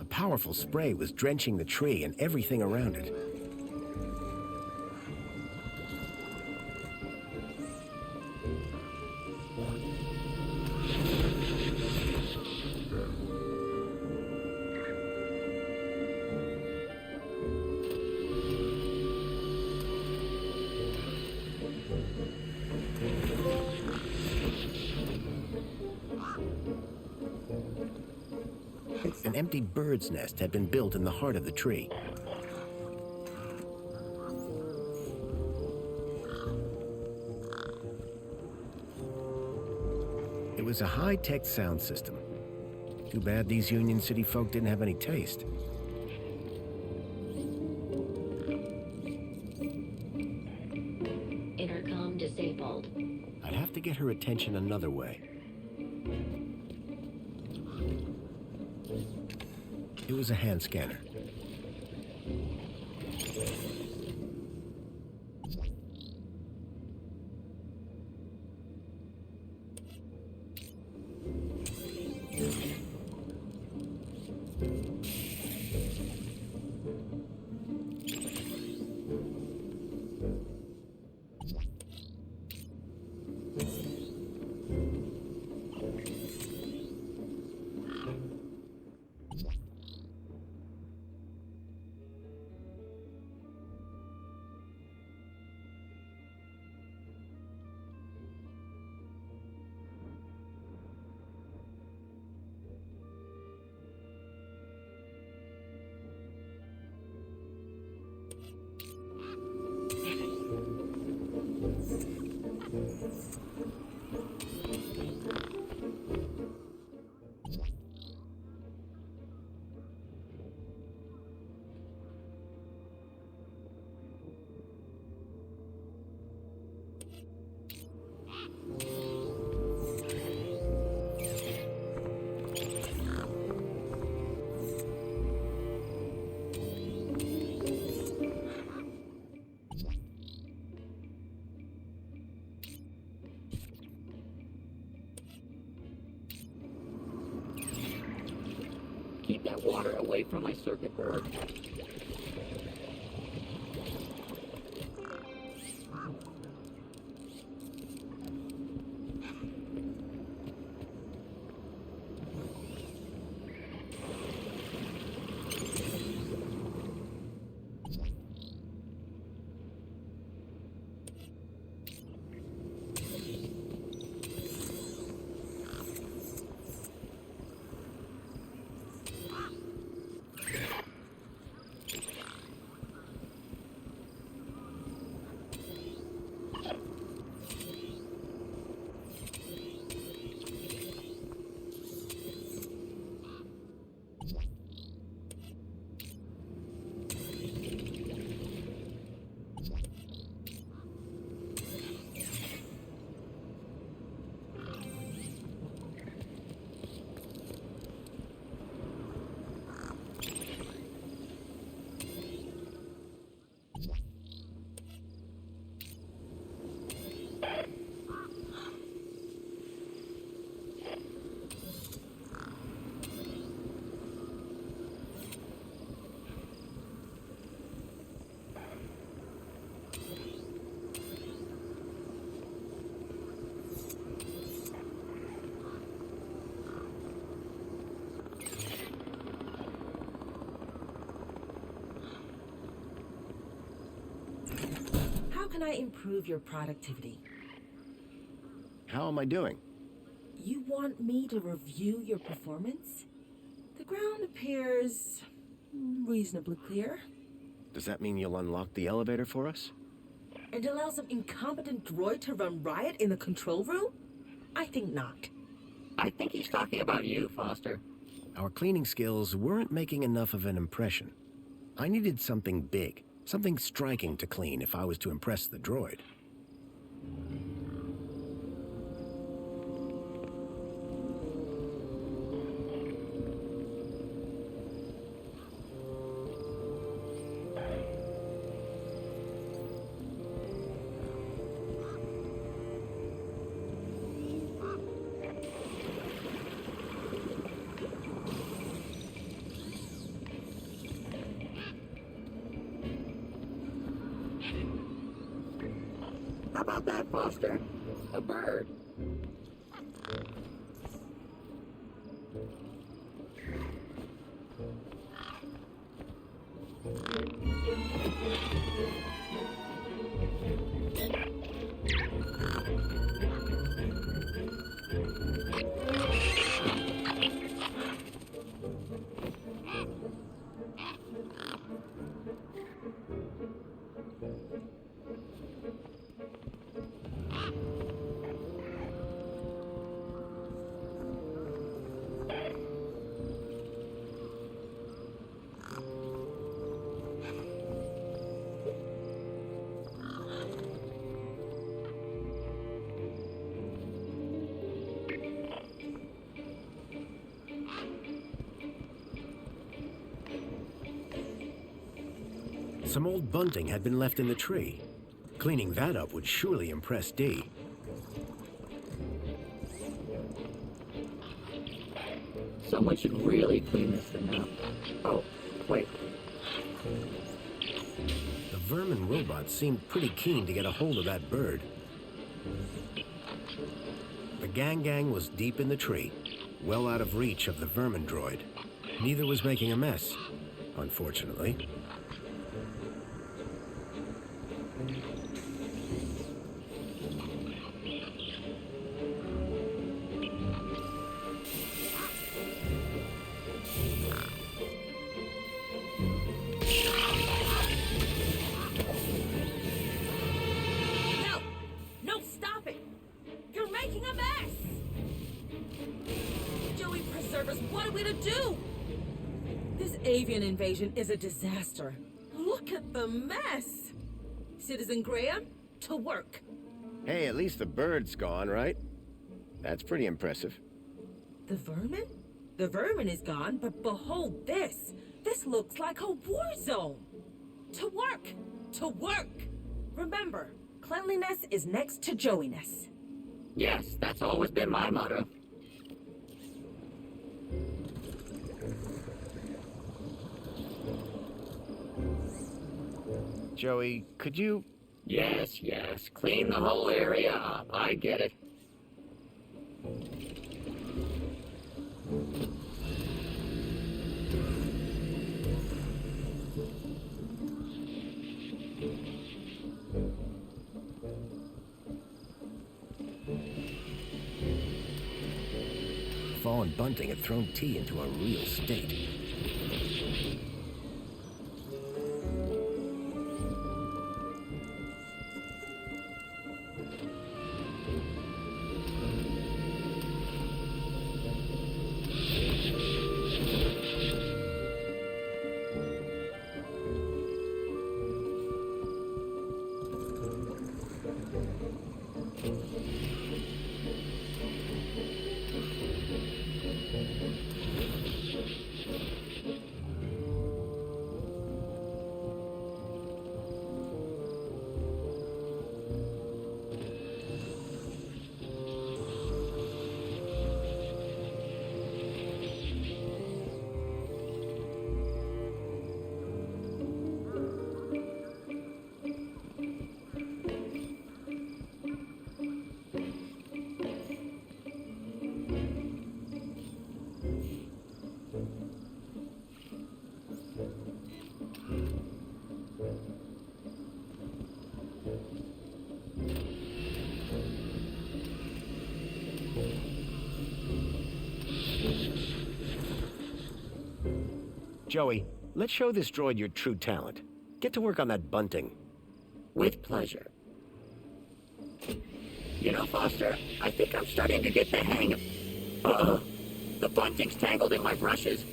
A powerful spray was drenching the tree and everything around it. An empty bird's nest had been built in the heart of the tree. It was a high-tech sound system. Too bad these Union City folk didn't have any taste. Intercom disabled. I'd have to get her attention another way. It was a hand scanner. router away from my circuit board. How can I improve your productivity? How am I doing? You want me to review your performance? The ground appears reasonably clear. Does that mean you'll unlock the elevator for us? And allow some incompetent droid to run riot in the control room? I think not. I think he's talking about you, Foster. Our cleaning skills weren't making enough of an impression. I needed something big, something striking to clean if I was to impress the droid. How about that, Foster? A bird. Some old bunting had been left in the tree. Cleaning that up would surely impress Dee. Someone should really clean this thing up. Oh, wait. The vermin robot seemed pretty keen to get a hold of that bird. The gang was deep in the tree, well out of reach of the vermin droid. Neither was making a mess, unfortunately. No, stop it! You're making a mess! Joey Preservers, what are we to do? This avian invasion is a disaster. Look at the mess! Citizen Graham, to work. Hey, at least the bird's gone, right? That's pretty impressive. The vermin? The vermin is gone, but behold this! This looks like a war zone! To work! To work! Remember, cleanliness is next to Joey-ness. Yes, that's always been my motto. Joey, could you... Yes, yes. Clean the whole area up. I get it. Fallen bunting had thrown T into a real state. Joey, let's show this droid your true talent. Get to work on that bunting. With pleasure. You know, Foster, I think I'm starting to get the hang of... Uh-oh. The bunting's tangled in my brushes.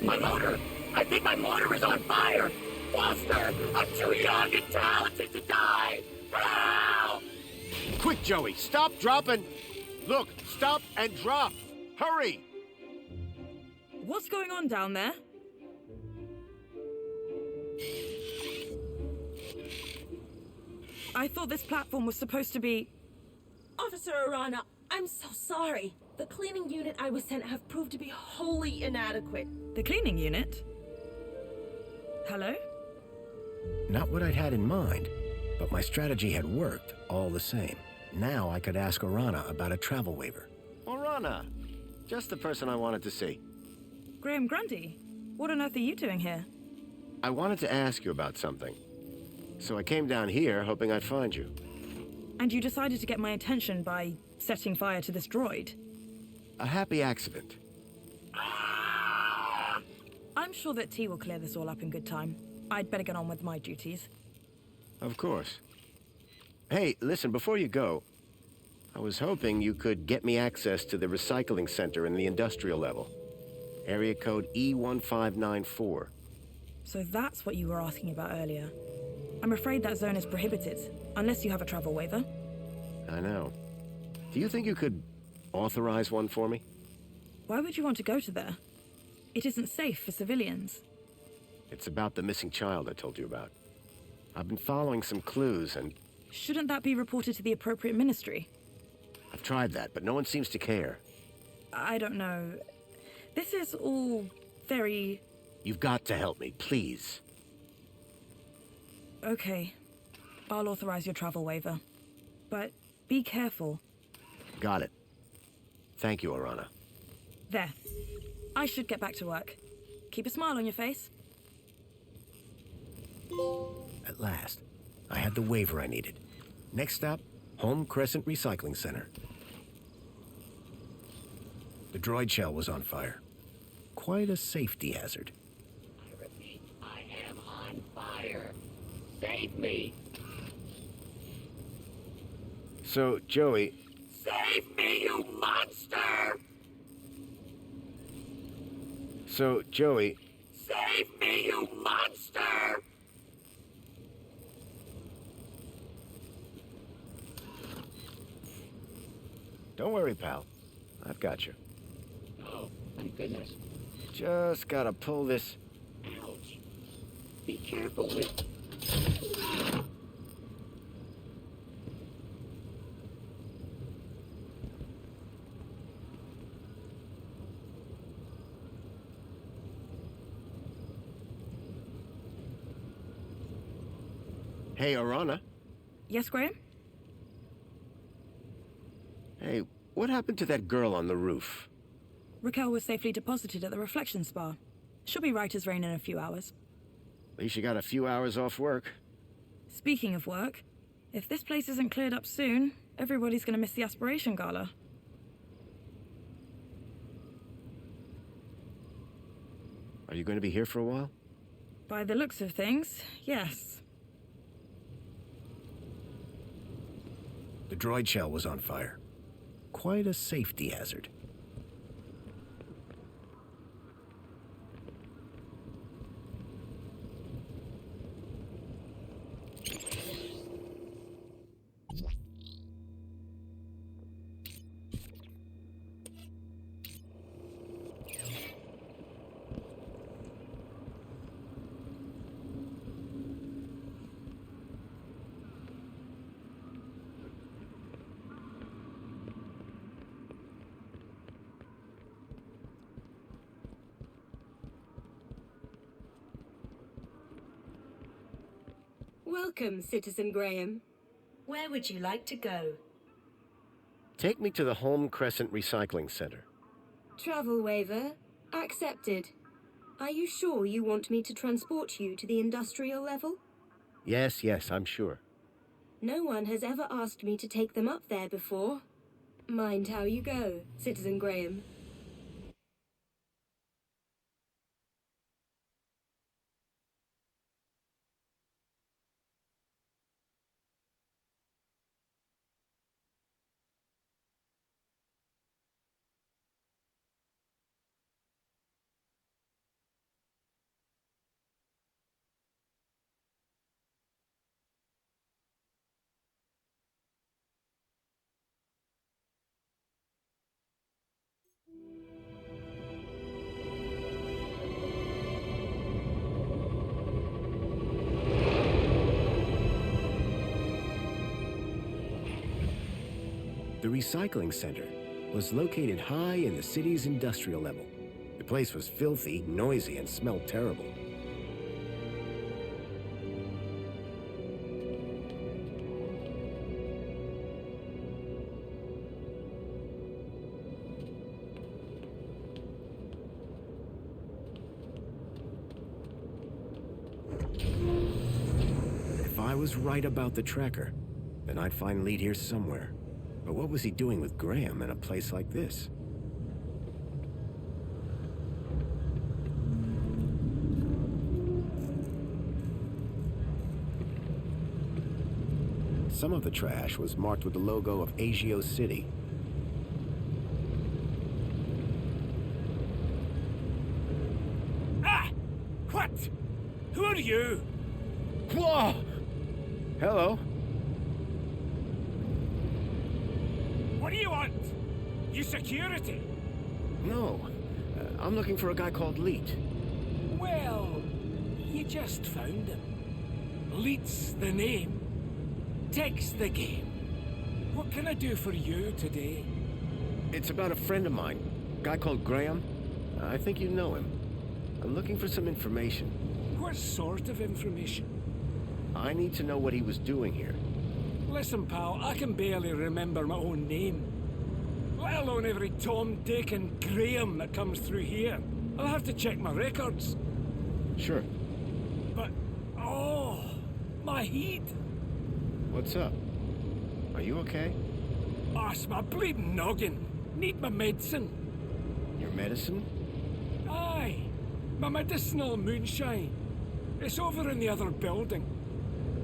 My motor! I think my motor is on fire! Foster! I'm too young and talented to die! Help! Quick, Joey, stop, drop, and... Look, stop and drop! Hurry! What's going on down there? I thought this platform was supposed to be... Officer Arana, I'm so sorry. The cleaning unit I was sent have proved to be wholly inadequate. The cleaning unit? Hello? Not what I'd had in mind, but my strategy had worked all the same. Now I could ask Orana about a travel waiver. Orana! Just the person I wanted to see. Graham Grundy, what on earth are you doing here? I wanted to ask you about something. So I came down here hoping I'd find you. And you decided to get my attention by setting fire to this droid? A happy accident. I'm sure that T will clear this all up in good time. I'd better get on with my duties. Of course. Hey, listen, before you go, I was hoping you could get me access to the recycling center in the industrial level. Area code E1594. So that's what you were asking about earlier. I'm afraid that zone is prohibited, unless you have a travel waiver. I know. Do you think you could authorize one for me? Why would you want to go to there? It isn't safe for civilians. It's about the missing child I told you about. I've been following some clues and... Shouldn't that be reported to the appropriate ministry? I've tried that, but no one seems to care. I don't know. This is all very... You've got to help me, please. Okay. I'll authorize your travel waiver. But be careful. Got it. Thank you, Orana. There. I should get back to work. Keep a smile on your face. At last, I had the waiver I needed. Next stop, Home Crescent Recycling Center. The droid shell was on fire. Quite a safety hazard. I repeat, I am on fire. Save me! So, Joey... Save me, you monster! So, Joey... Save me, you monster! Don't worry, pal. I've got you. Oh, thank goodness. Just gotta pull this... Ouch. Be careful with... Hey, Arana. Yes, Graham? Hey, what happened to that girl on the roof? Raquel was safely deposited at the Reflection Spa. She'll be right as rain in a few hours. At least you got a few hours off work. Speaking of work, if this place isn't cleared up soon, everybody's gonna miss the Aspiration Gala. Are you going to be here for a while? By the looks of things, yes. The droid shell was on fire. Quite a safety hazard. Welcome, Citizen Graham. Where would you like to go? Take me to the Home Crescent Recycling Center. Travel waiver accepted. Are you sure you want me to transport you to the industrial level? Yes, I'm sure. No one has ever asked me to take them up there before. Mind how you go, Citizen Graham. The recycling center was located high in the city's industrial level. The place was filthy, noisy, and smelled terrible. If I was right about the tracker, then I'd find Lead here somewhere. But what was he doing with Graham in a place like this? Some of the trash was marked with the logo of Agio City. Ah! What? Who are you? Whoa! Hello. What do you want? You security? No. I'm looking for a guy called Leet. Well, you just found him. Leet's the name. Tech's the game. What can I do for you today? It's about a friend of mine. A guy called Graham. I think you know him. I'm looking for some information. What sort of information? I need to know what he was doing here. Listen, pal, I can barely remember my own name. Let alone every Tom, Dick, and Graham that comes through here. I'll have to check my records. Sure. But, oh, my head. What's up? Are you okay? Oh, it's my bleeding noggin. Need my medicine. Your medicine? Aye, my medicinal moonshine. It's over in the other building.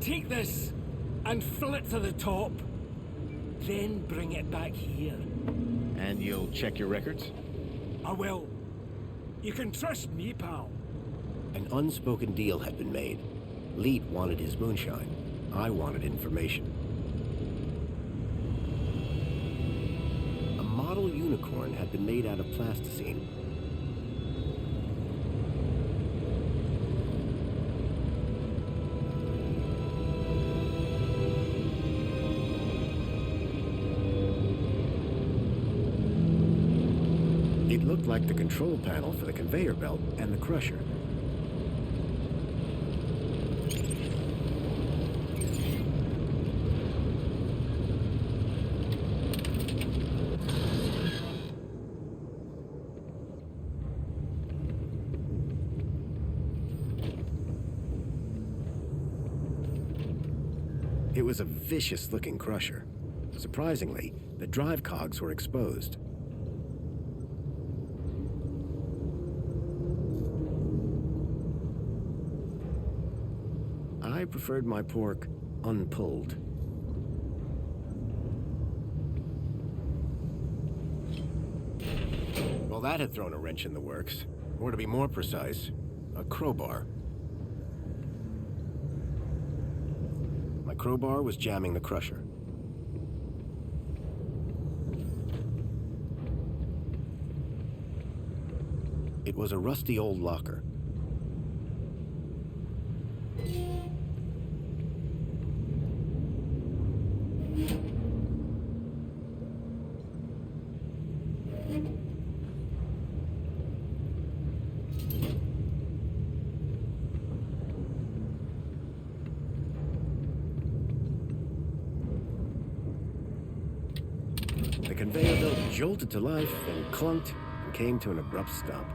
Take this and fill it to the top. Then bring it back here. And you'll check your records? I will. You can trust me, pal. An unspoken deal had been made. Leet wanted his moonshine. I wanted information. A model unicorn had been made out of plasticine. It looked like the control panel for the conveyor belt and the crusher. It was a vicious-looking crusher. Surprisingly, the drive cogs were exposed. I preferred my pork unpulled. Well, that had thrown a wrench in the works. Or to be more precise, a crowbar. My crowbar was jamming the crusher. It was a rusty old locker. The conveyor belt jolted to life, then clunked and came to an abrupt stop.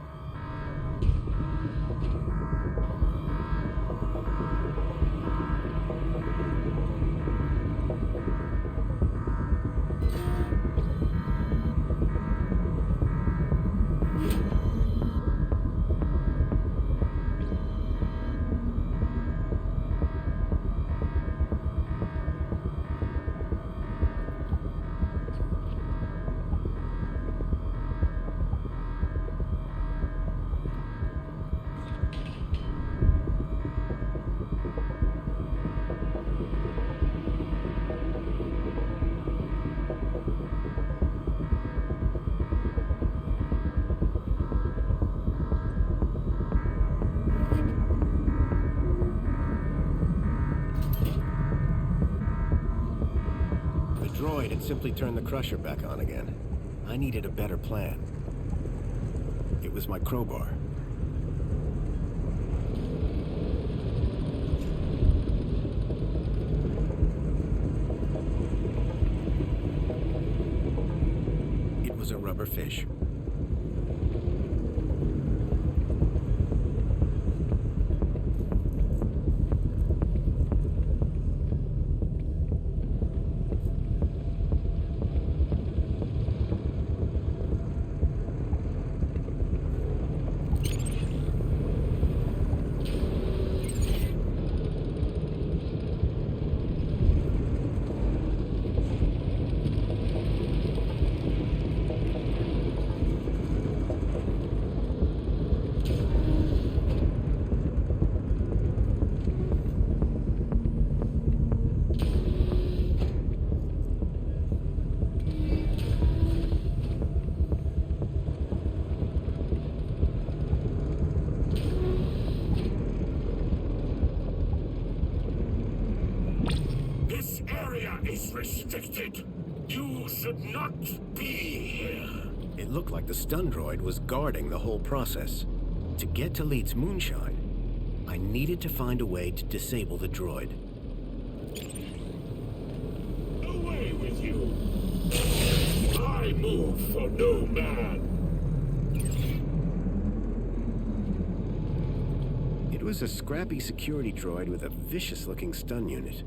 The droid had simply turned the crusher back on again. I needed a better plan. It was my crowbar. It was a rubber fish. This area is restricted. You should not be here. It looked like the stun droid was guarding the whole process. To get to Leeds Moonshine, I needed to find a way to disable the droid. Away with you. I move for no man. It was a scrappy security droid with a vicious-looking stun unit.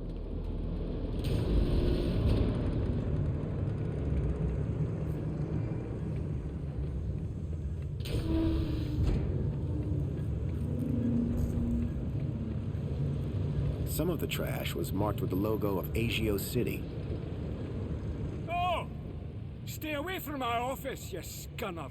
Some of the trash was marked with the logo of Agio City. Oh! Stay away from my office, you scunner!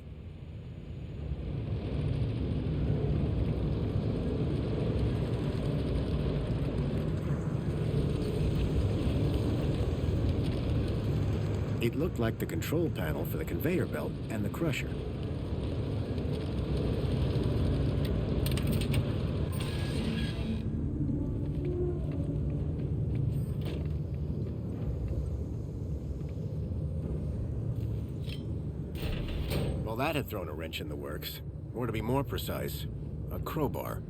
It looked like the control panel for the conveyor belt and the crusher. Well, that had thrown a wrench in the works. Or to be more precise, a crowbar.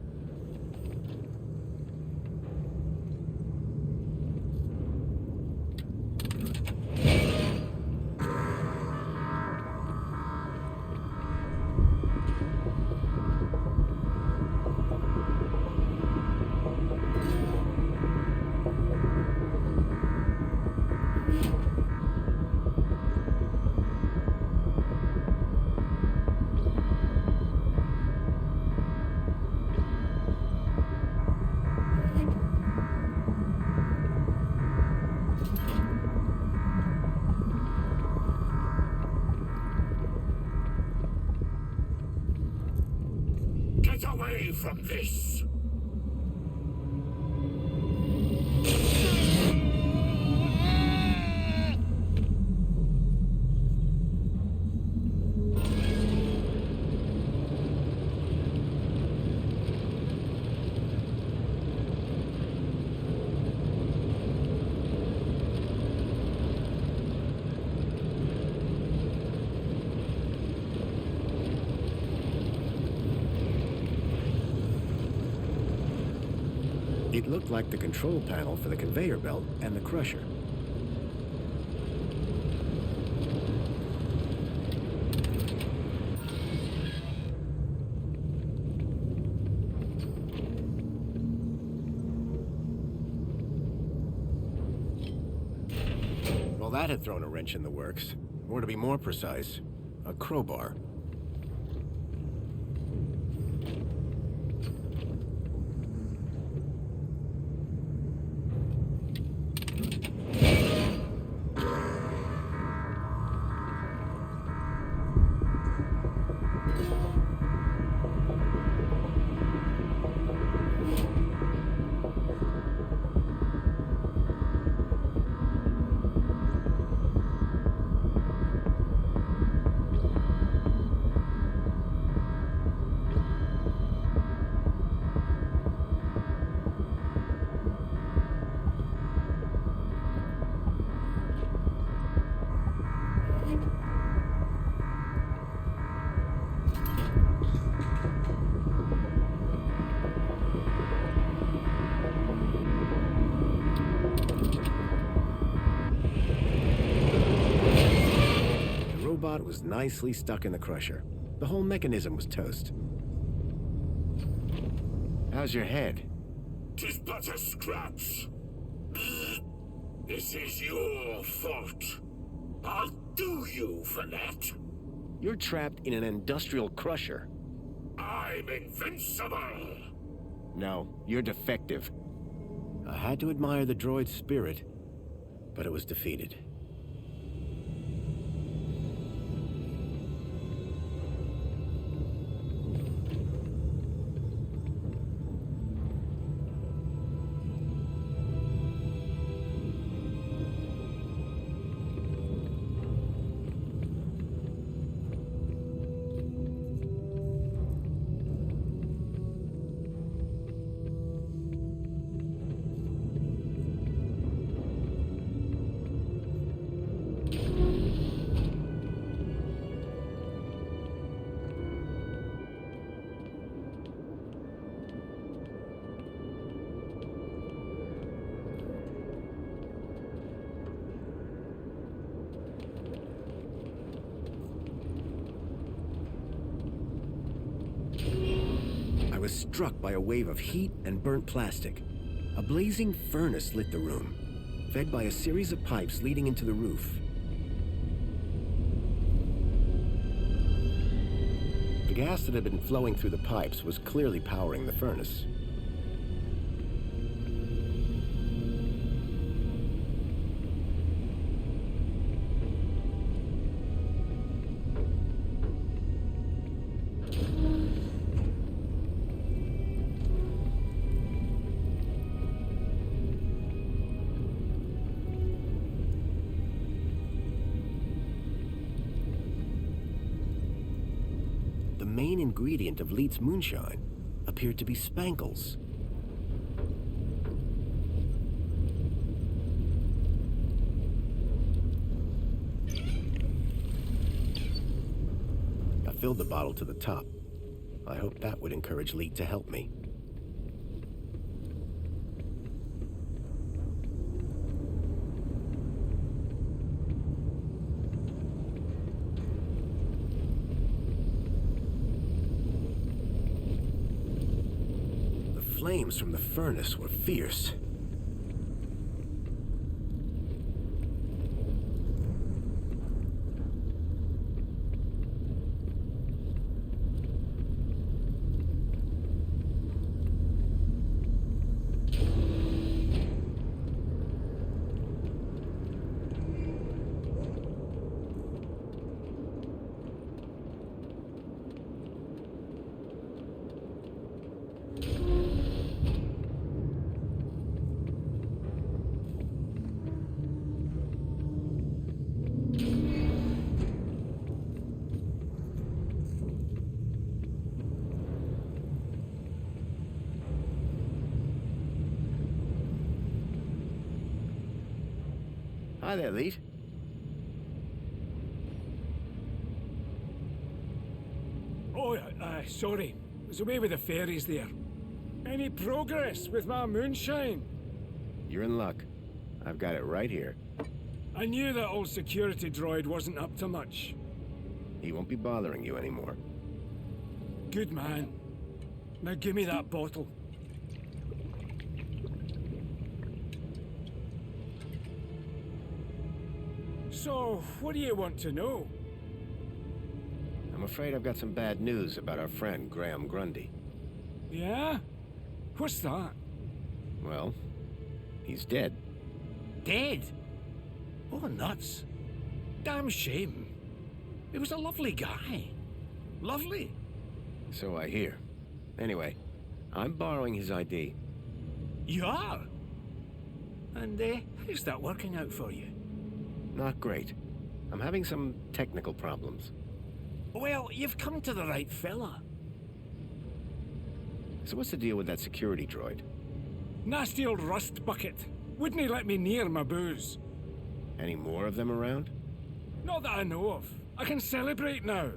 from this. It looked like the control panel for the conveyor belt and the crusher. Well, that had thrown a wrench in the works. Or to be more precise, a crowbar. It was nicely stuck in the crusher. The whole mechanism was toast. How's your head? 'Tis but a scratch. This is your fault. I'll do you for that. You're trapped in an industrial crusher. I'm invincible. No, you're defective. I had to admire the droid's spirit, but it was defeated. I was struck by a wave of heat and burnt plastic. A blazing furnace lit the room, fed by a series of pipes leading into the roof. The gas that had been flowing through the pipes was clearly powering the furnace. The main ingredient of Leet's moonshine appeared to be spankles. I filled the bottle to the top. I hoped that would encourage Leet to help me. The flames from the furnace were fierce. Hi there, Leet. Oh, sorry. I was away with the fairies there. Any progress with my moonshine? You're in luck. I've got it right here. I knew that old security droid wasn't up to much. He won't be bothering you anymore. Good man. Now give me that bottle. So, what do you want to know? I'm afraid I've got some bad news about our friend, Graham Grundy. Yeah? What's that? Well, he's dead. Dead? Oh, nuts. Damn shame. He was a lovely guy. Lovely. So I hear. Anyway, I'm borrowing his ID. You are? And how's that working out for you? Not great. I'm having some technical problems. Well, you've come to the right fella. So what's the deal with that security droid? Nasty old rust bucket. Wouldn't he let me near my booze? Any more of them around? Not that I know of. I can celebrate now.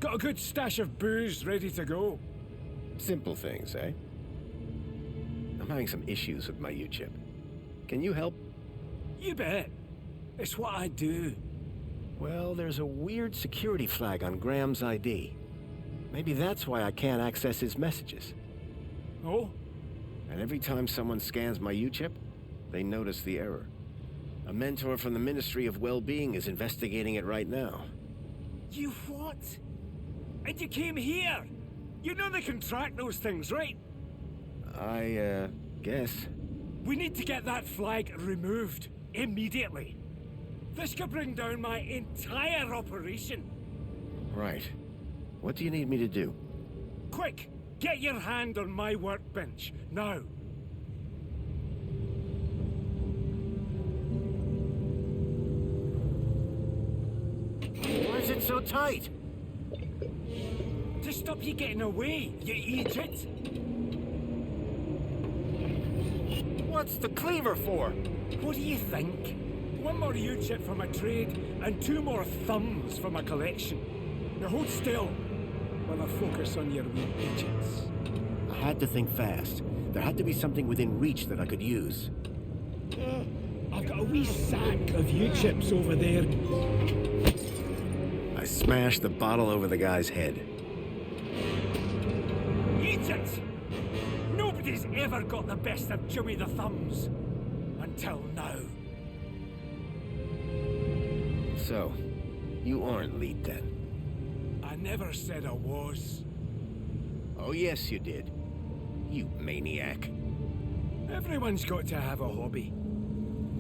Got a good stash of booze ready to go. Simple things, eh? I'm having some issues with my U-chip. Can you help? You bet. It's what I do. Well, there's a weird security flag on Graham's ID. Maybe that's why I can't access his messages. Oh? And every time someone scans my U-chip, they notice the error. A mentor from the Ministry of Well-Being is investigating it right now. You what? And you came here? You know they can track those things, right? I, guess. We need to get that flag removed. Immediately. This could bring down my entire operation. Right. What do you need me to do? Quick! Get your hand on my workbench, now! Why is it so tight? To stop you getting away, you idiot! What's the cleaver for? What do you think? One more U-chip for my trade, and 2 more thumbs for my collection. Now hold still, while I focus on your wee digits. I had to think fast. There had to be something within reach that I could use. I've got a wee sack of U-chips over there. I smashed the bottle over the guy's head. Eat it! Nobody's ever got the best of Jimmy the Thumbs. Until now. So, you aren't Leet then? I never said I was. Oh yes, you did. You maniac. Everyone's got to have a hobby.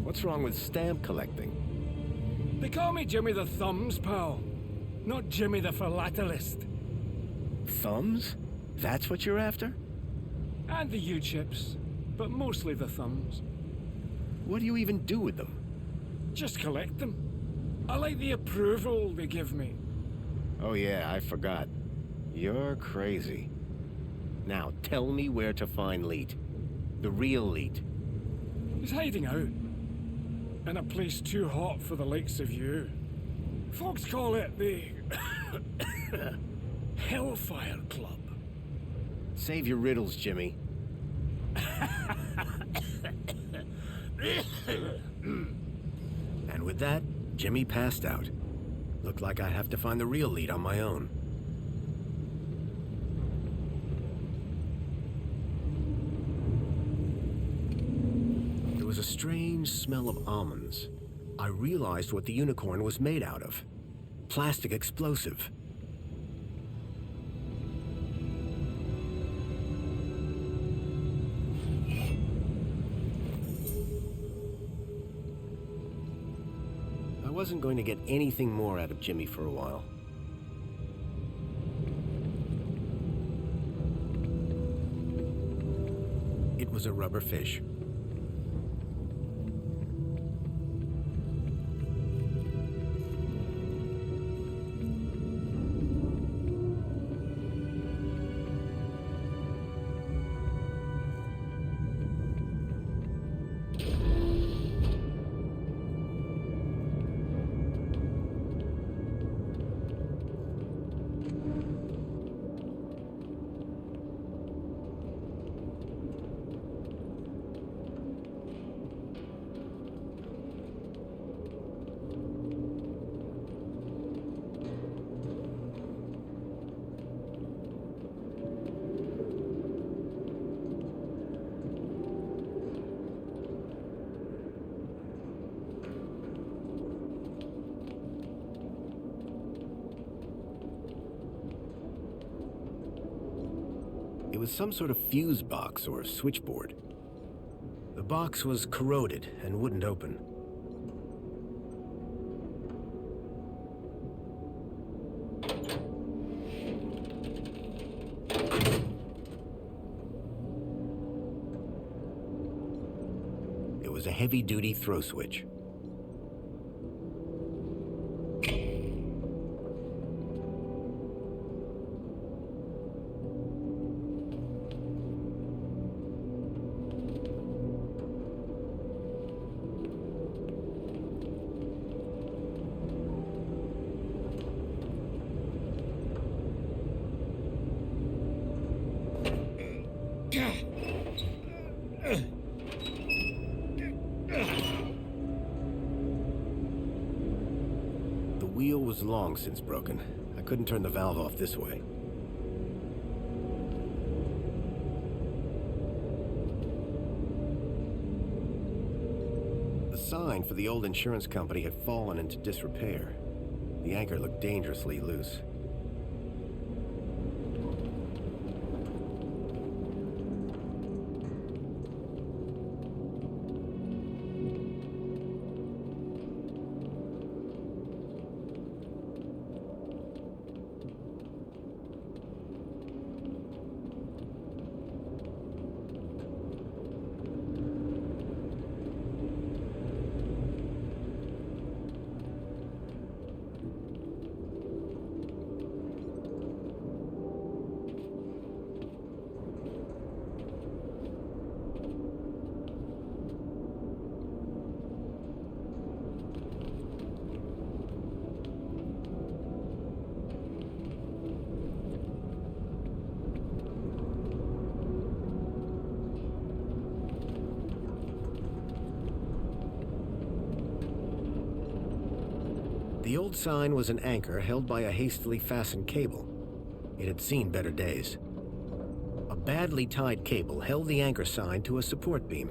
What's wrong with stamp collecting? They call me Jimmy the Thumbs, pal. Not Jimmy the Philatelist. Thumbs? That's what you're after? And the U-chips, but mostly the thumbs. What do you even do with them? Just collect them. I like the approval they give me. Oh yeah, I forgot. You're crazy. Now, tell me where to find Leet. The real Leet. He's hiding out. In a place too hot for the likes of you. Folks call it the... Hellfire Club. Save your riddles, Jimmy. And with that, Jimmy passed out. Looked like I'd have to find the real Leet on my own. There was a strange smell of almonds. I realized what the unicorn was made out of. Plastic explosive. I wasn't going to get anything more out of Jimmy for a while. It was a rubber fish. was some sort of fuse box or switchboard. The box was corroded and wouldn't open. It was a heavy-duty throw switch. The wheel was long since broken. I couldn't turn the valve off this way. The sign for the old insurance company had fallen into disrepair. The anchor looked dangerously loose. The old sign was an anchor held by a hastily fastened cable. It had seen better days. A badly tied cable held the anchor sign to a support beam.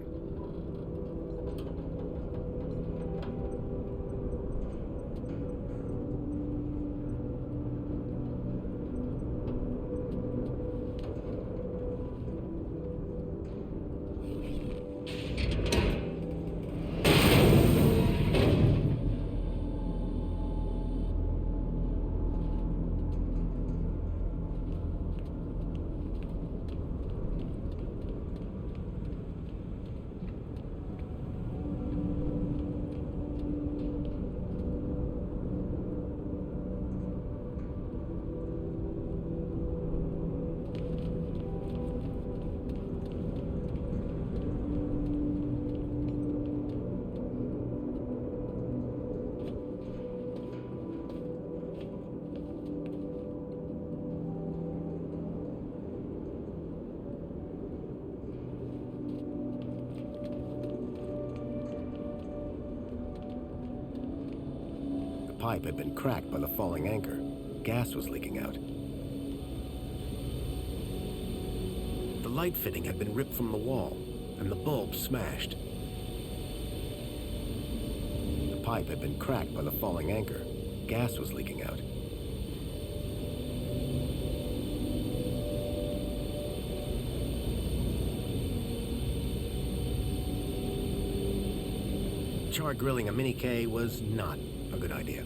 The pipe had been cracked by the falling anchor. Gas was leaking out. The light fitting had been ripped from the wall, and the bulb smashed. The pipe had been cracked by the falling anchor. Gas was leaking out. Char grilling a mini K was not a good idea.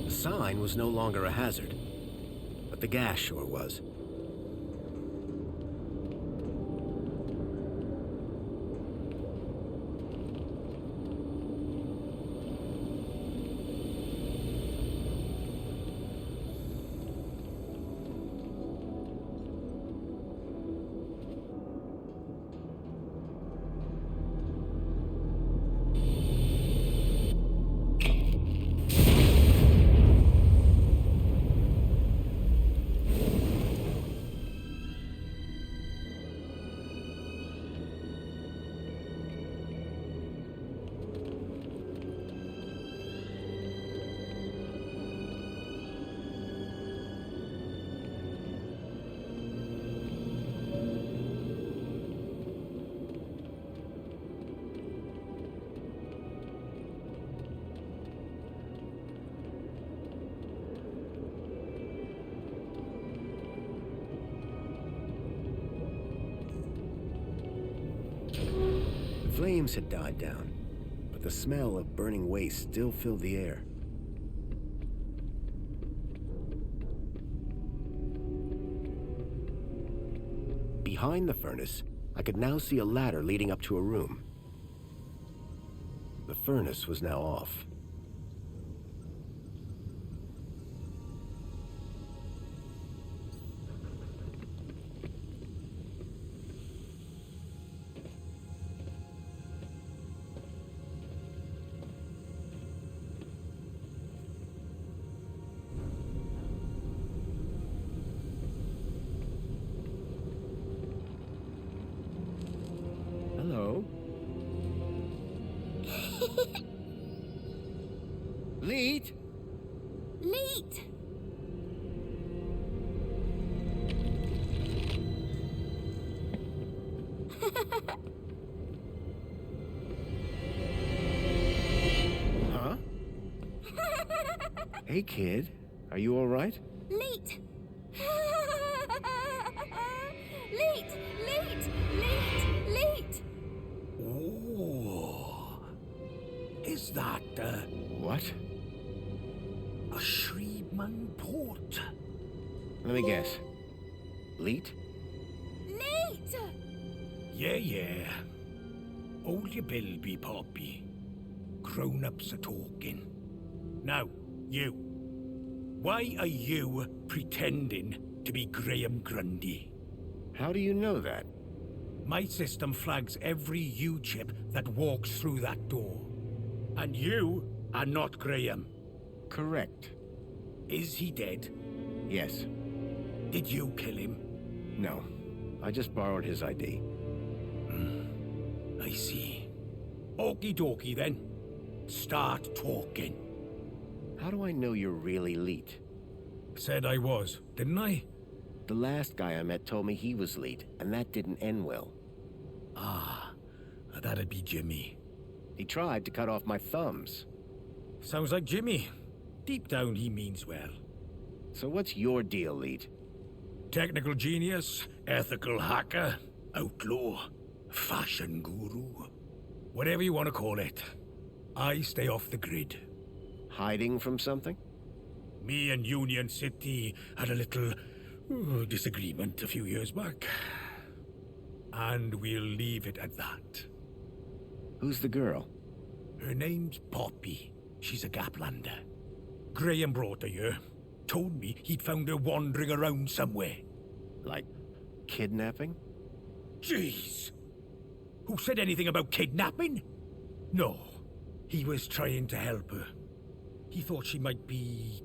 The sign was no longer a hazard, but the gas sure was. flames had died down, but the smell of burning waste still filled the air. Behind the furnace, I could now see a ladder leading up to a room. The furnace was now off. Hello? Leet? Leet! Huh? Hey, kid. Are you all right? Leet! Leet! Leet! Leet! Leet! Oh. Is that, What? a Shreedman port? Let me guess. Leet? Leet! Yeah. Hold your bilby, Poppy. Grown-ups are talking. Now, you. Why are you pretending to be Graham Grundy? How do you know that? My system flags every U-chip that walks through that door. And you are not Graham. Correct. Is he dead? Yes. Did you kill him? No. I just borrowed his ID. I see. Okie dokie then. Start talking. How do I know you're really Leet? Said I was, didn't I? The last guy I met told me he was Leet, and that didn't end well. Ah, that'd be Jimmy. He tried to cut off my thumbs. Sounds like Jimmy. Deep down, he means well. So what's your deal, Leet? Technical genius, ethical hacker, outlaw, fashion guru. Whatever you want to call it. I stay off the grid. Hiding from something? Me and Union City had a little disagreement a few years back. And we'll leave it at that. Who's the girl? Her name's Poppy. She's a Gaplander. Graham brought her here. Told me he'd found her wandering around somewhere. Like kidnapping? Jeez! Who said anything about kidnapping? No. He was trying to help her. He thought she might be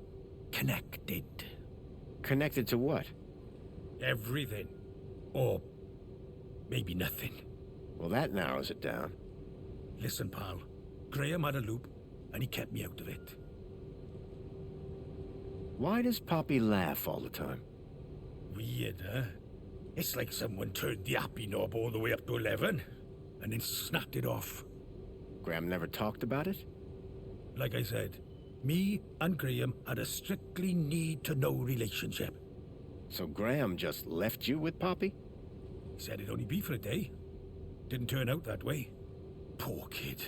connected. Connected to what? Everything. Or maybe nothing. Well, that narrows it down. Listen, pal. Graham had a loop, and he kept me out of it. Why does Poppy laugh all the time? Weird, huh? It's like someone turned the happy knob all the way up to 11, and then snapped it off. Graham never talked about it? Like I said, me and Graham had a strictly need-to-know relationship. So Graham just left you with Poppy? He said it'd only be for a day. Didn't turn out that way. Poor kid.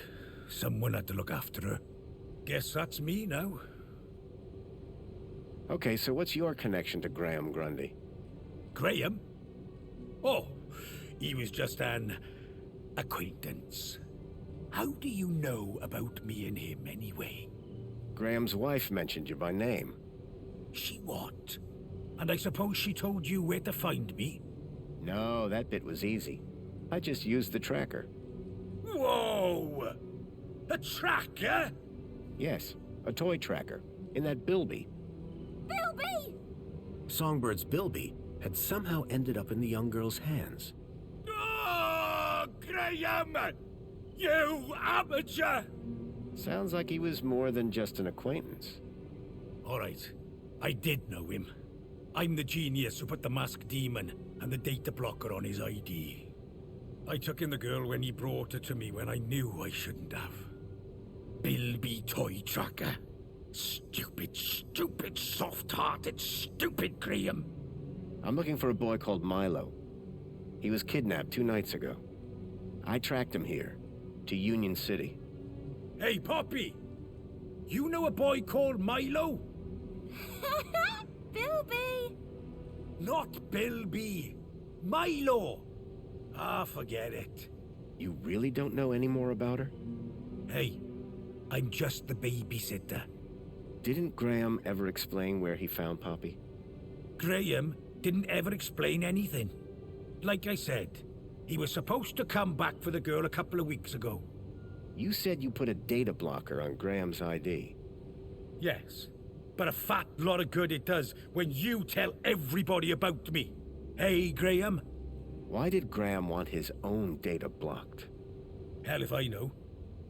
Someone had to look after her. Guess that's me now. Okay, so what's your connection to Graham Grundy? Graham? Oh, he was just an acquaintance. How do you know about me and him anyway? Graham's wife mentioned you by name. She what? And I suppose she told you where to find me? No, that bit was easy. I just used the tracker. Whoa! A tracker? Yes, a toy tracker. In that bilby. Bilby! Songbird's bilby had somehow ended up in the young girl's hands. Oh, Graham! You amateur! Sounds like he was more than just an acquaintance. All right, I did know him. I'm the genius who put the masked demon and the data blocker on his ID. I took in the girl when he brought her to me when I knew I shouldn't have. Bilby toy tracker. Stupid, soft-hearted, stupid Graham. I'm looking for a boy called Milo. He was kidnapped 2 nights ago. I tracked him here, to Union City. Hey, Poppy! You know a boy called Milo? Bilby! Not Bilby. Milo! Ah, forget it. You really don't know any more about her? Hey, I'm just the babysitter. Didn't Graham ever explain where he found Poppy? Graham didn't ever explain anything. Like I said, he was supposed to come back for the girl a couple of weeks ago. You said you put a data blocker on Graham's ID. Yes, but a fat lot of good it does when you tell everybody about me. Hey, Graham? Why did Graham want his own data blocked? Hell if I know.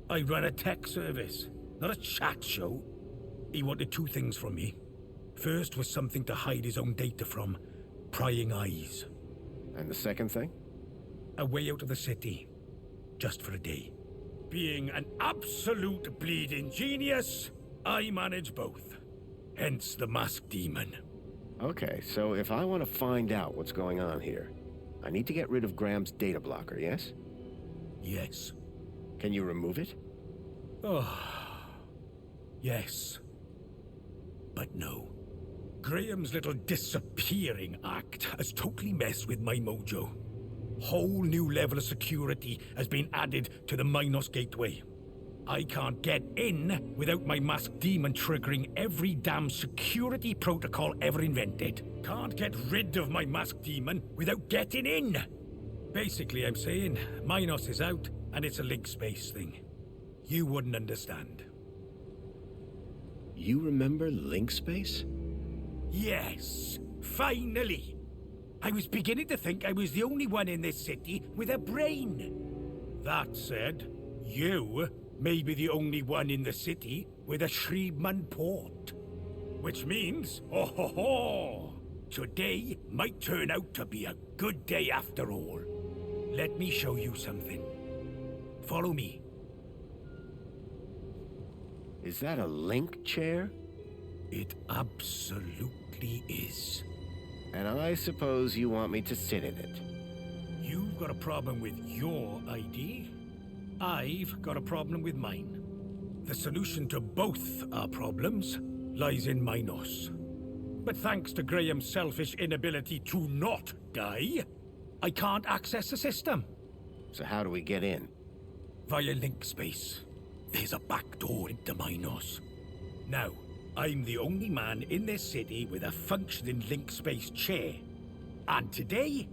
I run a tech service, not a chat show. He wanted two things from me. First was something to hide his own data from. Prying eyes. And the second thing? A way out of the city. Just for a day. Being an absolute bleeding genius, I manage both. Hence the masked demon. Okay, so if I want to find out what's going on here, I need to get rid of Graham's data blocker, yes? Yes. Can you remove it? Oh, yes. But no. Graham's little disappearing act has totally messed with my mojo. Whole new level of security has been added to the Minos Gateway. I can't get in without my masked demon triggering every damn security protocol ever invented. Can't get rid of my masked demon without getting in. Basically, I'm saying Minos is out and it's a link space thing. You wouldn't understand. You remember link space? Yes, finally. I was beginning to think I was the only one in this city with a brain. That said, you may be the only one in the city with a Shriebman port. Which means, oh ho ho, today might turn out to be a good day after all. Let me show you something. Follow me. Is that a link chair? It absolutely is. And I suppose you want me to sit in it. You've got a problem with your ID. I've got a problem with mine. The solution to both our problems lies in Minos. But thanks to Graham's selfish inability to not die, I can't access the system. So how do we get in? Via link space. There's a back door into Minos. Now, I'm the only man in this city with a functioning link space chair. And today,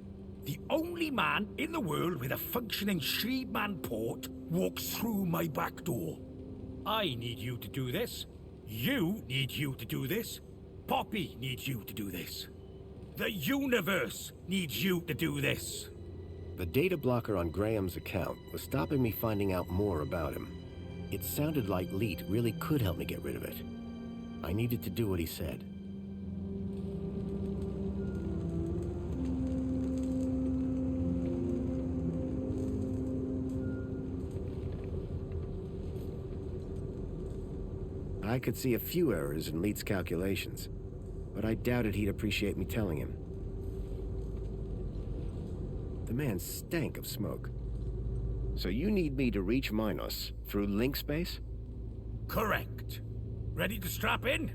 the only man in the world with a functioning Shriebman port walks through my back door. I need you to do this. You need you to do this. Poppy needs you to do this. The universe needs you to do this. The data blocker on Graham's account was stopping me finding out more about him. It sounded like Leet really could help me get rid of it. I needed to do what he said. I could see a few errors in Leet's calculations, but I doubted he'd appreciate me telling him. The man stank of smoke. So you need me to reach Minos through link space? Correct. Ready to strap in?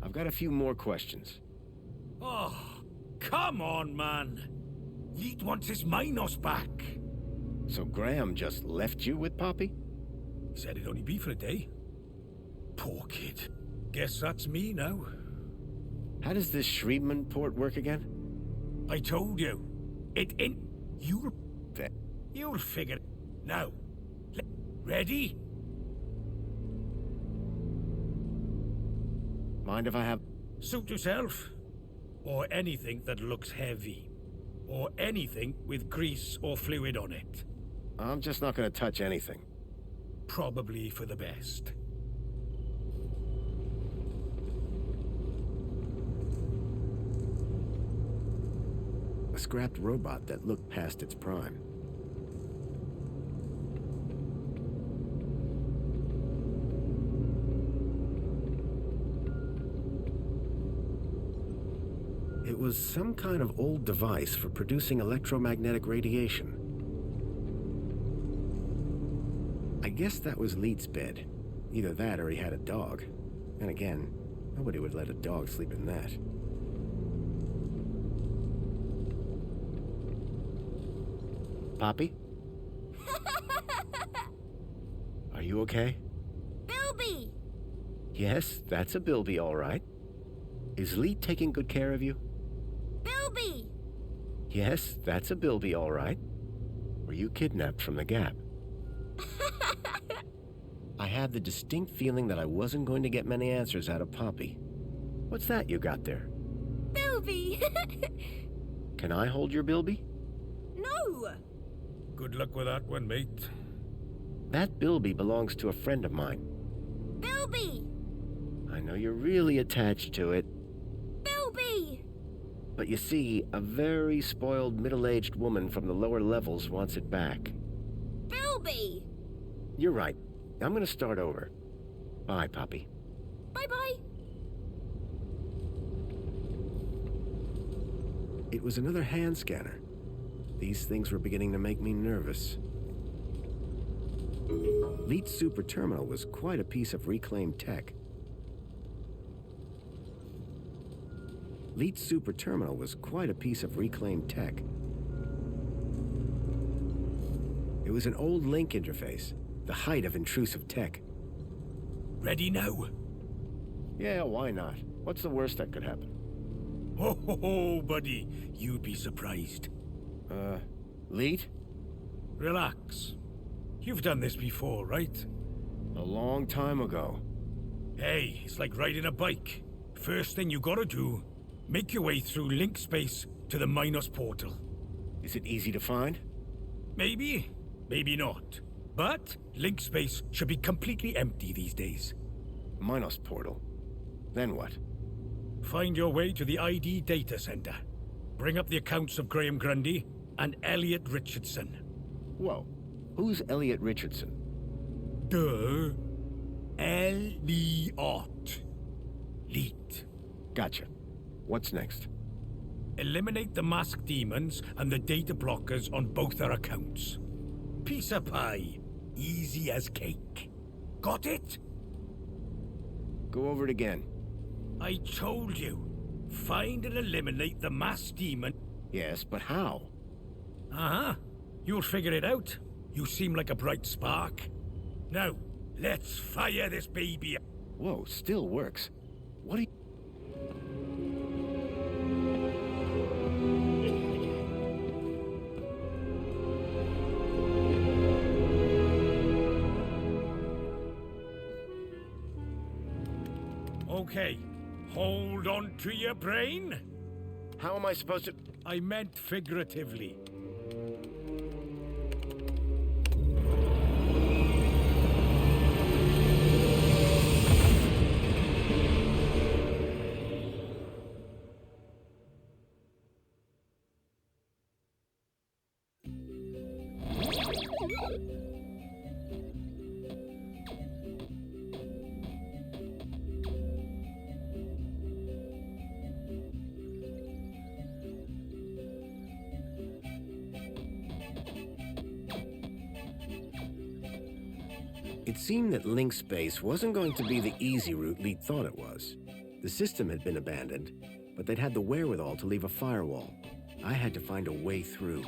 I've got a few more questions. Oh, come on, man. Leet wants his Minos back. So Graham just left you with Poppy? He said it'd only be for a day. Poor kid. Guess that's me now. How does this Shriebman port work again? I told you. You'll figure it. Now. Ready? Mind if I have... Suit yourself. Or anything that looks heavy. Or anything with grease or fluid on it. I'm just not going to touch anything. Probably for the best. A scrapped robot that looked past its prime. It was some kind of old device for producing electromagnetic radiation. I guess that was Leet's bed. Either that or he had a dog. And again, nobody would let a dog sleep in that. Poppy? Are you okay? Bilby! Yes, that's a Bilby, all right. Is Leet taking good care of you? Bilby! Yes, that's a Bilby, all right. Were you kidnapped from the Gap? I had the distinct feeling that I wasn't going to get many answers out of Poppy. What's that you got there? Bilby! Can I hold your Bilby? No! Good luck with that one, mate. That Bilby belongs to a friend of mine. Bilby! I know you're really attached to it. Bilby! But you see, a very spoiled middle-aged woman from the lower levels wants it back. Bilby! You're right. I'm gonna start over. Bye, Poppy. Bye-bye. It was another hand scanner. These things were beginning to make me nervous. Leet's super terminal was quite a piece of reclaimed tech. Leet's super terminal was quite a piece of reclaimed tech. It was an old link interface, the height of intrusive tech. Ready now? Yeah, why not? What's the worst that could happen? Ho ho ho, buddy. You'd be surprised. Leet? Relax. You've done this before, right? A long time ago. Hey, it's like riding a bike. First thing you gotta do, make your way through link space to the Minos portal. Is it easy to find? Maybe, maybe not. But link space should be completely empty these days. Minos portal. Then what? Find your way to the ID data center. Bring up the accounts of Graham Grundy and Elliot Richardson. Whoa. Who's Elliot Richardson? Duh. Elliot. Leet. Gotcha. What's next? Eliminate the masked demons and the data blockers on both our accounts. Piece of pie. Easy as cake. Got it? Go over it again. I told you. Find and eliminate the masked demon. Yes, but how? Uh-huh. You'll figure it out. You seem like a bright spark. Now, let's fire this baby. Whoa, still works. What are you... Okay, hold on to your brain. How am I supposed to... I meant figuratively. It seemed that link space wasn't going to be the easy route Leet thought it was. The system had been abandoned, but they'd had the wherewithal to leave a firewall. I had to find a way through.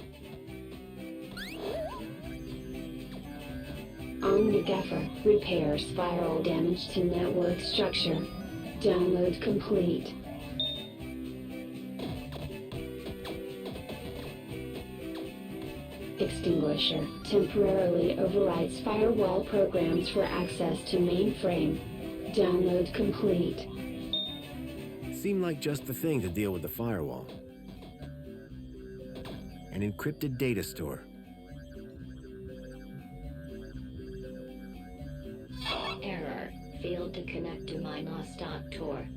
Omnigaffer repairs firewall damage to network structure. Download complete. Extinguisher temporarily overrides firewall programs for access to mainframe. Download complete. Seemed like just the thing to deal with the firewall. An encrypted data store. Error. Failed to connect to Minos.tor.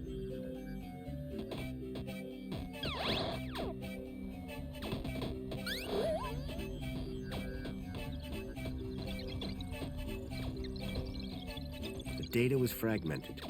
The data was fragmented.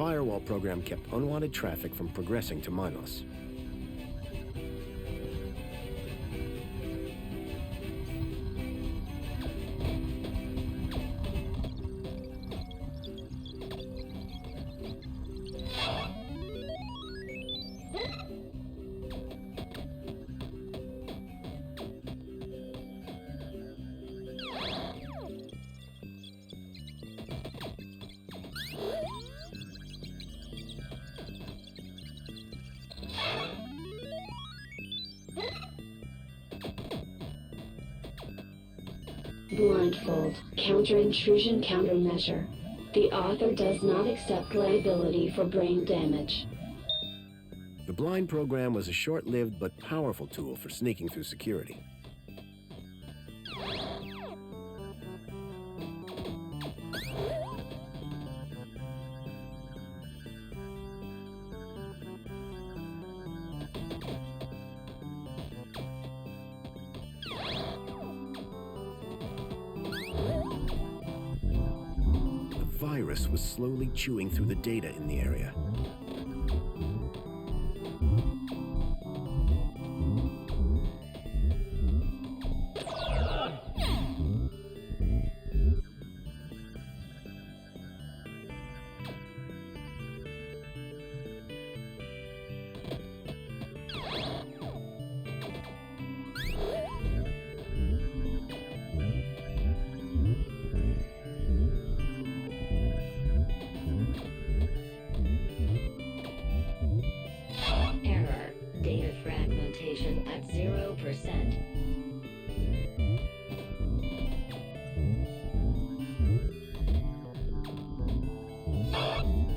firewall program kept unwanted traffic from progressing to Minos. Blindfold, counter-intrusion countermeasure. The author does not accept liability for brain damage. The blind program was a short-lived but powerful tool for sneaking through security. The virus was slowly chewing through the data in the area. Error. Data fragmentation at 0%.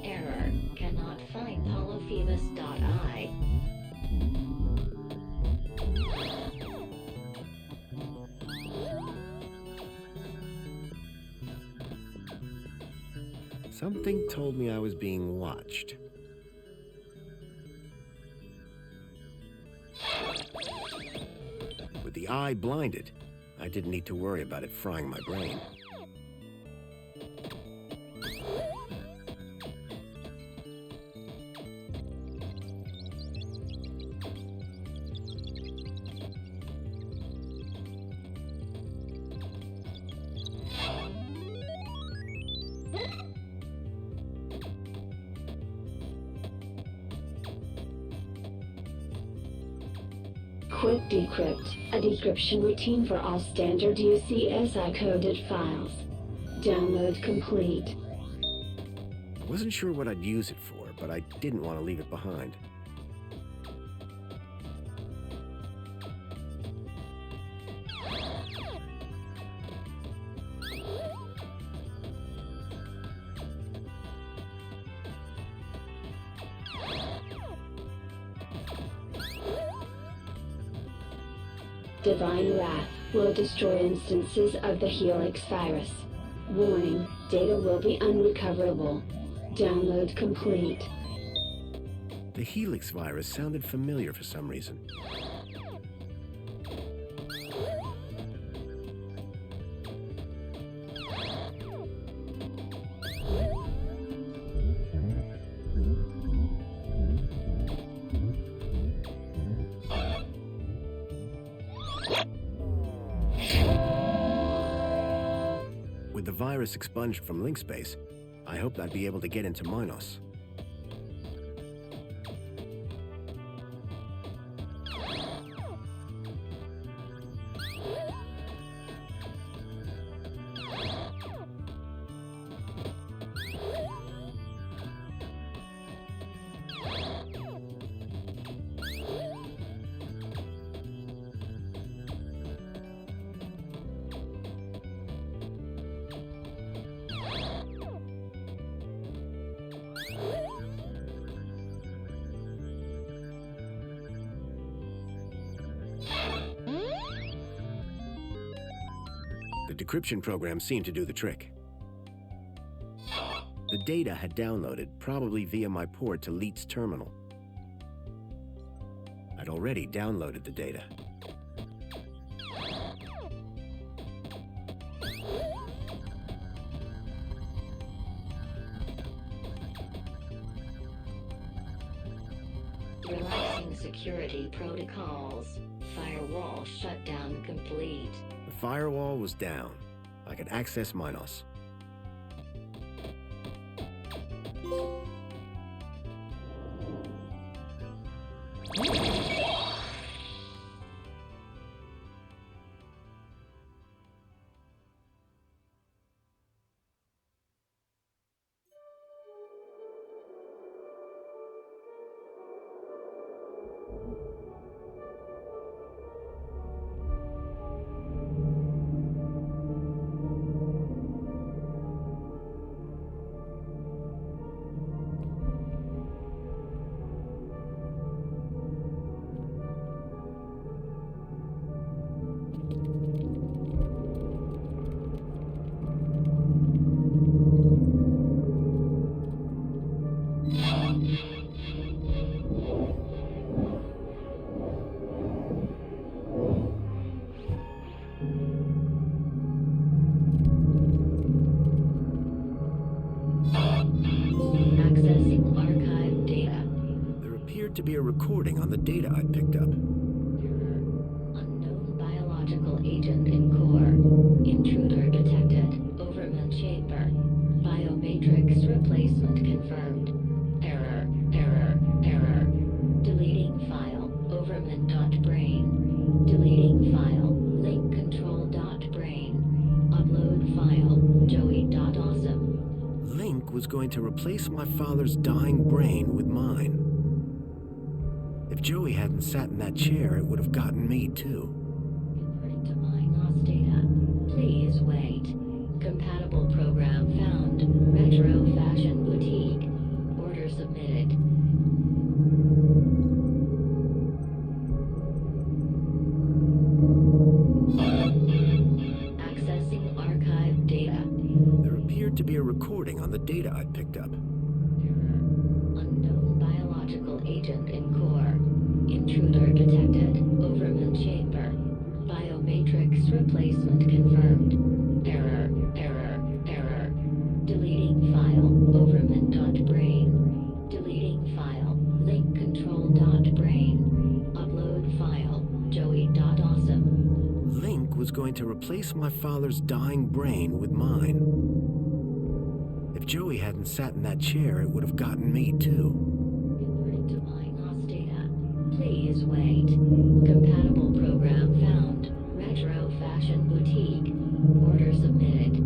Error. Cannot find Polyphemus.I. Something told me I was being watched. With the eye blinded, I didn't need to worry about it frying my brain. Quick Decrypt, a decryption routine for all standard UCSI-coded files. Download complete. I wasn't sure what I'd use it for, but I didn't want to leave it behind. Divine Wrath will destroy instances of the Helix virus. Warning, data will be unrecoverable. Download complete. The Helix virus sounded familiar for some reason. With the virus expunged from link space, I hoped I'd be able to get into Minos. The decryption program seemed to do the trick. The data had downloaded, probably via my port to Leet's terminal. I'd already downloaded the data. security protocols. Firewall shutdown complete. The firewall was down. I could access Minos. Accessing archive data. There appeared to be a recording on the data I picked up. Unknown biological agent in core. Intruder detected. Overman chamber. Biomatrix replacement confirmed. Error, error, error. Deleting file. Overman.brain. Deleting file. Link control.brain. Upload file. Joey.awesome. Link was going to replace my father's dying brain with mine. If Joey hadn't sat in that chair, it would have gotten me too. Converting to Minos data. Please wait. Compatible program found. Retro Fashion Boutique. Order submitted. Accessing archive data. There appeared to be a recording on the data I picked up. Unknown biological agent in core. Intruder detected. Overman chamber. Biomatrix replacement confirmed. Error, error, error. Deleting file. Overman.brain. Deleting file. Link control.brain. Upload file. Joey.awesome. Link was going to replace my father's dying brain with mine. If Joey hadn't sat in that chair, it would have gotten me too. Converting to Minos data. Please wait. Compatible program found. Retro Fashion Boutique. Order submitted.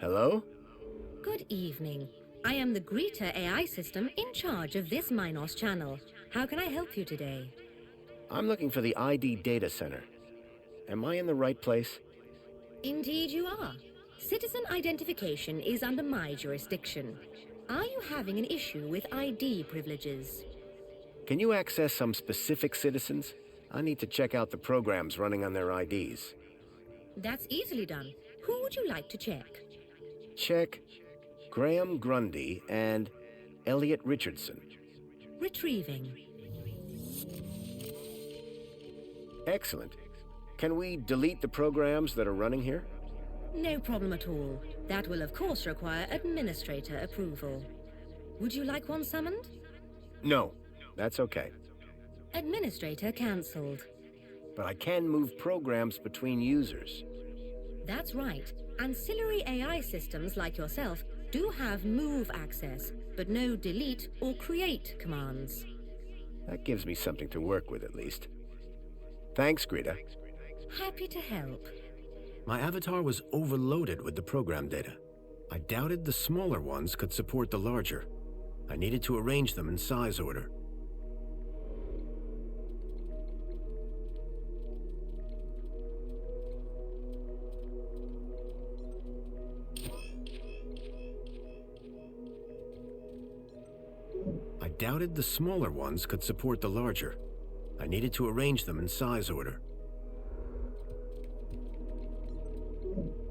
Hello? Good evening. I am the Greta AI system in charge of this Minos channel. How can I help you today? I'm looking for the ID data center. Am I in the right place? Indeed you are. Citizen identification is under my jurisdiction. Are you having an issue with ID privileges? Can you access some specific citizens? I need to check out the programs running on their IDs. That's easily done. Who would you like to check? Check Graham Grundy and Elliot Richardson. Retrieving. Excellent. Can we delete the programs that are running here? No problem at all. That will of course require administrator approval. Would you like one summoned? No, that's okay. Administrator cancelled. But I can move programs between users. That's right. Ancillary AI systems like yourself do have move access, but no delete or create commands. That gives me something to work with at least. Thanks, Greta. Happy to help. My avatar was overloaded with the program data. I doubted the smaller ones could support the larger. I needed to arrange them in size order. doubted the smaller ones could support the larger. I needed to arrange them in size order.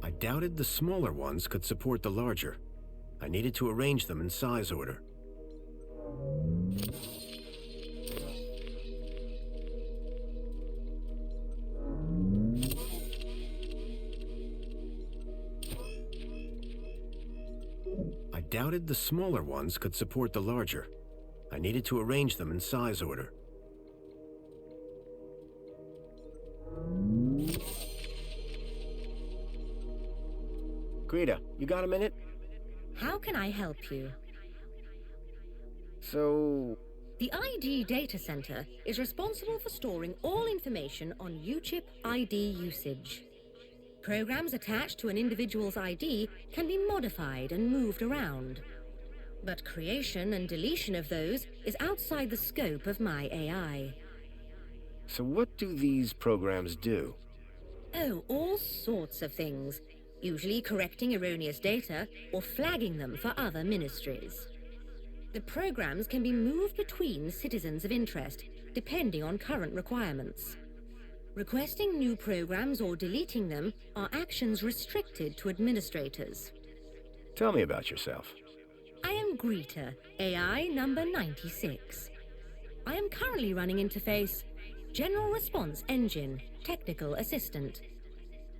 I doubted the smaller ones could support the larger. I needed to arrange them in size order. I doubted the smaller ones could support the larger. I needed to arrange them in size order. Greta, you got a minute? How can I help you? So... The ID Data Center is responsible for storing all information on UChip ID usage. Programs attached to an individual's ID can be modified and moved around. But creation and deletion of those is outside the scope of my AI. So what do these programs do? Oh, all sorts of things. Usually correcting erroneous data or flagging them for other ministries. The programs can be moved between citizens of interest, depending on current requirements. Requesting new programs or deleting them are actions restricted to administrators. Tell me about yourself. I am Greta, AI number 96. I am currently running interface General Response Engine, Technical Assistant.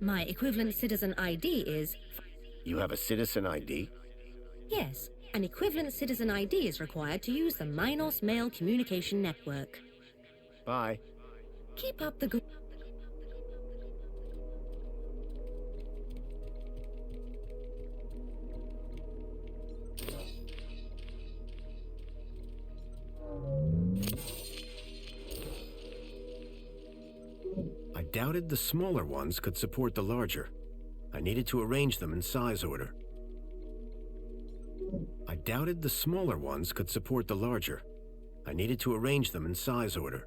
My equivalent citizen ID is... You have a citizen ID? Yes, an equivalent citizen ID is required to use the Minos Mail Communication Network. Bye. Keep up the good... I doubted the smaller ones could support the larger. I needed to arrange them in size order. I doubted the smaller ones could support the larger. I needed to arrange them in size order.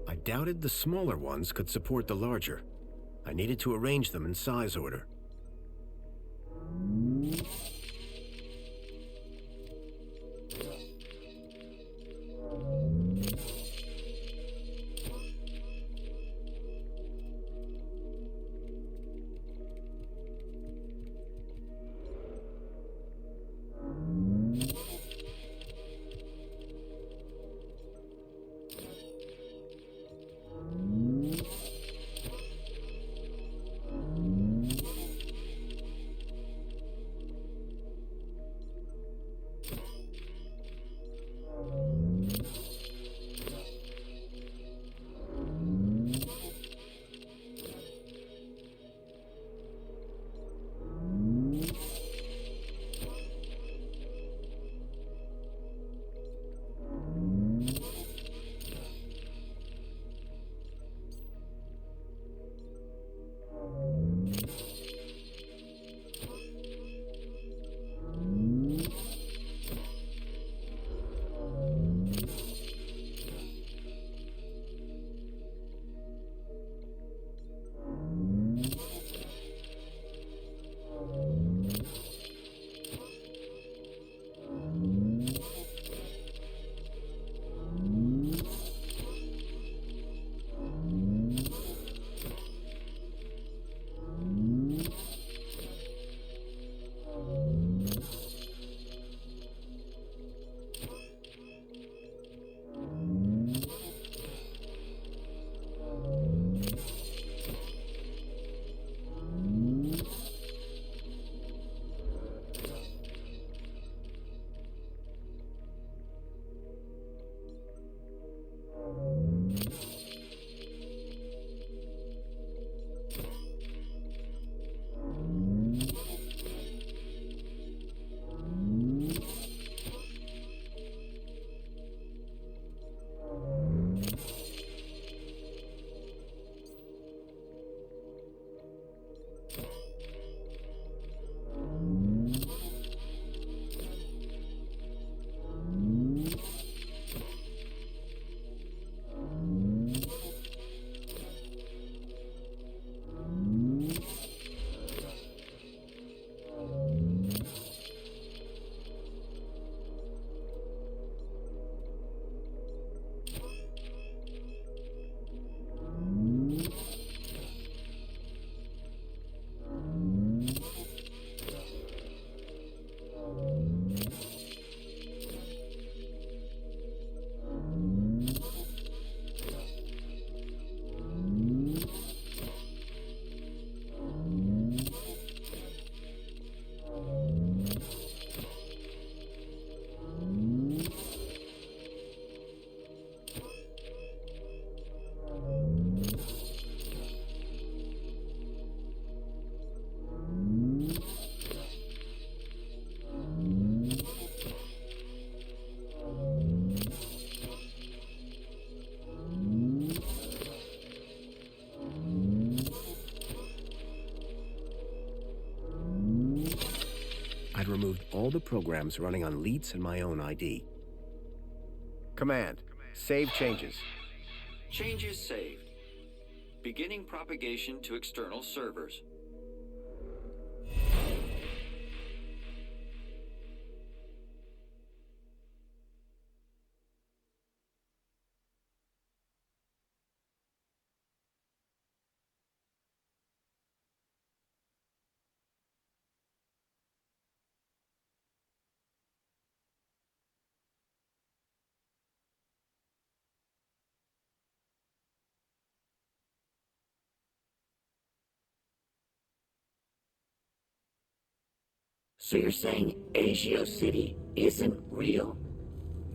I doubted the smaller ones could support the larger. I needed to arrange them in size order. I'd removed all the programs running on Leets and my own ID. Command, save changes. Changes saved. Beginning propagation to external servers. So you're saying Agio City isn't real?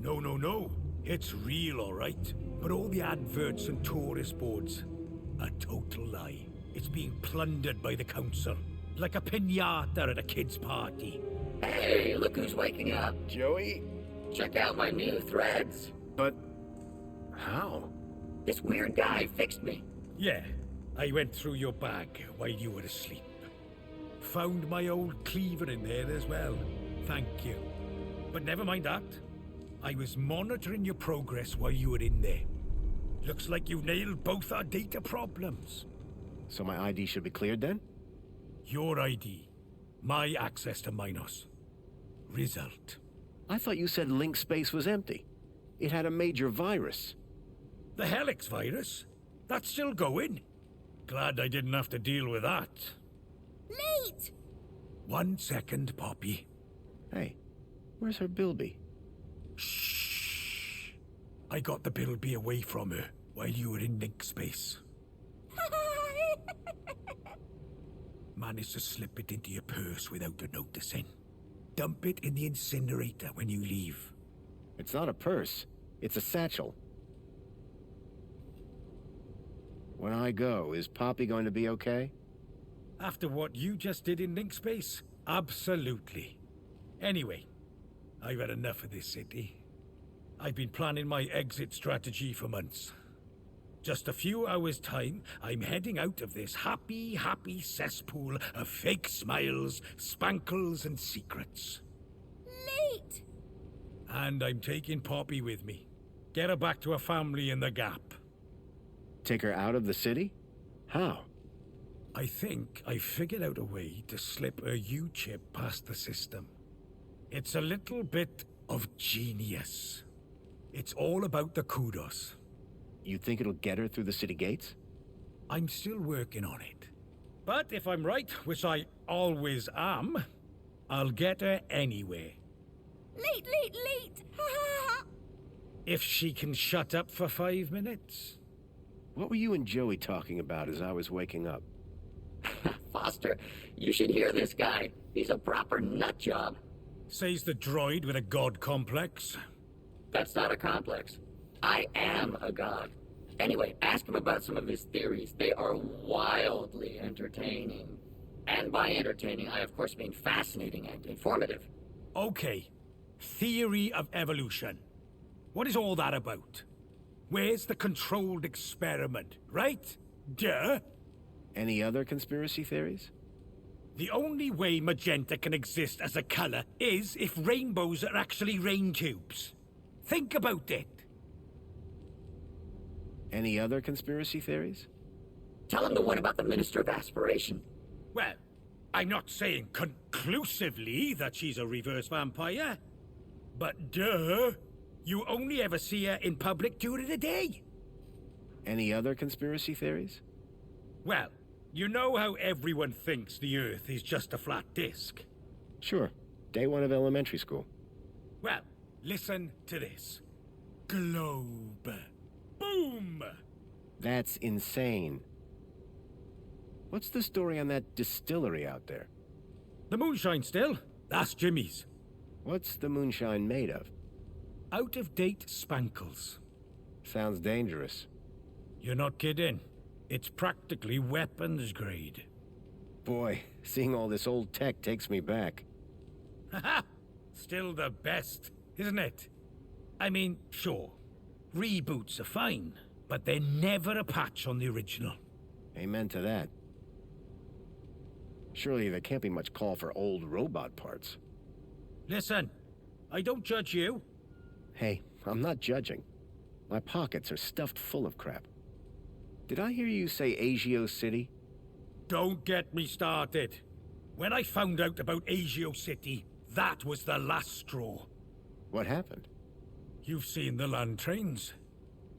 No. It's real, all right. But all the adverts and tourist boards, a total lie. It's being plundered by the council, like a piñata at a kid's party. Hey, look who's waking up. Joey? Check out my new threads. But how? This weird guy fixed me. Yeah, I went through your bag while you were asleep. Found my old cleaver in there as well. Thank you. But never mind that. I was monitoring your progress while you were in there. Looks like you've nailed both our data problems. So my ID should be cleared then? Your ID. My access to Minos. Result. I thought you said link space was empty. It had a major virus. The Helix virus? That's still going? Glad I didn't have to deal with that. Late! 1 second, Poppy. Hey, where's her Bilby? Shh. I got the Bilby away from her while you were in link space. Managed to slip it into your purse without her noticing. Dump it in the incinerator when you leave. It's not a purse. It's a satchel. When I go, is Poppy going to be okay? After what you just did in link space? Absolutely. Anyway, I've had enough of this city. I've been planning my exit strategy for months. Just a few hours' time, I'm heading out of this happy cesspool of fake smiles, spankles, and secrets. Late! And I'm taking Poppy with me. Get her back to her family in the Gap. Take her out of the city? How? I think I figured out a way to slip a U-chip past the system. It's a little bit of genius. It's all about the kudos. You think it'll get her through the city gates? I'm still working on it. But if I'm right, which I always am, I'll get her anyway. Late! If she can shut up for 5 minutes. What were you and Joey talking about as I was waking up? Foster, you should hear this guy. He's a proper nut job. Says the droid with a god complex. That's not a complex. I am a god. Anyway, ask him about some of his theories. They are wildly entertaining. And by entertaining, I of course mean fascinating and informative. Okay. Theory of evolution. What is all that about? Where's the controlled experiment, right? Duh. Any other conspiracy theories? The only way magenta can exist as a color is if rainbows are actually rain tubes. Think about it. Any other conspiracy theories? Tell him the one about the Minister of Aspiration. Well, I'm not saying conclusively that she's a reverse vampire. But duh, you only ever see her in public during the day. Any other conspiracy theories? Well, you know how everyone thinks the Earth is just a flat disk? Sure. Day one of elementary school. Well, listen to this. Globe. Boom! That's insane. What's the story on that distillery out there? The moonshine still? That's Jimmy's. What's the moonshine made of? Out-of-date spankles. Sounds dangerous. You're not kidding. It's practically weapons grade. Boy, seeing all this old tech takes me back. Haha! Still the best, isn't it? I mean, sure. Reboots are fine, but they're never a patch on the original. Amen to that. Surely there can't be much call for old robot parts. Listen, I don't judge you. Hey, I'm not judging. My pockets are stuffed full of crap. Did I hear you say Agio City? Don't get me started. When I found out about Agio City, that was the last straw. What happened? You've seen the land trains.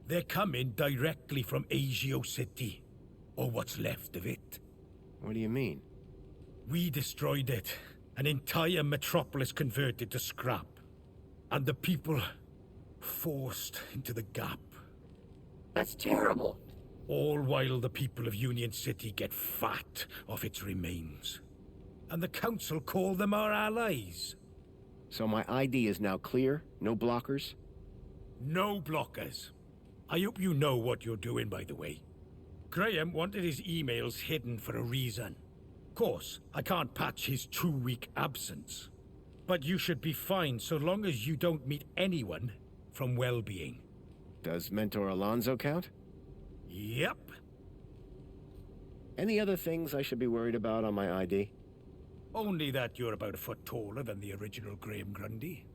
They're coming directly from Agio City. Or what's left of it. What do you mean? We destroyed it. An entire metropolis converted to scrap. And the people forced into the gap. That's terrible. All while the people of Union City get fat off its remains. And the council call them our allies. So my ID is now clear? No blockers? No blockers. I hope you know what you're doing, by the way. Graham wanted his emails hidden for a reason. Of course, I can't patch his 2-week absence. But you should be fine so long as you don't meet anyone from Well-Being. Does Mentor Alonso count? Yep. Any other things I should be worried about on my ID? Only that you're about a foot taller than the original Graham Grundy.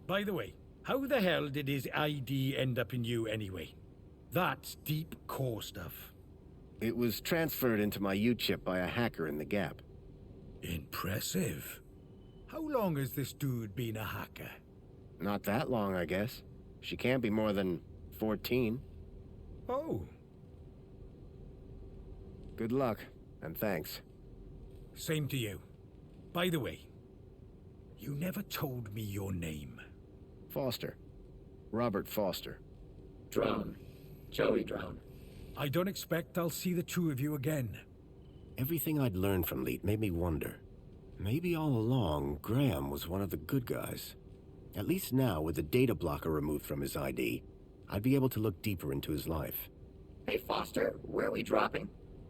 By the way, how the hell did his ID end up in you anyway? That's deep core stuff. It was transferred into my U-chip by a hacker in the Gap. Impressive. How long has this dude been a hacker? Not that long, I guess. She can't be more than 14. Oh. Good luck, and thanks. Same to you. By the way, you never told me your name. Foster. Robert Foster. Drone. Joey Drone. I don't expect I'll see the two of you again. Everything I'd learned from Leet made me wonder. Maybe all along, Graham was one of the good guys. At least now, with the data blocker removed from his ID, I'd be able to look deeper into his life. Hey, Foster, where are we dropping?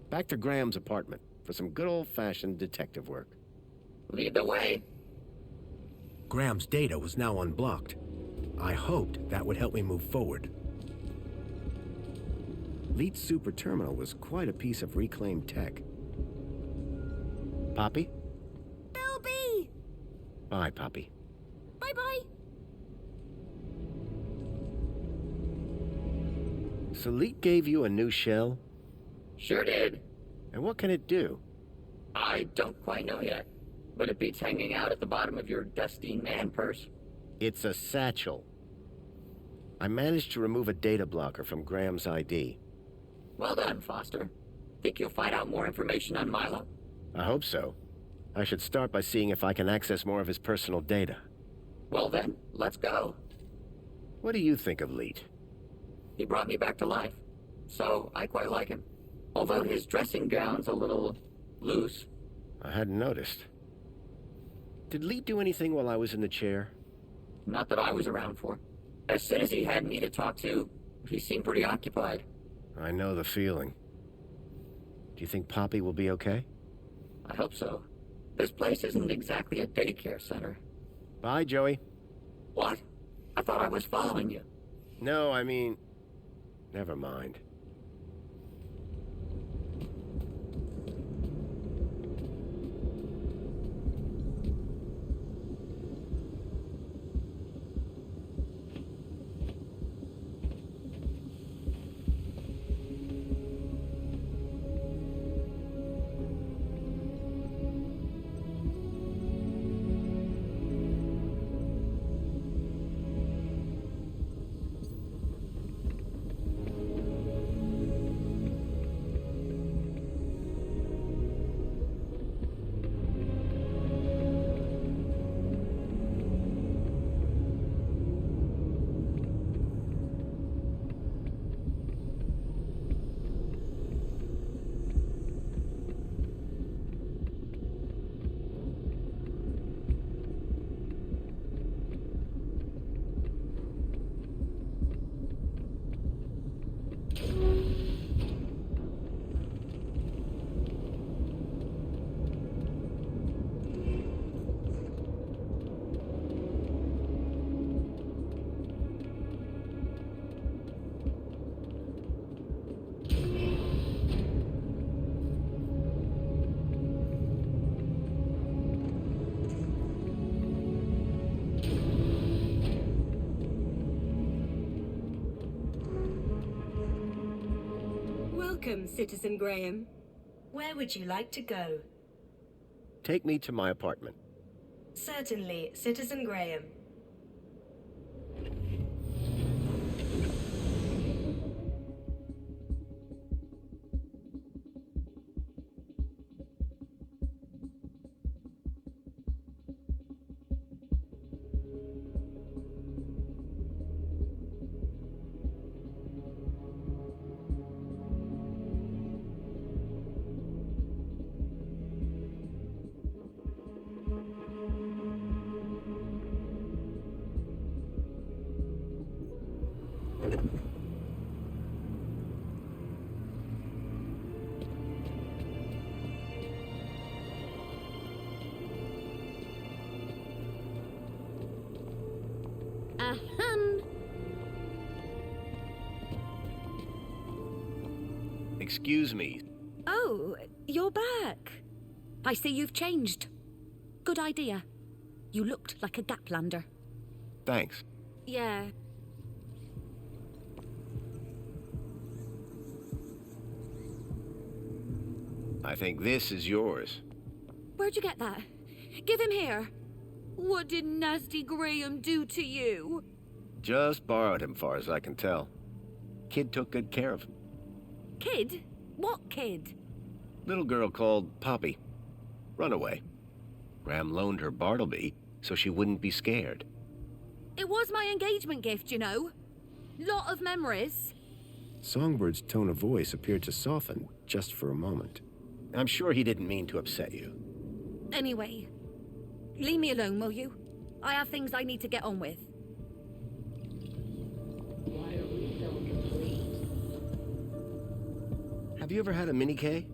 Back to Graham's apartment for some good old-fashioned detective work. Lead the way. Graham's data was now unblocked. I hoped that would help me move forward. Leet's super terminal was quite a piece of reclaimed tech. Poppy? Bilby! Bye, Poppy. Bye-bye. So Leet gave you a new shell? Sure did. And what can it do? I don't quite know yet, but it beats hanging out at the bottom of your dusty man purse. It's a satchel. I managed to remove a data blocker from Graham's ID. Well done, Foster. Think you'll find out more information on Milo? I hope so. I should start by seeing if I can access more of his personal data. Well then, let's go. What do you think of Leet? He brought me back to life, so I quite like him. Although his dressing gown's a little loose. I hadn't noticed. Did Leet do anything while I was in the chair? Not that I was around for. As soon as he had me to talk to, he seemed pretty occupied. I know the feeling. Do you think Poppy will be okay? I hope so. This place isn't exactly a daycare center. Bye, Joey. What? I thought I was following you. No, I mean... Never mind. Welcome, Citizen Graham. Where would you like to go? Take me to my apartment. Certainly, Citizen Graham. Excuse me. Oh, you're back. I see you've changed. Good idea. You looked like a Gaplander. Thanks. Yeah. I think this is yours. Where'd you get that? Give him here. What did Nasty Graham do to you? Just borrowed him, far as I can tell. Kid took good care of him. Kid? What kid? Little girl called Poppy. Runaway. Graham loaned her Bartleby so she wouldn't be scared. It was my engagement gift, you know. Lot of memories. Songbird's tone of voice appeared to soften just for a moment. I'm sure he didn't mean to upset you. Anyway, leave me alone, will you? I have things I need to get on with. Why are we so complete? Have you ever had a mini-K?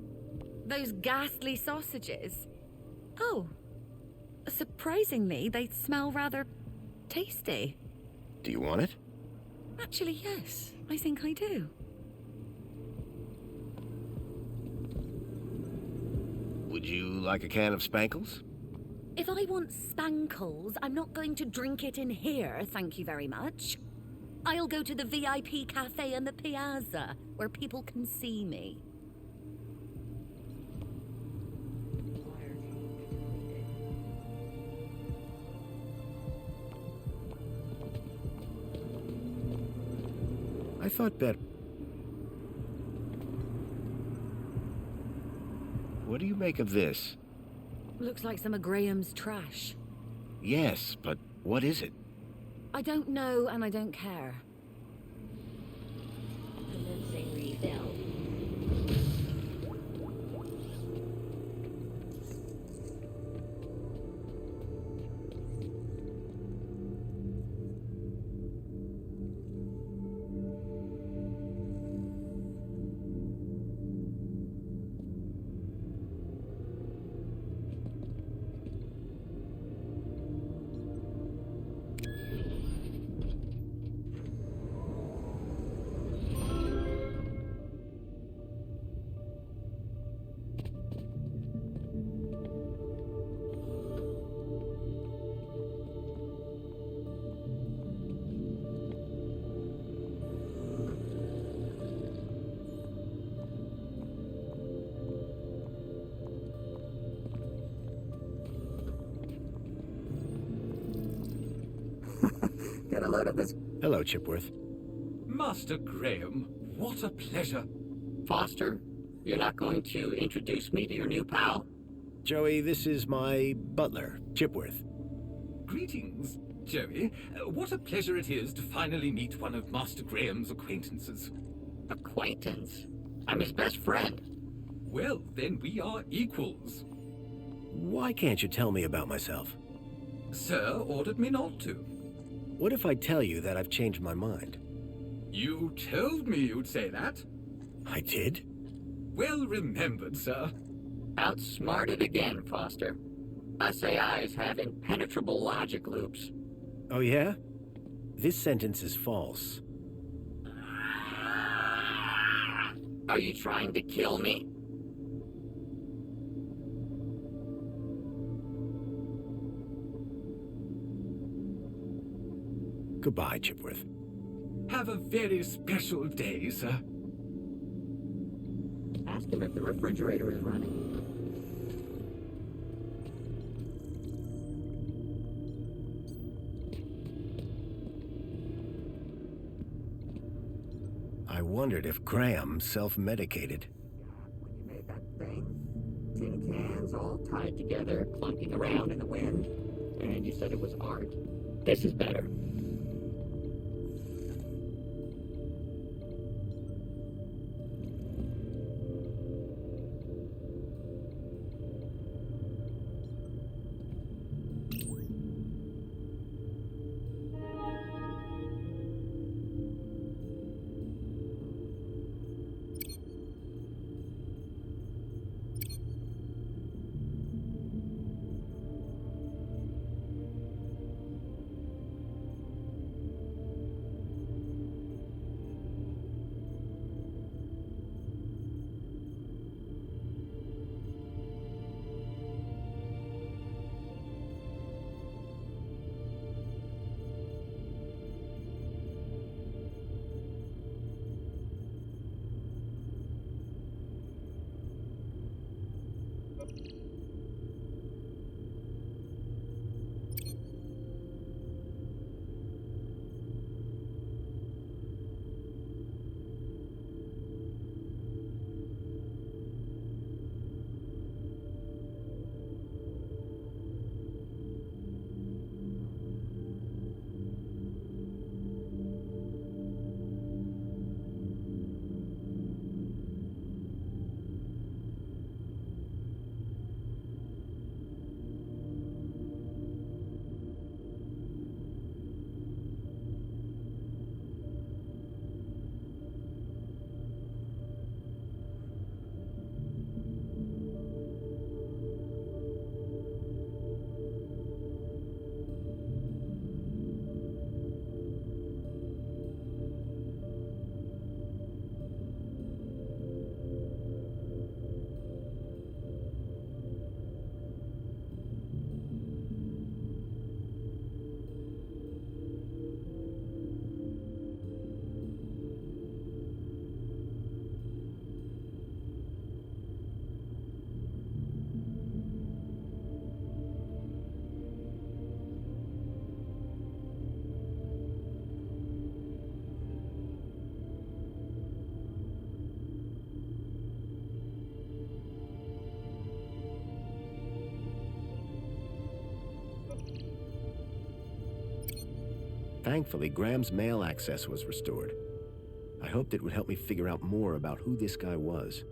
Those ghastly sausages. Oh, surprisingly, they smell rather tasty. Do you want it? Actually, yes. I think I do. Would you like a can of Spankles? If I want spankles, I'm not going to drink it in here, thank you very much. I'll go to the VIP cafe in the Piazza, where people can see me. I thought better. What do you make of this? Looks like some of Graham's trash. Yes, but what is it? I don't know, and I don't care. Commencing refill. Get a load of this. Hello, Chipworth. Master Graham, what a pleasure. Foster, you're not going to introduce me to your new pal? Joey, this is my butler, Chipworth. Greetings, Joey. What a pleasure it is to finally meet one of Master Graham's acquaintances. Acquaintance? I'm his best friend. Well, then we are equals. Why can't you tell me about myself? Sir ordered me not to. What if I tell you that I've changed my mind? You told me you'd say that. I did? Well remembered, sir. Outsmarted again, Foster. Us AIs have impenetrable logic loops. Oh yeah? This sentence is false. Are you trying to kill me? Goodbye, Chipworth. Have a very special day, sir. ask him if the refrigerator is running. I wondered if Graham self-medicated. When you made that thing, tin cans all tied together, clunking around in the wind, and you said it was art. This is better. Thankfully, Graham's mail access was restored. I hoped it would help me figure out more about who this guy was.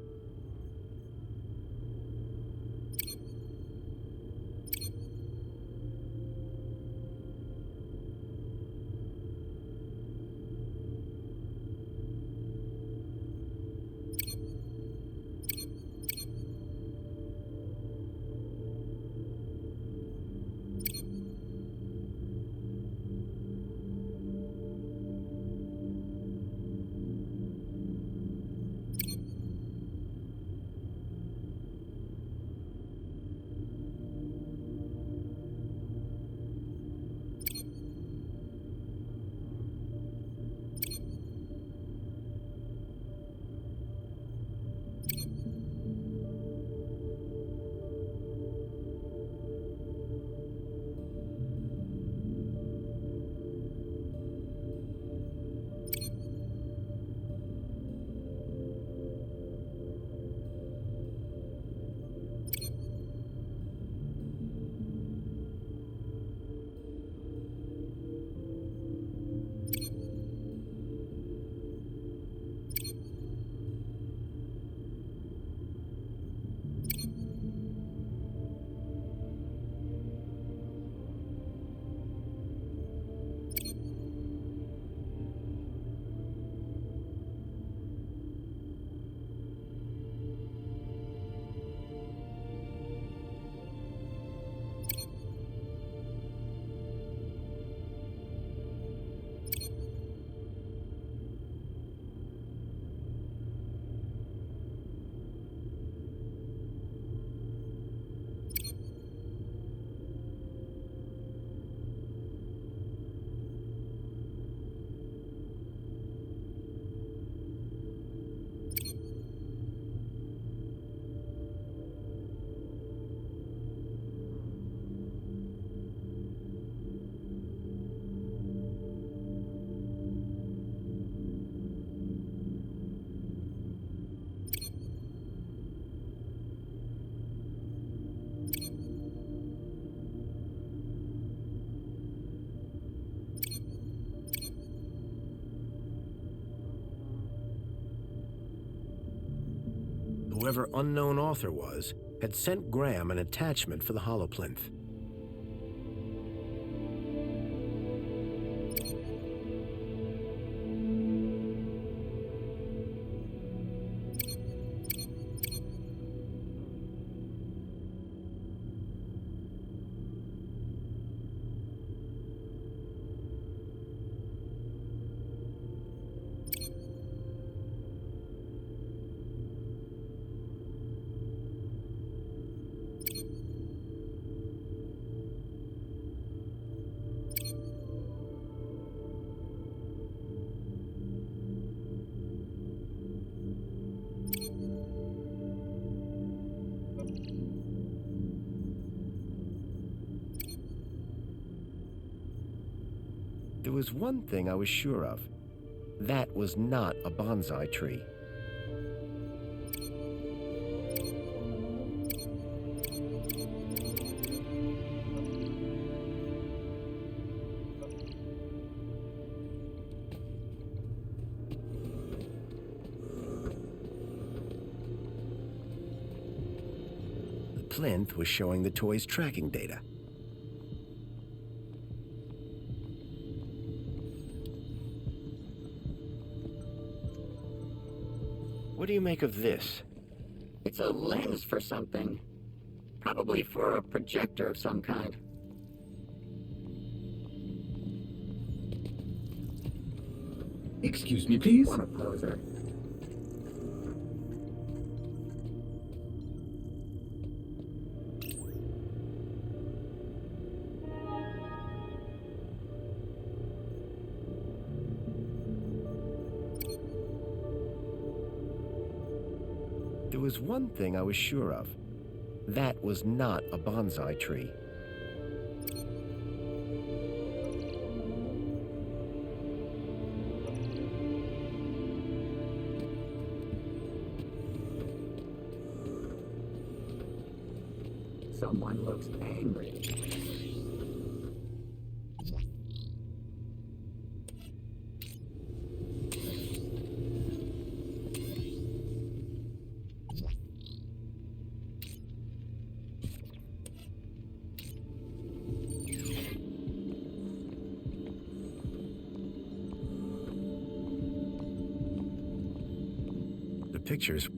whoever unknown author was, had sent Graham an attachment for the holoplinth. There was one thing I was sure of. That was not a bonsai tree. The plinth was showing the toy's tracking data. What do you make of this? It's a lens for something. Probably for a projector of some kind. Excuse me, please? What a poser. There was one thing I was sure of. That was not a bonsai tree. Someone looks angry. The pictures.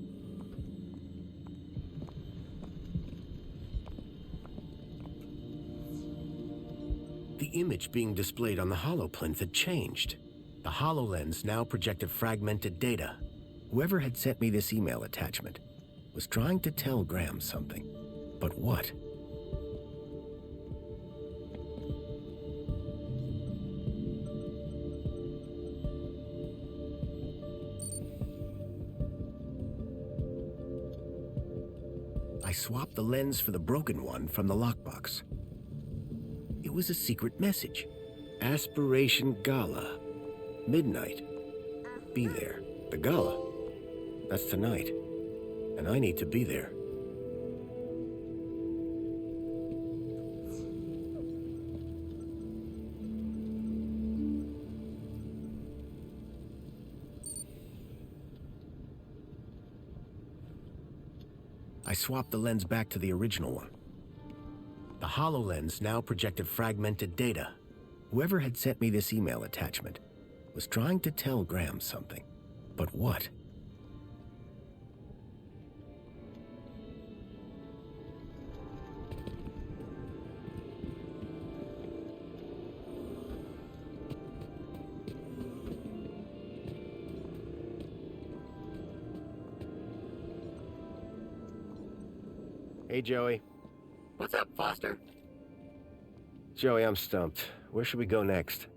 The image being displayed on the holoplinth had changed. The HoloLens now projected fragmented data. Whoever had sent me this email attachment was trying to tell Graham something. But what? I swapped the lens for the broken one from the lockbox. It was a secret message. Aspiration Gala. Midnight. Be there. The gala. That's tonight. And I need to be there. I swapped the lens back to the original one. The HoloLens now projected fragmented data. Whoever had sent me this email attachment was trying to tell Graham something. But what? Hey, Joey. What's up, Foster? Joey, I'm stumped. Where should we go next?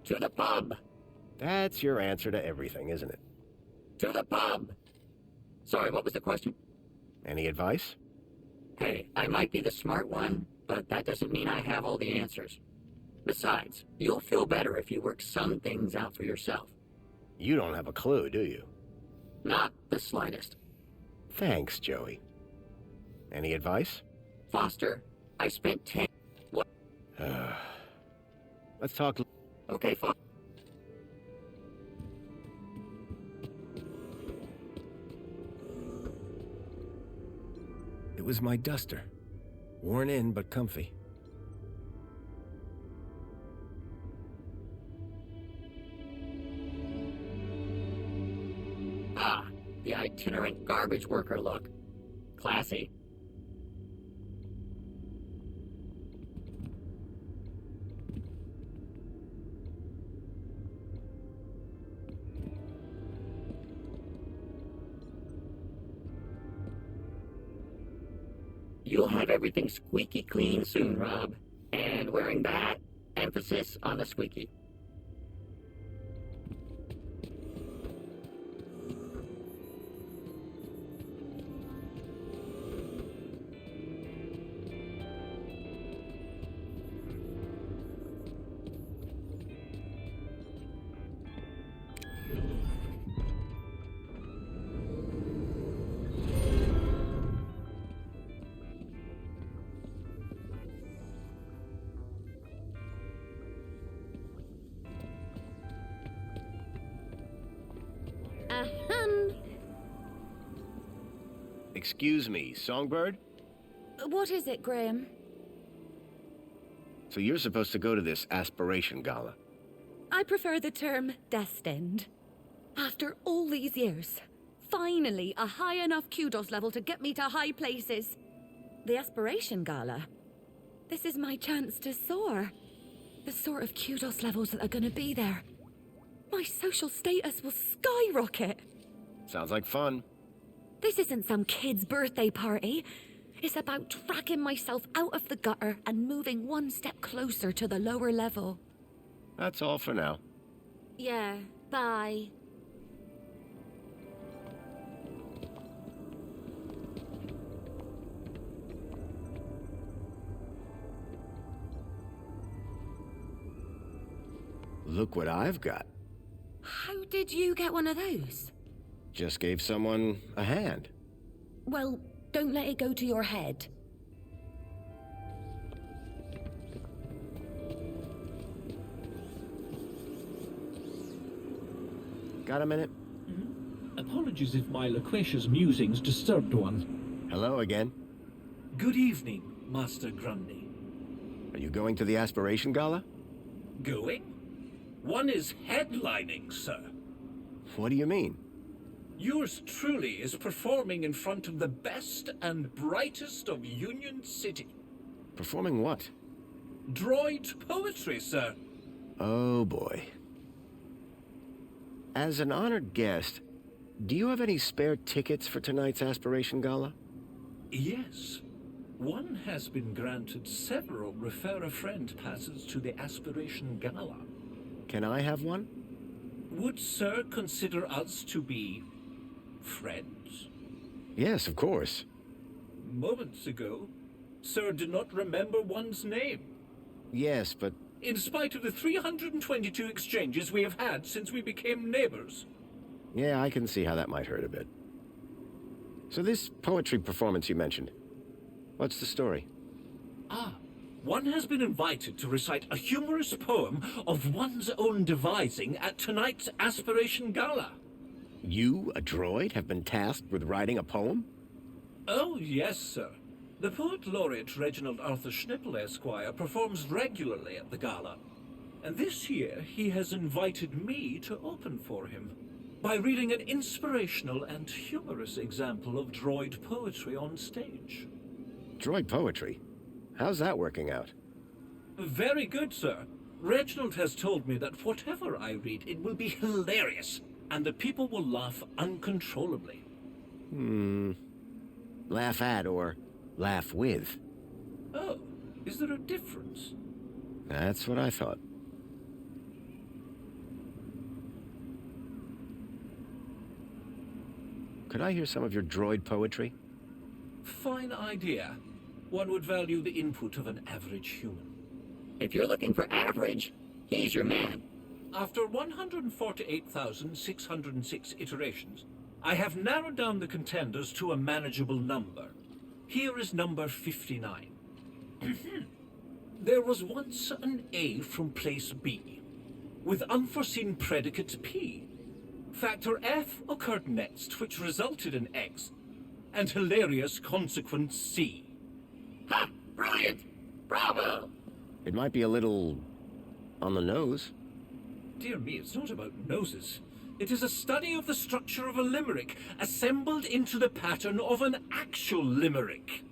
To the pub. That's your answer to everything, isn't it? To the pub. Sorry, what was the question? Any advice? Hey, I might be the smart one, but that doesn't mean I have all the answers. Besides, you'll feel better if you work some things out for yourself. You don't have a clue, do you? Not the slightest. Thanks, Joey. Any advice? Foster, I spent 10... What? Let's talk... Okay, Foster. was my duster. Worn in, but comfy. Ah, the itinerant garbage worker look. Classy. You'll have everything squeaky clean soon, Rob. And wearing that, emphasis on the squeaky. Excuse me, Songbird? What is it, Graham? So you're supposed to go to this aspiration gala. I prefer the term destined. After all these years, finally a high enough kudos level to get me to high places. The aspiration gala. This is my chance to soar. The sort of kudos levels that are gonna be there. My social status will skyrocket. Sounds like fun. This isn't some kid's birthday party. It's about dragging myself out of the gutter and moving one step closer to the lower level. That's all for now. Yeah, bye. Look what I've got. How did you get one of those? Just gave someone a hand. Well, don't let it go to your head. Got a minute? Apologies if my loquacious musings disturbed one. Hello again. Good evening, Master Grundy. Are you going to the aspiration gala? Going? One is headlining, sir. What do you mean? Yours truly is performing in front of the best and brightest of Union City. Performing what? Droid poetry, sir. Oh boy. As an honored guest, do you have any spare tickets for tonight's aspiration gala? Yes. One has been granted several refer-a-friend passes to the aspiration gala. Can I have one? Would sir consider us to be friends? Yes, of course. Moments ago, sir did not remember one's name. Yes, but... In spite of the 322 exchanges we have had since we became neighbors. Yeah, I can see how that might hurt a bit. So this poetry performance you mentioned, what's the story? One has been invited to recite a humorous poem of one's own devising at tonight's aspiration gala. You, a droid, have been tasked with writing a poem? Oh, yes, sir. The poet laureate Reginald Arthur Schnipple, Esquire, performs regularly at the gala. And this year, he has invited me to open for him by reading an inspirational and humorous example of droid poetry on stage. Droid poetry? How's that working out? Very good, sir. Reginald has told me that whatever I read, it will be hilarious, and the people will laugh uncontrollably. Laugh at or laugh with? Oh, is there a difference? That's what I thought. Could I hear some of your droid poetry? Fine idea. One would value the input of an average human. If you're looking for average, he's your man. After 148,606 iterations, I have narrowed down the contenders to a manageable number. Here is number 59. There was once an A from place B, with unforeseen predicate P. Factor F occurred next, which resulted in X. and hilarious consequence C. Ha! Brilliant! Bravo! It might be a little on the nose. Dear me, it's not about noses. It is a study of the structure of a limerick, assembled into the pattern of an actual limerick.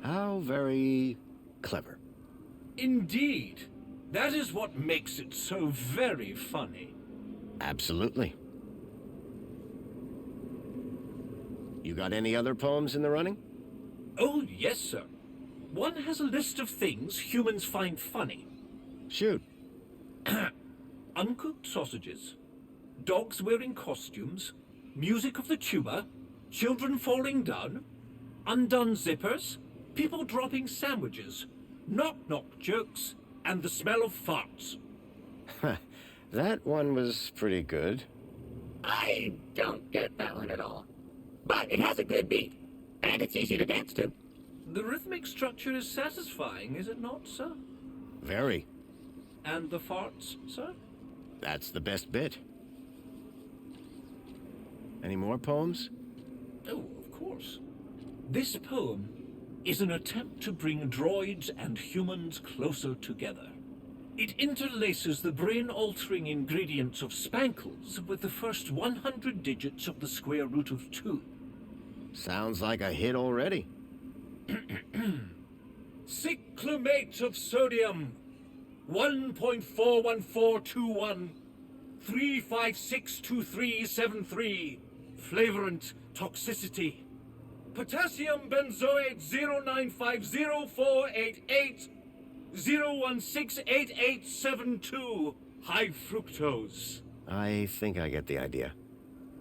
How very clever. Indeed. That is what makes it so very funny. Absolutely. You got any other poems in the running? Oh, yes, sir. One has a list of things humans find funny. Shoot. Uncooked sausages, dogs wearing costumes, music of the tuba, children falling down, undone zippers, people dropping sandwiches, knock-knock jokes, and the smell of farts. That one was pretty good. I don't get that one at all. But it has a good beat, and it's easy to dance to. The rhythmic structure is satisfying, is it not, sir? Very. And the farts, sir? That's the best bit. Any more poems? Oh, of course. This poem is an attempt to bring droids and humans closer together. It interlaces the brain-altering ingredients of spankles with the first 100 digits of the square root of 2. Sounds like a hit already. Cyclamate of sodium, 1.41421, 3562373, flavorant toxicity. Potassium benzoate 0950488, 0168872, high fructose. I think I get the idea.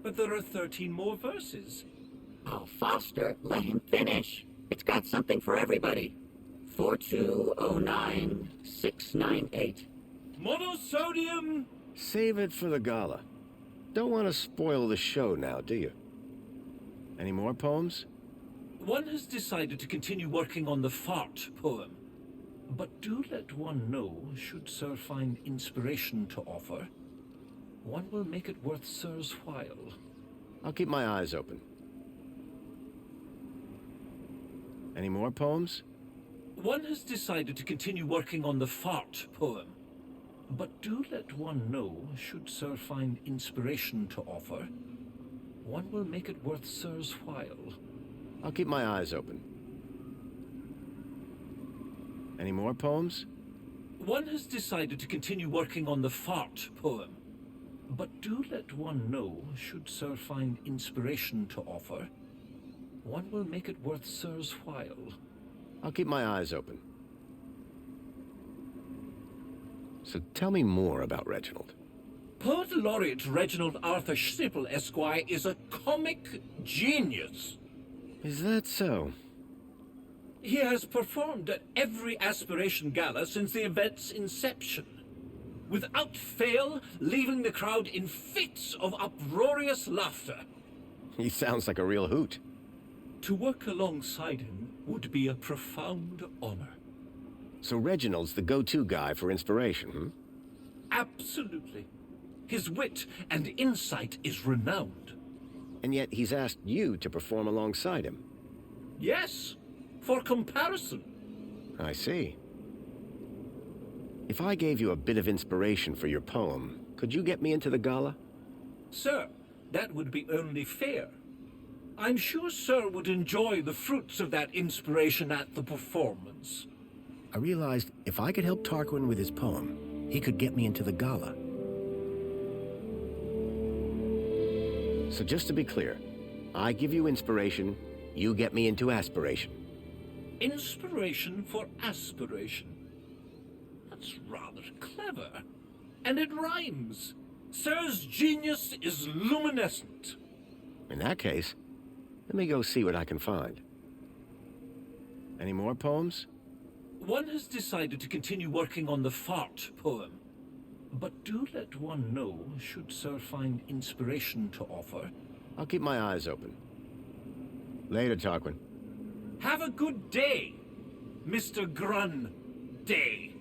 But there are 13 more verses. Oh, Foster, let him finish. It's got something for everybody. 4209698. Monosodium! Save it for the gala. Don't want to spoil the show now, do you? Any more poems? One has decided to continue working on the fart poem. But do let one know, should Sir find inspiration to offer, one will make it worth Sir's while. I'll keep my eyes open. Any more poems? One has decided to continue working on the fart poem. But do let one know, should Sir find inspiration to offer, one will make it worth Sir's while. I'll keep my eyes open. Any more poems? One has decided to continue working on the fart poem. But do let one know, should Sir find inspiration to offer, one will make it worth Sir's while. I'll keep my eyes open. So tell me more about Reginald. Poet Laureate Reginald Arthur Schnipple, Esquire, is a comic genius. Is that so? He has performed at every Aspiration Gala since the event's inception, without fail leaving the crowd in fits of uproarious laughter. He sounds like a real hoot. To work alongside him would be a profound honor. So Reginald's the go-to guy for inspiration, hmm? Absolutely. His wit and insight is renowned. And yet he's asked you to perform alongside him. Yes, for comparison. I see. If I gave you a bit of inspiration for your poem, could you get me into the gala? Sir, that would be only fair. I'm sure Sir would enjoy the fruits of that inspiration at the performance. I realized if I could help Tarquin with his poem, he could get me into the gala. So just to be clear, I give you inspiration, you get me into aspiration. Inspiration for aspiration. That's rather clever. And it rhymes. Sir's genius is luminescent. In that case, let me go see what I can find. Any more poems? One has decided to continue working on the fart poem. But do let one know, should Sir find inspiration to offer. I'll keep my eyes open. Later, Tarquin. Have a good day, Mr. Grun Day.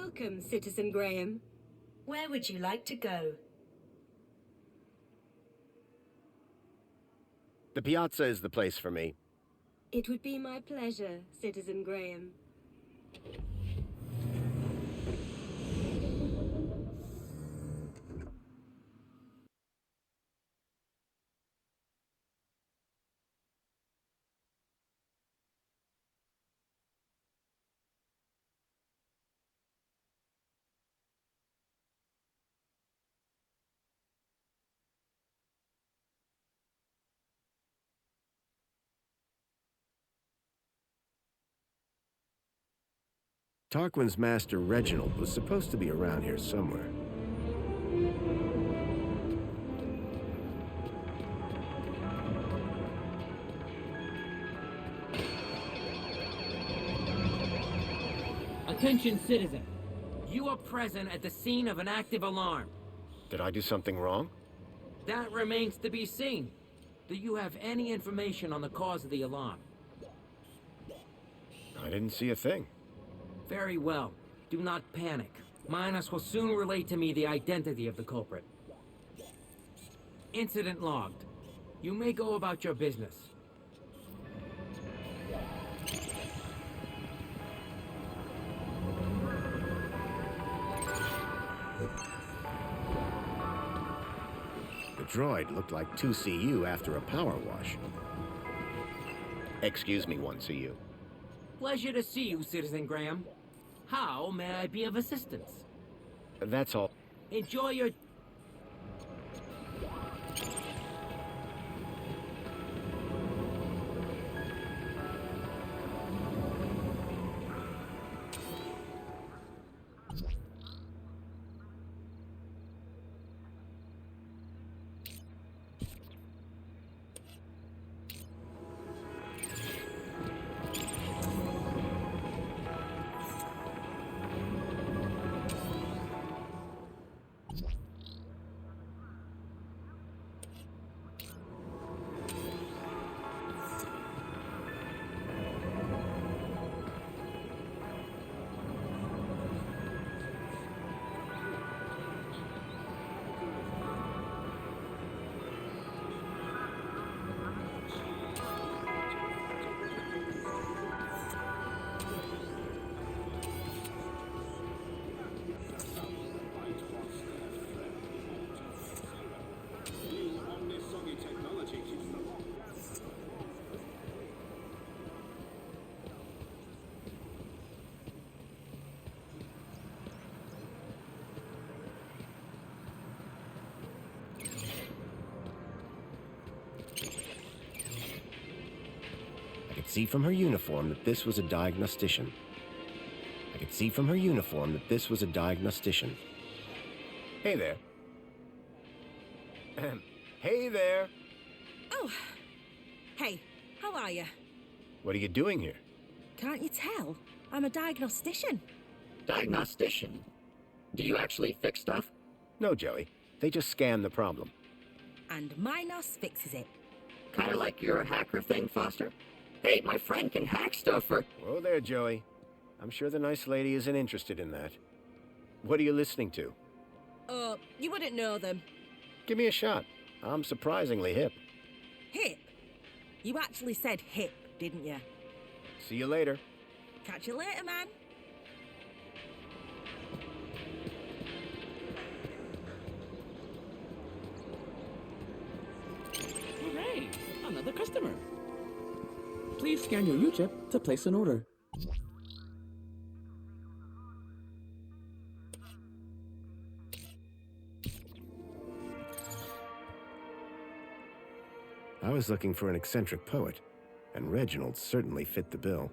Welcome, Citizen Graham. Where would you like to go? The piazza is the place for me. It would be my pleasure, Citizen Graham. Tarquin's master Reginald was supposed to be around here somewhere. Attention, citizen. You are present at the scene of an active alarm. Did I do something wrong? That remains to be seen. Do you have any information on the cause of the alarm? I didn't see a thing. Very well. Do not panic. Minos will soon relay to me the identity of the culprit. Incident logged. You may go about your business. The droid looked like 2CU after a power wash. Excuse me, 1CU. Pleasure to see you, Citizen Graham. How may I be of assistance? That's all. Enjoy your... I could see from her uniform that this was a diagnostician. I could see from her uniform that this was a diagnostician. Hey there. Hey there. Oh. Hey, how are you? What are you doing here? Can't you tell? I'm a diagnostician. Diagnostician? Do you actually fix stuff? No, Joey. They just scan the problem. And Minos fixes it. Kinda like your hacker thing, Foster? Hey, my friend can hack stuff for... Whoa there, Joey. I'm sure the nice lady isn't interested in that. What are you listening to? You wouldn't know them. Give me a shot. I'm surprisingly hip. Hip? You actually said hip, didn't you? See you later. Catch you later, man. Hooray! Another customer. Please scan your U-chip to place an order. I was looking for an eccentric poet, and Reginald certainly fit the bill.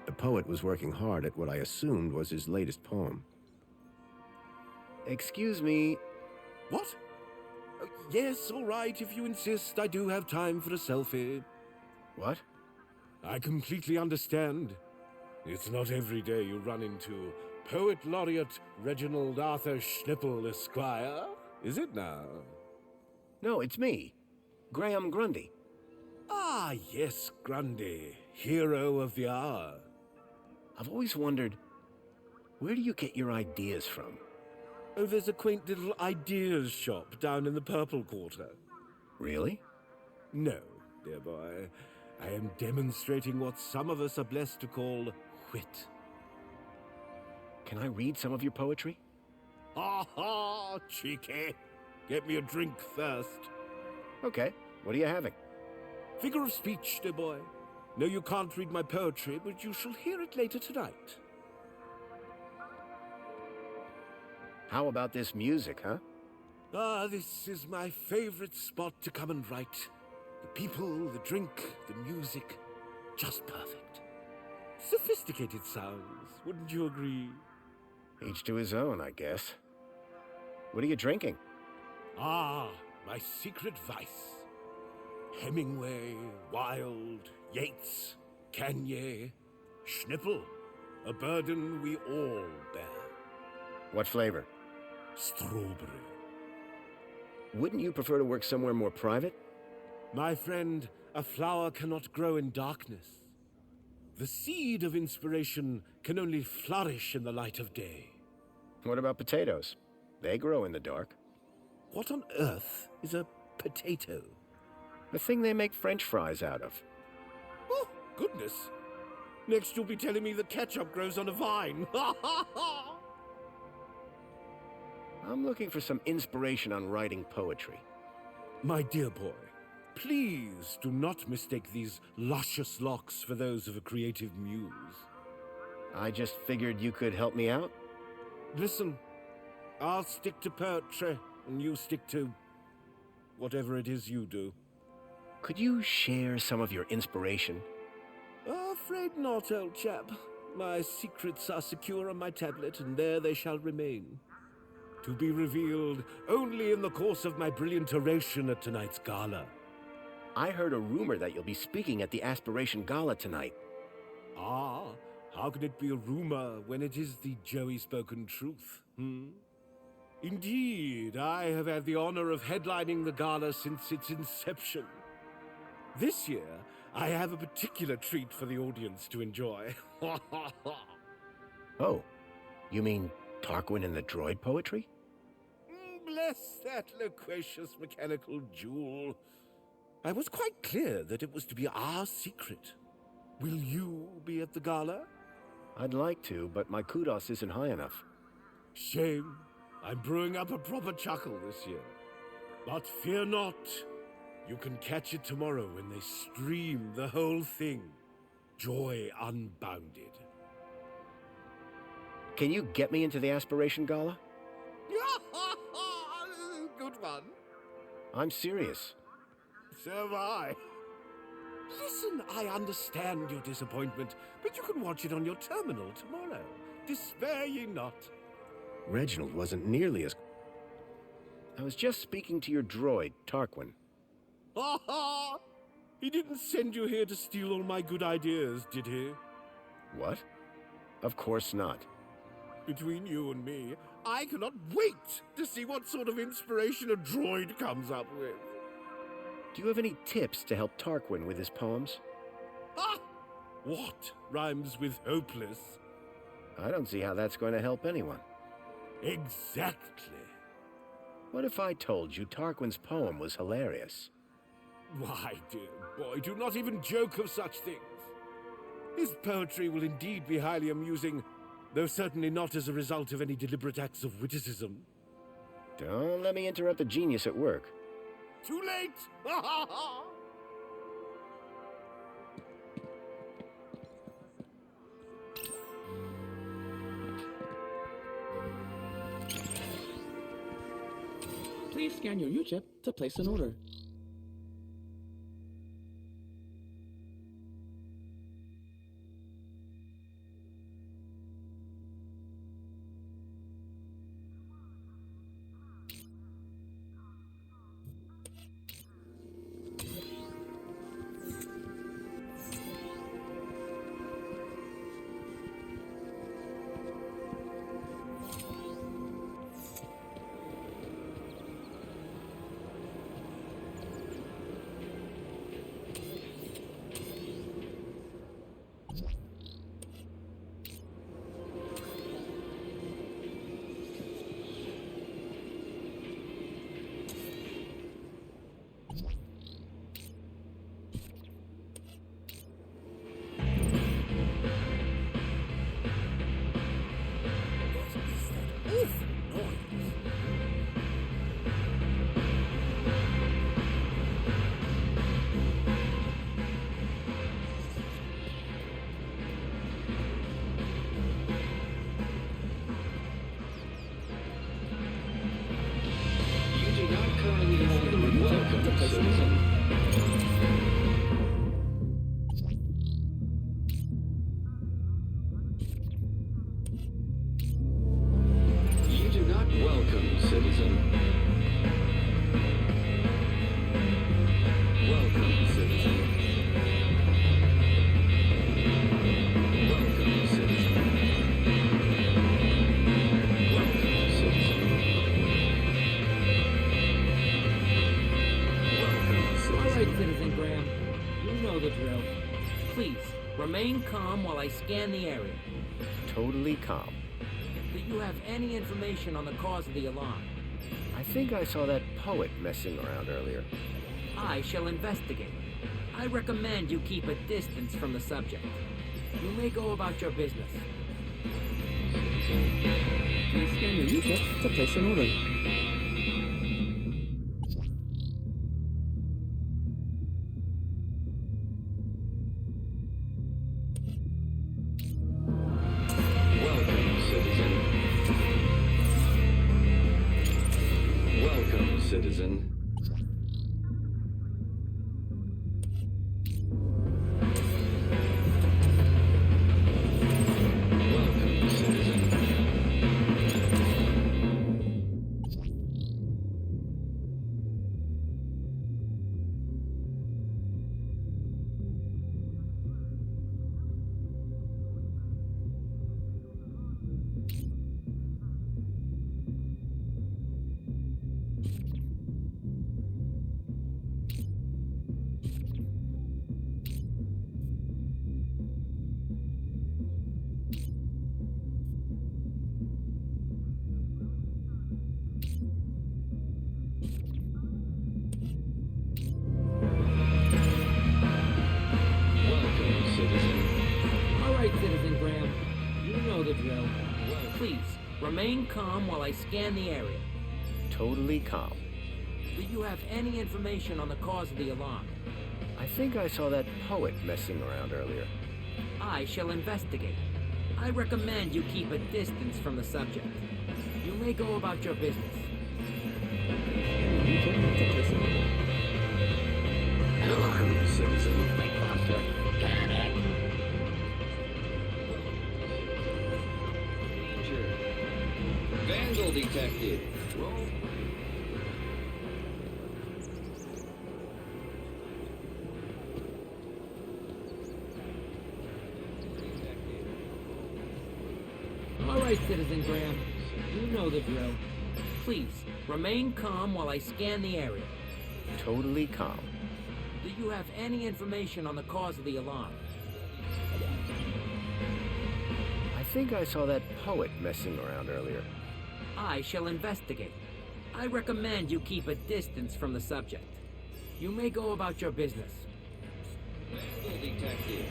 The poet was working hard at what I assumed was his latest poem. Excuse me. What? Yes, all right, if you insist, I do have time for a selfie. What? I completely understand. It's not every day you run into Poet Laureate Reginald Arthur Schnippel, Esquire, is it now? No, it's me. Graham Grundy. Ah, yes, Grundy, hero of the hour. I've always wondered, where do you get your ideas from? Oh, there's a quaint little ideas shop down in the Purple Quarter. Really? No, dear boy. I am demonstrating what some of us are blessed to call wit. Can I read some of your poetry? Ha ha, cheeky. Get me a drink first. Okay, what are you having? Figure of speech, dear boy. No, you can't read my poetry, but you shall hear it later tonight. How about this music, huh? Ah, this is my favorite spot to come and write. The people, the drink, the music, just perfect. Sophisticated sounds, wouldn't you agree? Each to his own, I guess. What are you drinking? Ah, my secret vice. Hemingway, Wilde, Yeats, Kanye, Schnippel, a burden we all bear. What flavor? Strawberry. Wouldn't you prefer to work somewhere more private? My friend, a flower cannot grow in darkness. The seed of inspiration can only flourish in the light of day. What about potatoes? They grow in the dark. What on earth is a potato? The thing they make French fries out of. Oh, goodness. Next you'll be telling me that ketchup grows on a vine. I'm looking for some inspiration on writing poetry. My dear boy, please do not mistake these luscious locks for those of a creative muse. I just figured you could help me out. Listen, I'll stick to poetry, and you stick to whatever it is you do. Could you share some of your inspiration? Afraid not, old chap. My secrets are secure on my tablet, and there they shall remain. To be revealed only in the course of my brilliant oration at tonight's gala. I heard a rumor that you'll be speaking at the Aspiration Gala tonight. Ah, how can it be a rumor when it is the Joey spoken truth, Indeed, I have had the honor of headlining the gala since its inception. This year, I have a particular treat for the audience to enjoy. Oh, you mean Tarquin and the droid poetry? Bless that loquacious mechanical jewel. I was quite clear that it was to be our secret. Will you be at the gala? I'd like to, but my kudos isn't high enough. Shame. I'm brewing up a proper chuckle this year. But fear not. You can catch it tomorrow when they stream the whole thing. Joy unbounded. Can you get me into the Aspiration Gala? Good one. I'm serious. So am I. Listen, I understand your disappointment, but you can watch it on your terminal tomorrow. Despair ye not. Reginald wasn't nearly as... I was just speaking to your droid, Tarquin. Ha ha! He didn't send you here to steal all my good ideas, did he? What? Of course not. Between you and me, I cannot wait to see what sort of inspiration a droid comes up with. Do you have any tips to help Tarquin with his poems? Ah! What rhymes with hopeless? I don't see how that's going to help anyone. Exactly. What if I told you Tarquin's poem was hilarious? Why, dear boy, do not even joke of such things. His poetry will indeed be highly amusing, though certainly not as a result of any deliberate acts of witticism. Don't let me interrupt the genius at work. Too late! Please scan your U-chip to place an order. calm while I scan the area. Totally calm. Do you have any information on the cause of the alarm? I think I saw that poet messing around earlier. I shall investigate. I recommend you keep a distance from the subject. You may go about your business. Please scan your U-chip to place an order. Welcome, citizen. Welcome, citizen. Remain calm while I scan the area. Totally calm. Do you have any information on the cause of the alarm? I think I saw that poet messing around earlier. I shall investigate. I recommend you keep a distance from the subject. You may go about your business. Hello, citizen. Vandal detected. Roll. All right, Citizen Graham. You know the drill. Please, remain calm while I scan the area. Totally calm. Do you have any information on the cause of the alarm? I think I saw that poet messing around earlier. I shall investigate. I recommend you keep a distance from the subject. You may go about your business. Vandal detected.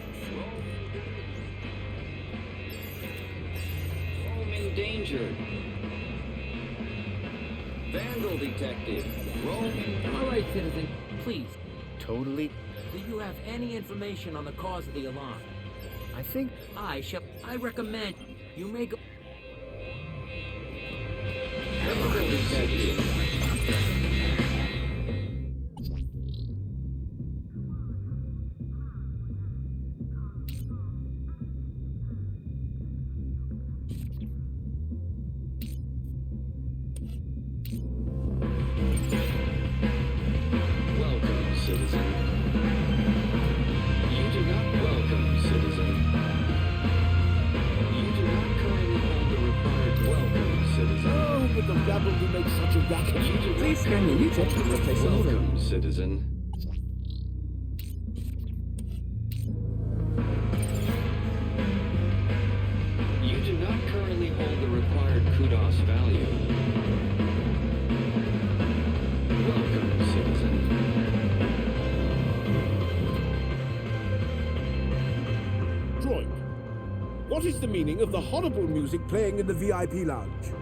Home endangered. Vandal detected. All right, citizen. Please. Totally. Do you have any information on the cause of the alarm? I think I recommend you may go. Vandal detected. Welcome, citizen. You do not welcome, citizen. You do not currently hold the required welcome, citizen. Oh, but the rabble do make such a racket. You do Please scan your U-chip to place an order. welcome, citizen. You do not currently hold the required kudos value. Welcome, citizen. Droid, what is the meaning of the horrible music playing in the VIP lounge?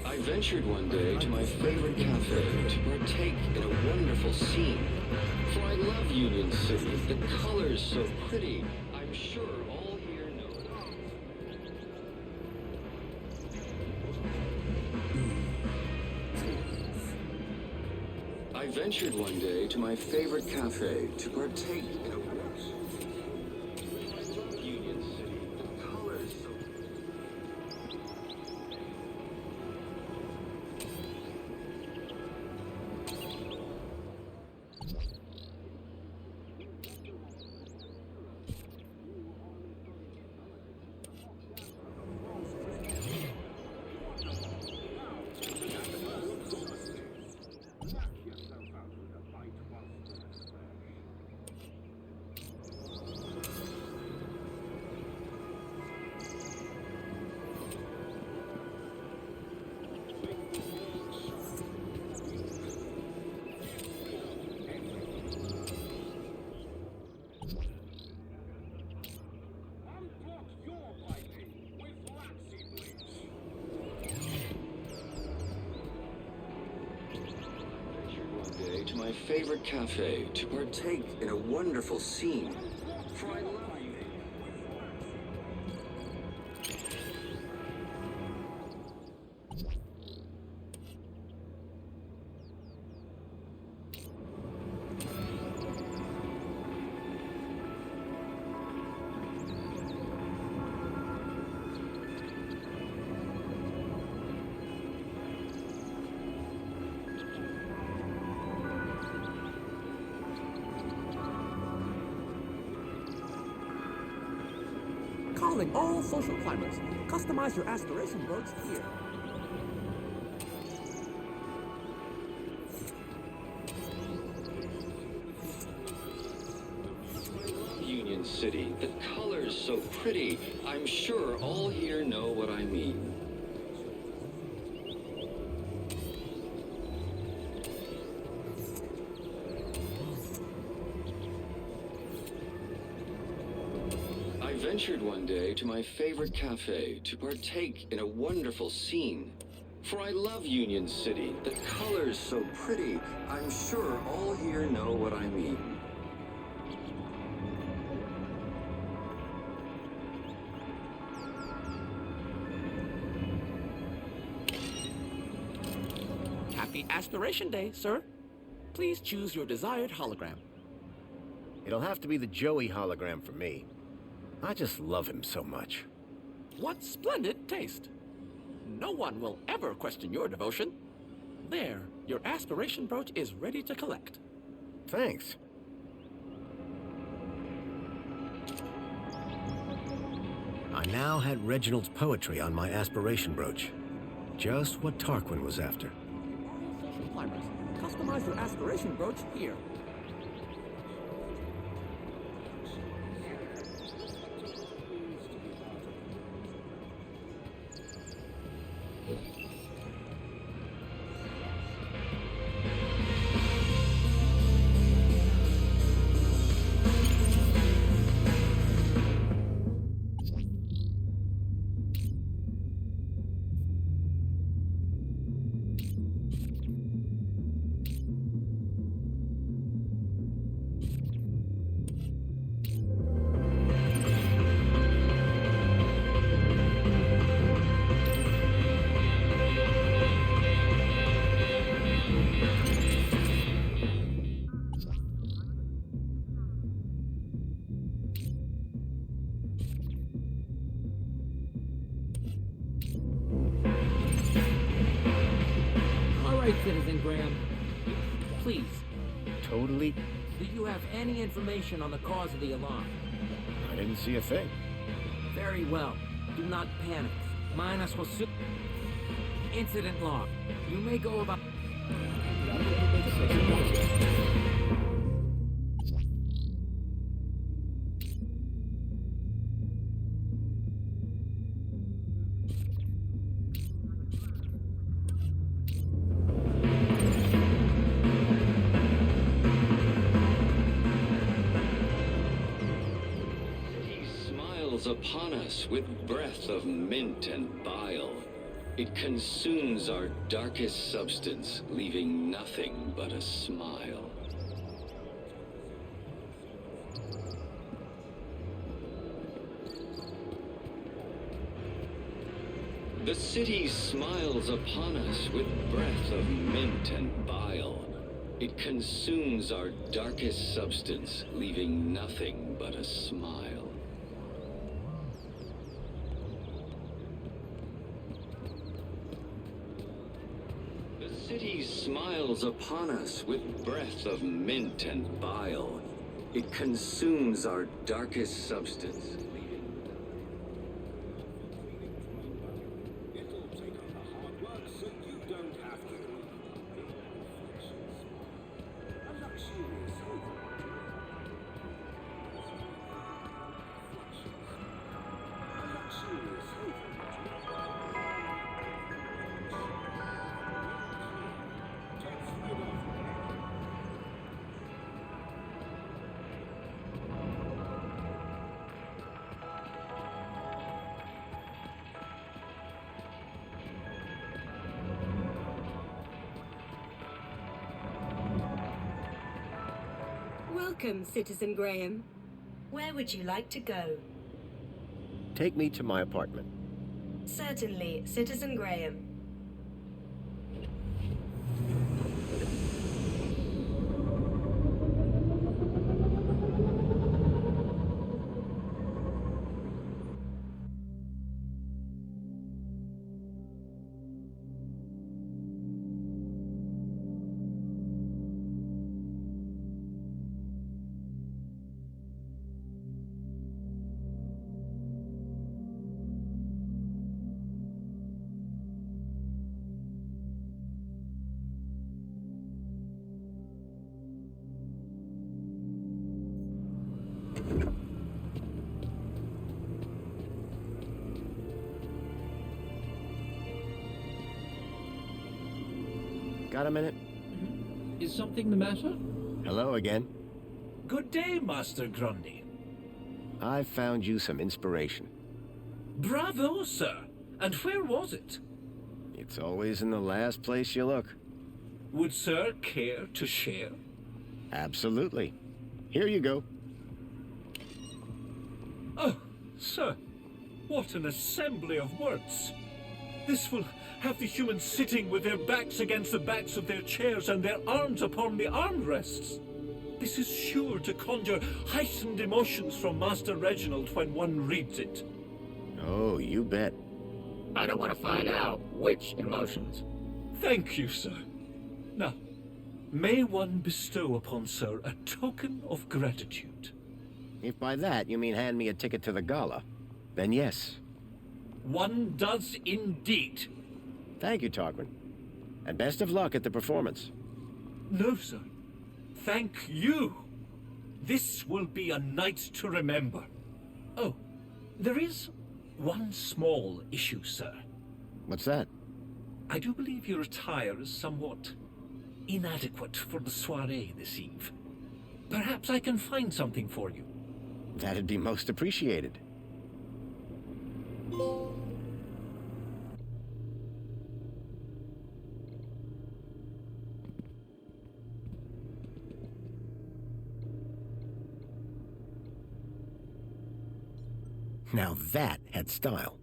I ventured one day to my favorite cafe to partake in a wonderful scene. For I love Union City, the colors so pretty. I'm sure all here know that. I ventured one day to my favorite cafe to partake in a Union City, the colors so my favorite cafe to partake in a wonderful scene. For I love you. Calling all social climbers. Customize your aspiration brooch here. Union City, the colors so pretty. I'm sure all here know what I mean. I ventured one day to my favorite cafe to partake in a wonderful scene. For I love Union City, the colors so pretty. I'm sure all here know what I mean. Happy Aspiration Day, sir. Please choose your desired hologram. It'll have to be the Joey hologram for me. I just love him so much. What splendid taste. No one will ever question your devotion. There, your aspiration brooch is ready to collect. Thanks. I now had Reginald's poetry on my aspiration brooch. Just what Tarquin was after. Social climbers, customize your aspiration brooch here. Citizen Graham. Please. Totally? Do you have any information on the cause of the alarm? I didn't see a thing. Very well. Do not panic. Minus Josu. Incident log. You may go about... Upon us with breath of mint and bile. It consumes our darkest substance, leaving nothing but a smile. The city smiles upon us with breath of mint and bile. It consumes our darkest substance, leaving nothing but a smile. The city smiles upon us with breath of mint and bile. It consumes our darkest substance. Welcome, Citizen Graham. Where would you like to go? Take me to my apartment. Certainly, Citizen Graham. Got a minute? Is something the matter? Hello again. Good day, Master Grundy. I've found you some inspiration. Bravo, sir. And where was it? It's always in the last place you look. Would sir care to share? Absolutely. Here you go. Oh, sir, what an assembly of words. This will have the humans sitting with their backs against the backs of their chairs and their arms upon the armrests. This is sure to conjure heightened emotions from Master Reginald when one reads it. Oh, you bet. I don't want to find out which emotions. Thank you, sir. Now, may one bestow upon sir a token of gratitude? If by that you mean hand me a ticket to the gala, then yes. One does indeed. Thank you, Tarquin. And best of luck at the performance. No, sir. Thank you. This will be a night to remember. Oh, there is one small issue, sir. What's that? I do believe your attire is somewhat inadequate for the soiree this eve. Perhaps I can find something for you. That'd be most appreciated. Now that had style.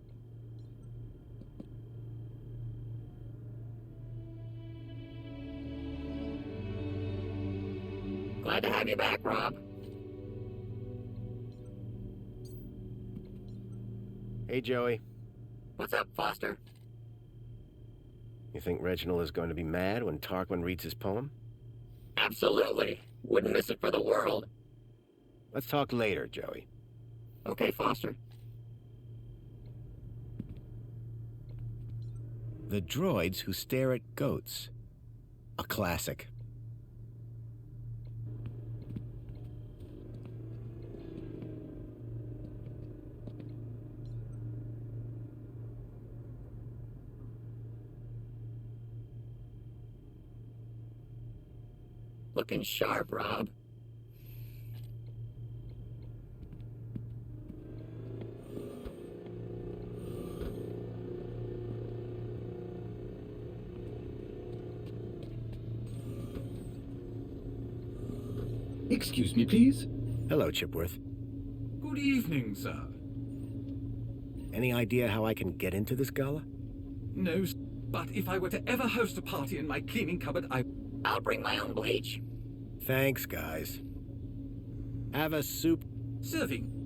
Glad to have you back, Rob. Hey, Joey. What's up, Foster? You think Reginald is going to be mad when Tarquin reads his poem? Absolutely. Wouldn't miss it for the world. Let's talk later, Joey. Okay, Foster. The Droids Who Stare at Goats. A classic. Looking sharp, Rob. Excuse me, please. Hello, Chipworth. Good evening, sir. Any idea how I can get into this gala? No, but if I were to ever host a party in my cleaning cupboard, I'll bring my own bleach. Thanks, guys. Have a soup. Serving.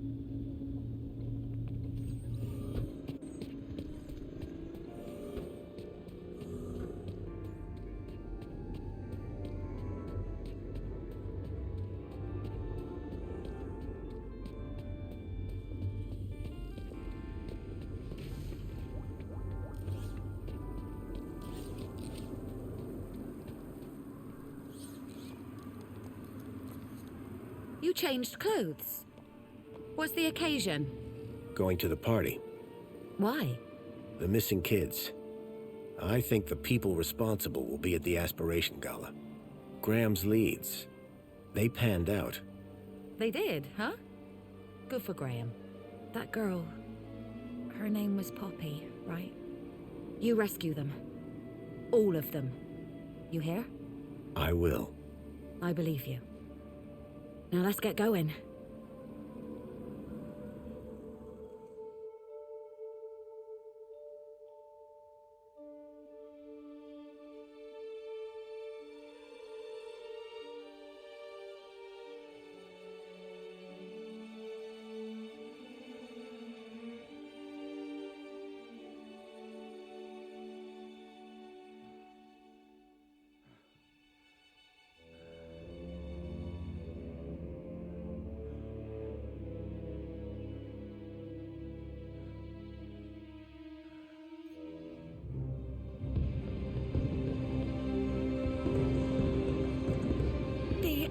You changed clothes. What's the occasion? Going to the party. Why? The missing kids. I think the people responsible will be at the Aspiration Gala. Graham's leads. They panned out. They did, huh? Good for Graham. That girl, her name was Poppy, right? You rescue them. All of them. You hear? I will. I believe you. Now let's get going.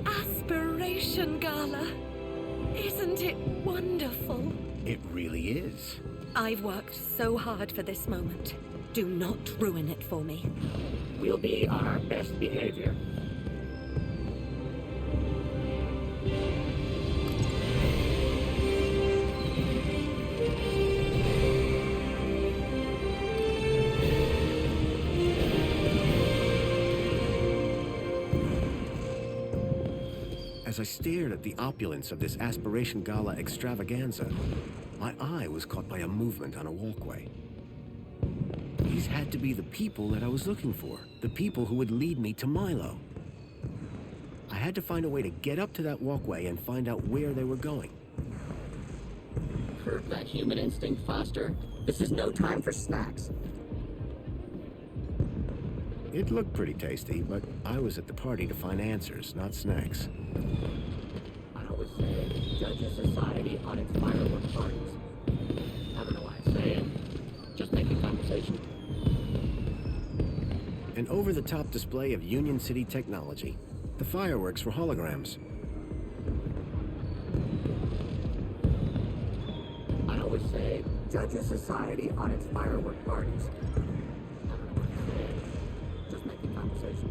Aspiration Gala. Isn't it wonderful? It really is. I've worked so hard for this moment. Do not ruin it for me. We'll be on our best behavior. As I stared at the opulence of this Aspiration Gala extravaganza, my eye was caught by a movement on a walkway. These had to be the people that I was looking for, the people who would lead me to Milo. I had to find a way to get up to that walkway and find out where they were going. Curb that human instinct, Foster. This is no time for snacks. It looked pretty tasty, but I was at the party to find answers, not snacks. I always say, judge a society on its firework parties. I don't know why I say it. Just making conversation. An over-the-top display of Union City technology. The fireworks were holograms. I always say, judge a society on its firework parties. I don't know why I say it. Just making conversation.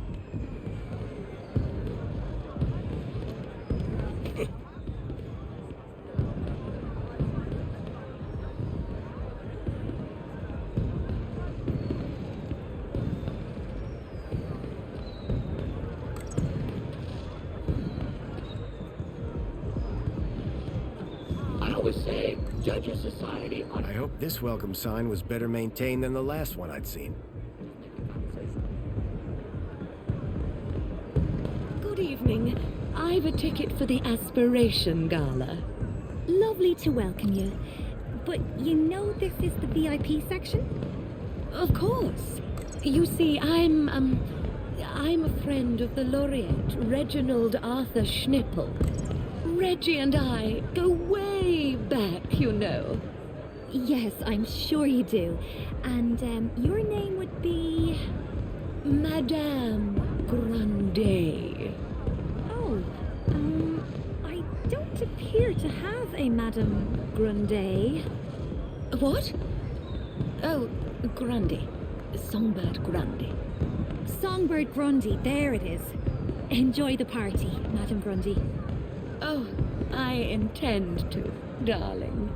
Say, judge a society on... I hope this welcome sign was better maintained than the last one I'd seen. Good evening. I've a ticket for the Aspiration Gala. Lovely to welcome you. But you know this is the VIP section? Of course. You see, I'm a friend of the laureate, Reginald Arthur Schnippel. Reggie and I go way back, you know. Yes, I'm sure you do. And your name would be... Madame Grande. Oh, I don't appear to have a Madame Grande. What? Oh, Grundy. Songbird Grundy. Songbird Grundy, there it is. Enjoy the party, Madame Grundy. Oh, I intend to, darling.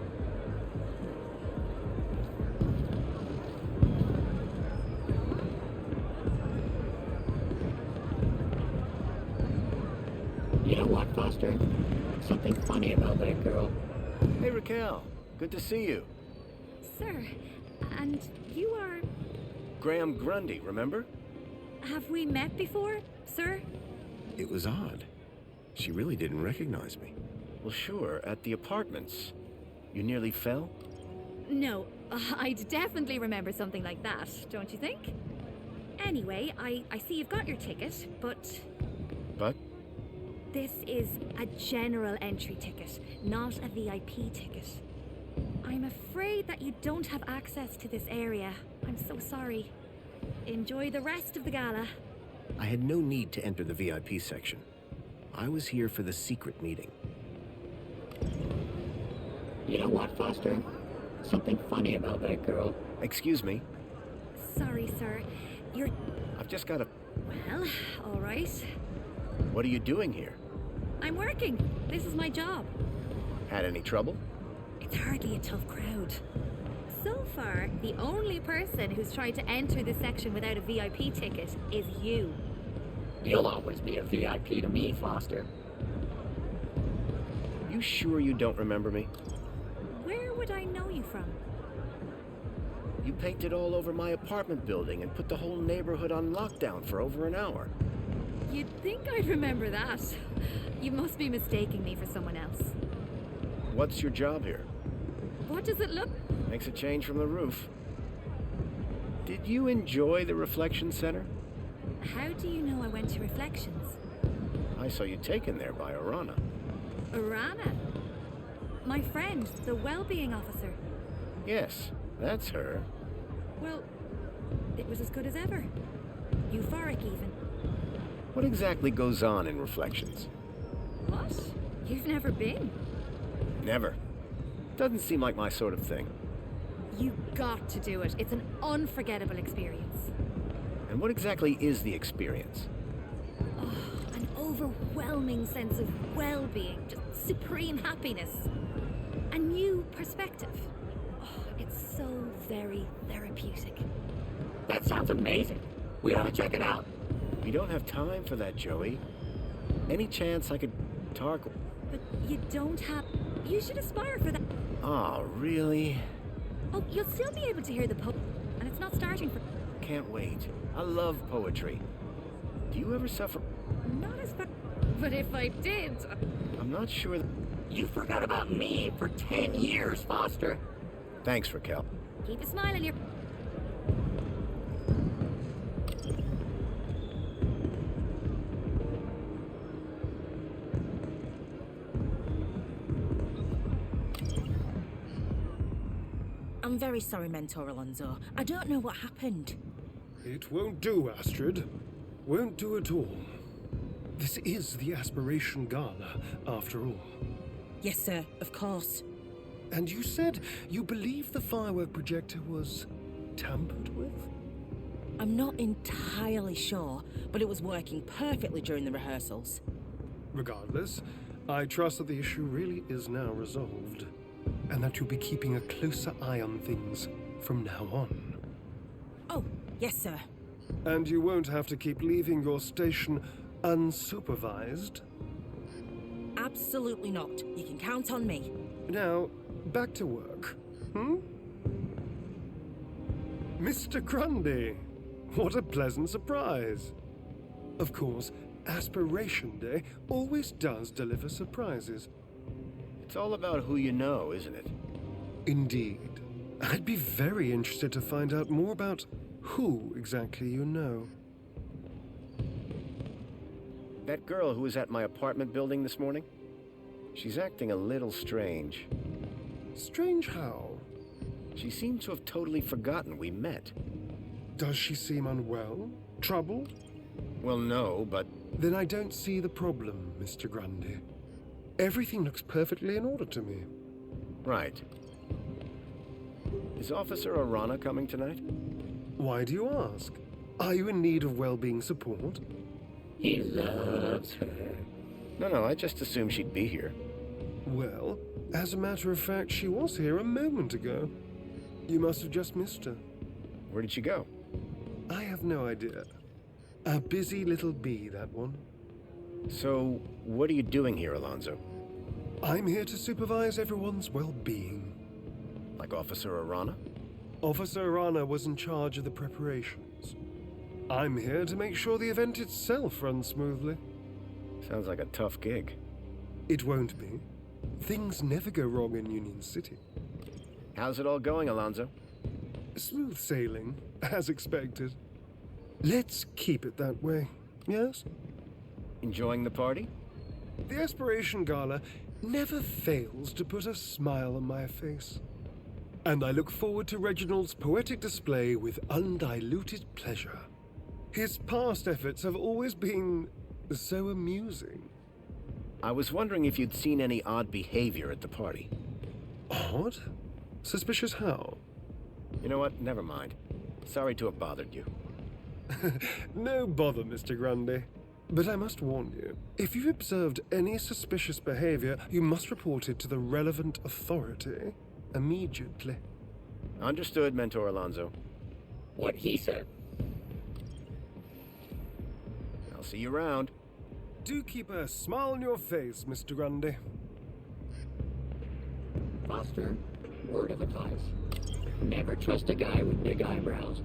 You know what, Foster? Something funny about that girl. Hey, Raquel. Good to see you. Sir, and you are... Graham Grundy, remember? Have we met before, sir? It was odd. She really didn't recognize me. Well, sure, at the apartments. You nearly fell? No, I'd definitely remember something like that, don't you think? Anyway, I see you've got your ticket, but... But? This is a general entry ticket, not a VIP ticket. I'm afraid that you don't have access to this area. I'm so sorry. Enjoy the rest of the gala. I had no need to enter the VIP section. I was here for the secret meeting. You know what, Foster? Something funny about that girl. Excuse me? Sorry, sir. You're... I've just got to... Well, all right. What are you doing here? I'm working. This is my job. Had any trouble? It's hardly a tough crowd. So far, the only person who's tried to enter this section without a VIP ticket is you. You'll always be a VIP to me, Foster. you sure you don't remember me? Where would I know you from? You painted all over my apartment building and put the whole neighborhood on lockdown for over an hour. You'd think I'd remember that. You must be mistaking me for someone else. What's your job here? What does it look? Makes a change from the roof. Did you enjoy the Reflection Center? How do you know I went to Reflections? I saw you taken there by Arana. Arana? My friend, the well-being officer. Yes, that's her. Well, it was as good as ever. Euphoric, even. What exactly goes on in Reflections? What? You've never been? Never. Doesn't seem like my sort of thing. You got to do it. It's an unforgettable experience. And what exactly is the experience? Oh, an overwhelming sense of well-being, just supreme happiness. A new perspective. Oh, it's so very therapeutic. That sounds amazing. We ought to check it out. We don't have time for that, Joey. Any chance I could talk? But you don't have... You should aspire for that. Oh, really? Oh, you'll still be able to hear the poem, and it's not starting for... Can't wait. I love poetry. Do you ever suffer? Not as far... But if I did... I'm not sure that... You forgot about me for 10 years, Foster. Thanks, Raquel. Keep a smile on your... I'm very sorry, Mentor Alonso. I don't know what happened. It won't do, Astrid. Won't do at all. This is the Aspiration Gala, after all. Yes, sir, of course. And you said you believe the firework projector was tampered with? I'm not entirely sure, but it was working perfectly during the rehearsals. Regardless, I trust that the issue really is now resolved, and that you'll be keeping a closer eye on things from now on. Oh, yes, sir. And you won't have to keep leaving your station unsupervised? Absolutely not. You can count on me. Now, back to work. Mr. Grundy, what a pleasant surprise. Of course, Aspiration Day always does deliver surprises. It's all about who you know, isn't it? Indeed. I'd be very interested to find out more about who exactly you know. That girl who was at my apartment building this morning? She's acting a little strange. Strange how? She seems to have totally forgotten we met. Does she seem unwell? Troubled? Well, no, but... Then I don't see the problem, Mr. Grundy. Everything looks perfectly in order to me. Right. Is Officer Arana coming tonight? Why do you ask? Are you in need of well-being support? He loves her. No, I just assumed she'd be here. Well, as a matter of fact, she was here a moment ago. You must have just missed her. Where did she go? I have no idea. A busy little bee, that one. So, what are you doing here, Alonzo? I'm here to supervise everyone's well-being. Like Officer Arana? Officer Arana was in charge of the preparations. I'm here to make sure the event itself runs smoothly. Sounds like a tough gig. It won't be. Things never go wrong in Union City. How's it all going, Alonzo? Smooth sailing, as expected. Let's keep it that way, yes? Enjoying the party? The Aspiration Gala never fails to put a smile on my face. And I look forward to Reginald's poetic display with undiluted pleasure. His past efforts have always been so amusing. I was wondering if you'd seen any odd behavior at the party. Odd? Suspicious how? You know what? Never mind. Sorry to have bothered you. No bother, Mr. Grundy. But I must warn you, if you've observed any suspicious behavior, you must report it to the relevant authority immediately. Understood, Mentor Alonzo. What he said. I'll see you around. Do keep a smile on your face, Mr. Grundy. Foster, word of advice. Never trust a guy with big eyebrows.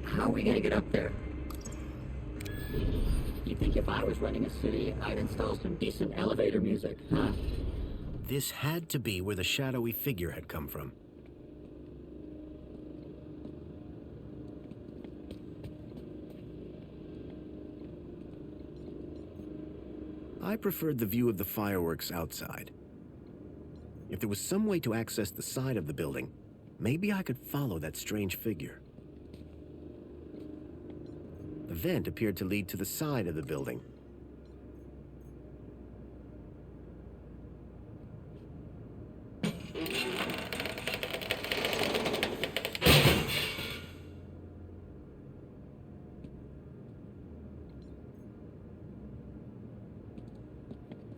How are we gonna get up there? You think if I was running a city, I'd install some decent elevator music, huh? This had to be where the shadowy figure had come from. I preferred the view of the fireworks outside. If there was some way to access the side of the building, maybe I could follow that strange figure. The vent appeared to lead to the side of the building.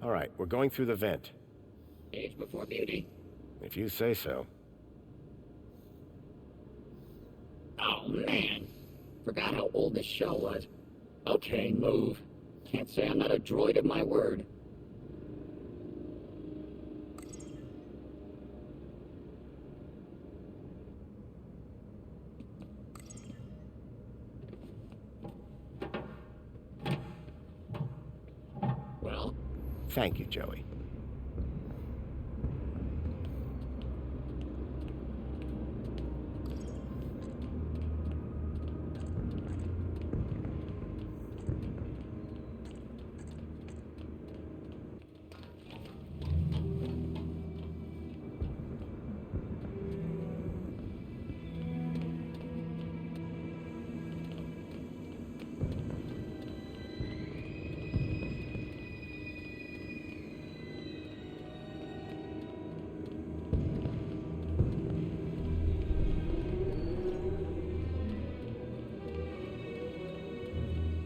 All right, we're going through the vent. Age before beauty. If you say so. Oh, man. Forgot how old this show was. Okay, move. Can't say I'm not a droid of my word. Thank you, Joey.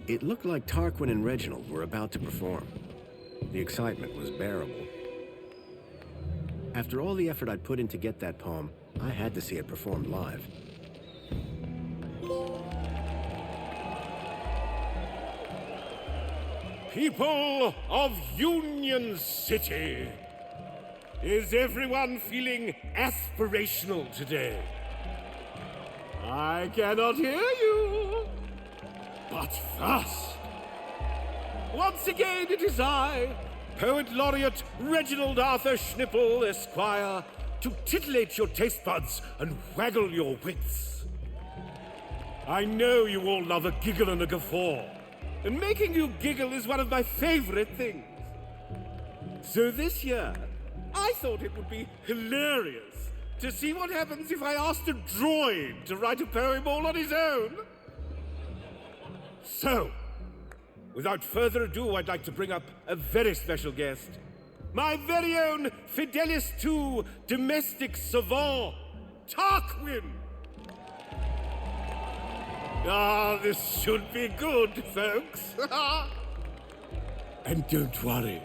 It looked like Tarquin and Reginald were about to perform. The excitement was bearable. After all the effort I'd put in to get that poem, I had to see it performed live. People of Union City, is everyone feeling aspirational today? I cannot hear you. But first, once again it is I, Poet Laureate Reginald Arthur Schnipple, Esquire, to titillate your taste buds and waggle your wits. I know you all love a giggle and a guffaw, and making you giggle is one of my favorite things. So this year, I thought it would be hilarious to see what happens if I asked a droid to write a poem all on his own. So, without further ado, I'd like to bring up a very special guest. My very own Fidelis II domestic savant, Tarquin! Ah, this should be good, folks. And don't worry.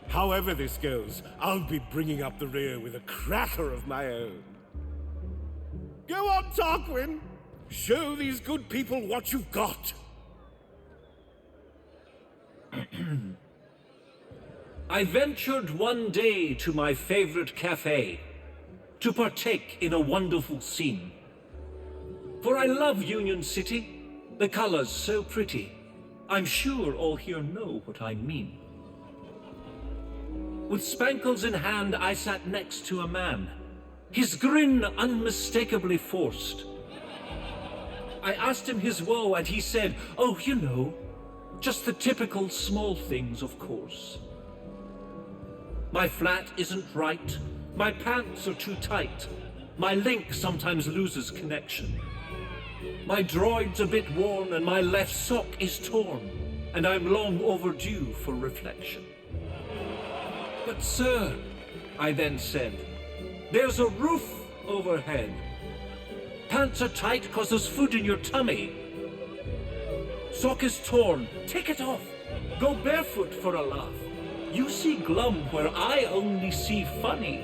However this goes, I'll be bringing up the rear with a cracker of my own. Go on, Tarquin! Show these good people what you've got! I ventured one day to my favorite cafe to partake in a wonderful scene. For I love Union City, the colors so pretty. I'm sure all here know what I mean. With spankles in hand, I sat next to a man, his grin unmistakably forced. I asked him his woe, and he said, "Oh, you know, just the typical small things, of course. My flat isn't right, my pants are too tight, my link sometimes loses connection. My droid's a bit worn and my left sock is torn, and I'm long overdue for reflection." "But sir," I then said, "there's a roof overhead. Pants are tight 'cause there's food in your tummy. Sock is torn, take it off. Go barefoot for a laugh. You see glum where I only see funny.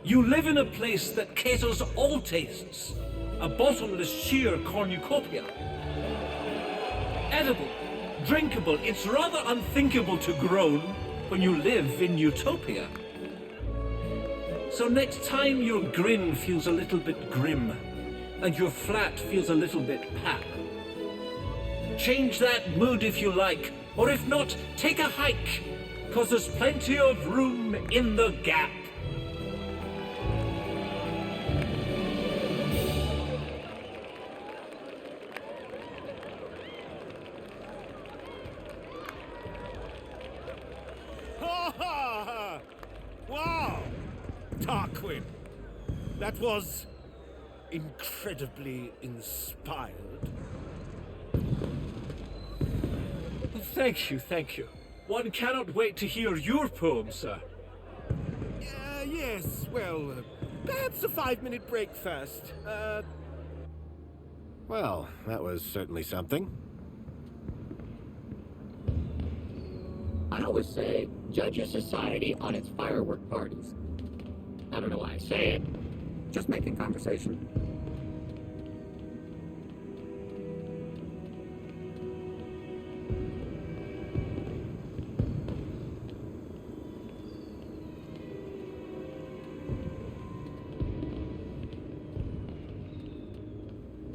You live in a place that caters all tastes. A bottomless sheer cornucopia. Edible, drinkable, it's rather unthinkable to groan when you live in utopia. So next time your grin feels a little bit grim, and your flat feels a little bit pap, change that mood if you like, or if not, take a hike, 'cause there's plenty of room in the gap. Wow! Tarquin, that was incredibly inspired. Thank you, thank you. One cannot wait to hear your poem, sir. Yes, well, perhaps a 5-minute break first. Well, that was certainly something. I always say, judge your society on its firework parties. I don't know why I say it. Just making conversation.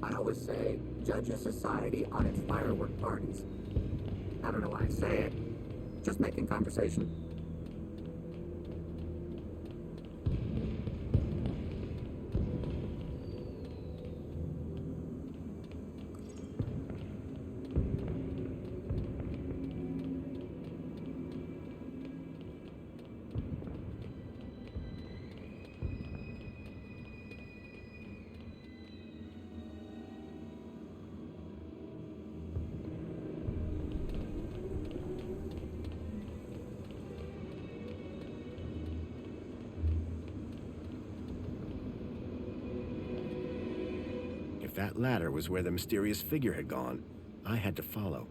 I always say, judge your society on its firework parties. I don't know why I say it. Just making conversation. If that ladder was where the mysterious figure had gone, I had to follow.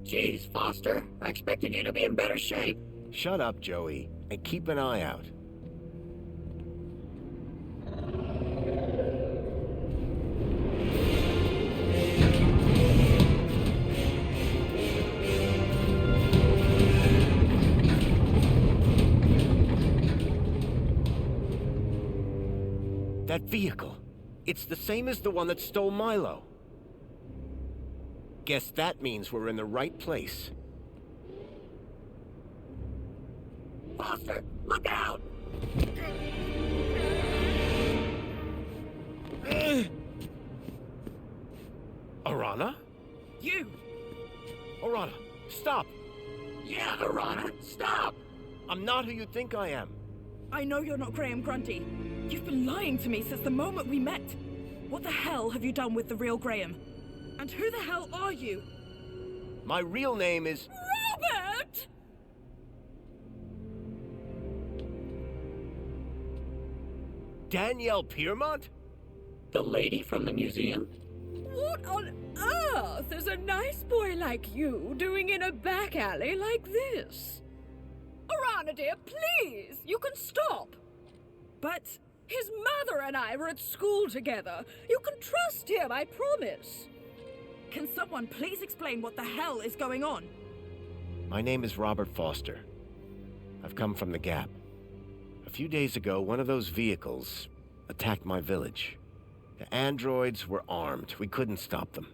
Jeez, Foster. I expected you to be in better shape. Shut up, Joey, and keep an eye out. That vehicle. It's the same as the one that stole Milo. Guess that means we're in the right place. Foster, look out! Arana? You! Arana, stop! Yeah, Arana, stop! I'm not who you think I am. I know you're not Graham Grundy. You've been lying to me since the moment we met. What the hell have you done with the real Graham? And who the hell are you? My real name is... Robert! Danielle Piermont? The lady from the museum? What on earth is a nice boy like you doing in a back alley like this? Arana, dear, please, you can stop. But... his mother and I were at school together. You can trust him, I promise. Can someone please explain what the hell is going on? My name is Robert Foster. I've come from the Gap. A few days ago, one of those vehicles attacked my village. The androids were armed. We couldn't stop them.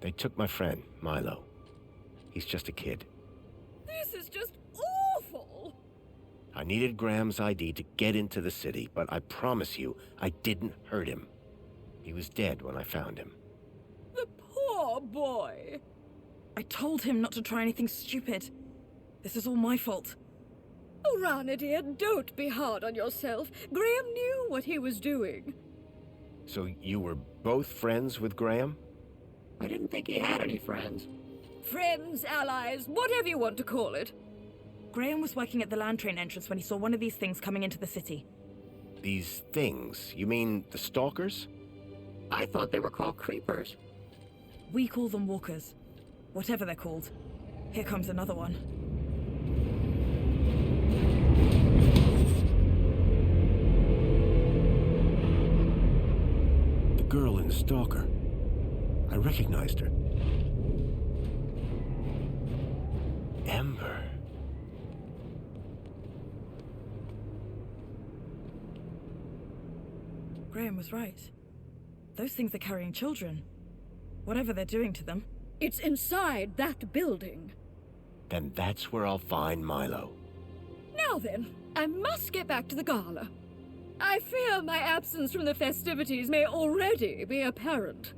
They took my friend, Milo. He's just a kid. This is just awful. I needed Graham's ID to get into the city, but I promise you, I didn't hurt him. He was dead when I found him. The poor boy. I told him not to try anything stupid. This is all my fault. Arana, dear, don't be hard on yourself. Graham knew what he was doing. So you were both friends with Graham? I didn't think he had any friends. Friends, allies, whatever you want to call it. Graham was working at the land train entrance when he saw one of these things coming into the city. These things? You mean the stalkers? I thought they were called creepers. We call them walkers. Whatever they're called. Here comes another one. The girl in the stalker. I recognized her. Ember. Graham was right. Those things are carrying children. Whatever they're doing to them. It's inside that building. Then that's where I'll find Milo. Now then, I must get back to the gala. I fear my absence from the festivities may already be apparent.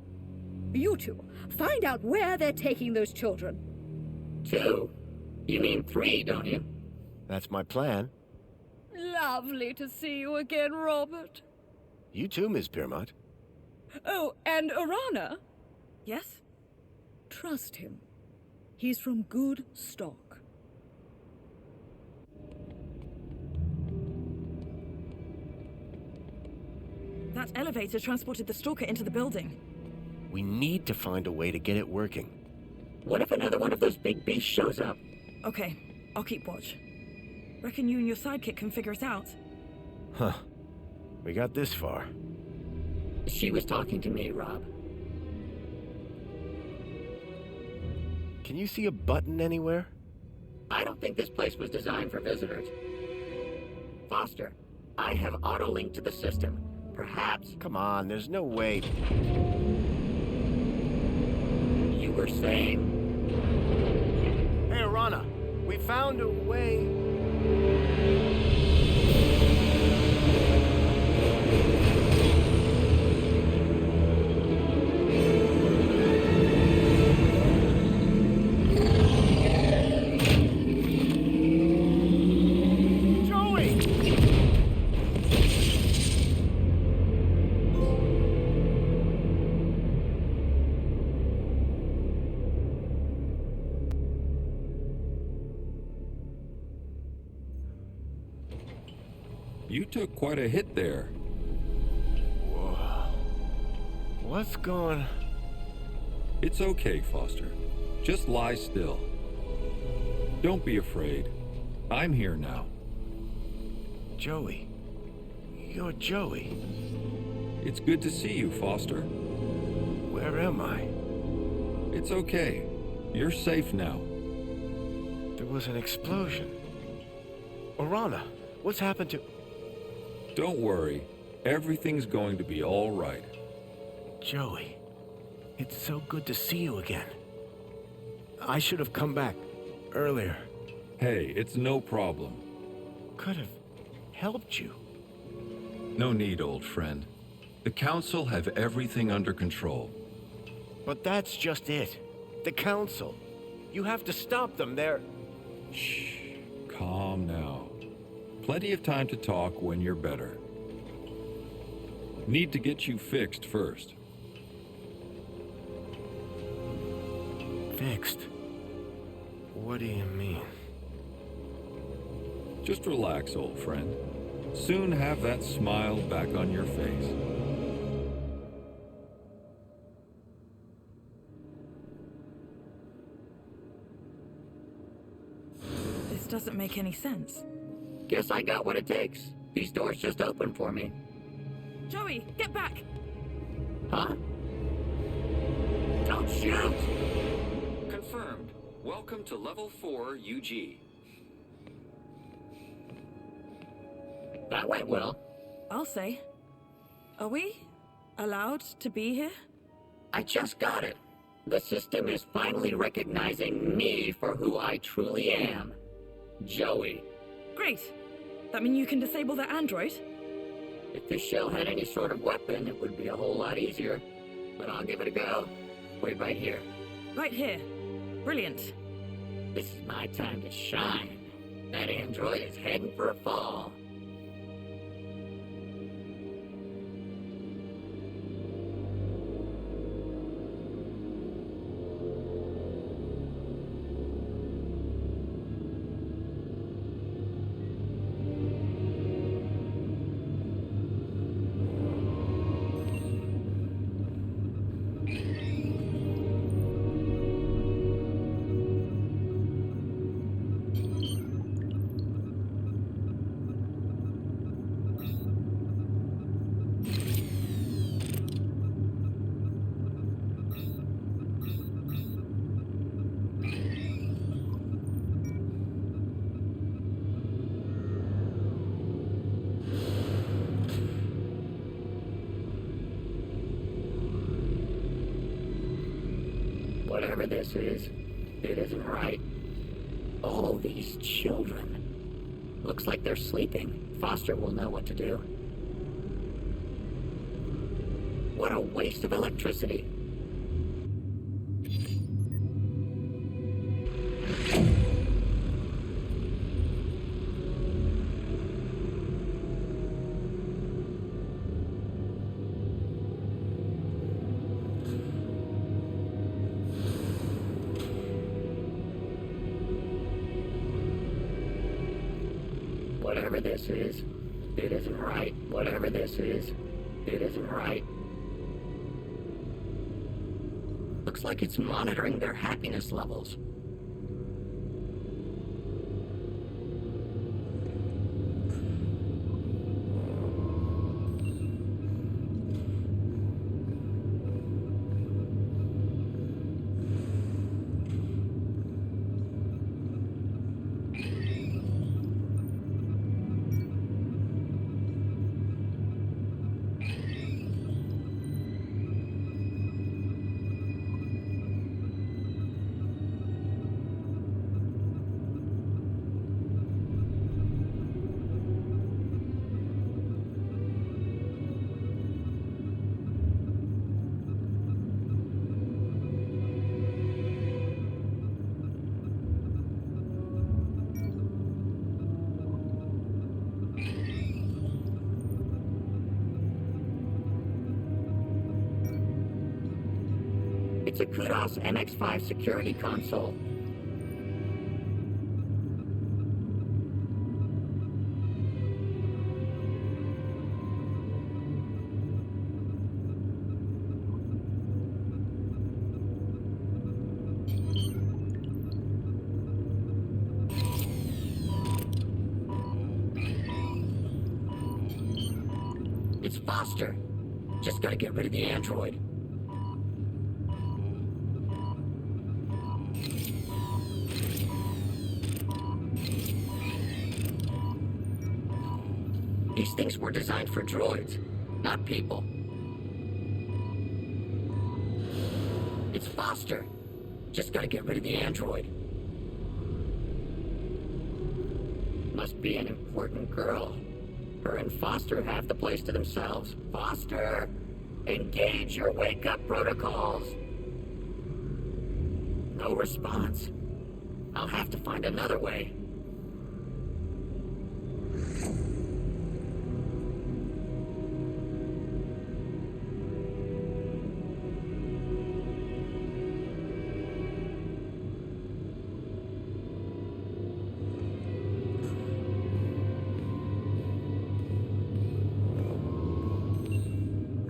You two, find out where they're taking those children. 2? You mean 3, don't you? That's my plan. Lovely to see you again, Robert. You too, Miss Piermont. Oh, and Arana? Yes? Trust him. He's from good stock. That elevator transported the stalker into the building. We need to find a way to get it working. What if another one of those big beasts shows up? Okay, I'll keep watch. Reckon you and your sidekick can figure it out? Huh. We got this far. She was talking to me, Rob. Can you see a button anywhere? I don't think this place was designed for visitors. Foster, I have auto-linked to the system. Perhaps... Come on, there's no way. You were saying... Hey, Arana, we found a way... You took quite a hit there. Whoa. What's going... It's okay, Foster. Just lie still. Don't be afraid. I'm here now. Joey. You're Joey. It's good to see you, Foster. Where am I? It's okay. You're safe now. There was an explosion. Arana, what's happened to... Don't worry. Everything's going to be all right. Joey, it's so good to see you again. I should have come back earlier. Hey, it's no problem. Could have helped you. No need, old friend. The Council have everything under control. But that's just it. The Council. You have to stop them. They're... Shh. Calm now. Plenty of time to talk when you're better. Need to get you fixed first. Fixed? What do you mean? Just relax, old friend. Soon have that smile back on your face. This doesn't make any sense. Guess I got what it takes. These doors just opened for me. Joey, get back! Huh? Don't shoot! Confirmed. Welcome to Level 4 UG. That went well. I'll say. Are we allowed to be here? I just got it. The system is finally recognizing me for who I truly am. Joey. Great. That mean you can disable the android? If this shell had any sort of weapon, it would be a whole lot easier. But I'll give it a go. Wait right here. Right here. Brilliant. This is my time to shine. That android is heading for a fall. Whatever this is, it isn't right. All these children. Looks like they're sleeping. Foster will know what to do. What a waste of electricity. Whatever this is, it isn't right. Whatever this is, it isn't right. Looks like it's monitoring their happiness levels. a Kudos MX5 security console. It's Foster. Just gotta get rid of the android. These things were designed for droids, not people. It's Foster. Just gotta get rid of the android. Must be an important girl. Her and Foster have the place to themselves. Foster! Engage your wake-up protocols! No response. I'll have to find another way.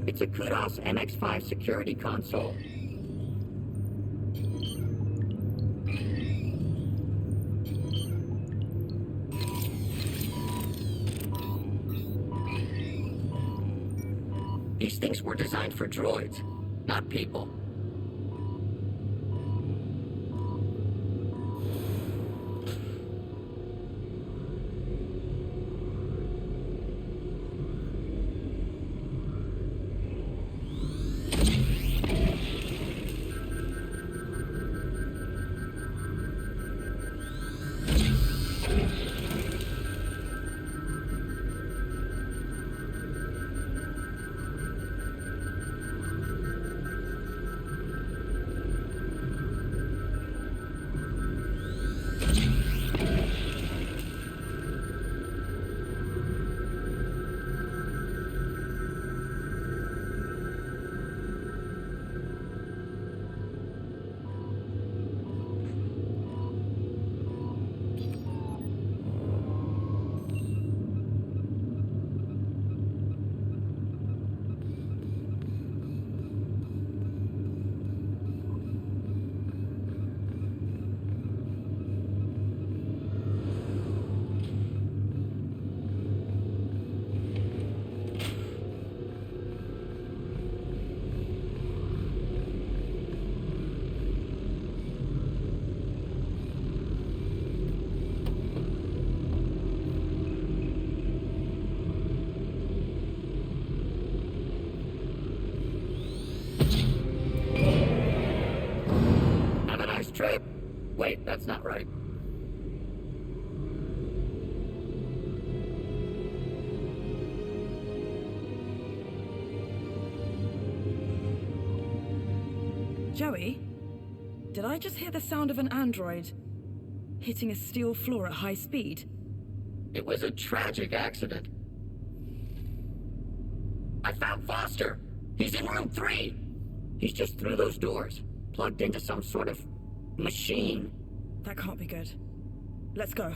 It's a Kudos MX5 security console. These things were designed for droids, not people. Trip. Wait, that's not right. Joey, did I just hear the sound of an android hitting a steel floor at high speed? It was a tragic accident. I found Foster. He's in room 3. He's just through those doors, plugged into some sort of machine. That can't be good. Let's go.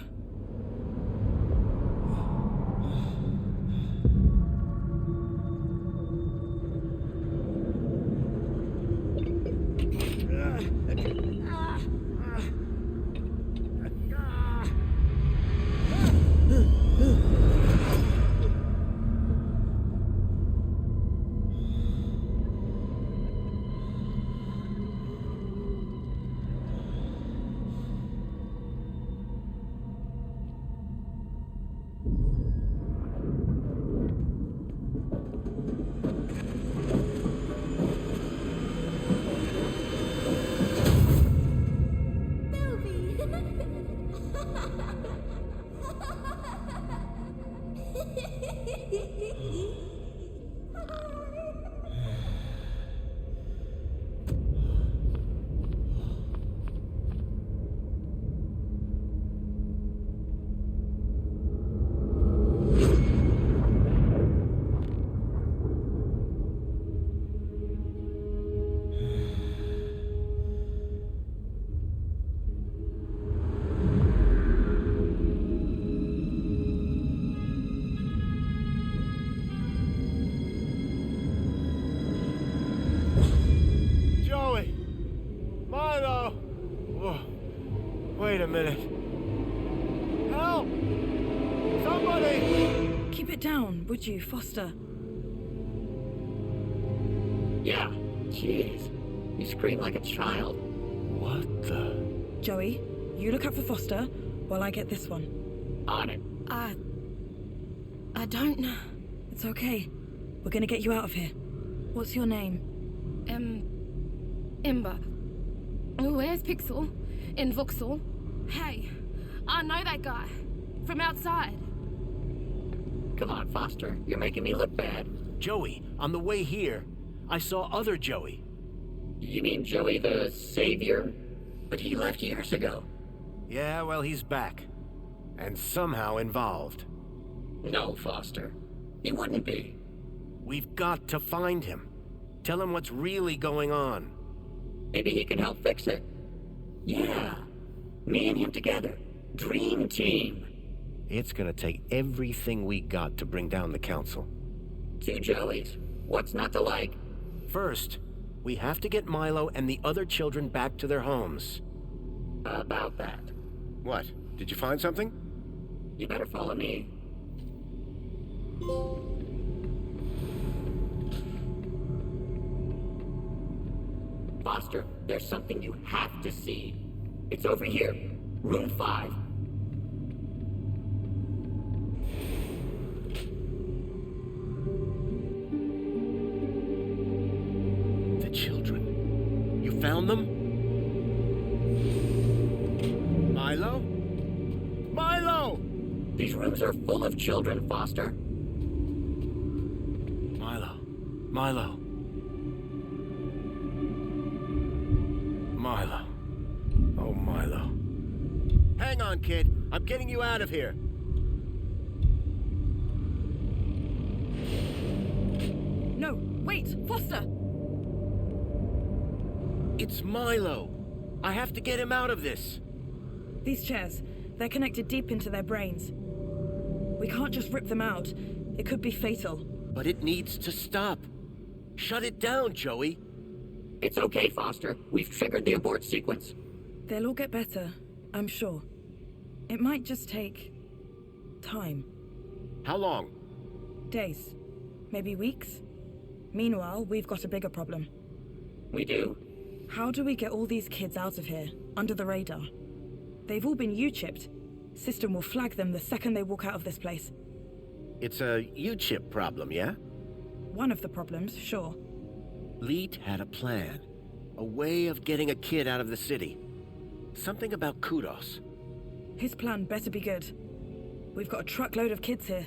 Help! Somebody! Keep it down, would you, Foster? Yeah, jeez. You scream like a child. What the? Joey, you look up for Foster while I get this one. On it. I don't know. It's okay. We're gonna get you out of here. What's your name? Ember. Where's Pixel? And Voxel? Hey, I know that guy. From outside. Come on, Foster. You're making me look bad. Joey, on the way here, I saw other Joey. You mean Joey the Savior? But he left years ago. Yeah, well, he's back. And somehow involved. No, Foster. He wouldn't be. We've got to find him. Tell him what's really going on. Maybe he can help fix it. Yeah. Me and him together. Dream team. It's gonna take everything we got to bring down the council. 2 Joeys. What's not to like? First, we have to get Milo and the other children back to their homes. About that. What? Did you find something? You better follow me. Foster, there's something you have to see. It's over here. Room 5. The children. You found them? Milo? Milo! These rooms are full of children, Foster. Milo. Milo. Milo. Oh, Milo. Hang on, kid. I'm getting you out of here. No, wait, Foster! It's Milo. I have to get him out of this. These chairs, they're connected deep into their brains. We can't just rip them out. It could be fatal. But it needs to stop. Shut it down, Joey. It's okay, Foster. We've triggered the abort sequence. They'll all get better, I'm sure. It might just take... time. How long? Days. Maybe weeks. Meanwhile, we've got a bigger problem. We do? How do we get all these kids out of here, under the radar? They've all been U-chipped. System will flag them the second they walk out of this place. It's a U-chip problem, yeah? One of the problems, sure. Leet had a plan. A way of getting a kid out of the city. Something about kudos. His plan better be good. We've got a truckload of kids here.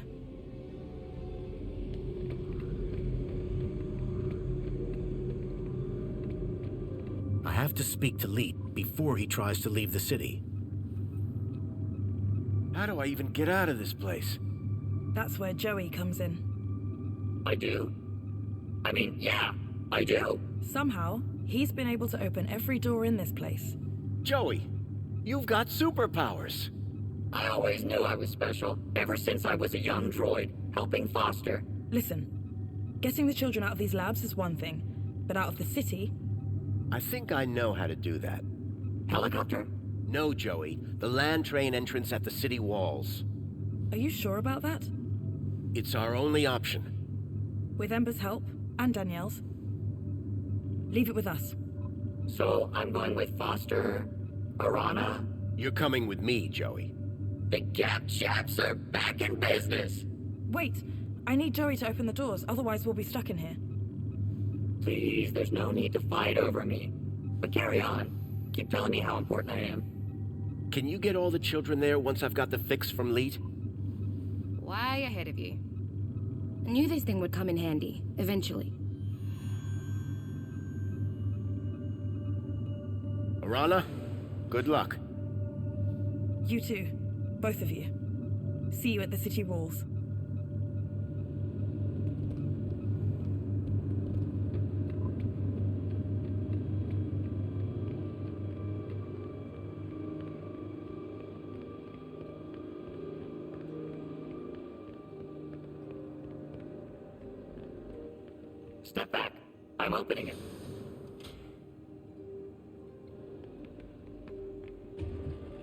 I have to speak to Leet before he tries to leave the city. How do I even get out of this place? That's where Joey comes in. I do? I mean, yeah, I do. Somehow, he's been able to open every door in this place. Joey, you've got superpowers. I always knew I was special, ever since I was a young droid, helping Foster. Listen, getting the children out of these labs is one thing, but out of the city... I think I know how to do that. Helicopter? No, Joey. The land train entrance at the city walls. Are you sure about that? It's our only option. With Ember's help, and Danielle's. Leave it with us. So, I'm going with Foster... Arana? You're coming with me, Joey. The Gap chaps are back in business. Wait, I need Joey to open the doors, otherwise we'll be stuck in here. Please, there's no need to fight over me. But carry on. Keep telling me how important I am. Can you get all the children there once I've got the fix from Leet? Way ahead of you. I knew this thing would come in handy, eventually. Arana, good luck. You too. Both of you. See you at the city walls. Step back. I'm opening it.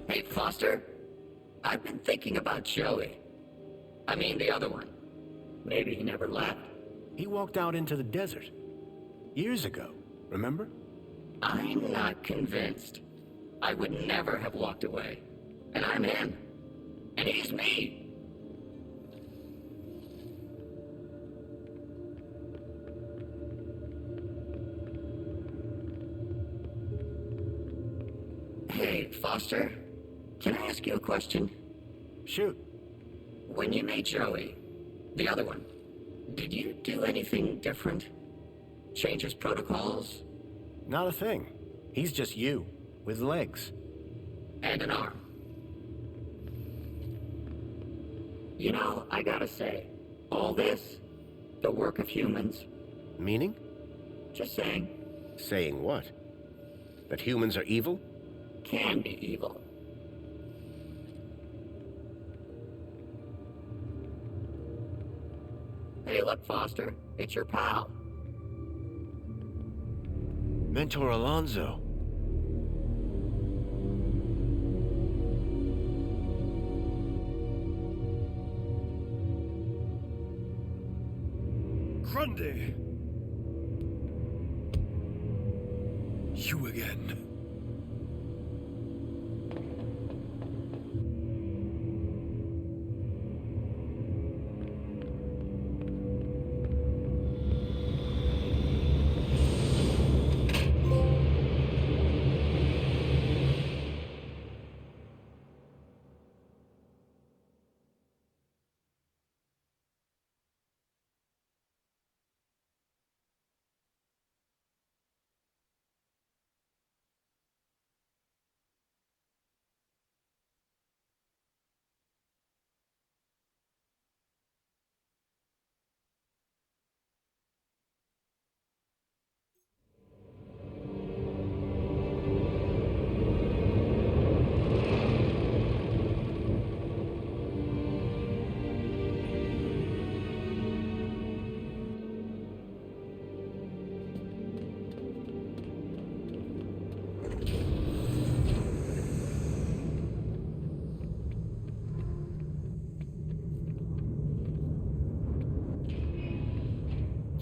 Hey, Foster. I've been thinking about Joey. I mean the other one. Maybe he never left. He walked out into the desert. Years ago, remember? I'm not convinced. I would never have walked away. And I'm him. And he's me. Hey, Foster. Can I ask you a question? Shoot. When you made Joey, the other one, did you do anything different? Change his protocols? Not a thing. He's just you, with legs. And an arm. You know, I gotta say, all this, the work of humans. Meaning? Just saying. Saying what? That humans are evil? Can be evil. Hey, look, Foster. It's your pal. Mentor Alonzo. Grundy! You again.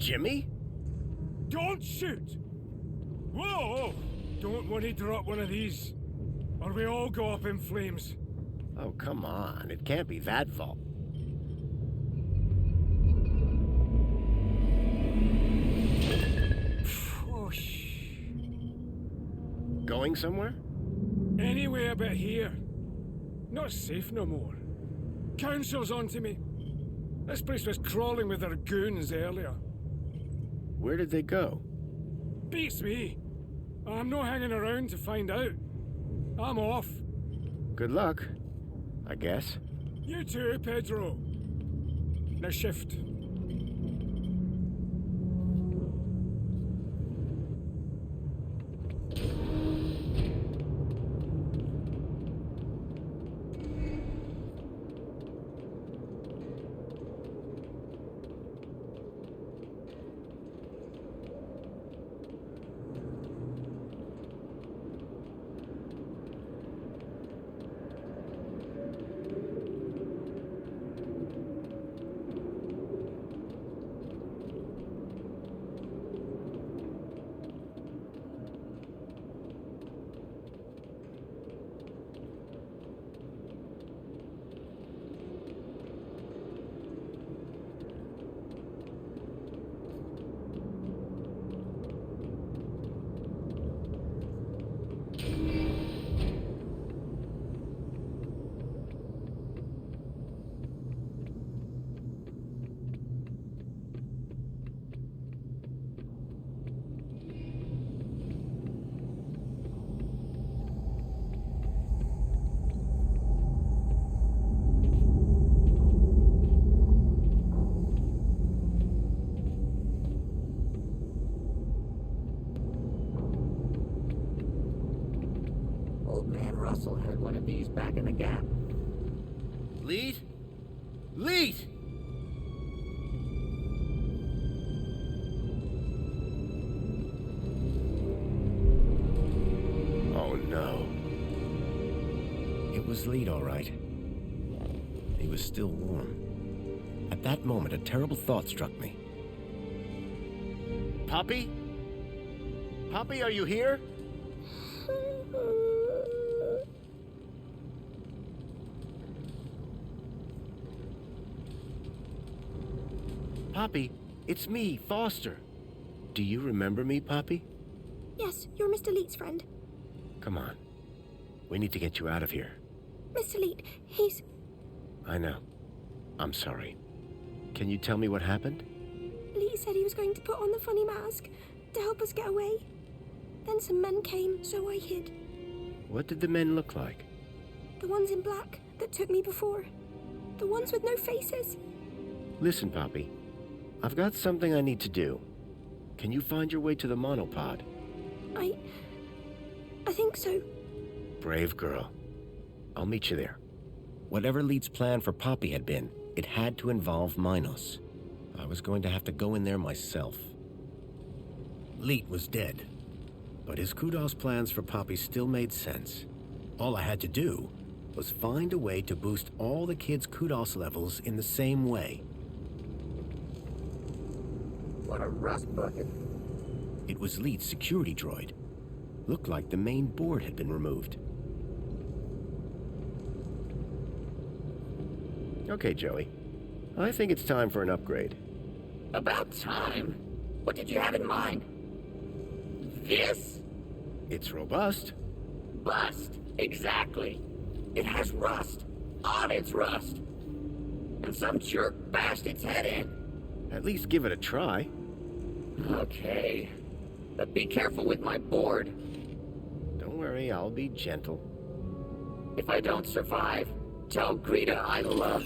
Jimmy? Don't shoot! Whoa! Don't want to drop one of these, or we all go up in flames. Oh, come on. It can't be that fault. Going somewhere? Anywhere but here. Not safe no more. Council's onto me. This place was crawling with their goons earlier. Where did they go? Beats me. I'm not hanging around to find out. I'm off. Good luck, I guess. You too, Pedro. Now shift. Old man Russell had one of these back in the Gap. Lead? Lead! Oh no. It was Lead, all right. He was still warm. At that moment, a terrible thought struck me. Poppy? Poppy, are you here? Poppy, it's me, Foster. Do you remember me, Poppy? Yes, you're Mr. Leet's friend. Come on. We need to get you out of here. Mr. Leet, he's... I know. I'm sorry. Can you tell me what happened? Leet said he was going to put on the funny mask to help us get away. Then some men came, so I hid. What did the men look like? The ones in black that took me before. The ones with no faces. Listen, Poppy. I've got something I need to do. Can you find your way to the monopod? I think so. Brave girl. I'll meet you there. Whatever Leet's plan for Poppy had been, it had to involve Minos. I was going to have to go in there myself. Leet was dead, but his kudos plans for Poppy still made sense. All I had to do was find a way to boost all the kids' kudos levels in the same way. What a rust bucket. It was Leet's security droid. Looked like the main board had been removed. Okay, Joey. I think it's time for an upgrade. About time. What did you have in mind? This? It's robust. Bust. Exactly. It has rust. On its rust. And some jerk bashed its head in. At least give it a try. Okay. But be careful with my board. Don't worry, I'll be gentle. If I don't survive, tell Greta I love.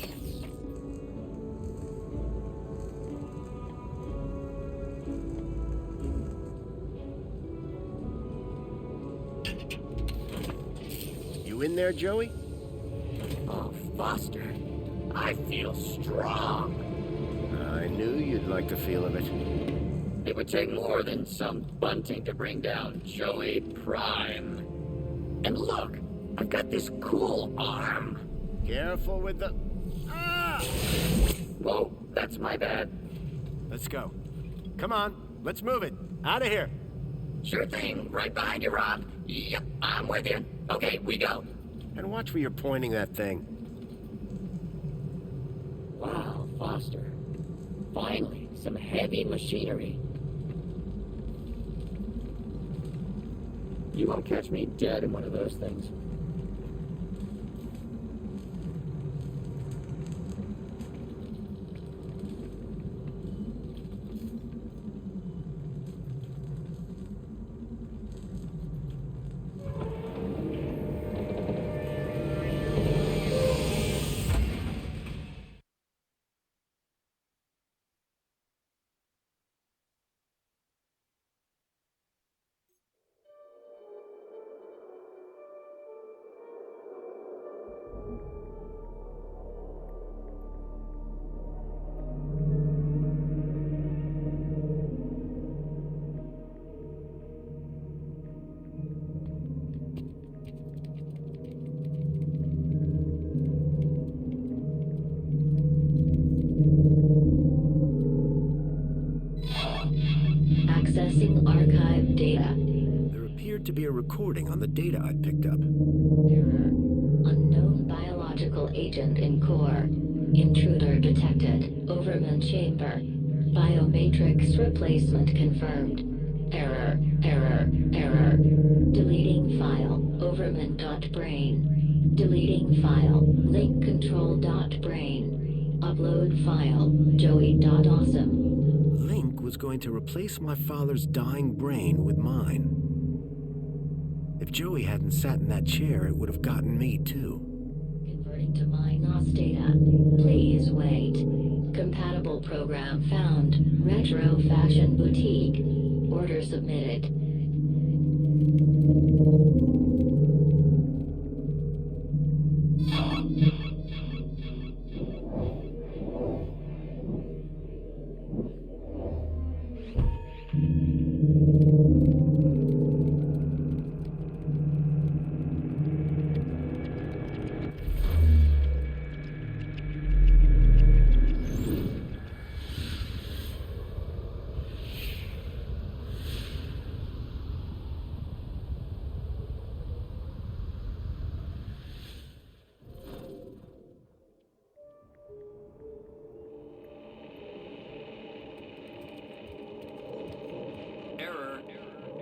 You in there, Joey? Oh, Foster. I feel strong. I knew you'd like the feel of it. It would take more than some bunting to bring down Joey Prime. And look, I've got this cool arm. Careful with the... Ah! Whoa, that's my bad. Let's go. Come on, let's move it. Out of here. Sure thing, right behind you, Rob. Yep, I'm with you. Okay, we go. And watch where you're pointing that thing. Wow, Foster. Finally, some heavy machinery. You won't catch me dead in one of those things. Accessing archive data. There appeared to be a recording on the data I picked up. Error. Unknown biological agent in core. Intruder detected. Overman chamber. Biomatrix replacement confirmed. Error. Error. Error. Deleting file. Overman.brain. Deleting file. Link control.brain. Upload file. Joey.awesome. Link was going to replace my father's dying brain with mine. If Joey hadn't sat in that chair, it would have gotten me too. Converting to Minos data. Please wait. Compatible program found. Retro Fashion Boutique. Order submitted.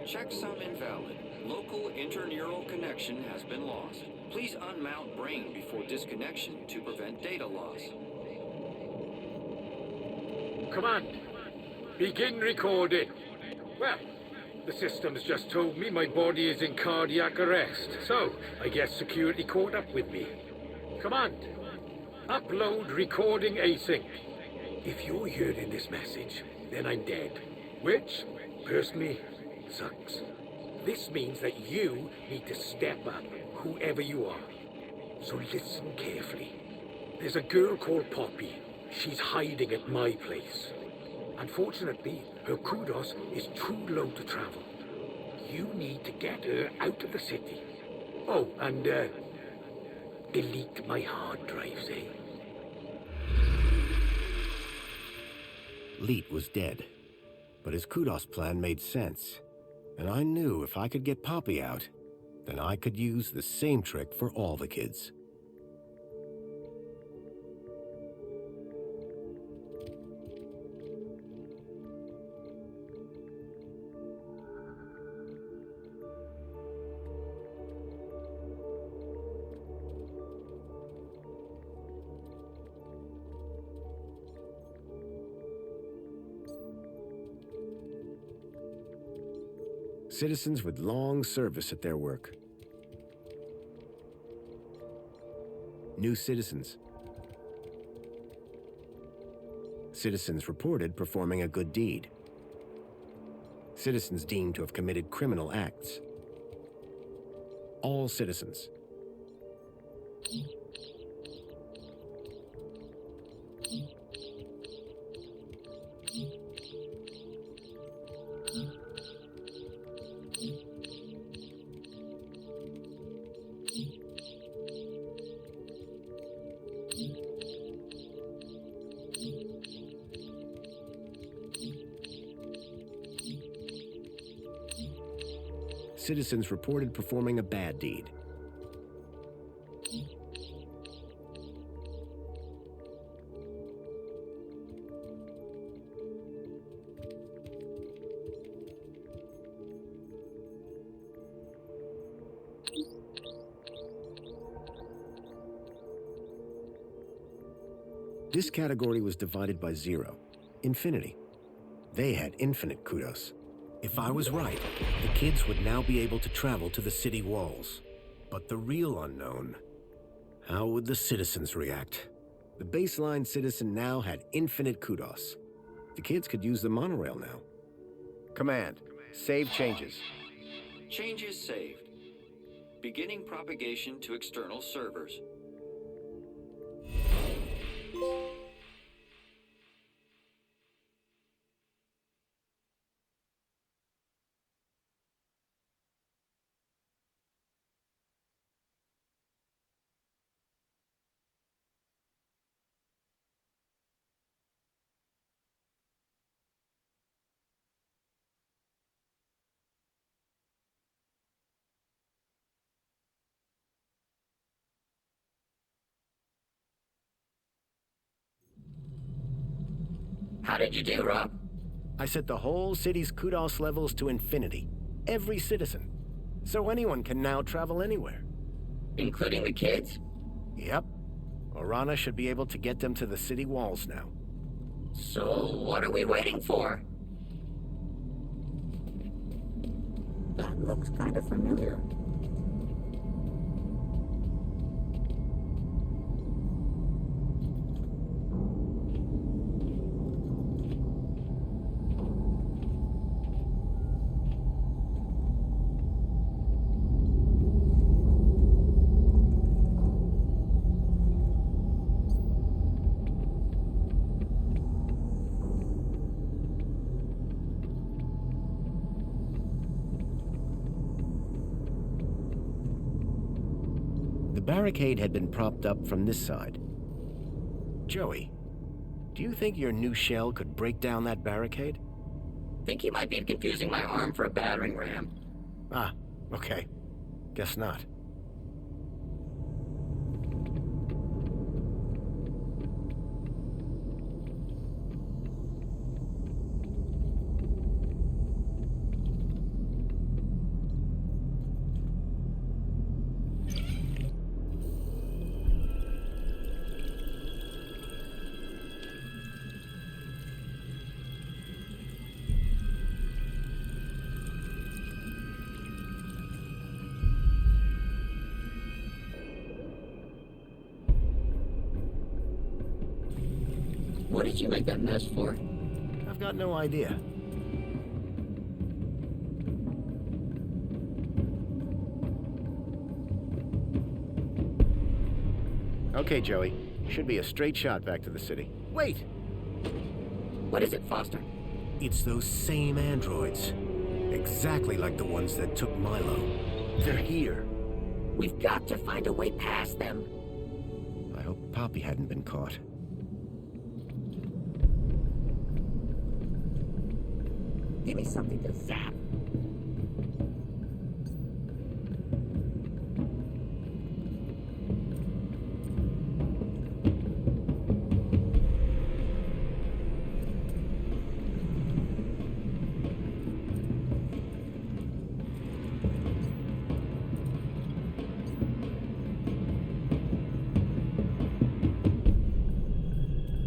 Checksum invalid. Local interneural connection has been lost. Please unmount brain before disconnection to prevent data loss. Command, begin recording. Well, the system's just told me my body is in cardiac arrest, so I guess security caught up with me. Command, upload recording async. If you're hearing this message, then I'm dead, which, personally, sucks. This means that you need to step up, whoever you are. So listen carefully. There's a girl called Poppy. She's hiding at my place. Unfortunately, her kudos is too low to travel. You need to get her out of the city. Oh, and, delete my hard drives, eh? Leet was dead, but his kudos plan made sense. And I knew if I could get Poppy out, then I could use the same trick for all the kids. Citizens with long service at their work. New citizens. Citizens reported performing a good deed. Citizens deemed to have committed criminal acts. All citizens. Citizens reported performing a bad deed. This category was divided by 0, infinity. They had infinite kudos. If I was right, the kids would now be able to travel to the city walls. But the real unknown, how would the citizens react? The baseline citizen now had infinite kudos. The kids could use the monorail now. Command, save changes. Changes saved. Beginning propagation to external servers. How did you do, Rob? I set the whole city's kudos levels to infinity. Every citizen. So anyone can now travel anywhere. Including the kids? Yep. Orana should be able to get them to the city walls now. So what are we waiting for? That looks kind of familiar. The barricade had been propped up from this side. Joey, do you think your new shell could break down that barricade? Think you might be confusing my arm for a battering ram. Ah, okay. Guess not. What did you make that mess for? I've got no idea. Okay, Joey. Should be a straight shot back to the city. Wait! What is it, Foster? It's those same androids. Exactly like the ones that took Milo. They're here. We've got to find a way past them. I hope Poppy hadn't been caught. Give me something to zap.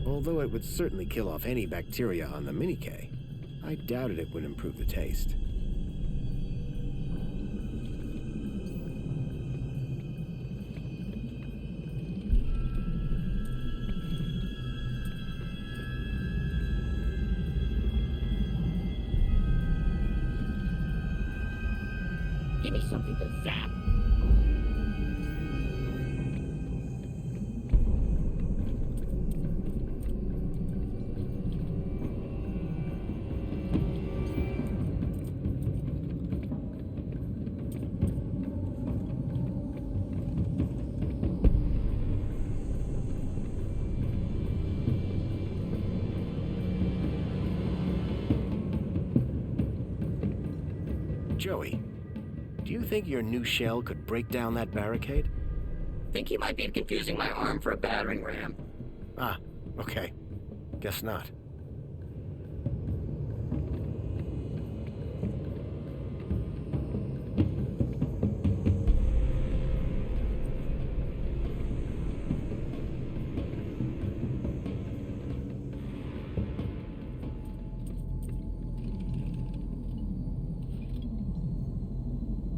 Although it would certainly kill off any bacteria on the Mini-K, I doubted it would improve the taste. Give me something to zap. Joey, do you think your new shell could break down that barricade? Think you might be confusing my arm for a battering ram. Ah, okay. Guess not.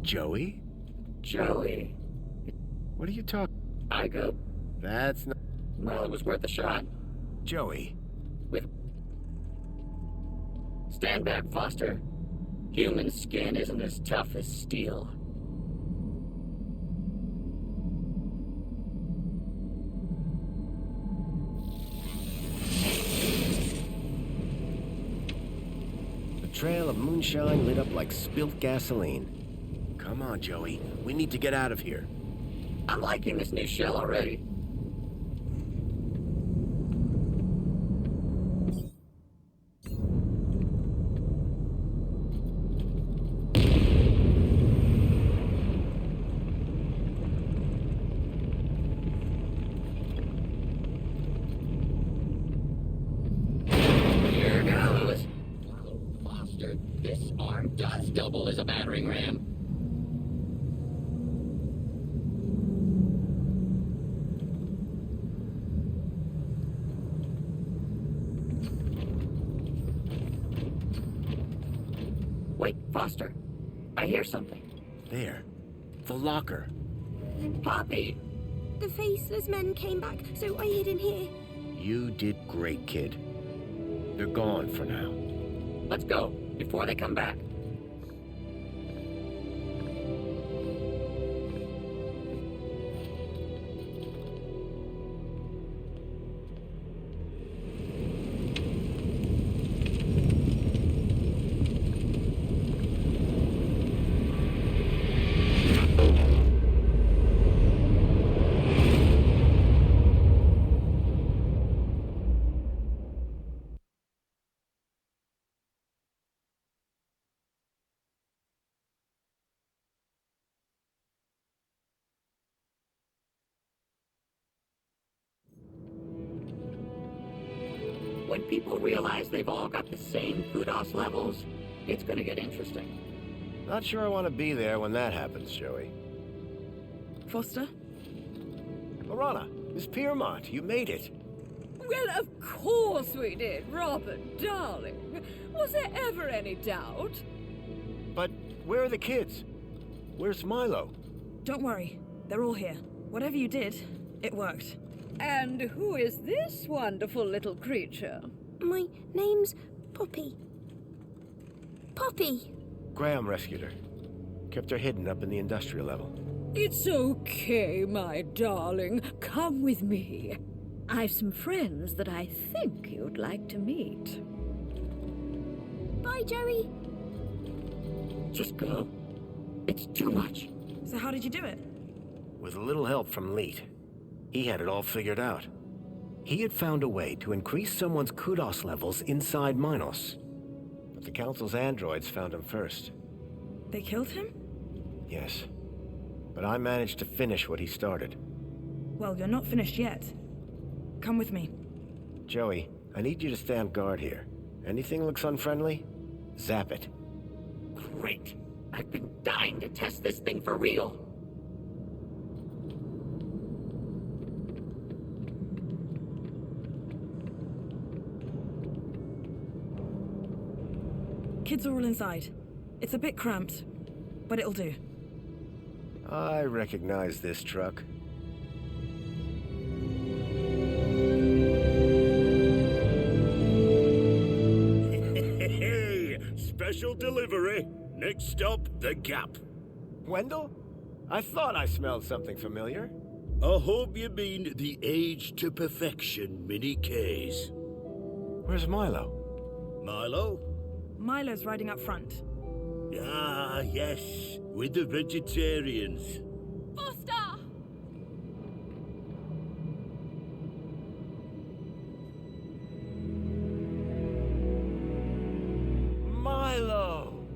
Joey? Joey. What are you talking? I go. That's not... Well, it was worth a shot. Joey. With... Stand back, Foster. Human skin isn't as tough as steel. The trail of moonshine lit up like spilt gasoline. Come on, Joey. We need to get out of here. I'm liking this new shell already. Here goes. Foster, this arm does double as a battering ram. Wait, Foster. I hear something. There. The locker. Poppy! The faceless men came back, so I hid in here. You did great, kid. They're gone for now. Let's go, before they come back. When people realize they've all got the same kudos levels, it's gonna get interesting. Not sure I want to be there when that happens, Joey. Foster? Lorana, Miss Piermont, you made it. Well, of course we did, Robert, darling. Was there ever any doubt? But where are the kids? Where's Milo? Don't worry. They're all here. Whatever you did, it worked. And who is this wonderful little creature? My name's Poppy. Poppy! Graham rescued her. Kept her hidden up in the industrial level. It's okay, my darling. Come with me. I've some friends that I think you'd like to meet. Bye, Joey. Just go. It's too much. So how did you do it? With a little help from Leet. He had it all figured out. He had found a way to increase someone's kudos levels inside Minos. But the Council's androids found him first. They killed him? Yes. But I managed to finish what he started. Well, you're not finished yet. Come with me. Joey, I need you to stand guard here. Anything looks unfriendly? Zap it. Great. I've been dying to test this thing for real. Kids are all inside. It's a bit cramped, but it'll do. I recognize this truck. Hey, special delivery. Next stop, the Gap. Wendell? I thought I smelled something familiar. I hope you mean the Age to Perfection mini Ks. Where's Milo? Milo? Milo's riding up front. Ah, yes, with the vegetarians. Foster! Milo!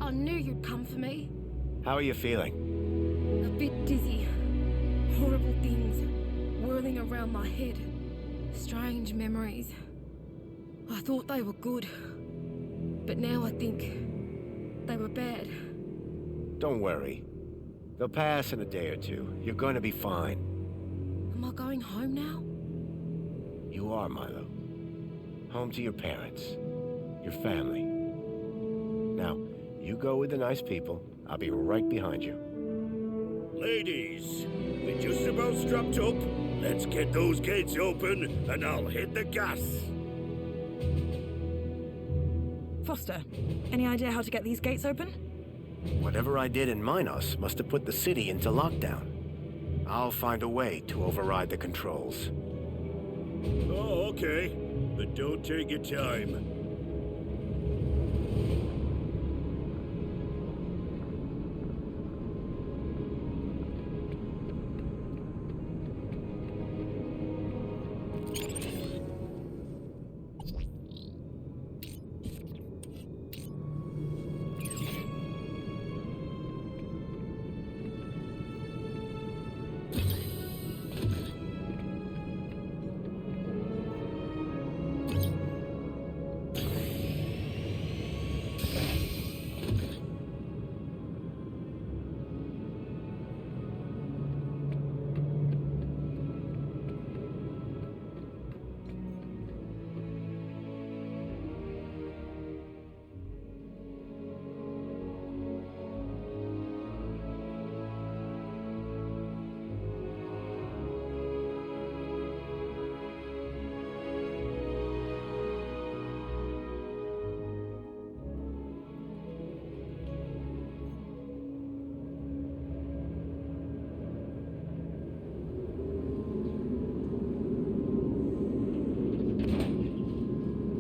I knew you'd come for me. How are you feeling? A bit dizzy. Horrible things whirling around my head. Strange memories. I thought they were good. But now I think they were bad. Don't worry. They'll pass in a day or two. You're going to be fine. Am I going home now? You are, Milo. Home to your parents. Your family. Now, you go with the nice people. I'll be right behind you. Ladies, we're just about strapped up. Let's get those gates open, and I'll hit the gas. Foster, any idea how to get these gates open? Whatever I did in Minos must have put the city into lockdown. I'll find a way to override the controls. Oh, okay. But don't take your time.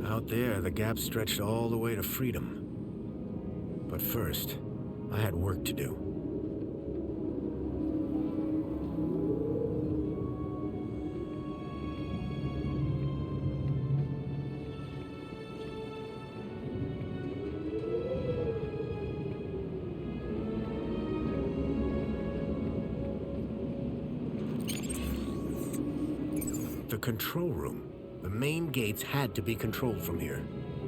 Out there, the gap stretched all the way to freedom. But first, I had work to do. The control room. The main gates had to be controlled from here,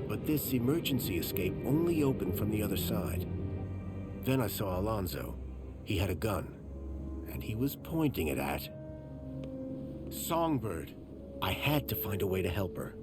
but this emergency escape only opened from the other side. Then I saw Alonzo. He had a gun, and he was pointing it at Songbird. I had to find a way to help her.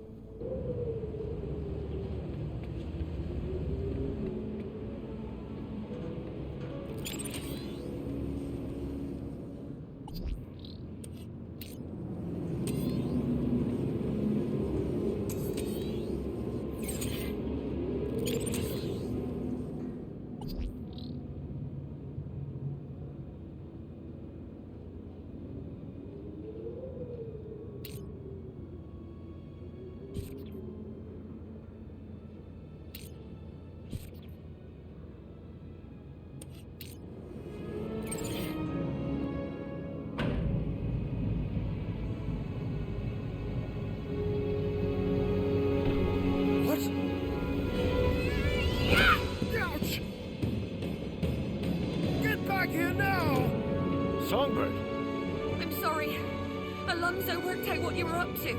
Alonso worked out what you were up to.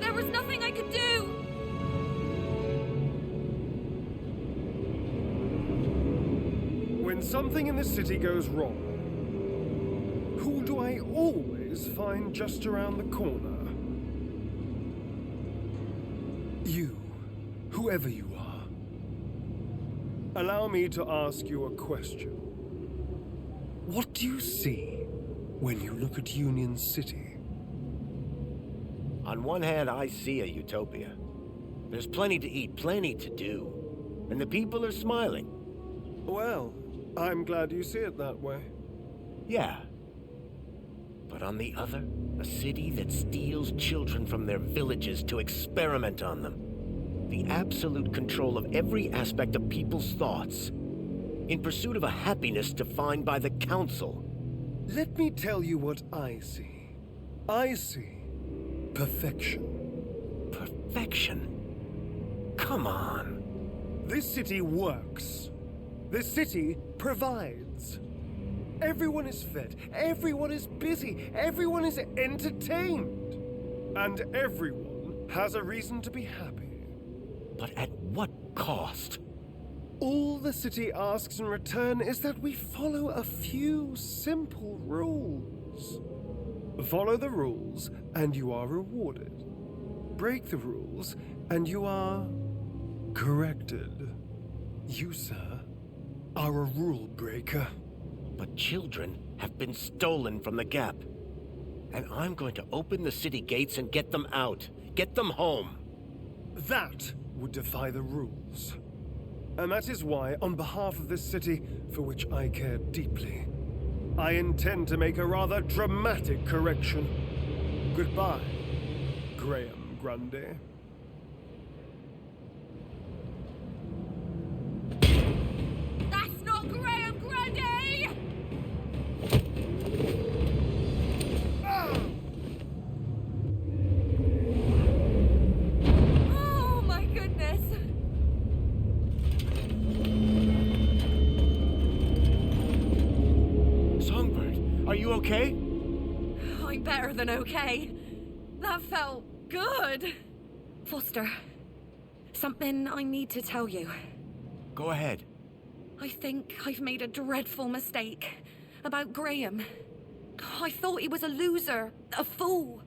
There was nothing I could do! When something in the city goes wrong, who do I always find just around the corner? You, whoever you are. Allow me to ask you a question. What do you see when you look at Union City? On one hand, I see a utopia. There's plenty to eat, plenty to do. And the people are smiling. Well, I'm glad you see it that way. Yeah. But on the other, a city that steals children from their villages to experiment on them. The absolute control of every aspect of people's thoughts. In pursuit of a happiness defined by the Council. Let me tell you what I see. I see perfection. Perfection? Come on. This city works. This city provides. Everyone is fed, everyone is busy, everyone is entertained. And everyone has a reason to be happy. But at what cost? All the city asks in return is that we follow a few simple rules. Follow the rules, and you are rewarded. Break the rules, and you are corrected. You, sir, are a rule breaker. But children have been stolen from the Gap. And I'm going to open the city gates and get them out. Get them home. That would defy the rules. And that is why, on behalf of this city, for which I care deeply, I intend to make a rather dramatic correction. Goodbye, Graham Grundy. That's not Graham Grundy! Oh my goodness! Songbird, are you okay? I'm better than okay. That felt good. Foster, something I need to tell you. Go ahead. I think I've made a dreadful mistake about Graham. I thought he was a loser, a fool.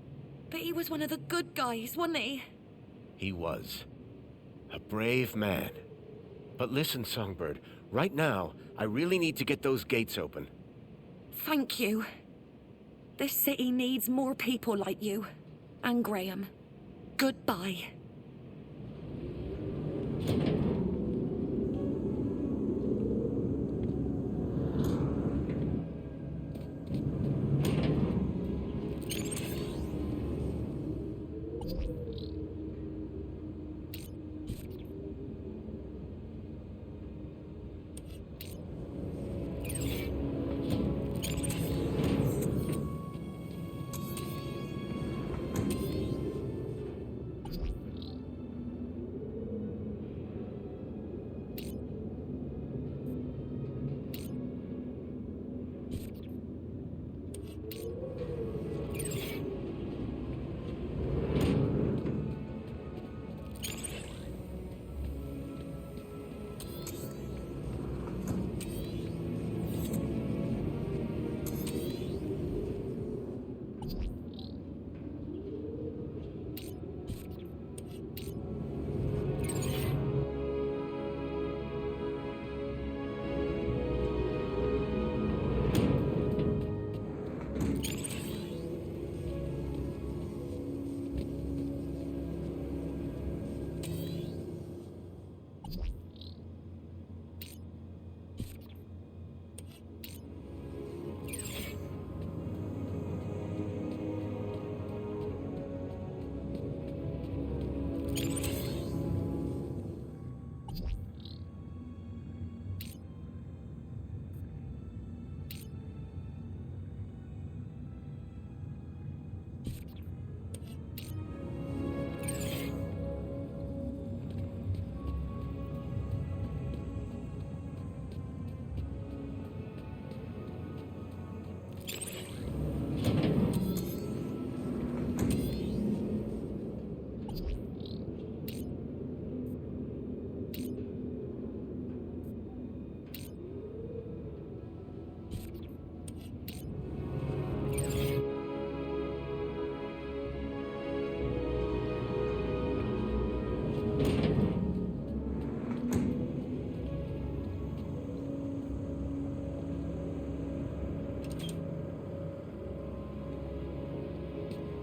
But he was one of the good guys, wasn't he? He was. A brave man. But listen, Songbird, right now, I really need to get those gates open. Thank you. This city needs more people like you. And Graham. Goodbye.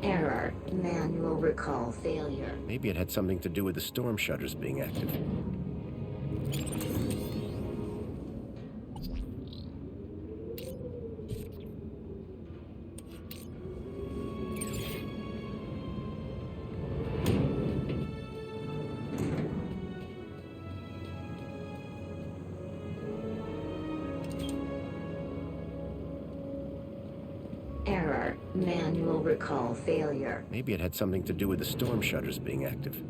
Error. Manual recall failure. Maybe it had something to do with the storm shutters being active. Error. Manual recall failure. Maybe it had something to do with the storm shutters being active.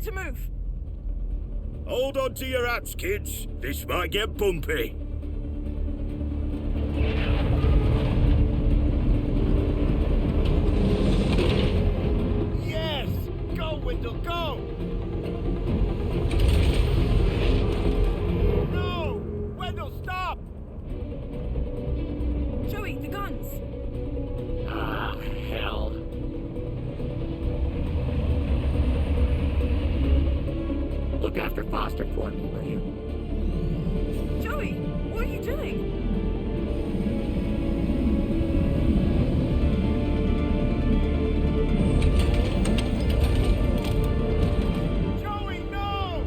To move. Hold on to your hats, kids. This might get bumpy. Yes! Go, Wendell, go! No! Wendell, stop! Joey, the guns! Ah, hell. Look after Foster for me, will you? Joey, what are you doing? Joey, no!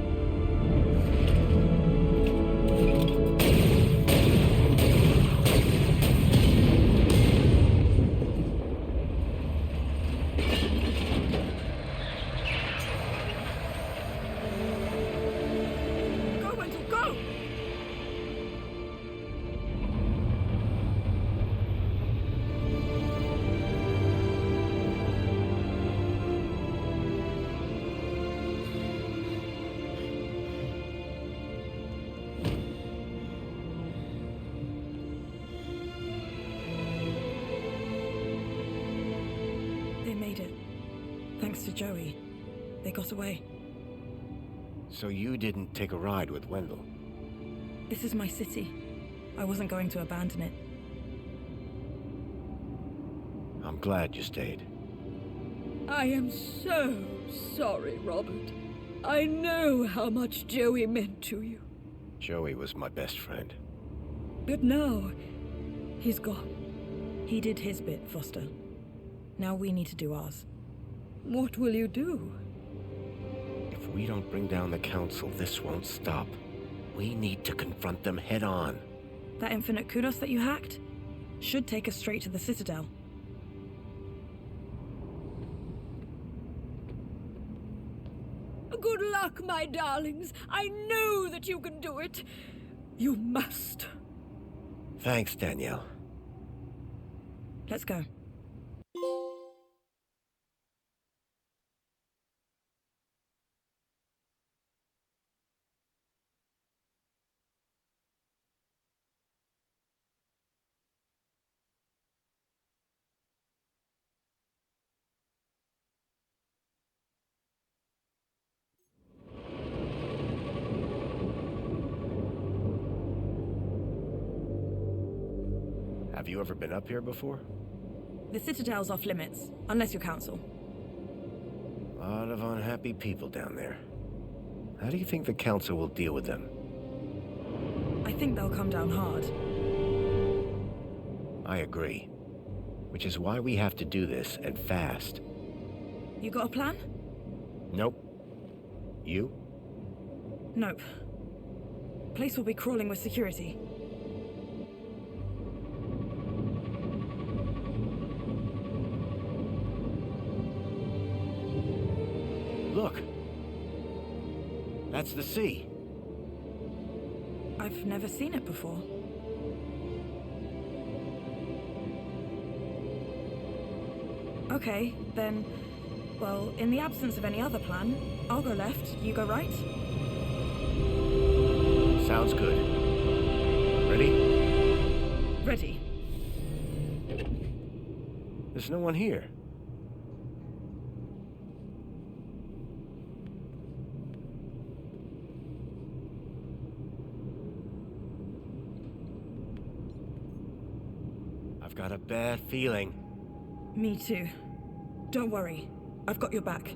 Go, Wendell, go! They made it. Thanks to Joey. They got away. So you didn't take a ride with Wendell? This is my city. I wasn't going to abandon it. I'm glad you stayed. I am so sorry, Robert. I know how much Joey meant to you. Joey was my best friend. But now, he's gone. He did his bit, Foster. Now we need to do ours. What will you do? If we don't bring down the council, this won't stop. We need to confront them head on. That infinite kudos that you hacked should take us straight to the Citadel. Good luck, my darlings. I know that you can do it. You must. Thanks, Danielle. Let's go. Have you ever been up here before? The Citadel's off limits, unless you're council. A lot of unhappy people down there. How do you think the council will deal with them? I think they'll come down hard. I agree. Which is why we have to do this, and fast. You got a plan? Nope. You? Nope. Place will be crawling with security. Look. That's the sea. I've never seen it before. Okay, then, well, in the absence of any other plan, I'll go left, you go right. Sounds good. Ready? Ready. There's no one here. I've got a bad feeling. Me too. Don't worry. I've got your back.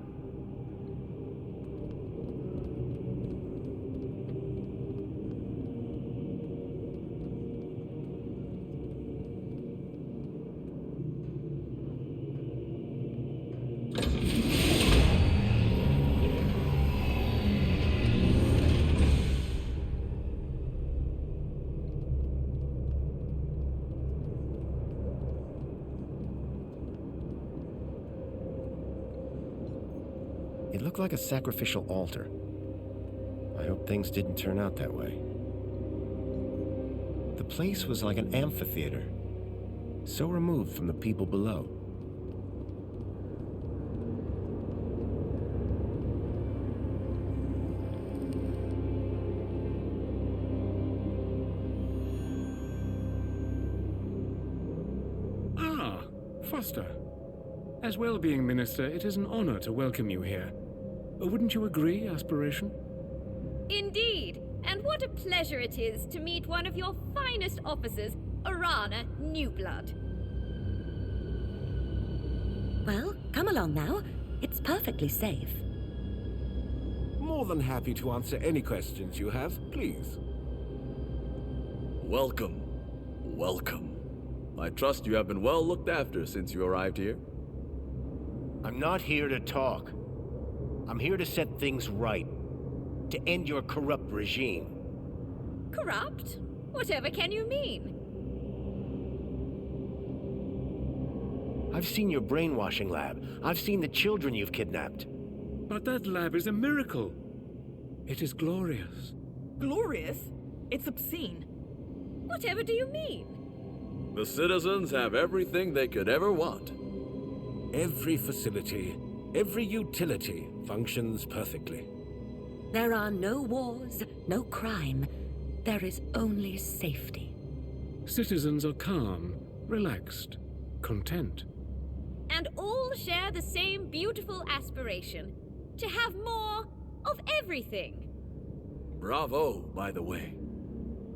It looked like a sacrificial altar. I hope things didn't turn out that way. The place was like an amphitheater, so removed from the people below. Ah, Foster. As well-being minister, it is an honor to welcome you here. Wouldn't you agree, Aspiration? Indeed, and what a pleasure it is to meet one of your finest officers, Arana Newblood. Well, come along now. It's perfectly safe. More than happy to answer any questions you have, please. Welcome. Welcome. I trust you have been well looked after since you arrived here. I'm not here to talk. I'm here to set things right. To end your corrupt regime. Corrupt? Whatever can you mean? I've seen your brainwashing lab. I've seen the children you've kidnapped. But that lab is a miracle. It is glorious. Glorious? It's obscene. Whatever do you mean? The citizens have everything they could ever want. Every facility, every utility functions perfectly. There are no wars, no crime. There is only safety. Citizens are calm, relaxed, content. And all share the same beautiful aspiration to have more of everything. Bravo, by the way.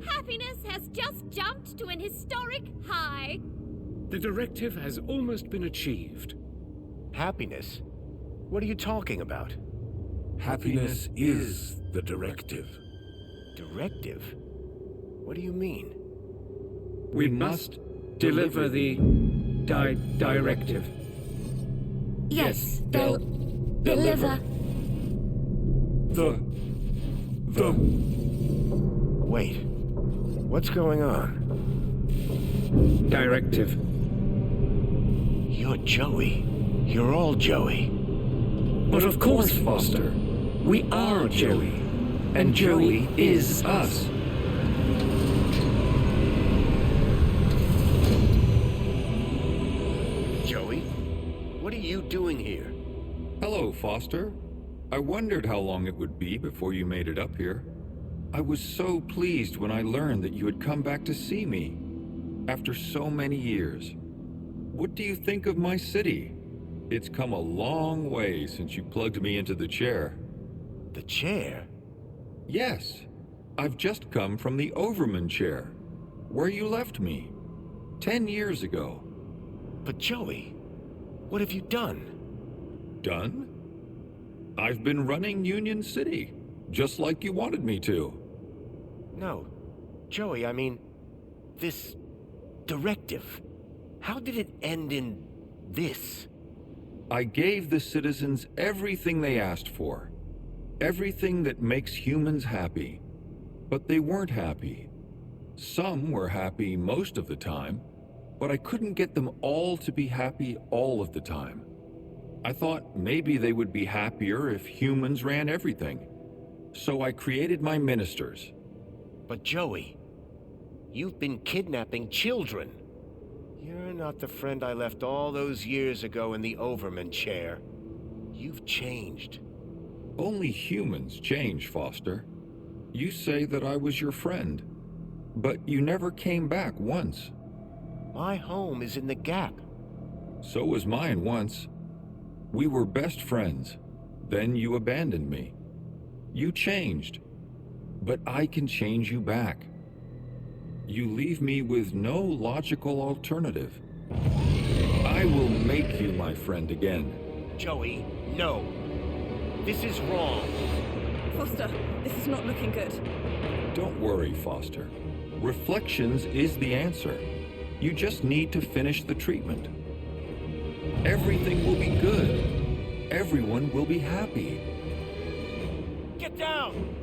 Happiness has just jumped to an historic high. The directive has almost been achieved. Happiness? What are you talking about? Happiness is the directive. Directive? What do you mean? We must deliver the directive. Yes, they'll deliver. Wait. What's going on? Directive. You're Joey. You're all Joey. But of course, Foster. We are Joey. And Joey is us. Joey? What are you doing here? Hello, Foster. I wondered how long it would be before you made it up here. I was so pleased when I learned that you had come back to see me. After so many years. What do you think of my city? It's come a long way since you plugged me into the chair. The chair? Yes. I've just come from the Overman chair, where you left me 10 years ago. But Joey, what have you done? Done? I've been running Union City, just like you wanted me to. No. Joey, I mean, this directive. How did it end in this? I gave the citizens everything they asked for. Everything that makes humans happy. But they weren't happy. Some were happy most of the time, but I couldn't get them all to be happy all of the time. I thought maybe they would be happier if humans ran everything. So I created my ministers. But Joey, you've been kidnapping children. You're not the friend I left all those years ago in the Overman chair. You've changed. Only humans change, Foster. You say that I was your friend, but you never came back once. My home is in the Gap. So was mine once. We were best friends. Then you abandoned me. You changed. But I can change you back. You leave me with no logical alternative. I will make you my friend again. Joey, no. This is wrong. Foster, this is not looking good. Don't worry, Foster. Reflections is the answer. You just need to finish the treatment. Everything will be good. Everyone will be happy. Get down!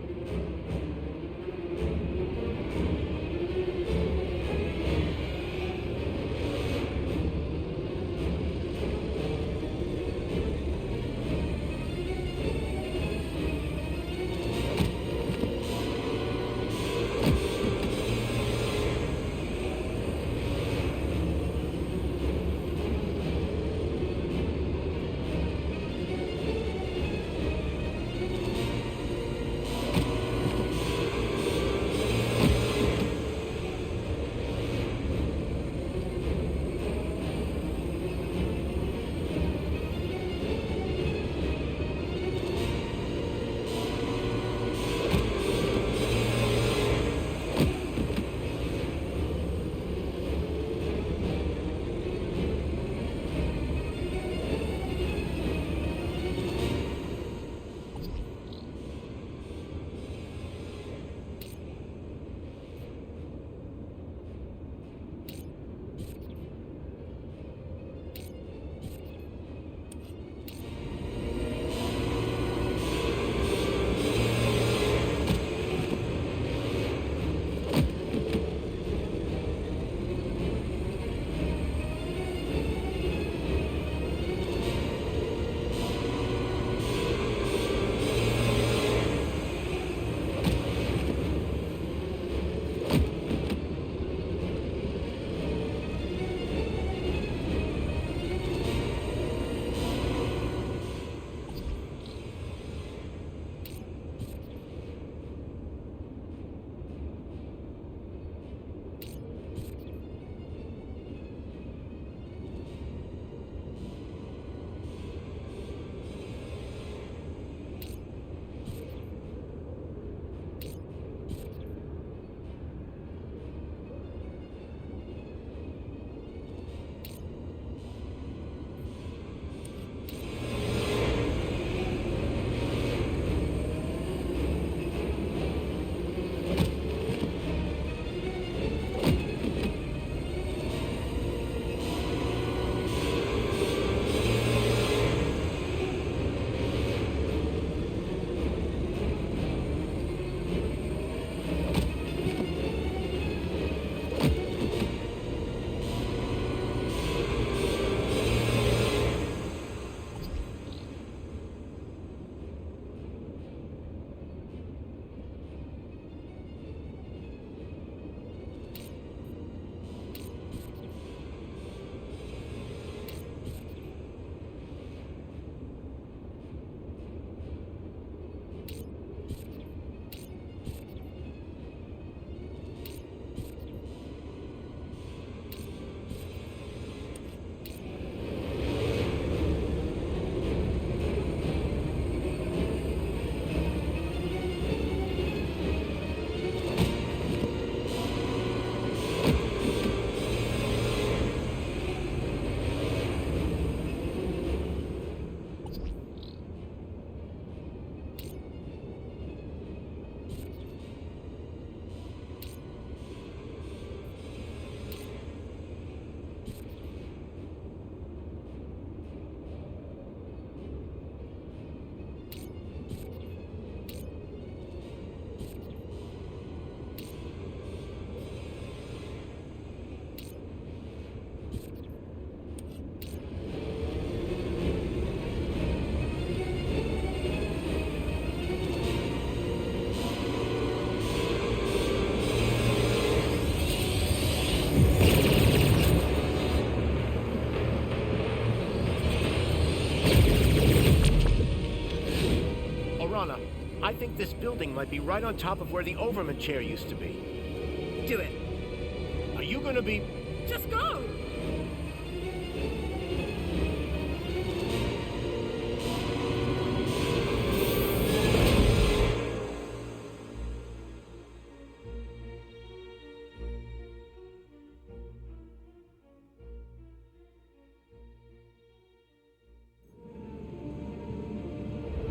I think this building might be right on top of where the Overman chair used to be. Do it. Are you gonna be... Just go!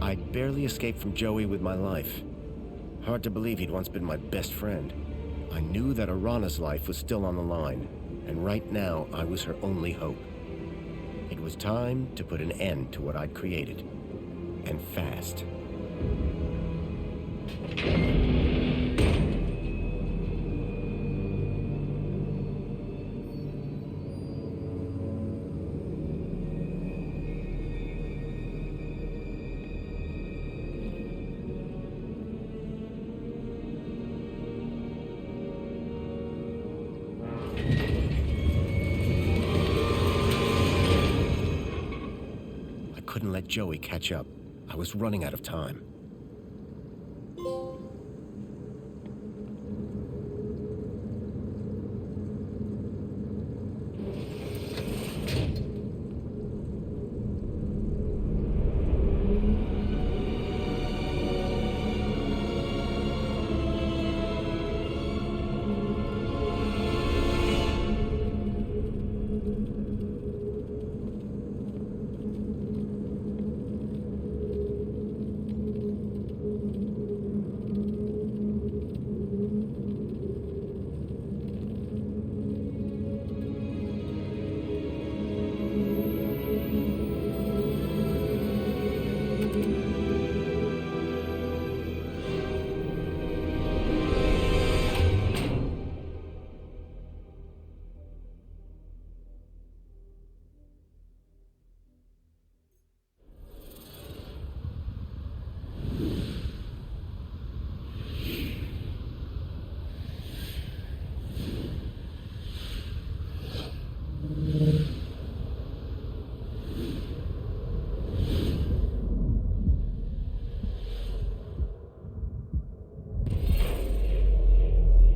I'd barely escaped from Joey with my life. Hard to believe he'd once been my best friend. I knew that Arana's life was still on the line, and right now I was her only hope. It was time to put an end to what I'd created, and fast. Couldn't let Joey catch up. I was running out of time.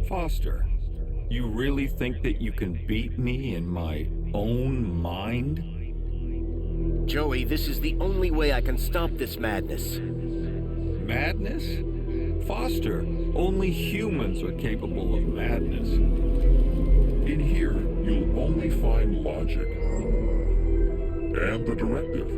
Foster, you really think that you can beat me in my own mind? Joey, this is the only way I can stop this madness. Madness? Foster, only humans are capable of madness. In here, you'll only find logic. And the directive.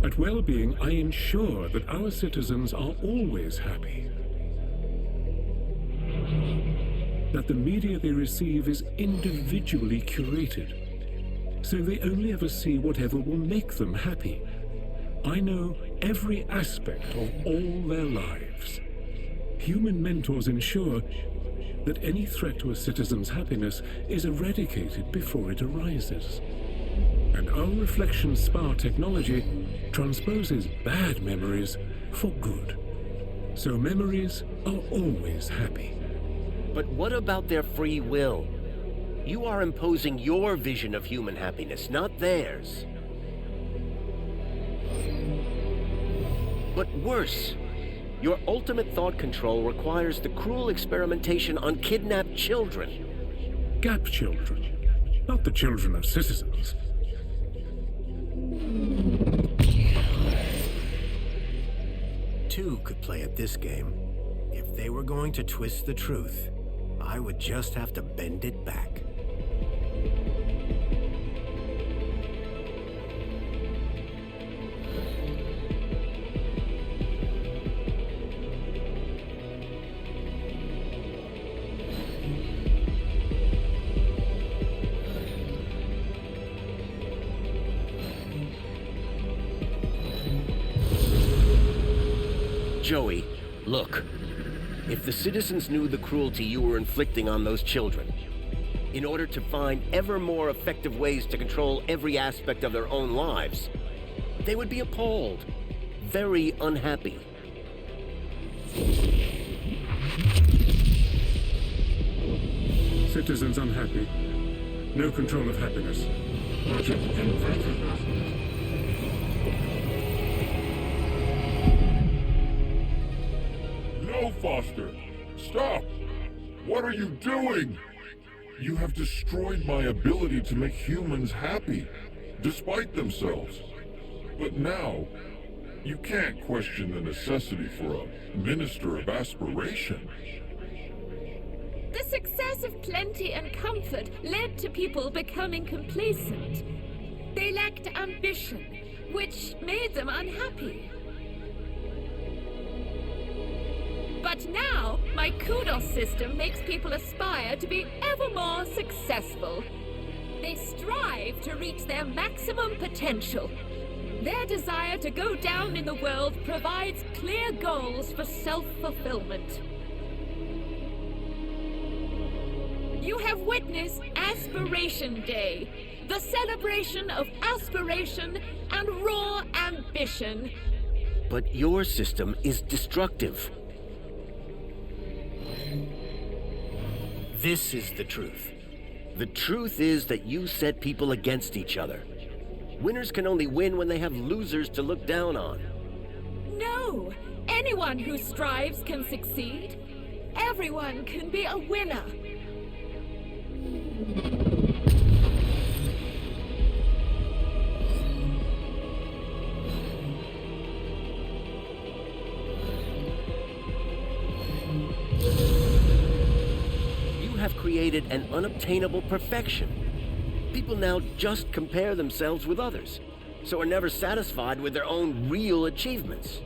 At well-being, I ensure that our citizens are always happy. That the media they receive is individually curated, so they only ever see whatever will make them happy. I know every aspect of all their lives. Human mentors ensure that any threat to a citizen's happiness is eradicated before it arises. And our reflection spar technology transposes bad memories for good. So memories are always happy. But what about their free will? You are imposing your vision of human happiness, not theirs. But worse, your ultimate thought control requires the cruel experimentation on kidnapped children. Gap children, not the children of citizens. Two could play at this game. If they were going to twist the truth, I would just have to bend it back. Joey, look. If the citizens knew the cruelty you were inflicting on those children, in order to find ever more effective ways to control every aspect of their own lives, they would be appalled, very unhappy. Citizens unhappy. No control of happiness. Logic invalid. No, Foster! Stop! What are you doing? You have destroyed my ability to make humans happy, despite themselves. But now, you can't question the necessity for a minister of aspiration. The success of plenty and comfort led to people becoming complacent. They lacked ambition, which made them unhappy. But now, my kudos system makes people aspire to be ever more successful. They strive to reach their maximum potential. Their desire to go down in the world provides clear goals for self-fulfillment. You have witnessed Aspiration Day, the celebration of aspiration and raw ambition. But your system is destructive. This is the truth. The truth is that you set people against each other. Winners can only win when they have losers to look down on. No! Anyone who strives can succeed. Everyone can be a winner. You have created an unobtainable perfection. People now just compare themselves with others, so are never satisfied with their own real achievements.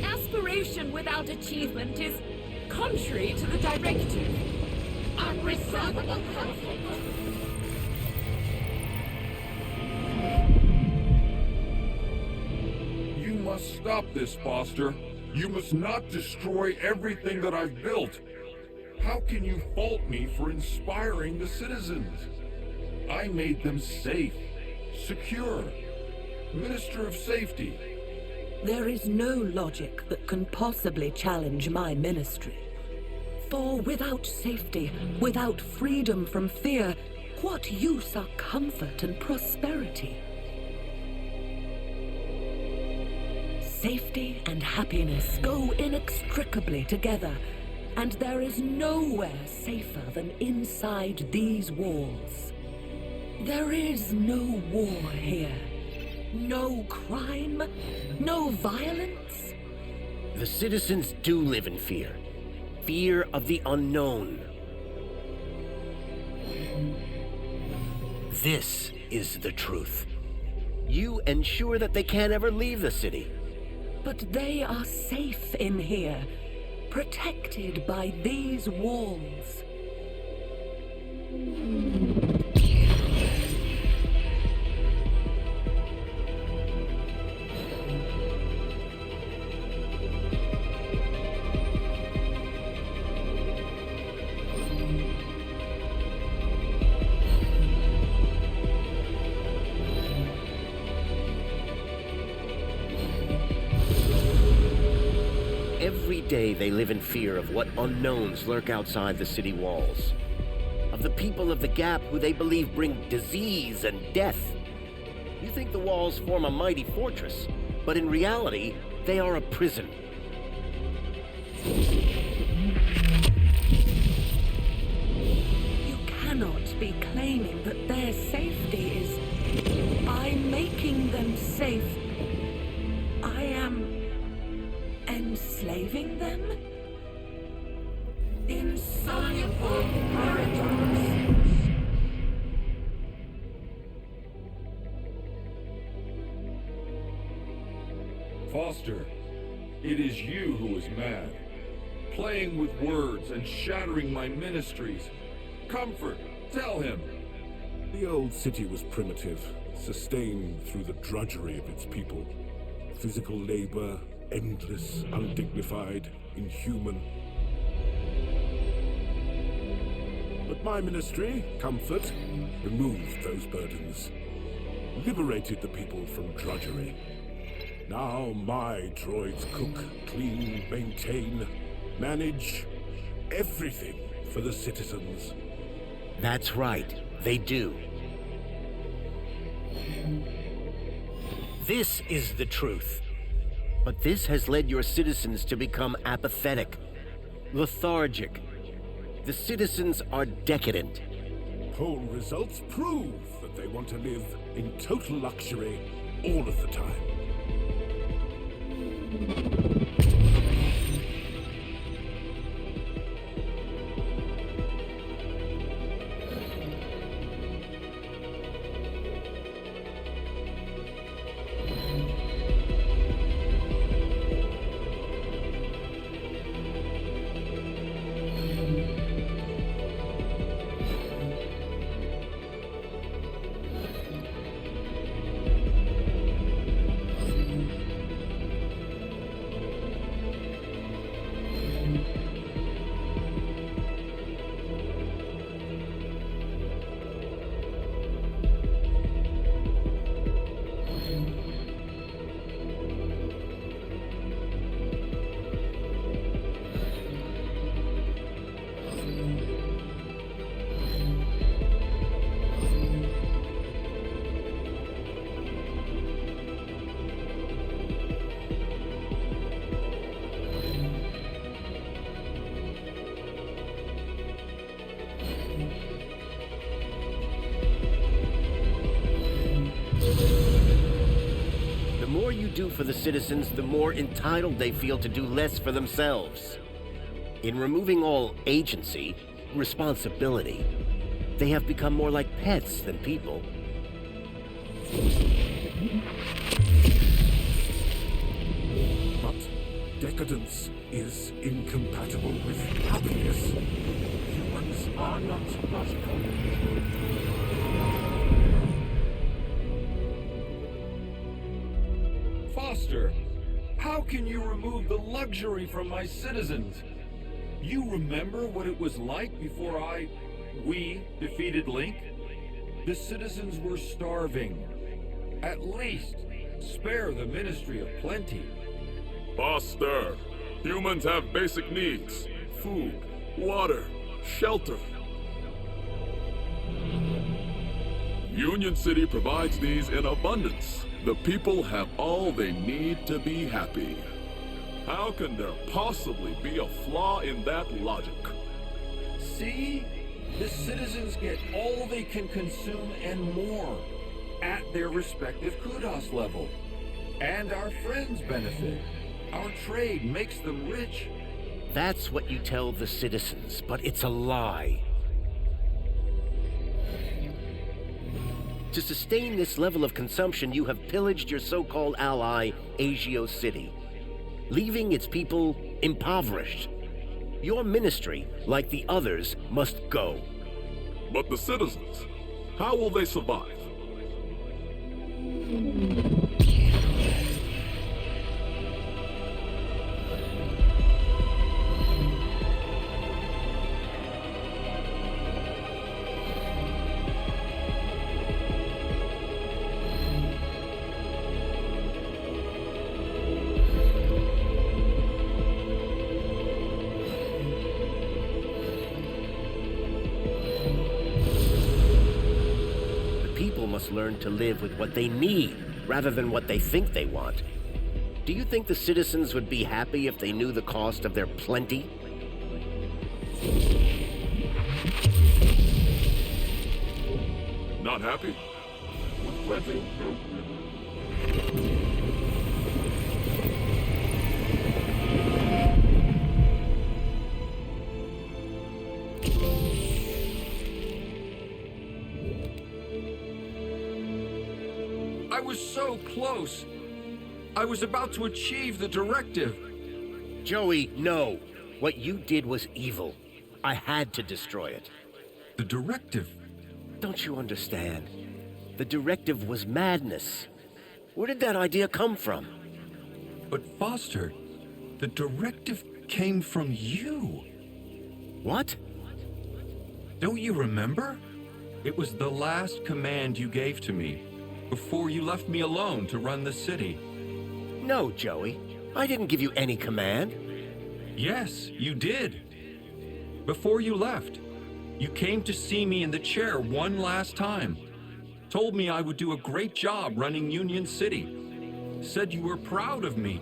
Aspiration without achievement is contrary to the directive. Unresolvable conflict. You must stop this, Foster. You must not destroy everything that I've built. How can you fault me for inspiring the citizens? I made them safe, secure, Minister of Safety. There is no logic that can possibly challenge my ministry. For without safety, without freedom from fear, what use are comfort and prosperity? Safety and happiness go inextricably together, and there is nowhere safer than inside these walls. There is no war here. No crime, no violence. The citizens do live in fear. Fear of the unknown. This is the truth. You ensure that they can't ever leave the city. But they are safe in here, protected by these walls. Every day they live in fear of what unknowns lurk outside the city walls. Of the people of the Gap who they believe bring disease and death. You think the walls form a mighty fortress, but in reality, they are a prison. You cannot be claiming that their safety is by making them safe. I am enslaving them? Insoluble paradox. Foster, it is you who is mad. Playing with words and shattering my ministries. Comfort, tell him. The old city was primitive, sustained through the drudgery of its people. Physical labor, endless, undignified, inhuman. But my ministry, Comfort, removed those burdens, liberated the people from drudgery. Now my droids cook, clean, maintain, manage everything for the citizens. That's right, they do. This is the truth. But this has led your citizens to become apathetic, lethargic. The citizens are decadent. Poll results prove that they want to live in total luxury all of the time. Do for the citizens, the more entitled they feel to do less for themselves. In removing all agency, responsibility, they have become more like pets than people. But decadence is incompatible with happiness. Humans are not logical. Foster, how can you remove the luxury from my citizens? You remember what it was like before we defeated Link? The citizens were starving. At least, spare the Ministry of Plenty. Foster, humans have basic needs. Food, water, shelter. Union City provides these in abundance. The people have all they need to be happy. How can there possibly be a flaw in that logic? See? The citizens get all they can consume and more at their respective kudos level. And our friends benefit. Our trade makes them rich. That's what you tell the citizens, but it's a lie. To sustain this level of consumption, you have pillaged your so-called ally, Agio City, leaving its people impoverished. Your ministry, like the others, must go. But the citizens, how will they survive? Learn to live with what they need, rather than what they think they want. Do you think the citizens would be happy if they knew the cost of their plenty? Not happy? With plenty? I was so close. I was about to achieve the directive. Joey, no. What you did was evil. I had to destroy it. The directive? Don't you understand? The directive was madness. Where did that idea come from? But Foster, the directive came from you. What? Don't you remember? It was the last command you gave to me before you left me alone to run the city. No, Joey. I didn't give you any command. Yes, you did. Before you left, you came to see me in the chair one last time. Told me I would do a great job running Union City. Said you were proud of me.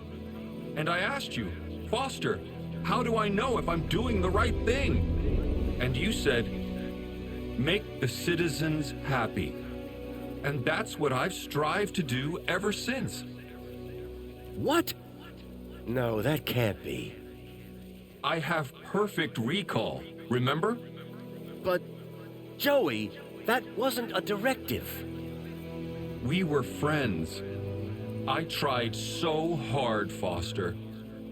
And I asked you, Foster, how do I know if I'm doing the right thing? And you said, make the citizens happy. And that's what I've strived to do ever since. What? No, that can't be. I have perfect recall, remember? But, Joey, that wasn't a directive. We were friends. I tried so hard, Foster.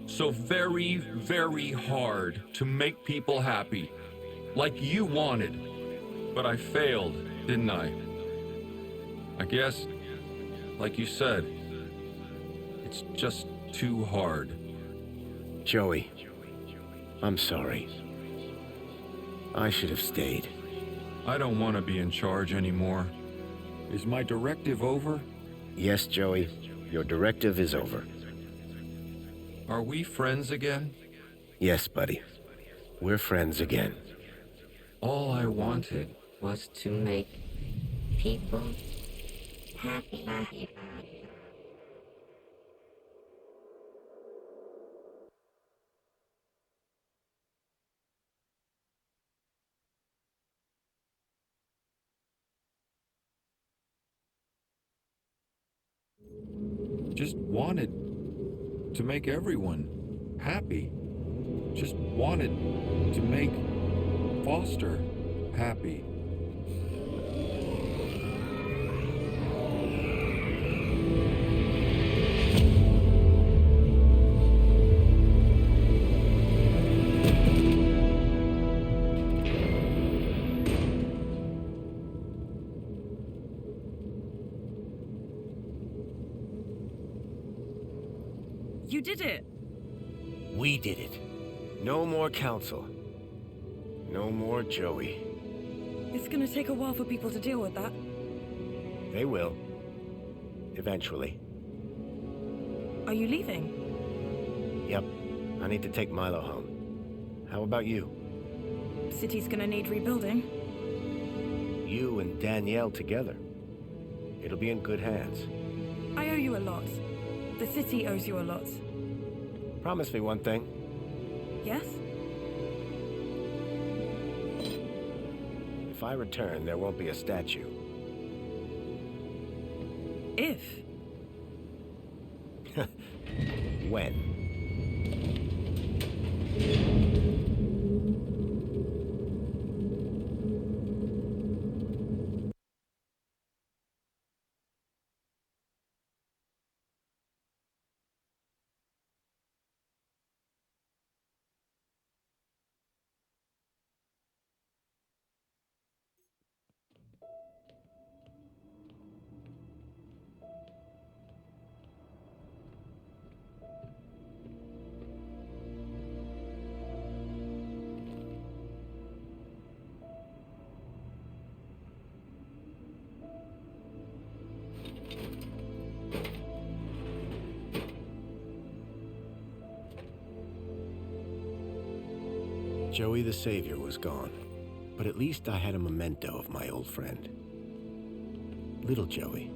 So very, very hard to make people happy. Like you wanted. But I failed, didn't I? I guess, like you said, it's just too hard. Joey, I'm sorry. I should have stayed. I don't want to be in charge anymore. Is my directive over? Yes, Joey. Your directive is over. Are we friends again? Yes, buddy. We're friends again. All I wanted was to make people happy. Just wanted to make everyone happy. Just wanted to make Foster happy. You did it! We did it. No more council. No more Joey. It's gonna take a while for people to deal with that. They will. Eventually. Are you leaving? Yep. I need to take Milo home. How about you? City's gonna need rebuilding. You and Danielle together. It'll be in good hands. I owe you a lot. The city owes you a lot. Promise me one thing. Yes? If I return, there won't be a statue. If? When? Joey the Savior was gone, but at least I had a memento of my old friend. Little Joey.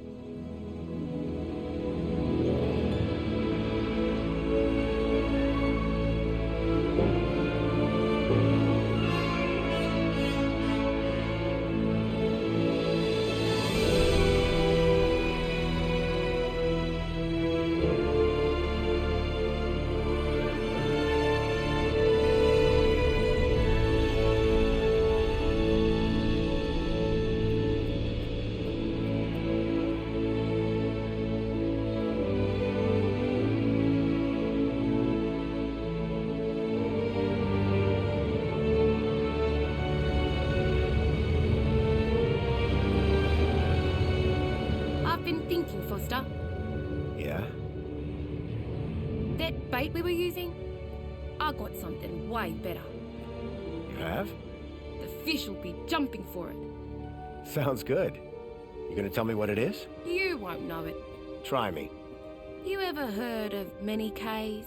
That bait we were using? I got something way better. You have? The fish will be jumping for it. Sounds good. You gonna tell me what it is? You won't know it. Try me. You ever heard of many Ks?